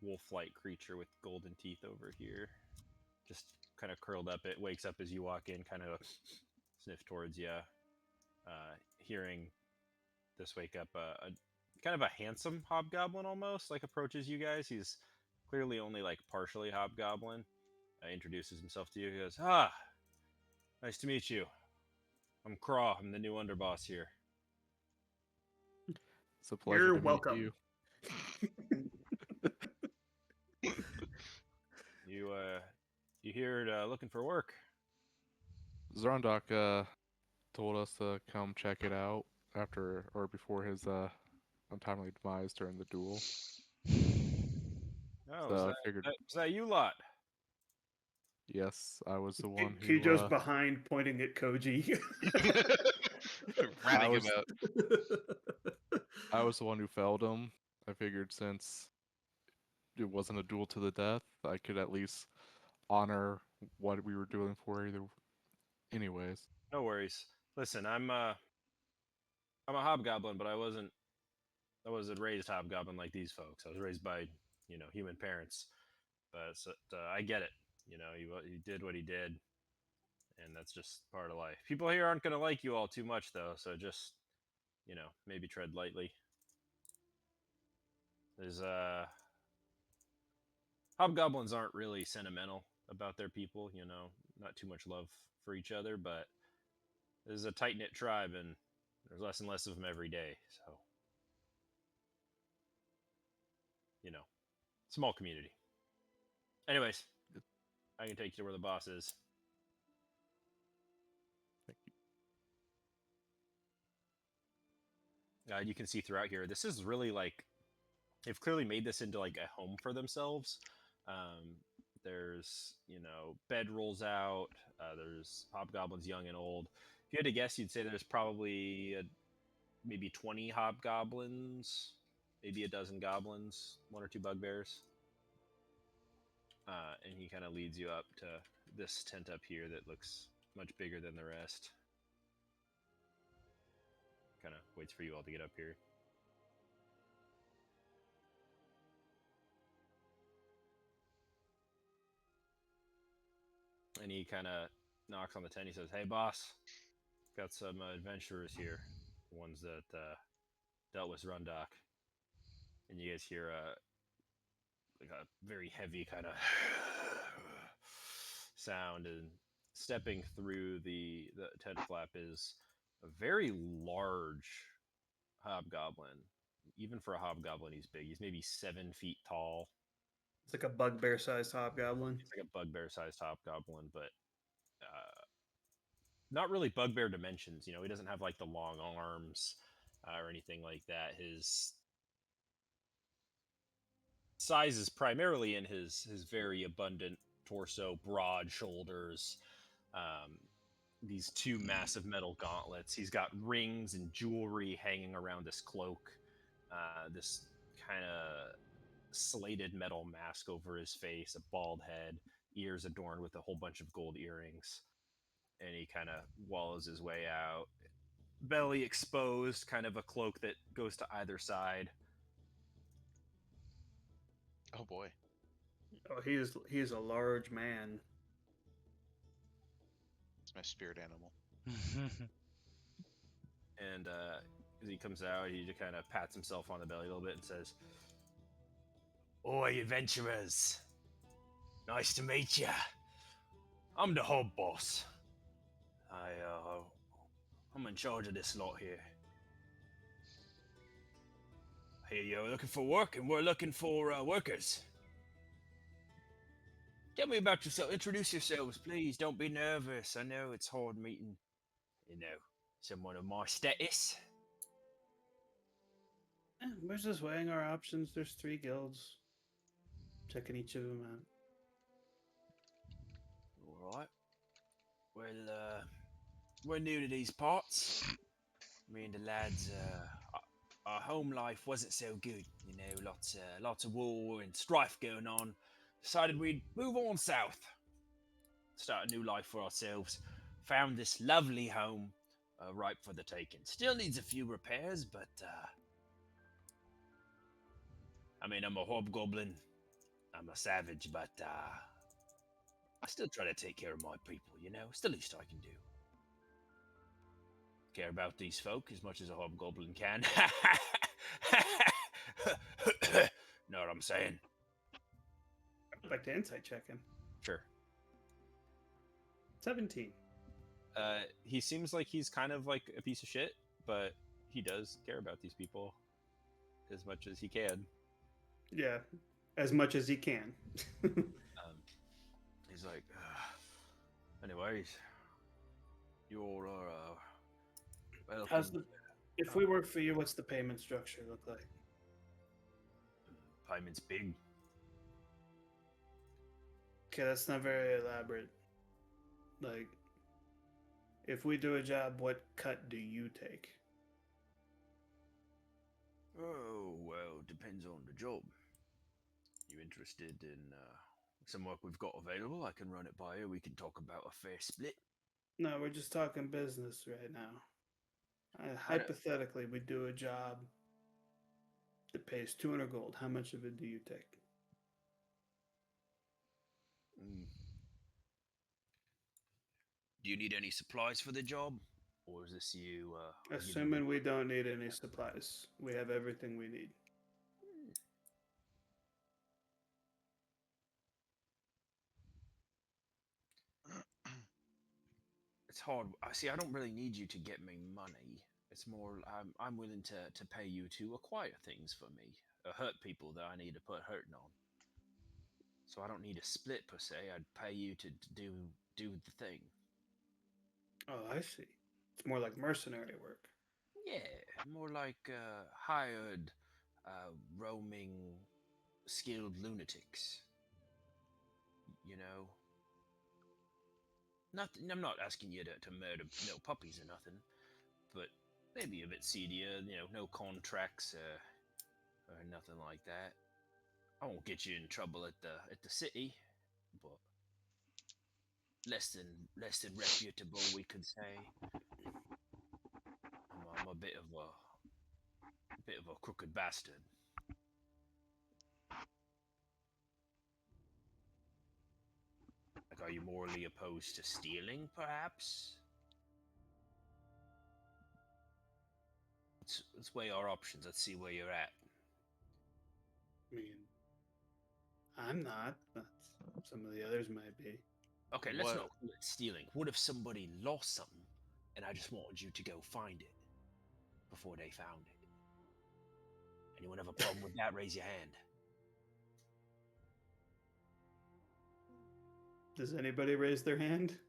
[SPEAKER 2] wolf-like creature with golden teeth over here, just kind of curled up. It wakes up as you walk in, kind of sniff towards you. Hearing this wake up, a kind of a handsome hobgoblin almost like approaches you guys. He's clearly only like partially hobgoblin. Introduces himself to you. He goes, nice to meet you. I'm Craw. I'm the new underboss here.
[SPEAKER 6] It's a pleasure
[SPEAKER 4] You're
[SPEAKER 6] to
[SPEAKER 4] welcome.
[SPEAKER 6] meet you.
[SPEAKER 2] You here looking for work?
[SPEAKER 6] Zrondok told us to come check it out before his untimely demise during the duel.
[SPEAKER 2] Oh,
[SPEAKER 6] So I figured,
[SPEAKER 2] was that you lot?
[SPEAKER 6] yes, I was the one who.
[SPEAKER 4] Kijo's behind, pointing at Koji.
[SPEAKER 3] Ratting
[SPEAKER 6] was-
[SPEAKER 3] him out.
[SPEAKER 6] I was the one who felled him. I figured since it wasn't a duel to the death, I could at least honor what we were doing for either. Anyways,
[SPEAKER 2] No worries. Listen, I'm a hobgoblin, but I wasn't raised hobgoblin like these folks. I was raised by human parents. But I get it. He did what he did, and that's just part of life. People here aren't going to like you all too much, though. So just maybe tread lightly. There's hobgoblins aren't really sentimental about their people. Not too much love for each other, but this is a tight knit tribe, and there's less and less of them every day. So small community. Anyways, I can take you to where the boss is.
[SPEAKER 6] thank you.
[SPEAKER 2] You can see throughout here, this is really like, they've clearly made this into like a home for themselves. There's, bed rolls out. There's hobgoblins young and old. If you had to guess, you'd say there's probably maybe 20 hobgoblins, maybe a dozen goblins, 1 or 2 bugbears. And he kind of leads you up to this tent up here that looks much bigger than the rest. Kind of waits for you all to get up here. And he kind of knocks on the tent. He says, "Hey, boss, got some adventurers here, ones that dealt with Rundock." And you guys hear like a very heavy kind of sound, and stepping through the tent flap is a very large hobgoblin. Even for a hobgoblin, he's big. He's maybe 7 feet tall.
[SPEAKER 4] It's like a bugbear-sized hobgoblin.
[SPEAKER 2] It's like a bugbear-sized hobgoblin, but not really bugbear dimensions. He doesn't have like the long arms or anything like that. His size is primarily in his very abundant torso, broad shoulders, these 2 massive metal gauntlets. He's got rings and jewelry hanging around this cloak, this kind of slated metal mask over his face, a bald head, ears adorned with a whole bunch of gold earrings. And he kind of wallows his way out, belly exposed, kind of a cloak that goes to either side.
[SPEAKER 3] Oh boy.
[SPEAKER 4] Oh, he is a large man.
[SPEAKER 3] It's my spirit animal.
[SPEAKER 2] And as he comes out, he just kind of pats himself on the belly a little bit and says, "Oi, adventurers! Nice to meet ya. I'm the hub boss. I'm in charge of this lot here. I hear you're looking for work, and we're looking for workers. Tell me about yourself. Introduce yourselves, please. Don't be nervous. I know it's hard meeting, someone of my status.
[SPEAKER 4] We're just weighing our options. There's 3 guilds. Checking each of them out.
[SPEAKER 2] All right. Well, we're new to these parts. Me and the lads, our home life wasn't so good. Lots of war and strife going on. Decided we'd move on south, start a new life for ourselves. Found this lovely home, ripe for the taking. Still needs a few repairs, but I'm a hobgoblin. I'm a savage, but I still try to take care of my people. It's the least I can do. Care about these folk as much as a hobgoblin can. Know what I'm saying?
[SPEAKER 4] I'd like to insight check him.
[SPEAKER 2] Sure.
[SPEAKER 4] 17.
[SPEAKER 2] He seems like he's kind of like a piece of shit, but he does care about these people as much as he can.
[SPEAKER 4] Yeah, as much as he can.
[SPEAKER 2] He's like, anyways, you all are welcome.
[SPEAKER 4] If we work for you, what's the payment structure look like?
[SPEAKER 2] Payment's big.
[SPEAKER 4] Okay, that's not very elaborate. Like, if we do a job, what cut do you take?
[SPEAKER 2] Oh, well, depends on the job. You interested in some work we've got available? I can run it by you. We can talk about a fair split.
[SPEAKER 4] No, we're just talking business right now. Hypothetically, we do a job that pays 200 gold. How much of it do you take?
[SPEAKER 2] Do you need any supplies for the job? Or is this you?
[SPEAKER 4] Assuming we don't need any supplies. We have everything we need.
[SPEAKER 2] It's hard. I don't really need you to get me money. It's more I'm willing to pay you to acquire things for me, or hurt people that I need to put hurting on. So I don't need a split per se. I'd pay you to do the thing.
[SPEAKER 4] Oh, I see. It's more like mercenary work.
[SPEAKER 2] Yeah, more like hired, roaming, skilled lunatics. Nothing. I'm not asking you to murder no puppies or nothing, but maybe a bit seedier. No contracts or nothing like that. I won't get you in trouble at the city, but less than reputable, we could say. I'm a bit of a crooked bastard. Like, are you morally opposed to stealing, perhaps? Let's weigh our options. Let's see where you're at.
[SPEAKER 4] I mean, I'm not, but some of the others might be.
[SPEAKER 2] Okay, let's not call it stealing. What if somebody lost something, and I just wanted you to go find it before they found it? Anyone have a problem with that? Raise your hand.
[SPEAKER 4] Does anybody raise their hand?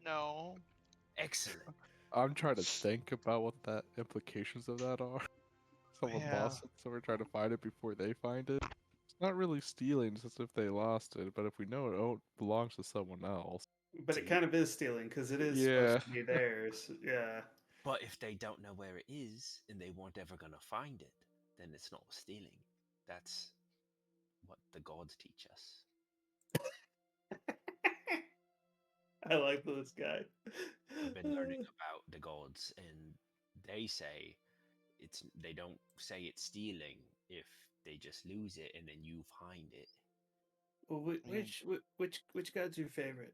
[SPEAKER 3] No.
[SPEAKER 2] Excellent.
[SPEAKER 6] I'm trying to think about what the implications of that are. Someone lost it, so we're trying to find it before they find it. It's not really stealing, it's as if they lost it, but if we know it belongs to someone else.
[SPEAKER 4] But it kind of is stealing, because it is supposed to be theirs. Yeah.
[SPEAKER 2] But if they don't know where it is, and they weren't ever going to find it, then it's not stealing. That's what the gods teach us.
[SPEAKER 4] I like this guy.
[SPEAKER 2] I've been learning about the gods, and they say they don't say it's stealing if they just lose it and then you find it.
[SPEAKER 4] Well, which god's your favorite?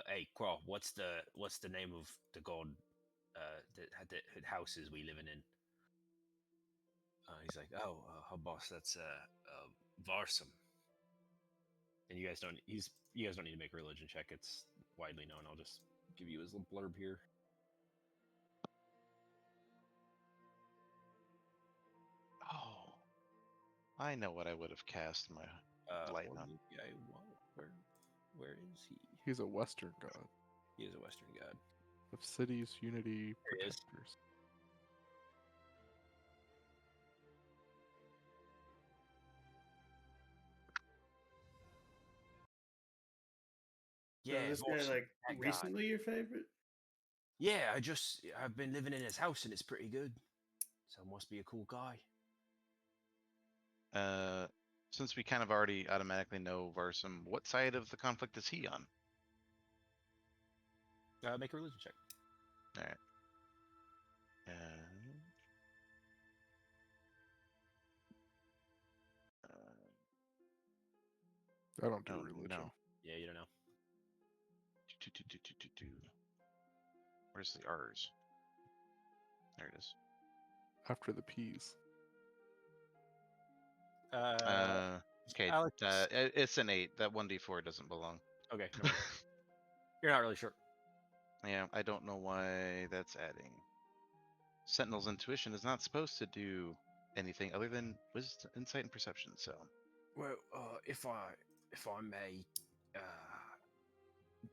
[SPEAKER 2] Hey, Crow, what's the name of the god the houses we living in? He's like, oh, her boss, that's Varsum. And you guys don't need to make a religion check. It's widely known. I'll just give you his little blurb here.
[SPEAKER 3] Oh, I know what I would have cast my light on.
[SPEAKER 2] Where is he?
[SPEAKER 6] He's a Western god
[SPEAKER 2] He is a Western god.
[SPEAKER 6] of cities, unity,
[SPEAKER 2] There he is.
[SPEAKER 6] protectors.
[SPEAKER 4] So
[SPEAKER 2] Yeah,
[SPEAKER 4] this guy
[SPEAKER 2] Vorson,
[SPEAKER 4] like
[SPEAKER 2] that god.
[SPEAKER 4] recently your favorite?
[SPEAKER 2] Yeah, I've been living in his house and it's pretty good. So must be a cool guy.
[SPEAKER 3] Since we kind of already automatically know Varsum, what side of the conflict is he on?
[SPEAKER 2] Make a religion check.
[SPEAKER 3] All right.
[SPEAKER 6] I don't do
[SPEAKER 3] Oh,
[SPEAKER 6] religion.
[SPEAKER 3] no.
[SPEAKER 2] Yeah, you don't know.
[SPEAKER 3] Where's the R's? There it is.
[SPEAKER 6] After the P's.
[SPEAKER 3] Okay.
[SPEAKER 2] Alex.
[SPEAKER 3] It's an 8. That 1d4 doesn't belong.
[SPEAKER 2] Okay, no worries. You're not really sure.
[SPEAKER 3] Yeah, I don't know why that's adding. Sentinel's intuition is not supposed to do anything other than wisdom, insight, and perception. So,
[SPEAKER 2] Well, if I may,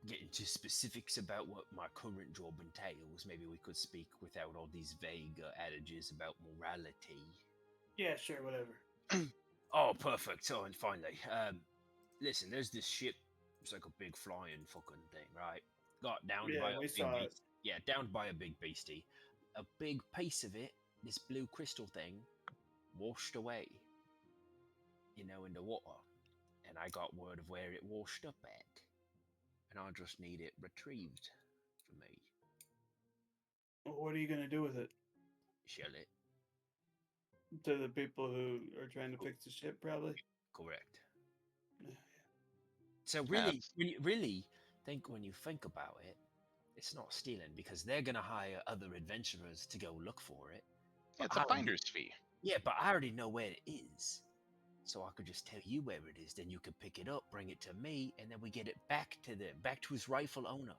[SPEAKER 2] get into specifics about what my current job entails, maybe we could speak without all these vague adages about morality.
[SPEAKER 4] Yeah, sure, whatever.
[SPEAKER 2] Oh, perfect. So, and finally, listen, there's this ship. It's like a big flying fucking thing, right? Got downed
[SPEAKER 4] Yeah,
[SPEAKER 2] by a
[SPEAKER 4] we
[SPEAKER 2] big
[SPEAKER 4] saw it.
[SPEAKER 2] beast. Yeah, downed by a big beastie. A big piece of it, this blue crystal thing, washed away. You know, in the water. And I got word of where it washed up at. And I just need it retrieved for me.
[SPEAKER 4] Well, what are you gonna do with it?
[SPEAKER 2] Shall it?
[SPEAKER 4] To the people who are trying to fix the ship, probably.
[SPEAKER 2] Correct.
[SPEAKER 4] Yeah.
[SPEAKER 2] So really, when you think about it, it's not stealing because they're gonna hire other adventurers to go look for it.
[SPEAKER 3] yeah,
[SPEAKER 2] But
[SPEAKER 3] it's
[SPEAKER 2] I
[SPEAKER 3] a
[SPEAKER 2] already-
[SPEAKER 3] finder's fee.
[SPEAKER 2] Yeah, but I already know where it is. So I could just tell you where it is, then you could pick it up, bring it to me, and then we get it back to his rightful owner.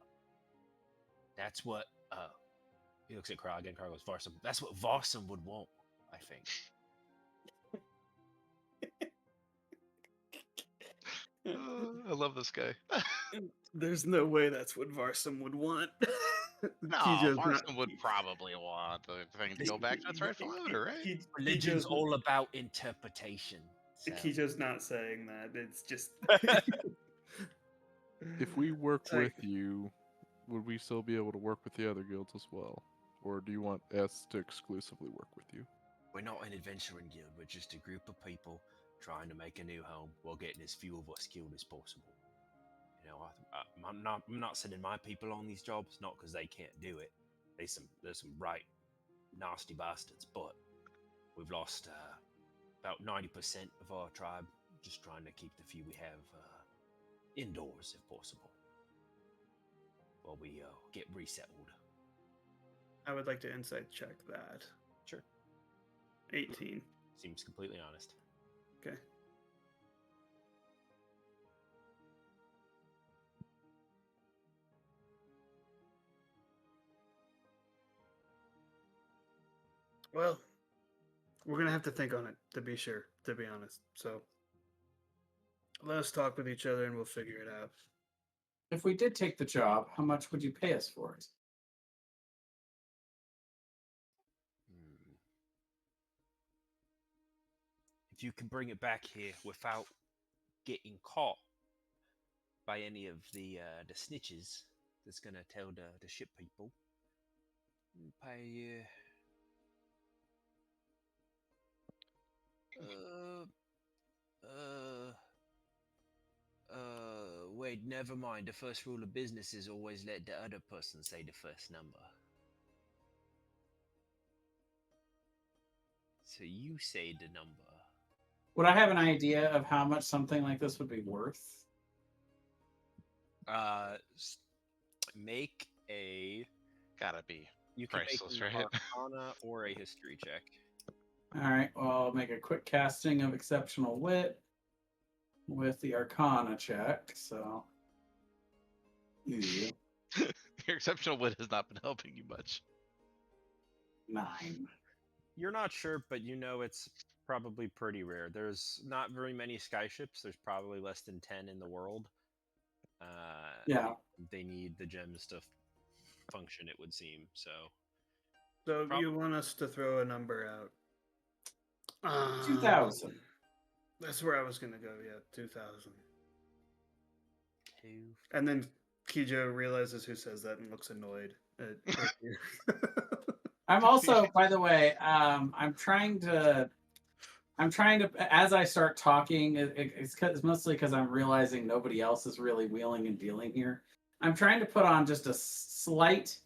[SPEAKER 2] That's what he looks at Krog and Krog goes, Varsum. That's what Varsum would want, I think.
[SPEAKER 3] I love this guy.
[SPEAKER 4] There's no way that's what Varsum would want.
[SPEAKER 3] No,
[SPEAKER 4] He just
[SPEAKER 3] Varsum would probably want the thing to go back to its rightful owner, right?
[SPEAKER 2] Religion's all about interpretation. So.
[SPEAKER 4] He's just not saying that. It's just.
[SPEAKER 6] If we work
[SPEAKER 4] Like-
[SPEAKER 6] with you, would we still be able to work with the other guilds as well? Or do you want us to exclusively work with you?
[SPEAKER 2] We're not an adventuring guild. We're just a group of people trying to make a new home while getting as few of us killed as possible. You know, I'm not sending my people on these jobs, not because they can't do it. There's some right nasty bastards, but we've lost about 90% of our tribe. Just trying to keep the few we have indoors, if possible, while we get resettled.
[SPEAKER 4] I would like to insight check that.
[SPEAKER 2] Sure.
[SPEAKER 4] 18.
[SPEAKER 2] Seems completely honest.
[SPEAKER 4] Okay. Well, we're gonna have to think on it to be sure, to be honest. So let us talk with each other and we'll figure it out.
[SPEAKER 5] If we did take the job, how much would you pay us for it?
[SPEAKER 2] If you can bring it back here without getting caught by any of the snitches that's gonna tell the ship people, pay you. Wait, never mind. The first rule of business is always let the other person say the first number. So you say the number.
[SPEAKER 5] Would I have an idea of how much something like this would be worth?
[SPEAKER 2] Make a.
[SPEAKER 3] Gotta be.
[SPEAKER 2] You can
[SPEAKER 3] Priceless,
[SPEAKER 2] make an
[SPEAKER 3] right?
[SPEAKER 2] Arcana or a history check.
[SPEAKER 5] All right, well, I'll make a quick casting of exceptional wit. with the Arcana check. So, yeah,
[SPEAKER 3] Your exceptional wit has not been helping you much.
[SPEAKER 5] 9.
[SPEAKER 2] You're not sure, but you know it's probably pretty rare. There's not very many skyships. There's probably less than 10 in the world.
[SPEAKER 5] Yeah.
[SPEAKER 2] They need the gems to function, it would seem. So
[SPEAKER 4] So you want us to throw a number out?
[SPEAKER 5] 2,000.
[SPEAKER 4] That's where I was gonna go. Yeah, 2,000.
[SPEAKER 2] two.
[SPEAKER 4] And then Kijo realizes who says that and looks annoyed at you.
[SPEAKER 5] I'm also, by the way, I'm trying to, as I start talking, it's mostly because I'm realizing nobody else is really wheeling and dealing here. I'm trying to put on just a slight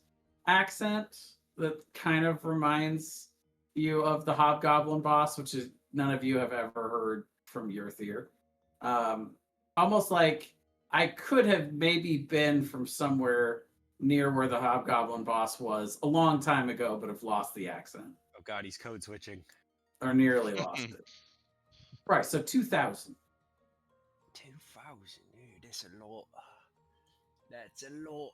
[SPEAKER 5] accent that kind of reminds you of the Hobgoblin boss, which is none of you have ever heard from Yurthir. Almost like I could have maybe been from somewhere near where the Hobgoblin boss was a long time ago, but have lost the accent.
[SPEAKER 2] Oh god, he's code switching.
[SPEAKER 5] Or nearly lost it. Right, so 2,000.
[SPEAKER 2] 2,000? That's a lot. That's a lot.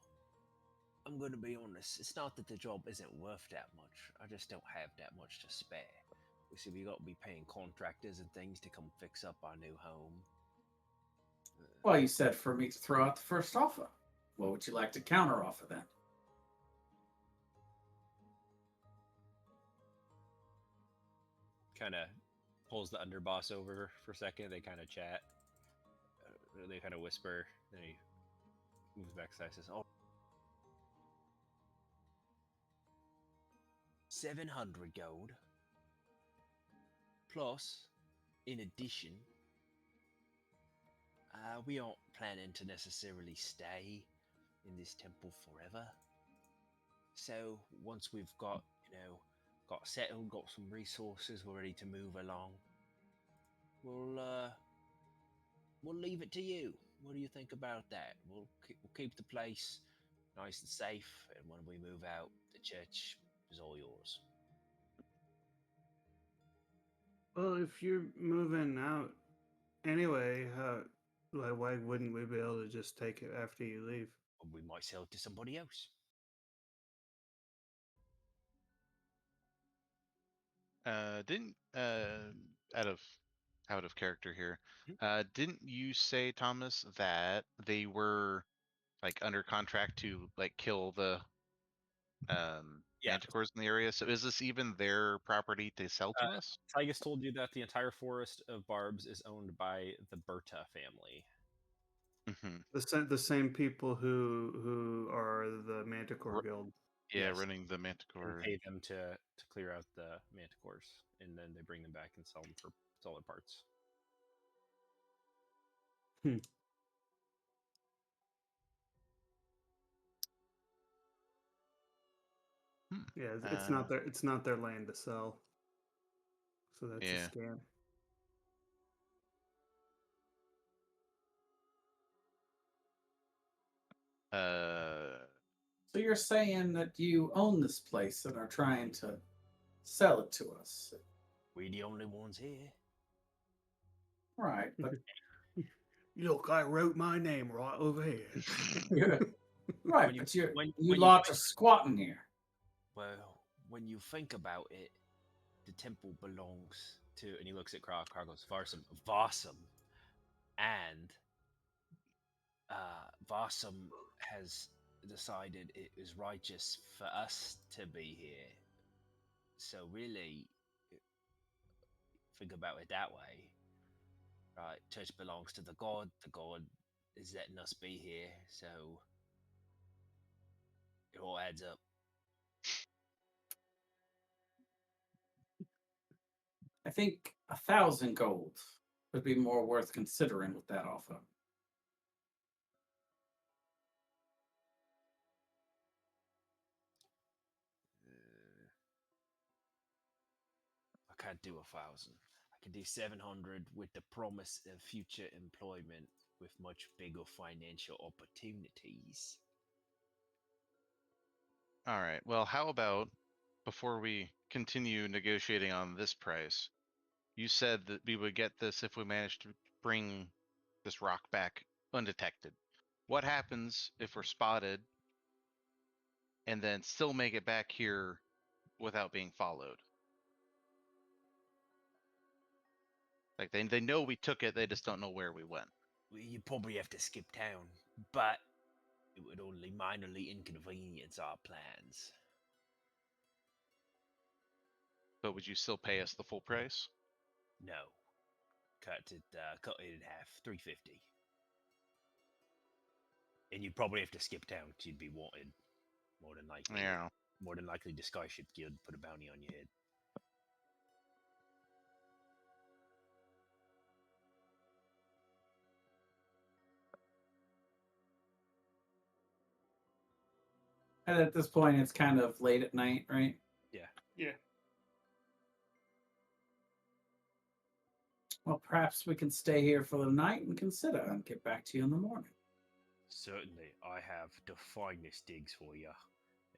[SPEAKER 2] I'm gonna be honest. It's not that the job isn't worth that much. I just don't have that much to spare. You see, we got to be paying contractors and things to come fix up our new home.
[SPEAKER 5] Well, you said for me to throw out the first offer. What would you like to counter offer then?
[SPEAKER 2] Kind of pulls the underboss over for a second. They kind of chat. They kind of whisper. Then he moves back and says, "Oh, 700 gold. Plus, in addition, we aren't planning to necessarily stay in this temple forever. So once we've got, got settled, got some resources, we're ready to move along. We'll leave it to you. What do you think about that? We'll keep the place nice and safe, and when we move out, the church is all yours."
[SPEAKER 4] Well, if you're moving out anyway, why wouldn't we be able to just take it after you leave?
[SPEAKER 2] Or we might sell it to somebody else.
[SPEAKER 3] Didn't out of character here. Didn't you say, Thomas, that they were like under contract to like kill the
[SPEAKER 2] Yeah.
[SPEAKER 3] Manticores in the area? So is this even their property to sell to us?
[SPEAKER 2] Tygus told you that the entire forest of Barbs is owned by the Berta family.
[SPEAKER 3] Mm-hmm.
[SPEAKER 4] The same people who are the Manticore Guild.
[SPEAKER 3] Yeah,
[SPEAKER 2] Yes.
[SPEAKER 3] running the
[SPEAKER 2] And
[SPEAKER 3] Manticore.
[SPEAKER 2] pay them to clear out the Manticores, and then they bring them back and sell them for solid parts.
[SPEAKER 4] Yeah, it's not their land to sell. So that's
[SPEAKER 3] Yeah.
[SPEAKER 4] a scam.
[SPEAKER 5] So you're saying that you own this place and are trying to sell it to us.
[SPEAKER 2] We the only ones here.
[SPEAKER 5] Right, but
[SPEAKER 4] Look, I wrote my name right over here.
[SPEAKER 5] right,
[SPEAKER 2] When you-
[SPEAKER 5] but you
[SPEAKER 2] when
[SPEAKER 5] lot
[SPEAKER 2] you-
[SPEAKER 5] are squatting here.
[SPEAKER 2] Well, when you think about it, the temple belongs to, and he looks at Krog. Krog goes, Varsum, and Varsum has decided it is righteous for us to be here. So really, think about it that way, right? Church belongs to the god. The god is letting us be here, so it all adds up.
[SPEAKER 5] I think 1,000 gold would be more worth considering with that offer.
[SPEAKER 2] I can't do 1,000. I can do 700 with the promise of future employment with much bigger financial opportunities.
[SPEAKER 3] All right. Well, how about before we continue negotiating on this price, you said that we would get this if we managed to bring this rock back undetected. What happens if we're spotted and then still make it back here without being followed? Like they know we took it, they just don't know where we went.
[SPEAKER 2] Well, you probably have to skip town, but it would only minorly inconvenience our plans.
[SPEAKER 3] But would you still pay us the full price?
[SPEAKER 2] No. Cut it in half, 350. And you'd probably have to skip town because you'd be wanted. More than likely.
[SPEAKER 3] Yeah.
[SPEAKER 2] More than likely, the Skyship Guild put a bounty on your head.
[SPEAKER 5] And at this point, it's kind of late at night, right?
[SPEAKER 4] Yeah.
[SPEAKER 5] Well, perhaps we can stay here for the night and consider and get back to you in the morning.
[SPEAKER 2] Certainly, I have the finest digs for you.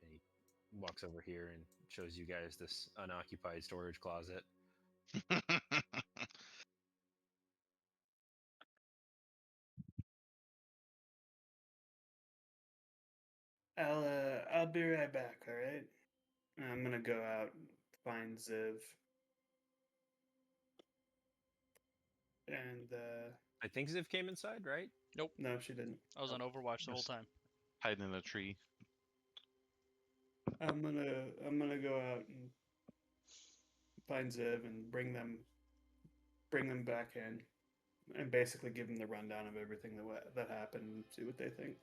[SPEAKER 2] And he walks over here and shows you guys this unoccupied storage closet.
[SPEAKER 4] I'll be right back. All right. I'm gonna go out and find Ziv. And
[SPEAKER 2] I think Ziv came inside, right?
[SPEAKER 4] no, she didn't.
[SPEAKER 1] I was on Overwatch the whole
[SPEAKER 3] Just-
[SPEAKER 1] time.
[SPEAKER 3] Hiding in a tree.
[SPEAKER 4] I'm gonna go out and find Ziv and bring them back in, and basically give them the rundown of everything that happened and see what they think.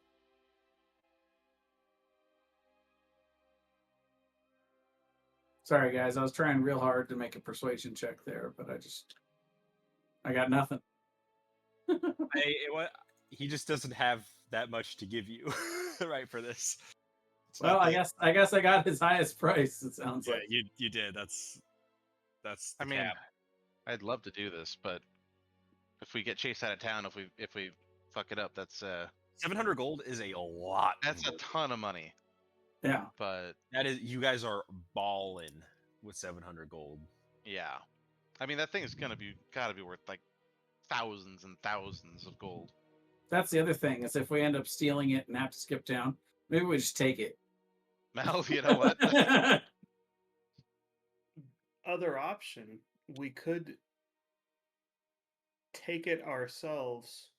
[SPEAKER 5] Sorry, guys. I was trying real hard to make a persuasion check there, but I got nothing.
[SPEAKER 2] He just doesn't have that much to give you, right, for this. It's
[SPEAKER 5] Well,
[SPEAKER 2] not
[SPEAKER 5] I
[SPEAKER 2] the-
[SPEAKER 5] guess I got his highest price. It sounds
[SPEAKER 2] Yeah,
[SPEAKER 5] like.
[SPEAKER 2] you did. That's the
[SPEAKER 3] I mean,
[SPEAKER 2] cap.
[SPEAKER 3] I'd love to do this, but if we get chased out of town, if we fuck it up, that's
[SPEAKER 2] 700 gold is a lot. of
[SPEAKER 3] a
[SPEAKER 2] gold.
[SPEAKER 3] ton of money.
[SPEAKER 5] Yeah.
[SPEAKER 3] But
[SPEAKER 2] That is, you guys are balling with 700 gold.
[SPEAKER 3] yeah, I mean that thing is gotta be worth like thousands and thousands of gold.
[SPEAKER 5] That's the other thing is if we end up stealing it and have to skip town, maybe we just take it.
[SPEAKER 3] Mel, you know what?
[SPEAKER 4] Other option, we could take it ourselves.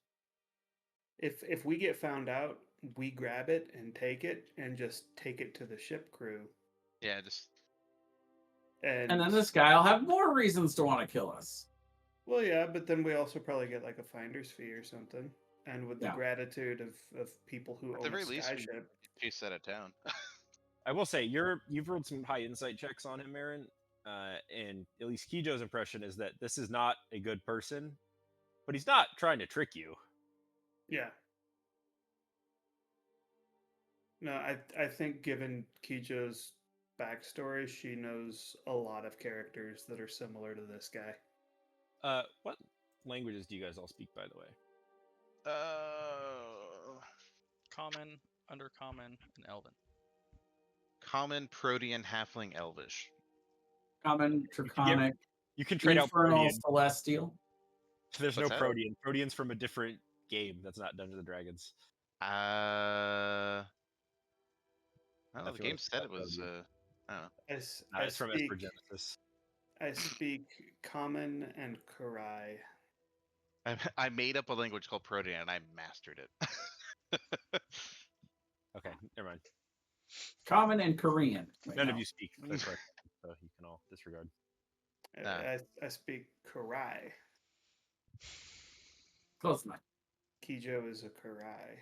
[SPEAKER 4] If we get found out, we grab it and take it to the ship crew.
[SPEAKER 3] Yeah, just
[SPEAKER 5] And then this guy will have more reasons to want to kill us.
[SPEAKER 4] Well, yeah, but then we also probably get like a finder's fee or something, and with the
[SPEAKER 5] Yeah.
[SPEAKER 4] gratitude of people who
[SPEAKER 3] at the
[SPEAKER 4] own
[SPEAKER 3] very
[SPEAKER 4] a
[SPEAKER 3] least, we
[SPEAKER 4] skyship.
[SPEAKER 3] chase out of town.
[SPEAKER 2] I will say you've rolled some high insight checks on him, Marin, and at least Kijo's impression is that this is not a good person, but he's not trying to trick you.
[SPEAKER 4] Yeah. No, I think given Kijo's backstory, she knows a lot of characters that are similar to this guy.
[SPEAKER 2] What languages do you guys all speak, by the way?
[SPEAKER 1] Common, Undercommon, and Elven.
[SPEAKER 3] Common, Protean, Halfling, Elvish.
[SPEAKER 5] Common, Draconic,
[SPEAKER 2] You can trade out
[SPEAKER 5] Infernal,
[SPEAKER 2] Protean.
[SPEAKER 5] Celestial.
[SPEAKER 2] There's no
[SPEAKER 3] What's that?
[SPEAKER 2] Protean. Protean's from a different game that's not Dungeons and Dragons.
[SPEAKER 3] I don't know.
[SPEAKER 2] If
[SPEAKER 3] The
[SPEAKER 2] you wanna
[SPEAKER 3] game said it
[SPEAKER 2] check that,
[SPEAKER 3] was.
[SPEAKER 2] that
[SPEAKER 3] I don't know.
[SPEAKER 2] it's from Esper Genesis.
[SPEAKER 4] I speak Common and Kurai.
[SPEAKER 3] I made up a language called Protean and I mastered it.
[SPEAKER 2] Okay, never mind.
[SPEAKER 5] Common and Korean. Wait,
[SPEAKER 2] None
[SPEAKER 5] no.
[SPEAKER 2] of you speak the correct, so you can all disregard.
[SPEAKER 4] I speak Kurai.
[SPEAKER 5] Close enough.
[SPEAKER 4] Kijo is a Kurai.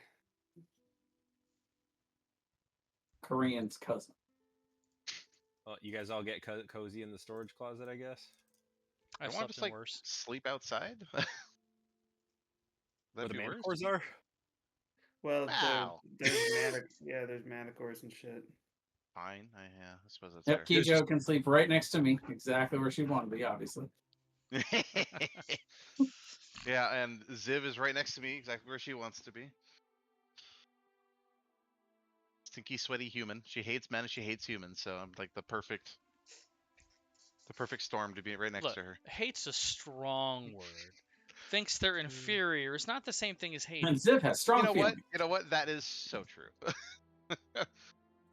[SPEAKER 5] Korean's cousin.
[SPEAKER 2] Well, you guys all get cozy in the storage closet, I guess.
[SPEAKER 1] I
[SPEAKER 3] want
[SPEAKER 1] slept
[SPEAKER 3] to just
[SPEAKER 1] in
[SPEAKER 3] like
[SPEAKER 1] worse.
[SPEAKER 3] sleep outside.
[SPEAKER 2] Where
[SPEAKER 3] That'd
[SPEAKER 2] the
[SPEAKER 3] be worse.
[SPEAKER 2] Manticores are.
[SPEAKER 4] Well,
[SPEAKER 3] Wow.
[SPEAKER 4] there's Manticores and shit.
[SPEAKER 3] Fine. I suppose that's
[SPEAKER 5] Yep,
[SPEAKER 2] There's
[SPEAKER 5] Kijo can sleep right next to me, exactly where she wanted to be, obviously.
[SPEAKER 3] fair. Yeah, and Ziv is right next to me, exactly where she wants to be. Stinky, sweaty human. She hates men and she hates humans, so I'm like the perfect storm to be right next
[SPEAKER 1] Look,
[SPEAKER 3] to her.
[SPEAKER 1] hate's a strong word. thinks they're inferior is not the same thing as hating.
[SPEAKER 5] And Ziv has strong
[SPEAKER 3] You know what?
[SPEAKER 5] feelings.
[SPEAKER 3] You know what? That is so true.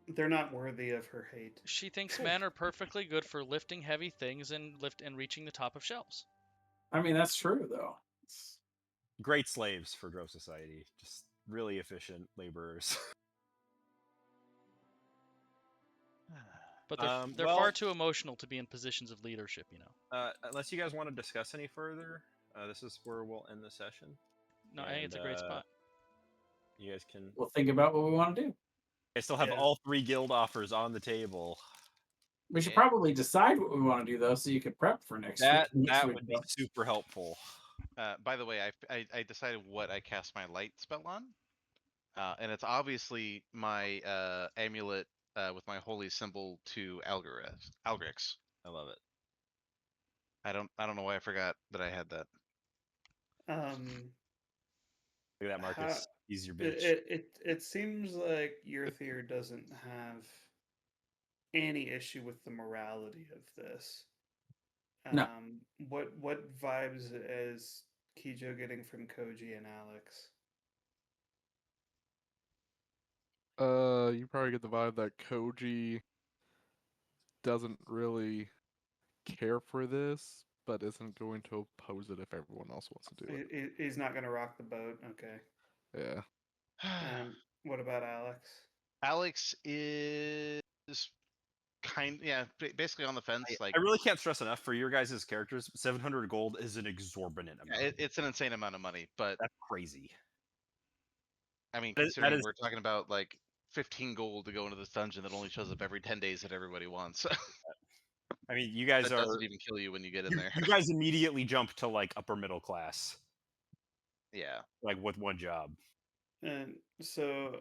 [SPEAKER 4] They're not worthy of her hate.
[SPEAKER 1] She thinks men are perfectly good for lifting heavy things and reaching the top of shelves.
[SPEAKER 5] I mean, that's true though.
[SPEAKER 2] Great slaves for Grove Society. Just really efficient laborers.
[SPEAKER 1] But they're
[SPEAKER 2] well,
[SPEAKER 1] far too emotional to be in positions of leadership, you know.
[SPEAKER 2] Unless you guys want to discuss any further, this is where we'll end the session.
[SPEAKER 1] No, I think it's a great spot.
[SPEAKER 2] You guys can.
[SPEAKER 5] We'll think about what we want to do.
[SPEAKER 2] I still have all 3 guild offers on the table.
[SPEAKER 5] We should probably decide what we want to do though, so you can prep for next week.
[SPEAKER 2] That would be super helpful.
[SPEAKER 3] By the way, I decided what I cast my light spell on, and it's obviously my amulet with my holy symbol to Algrix.
[SPEAKER 2] I love it.
[SPEAKER 3] I don't know why I forgot that I had that.
[SPEAKER 2] Look at that, Marcus. He's your bitch.
[SPEAKER 4] It seems like Yurthir doesn't have any issue with the morality of this.
[SPEAKER 5] No.
[SPEAKER 4] What vibes is Kijo getting from Koji and Alex?
[SPEAKER 6] You probably get the vibe that Koji doesn't really care for this, but isn't going to oppose it if everyone else wants to do it.
[SPEAKER 4] He's not going to rock the boat. Okay.
[SPEAKER 6] Yeah.
[SPEAKER 4] And what about Alex?
[SPEAKER 3] Alex is basically on the fence.
[SPEAKER 2] I really can't stress enough for your guys' characters. 700 gold is an exorbitant amount.
[SPEAKER 3] It's an insane amount of money, but
[SPEAKER 2] that's crazy.
[SPEAKER 3] I mean, considering we're talking about like 15 gold to go into this dungeon that only shows up every 10 days that everybody wants.
[SPEAKER 2] I mean, you guys
[SPEAKER 3] doesn't even kill you when you get in there.
[SPEAKER 2] You guys immediately jump to like upper middle class.
[SPEAKER 3] Yeah.
[SPEAKER 2] Like with one job.
[SPEAKER 4] And so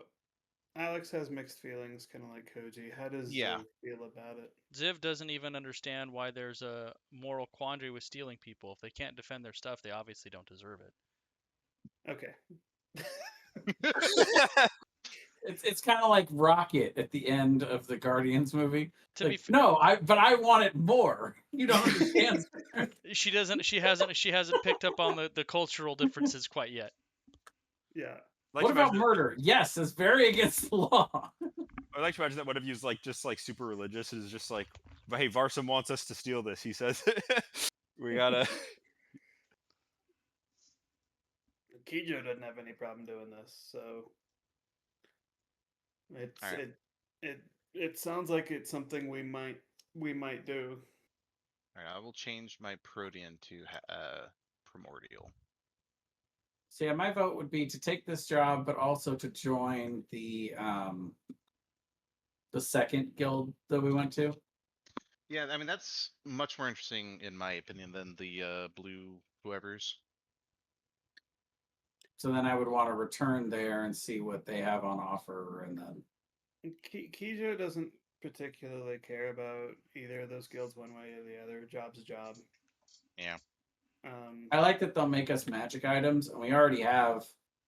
[SPEAKER 4] Alex has mixed feelings, kind of like Koji. How does Ziv feel about it?
[SPEAKER 1] Ziv doesn't even understand why there's a moral quandary with stealing people. If they can't defend their stuff, they obviously don't deserve it.
[SPEAKER 4] Okay.
[SPEAKER 5] It's kind of like Rocket at the end of the Guardians movie.
[SPEAKER 1] No,
[SPEAKER 5] I want it more. You don't understand.
[SPEAKER 1] She hasn't picked up on the cultural differences quite yet.
[SPEAKER 4] Yeah.
[SPEAKER 5] What about murder? Yes, it's very against the law.
[SPEAKER 2] I like to imagine that one of you is like just like super religious and is just like, but hey, Varsum wants us to steal this. He says we gotta.
[SPEAKER 4] Kijo doesn't have any problem doing this, so it sounds like it's something we might do.
[SPEAKER 3] All right, I will change my Protean to Primordial.
[SPEAKER 5] So yeah, my vote would be to take this job, but also to join the second guild that we went to.
[SPEAKER 3] Yeah, I mean that's much more interesting in my opinion than the blue whoever's.
[SPEAKER 5] So then I would want to return there and see what they have on offer, and then
[SPEAKER 4] Kijo doesn't particularly care about either of those guilds one way or the other. Job's a job.
[SPEAKER 3] Yeah.
[SPEAKER 5] I like that they'll make us magic items, and we already have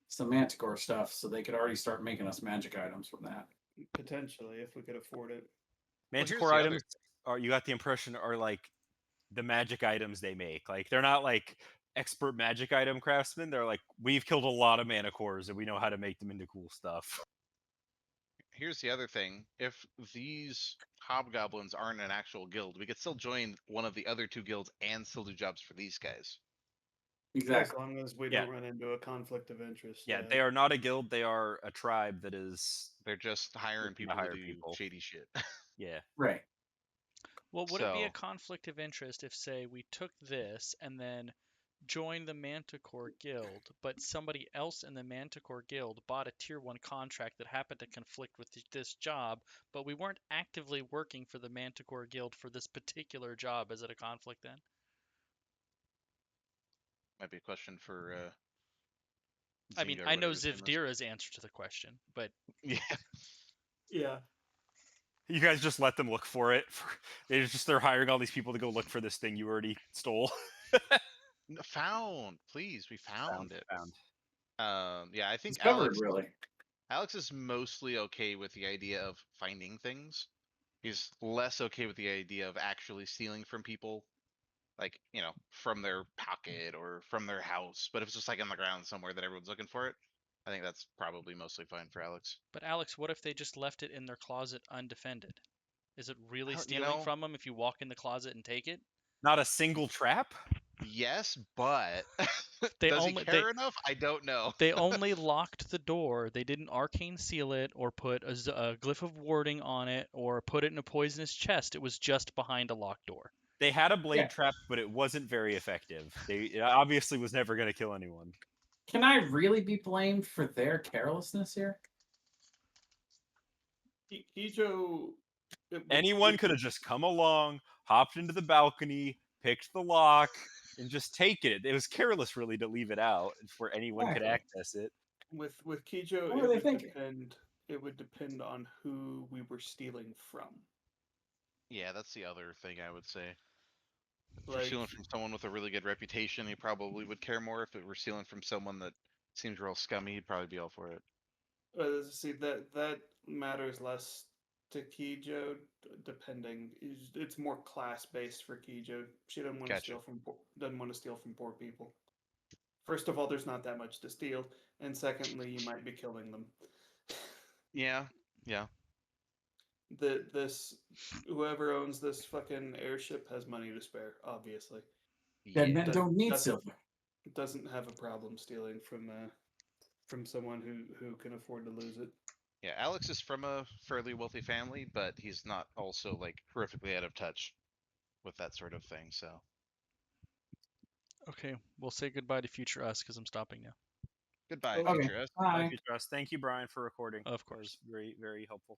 [SPEAKER 5] some Manticore stuff, so they could already start making us magic items from that.
[SPEAKER 4] Potentially, if we could afford it.
[SPEAKER 2] Manticore items are, you got the impression, are like the magic items they make. Like they're not like expert magic item craftsmen. They're like, we've killed a lot of Manticores and we know how to make them into cool stuff.
[SPEAKER 3] Here's the other thing. If these hobgoblins aren't an actual guild, we could still join one of the other 2 guilds and still do jobs for these guys.
[SPEAKER 5] Exactly.
[SPEAKER 4] As long as we don't run into a conflict of interest.
[SPEAKER 2] Yeah, they are not a guild. They are a tribe that is...
[SPEAKER 3] They're just hiring people to do shady shit.
[SPEAKER 2] Yeah.
[SPEAKER 5] Right.
[SPEAKER 1] Well, would it be a conflict of interest if, say, we took this and then joined the Manticore Guild, but somebody else in the Manticore Guild bought a Tier 1 contract that happened to conflict with this job, but we weren't actively working for the Manticore Guild for this particular job? Is it a conflict then?
[SPEAKER 3] Might be a question for...
[SPEAKER 1] I mean, I know Zivdira's answer to the question, but...
[SPEAKER 3] Yeah.
[SPEAKER 4] Yeah.
[SPEAKER 2] You guys just let them look for it. They're hiring all these people to go look for this thing you already stole.
[SPEAKER 3] Found, please. We found it. Yeah, I think Alex is mostly okay with the idea of finding things. He's less okay with the idea of actually stealing from people. like, from their pocket or from their house. But if it's just like on the ground somewhere that everyone's looking for it, I think that's probably mostly fine for Alex.
[SPEAKER 1] But Alex, what if they just left it in their closet undefended? Is it really
[SPEAKER 3] You
[SPEAKER 1] stealing
[SPEAKER 3] know,
[SPEAKER 1] from them if you walk in the closet and take it?
[SPEAKER 2] Not a single trap?
[SPEAKER 3] yes, but
[SPEAKER 1] They
[SPEAKER 3] does he
[SPEAKER 1] only
[SPEAKER 3] care enough? I don't know.
[SPEAKER 1] they only locked the door. They didn't arcane seal it or put a glyph of warding on it or put it in a poisonous chest. It was just behind a locked door.
[SPEAKER 2] They had a blade
[SPEAKER 5] Yeah.
[SPEAKER 2] trap, but it wasn't very effective. It obviously was never going to kill anyone.
[SPEAKER 5] Can I really be blamed for their carelessness here?
[SPEAKER 4] Kijo.
[SPEAKER 2] Anyone could have just come along, hopped into the balcony, picked the lock, and just taken it. It was careless, really, to leave it out where anyone could
[SPEAKER 5] Exactly.
[SPEAKER 2] access it.
[SPEAKER 4] With Kijo,
[SPEAKER 5] What were they thinking?
[SPEAKER 4] It would depend on who we were stealing from.
[SPEAKER 3] Yeah, that's the other thing I would say. If you're
[SPEAKER 4] Like,
[SPEAKER 3] stealing from someone with a really good reputation, he probably would care more. If it were stealing from someone that seems real scummy, he'd probably be all for it.
[SPEAKER 4] see that matters less to Kijo, depending. It's more class based for Kijo. She doesn't want to
[SPEAKER 3] Gotcha.
[SPEAKER 4] steal from poor people. First of all, there's not that much to steal, and secondly, you might be killing them.
[SPEAKER 3] Yeah, yeah.
[SPEAKER 4] Whoever owns this fucking airship has money to spare, obviously.
[SPEAKER 5] Dead men
[SPEAKER 4] Does-
[SPEAKER 5] don't need
[SPEAKER 4] doesn't-
[SPEAKER 5] silver.
[SPEAKER 4] Doesn't have a problem stealing from someone who can afford to lose it.
[SPEAKER 3] Yeah, Alex is from a fairly wealthy family, but he's not also like horrifically out of touch with that sort of thing. So
[SPEAKER 1] Okay, we'll say goodbye to future us because I'm stopping now.
[SPEAKER 3] goodbye,
[SPEAKER 4] Okay.
[SPEAKER 3] future us.
[SPEAKER 2] Bye,
[SPEAKER 5] Bye.
[SPEAKER 2] Future Us. Thank you, Brian, for recording.
[SPEAKER 1] Of
[SPEAKER 2] That
[SPEAKER 1] course.
[SPEAKER 2] was very, very helpful.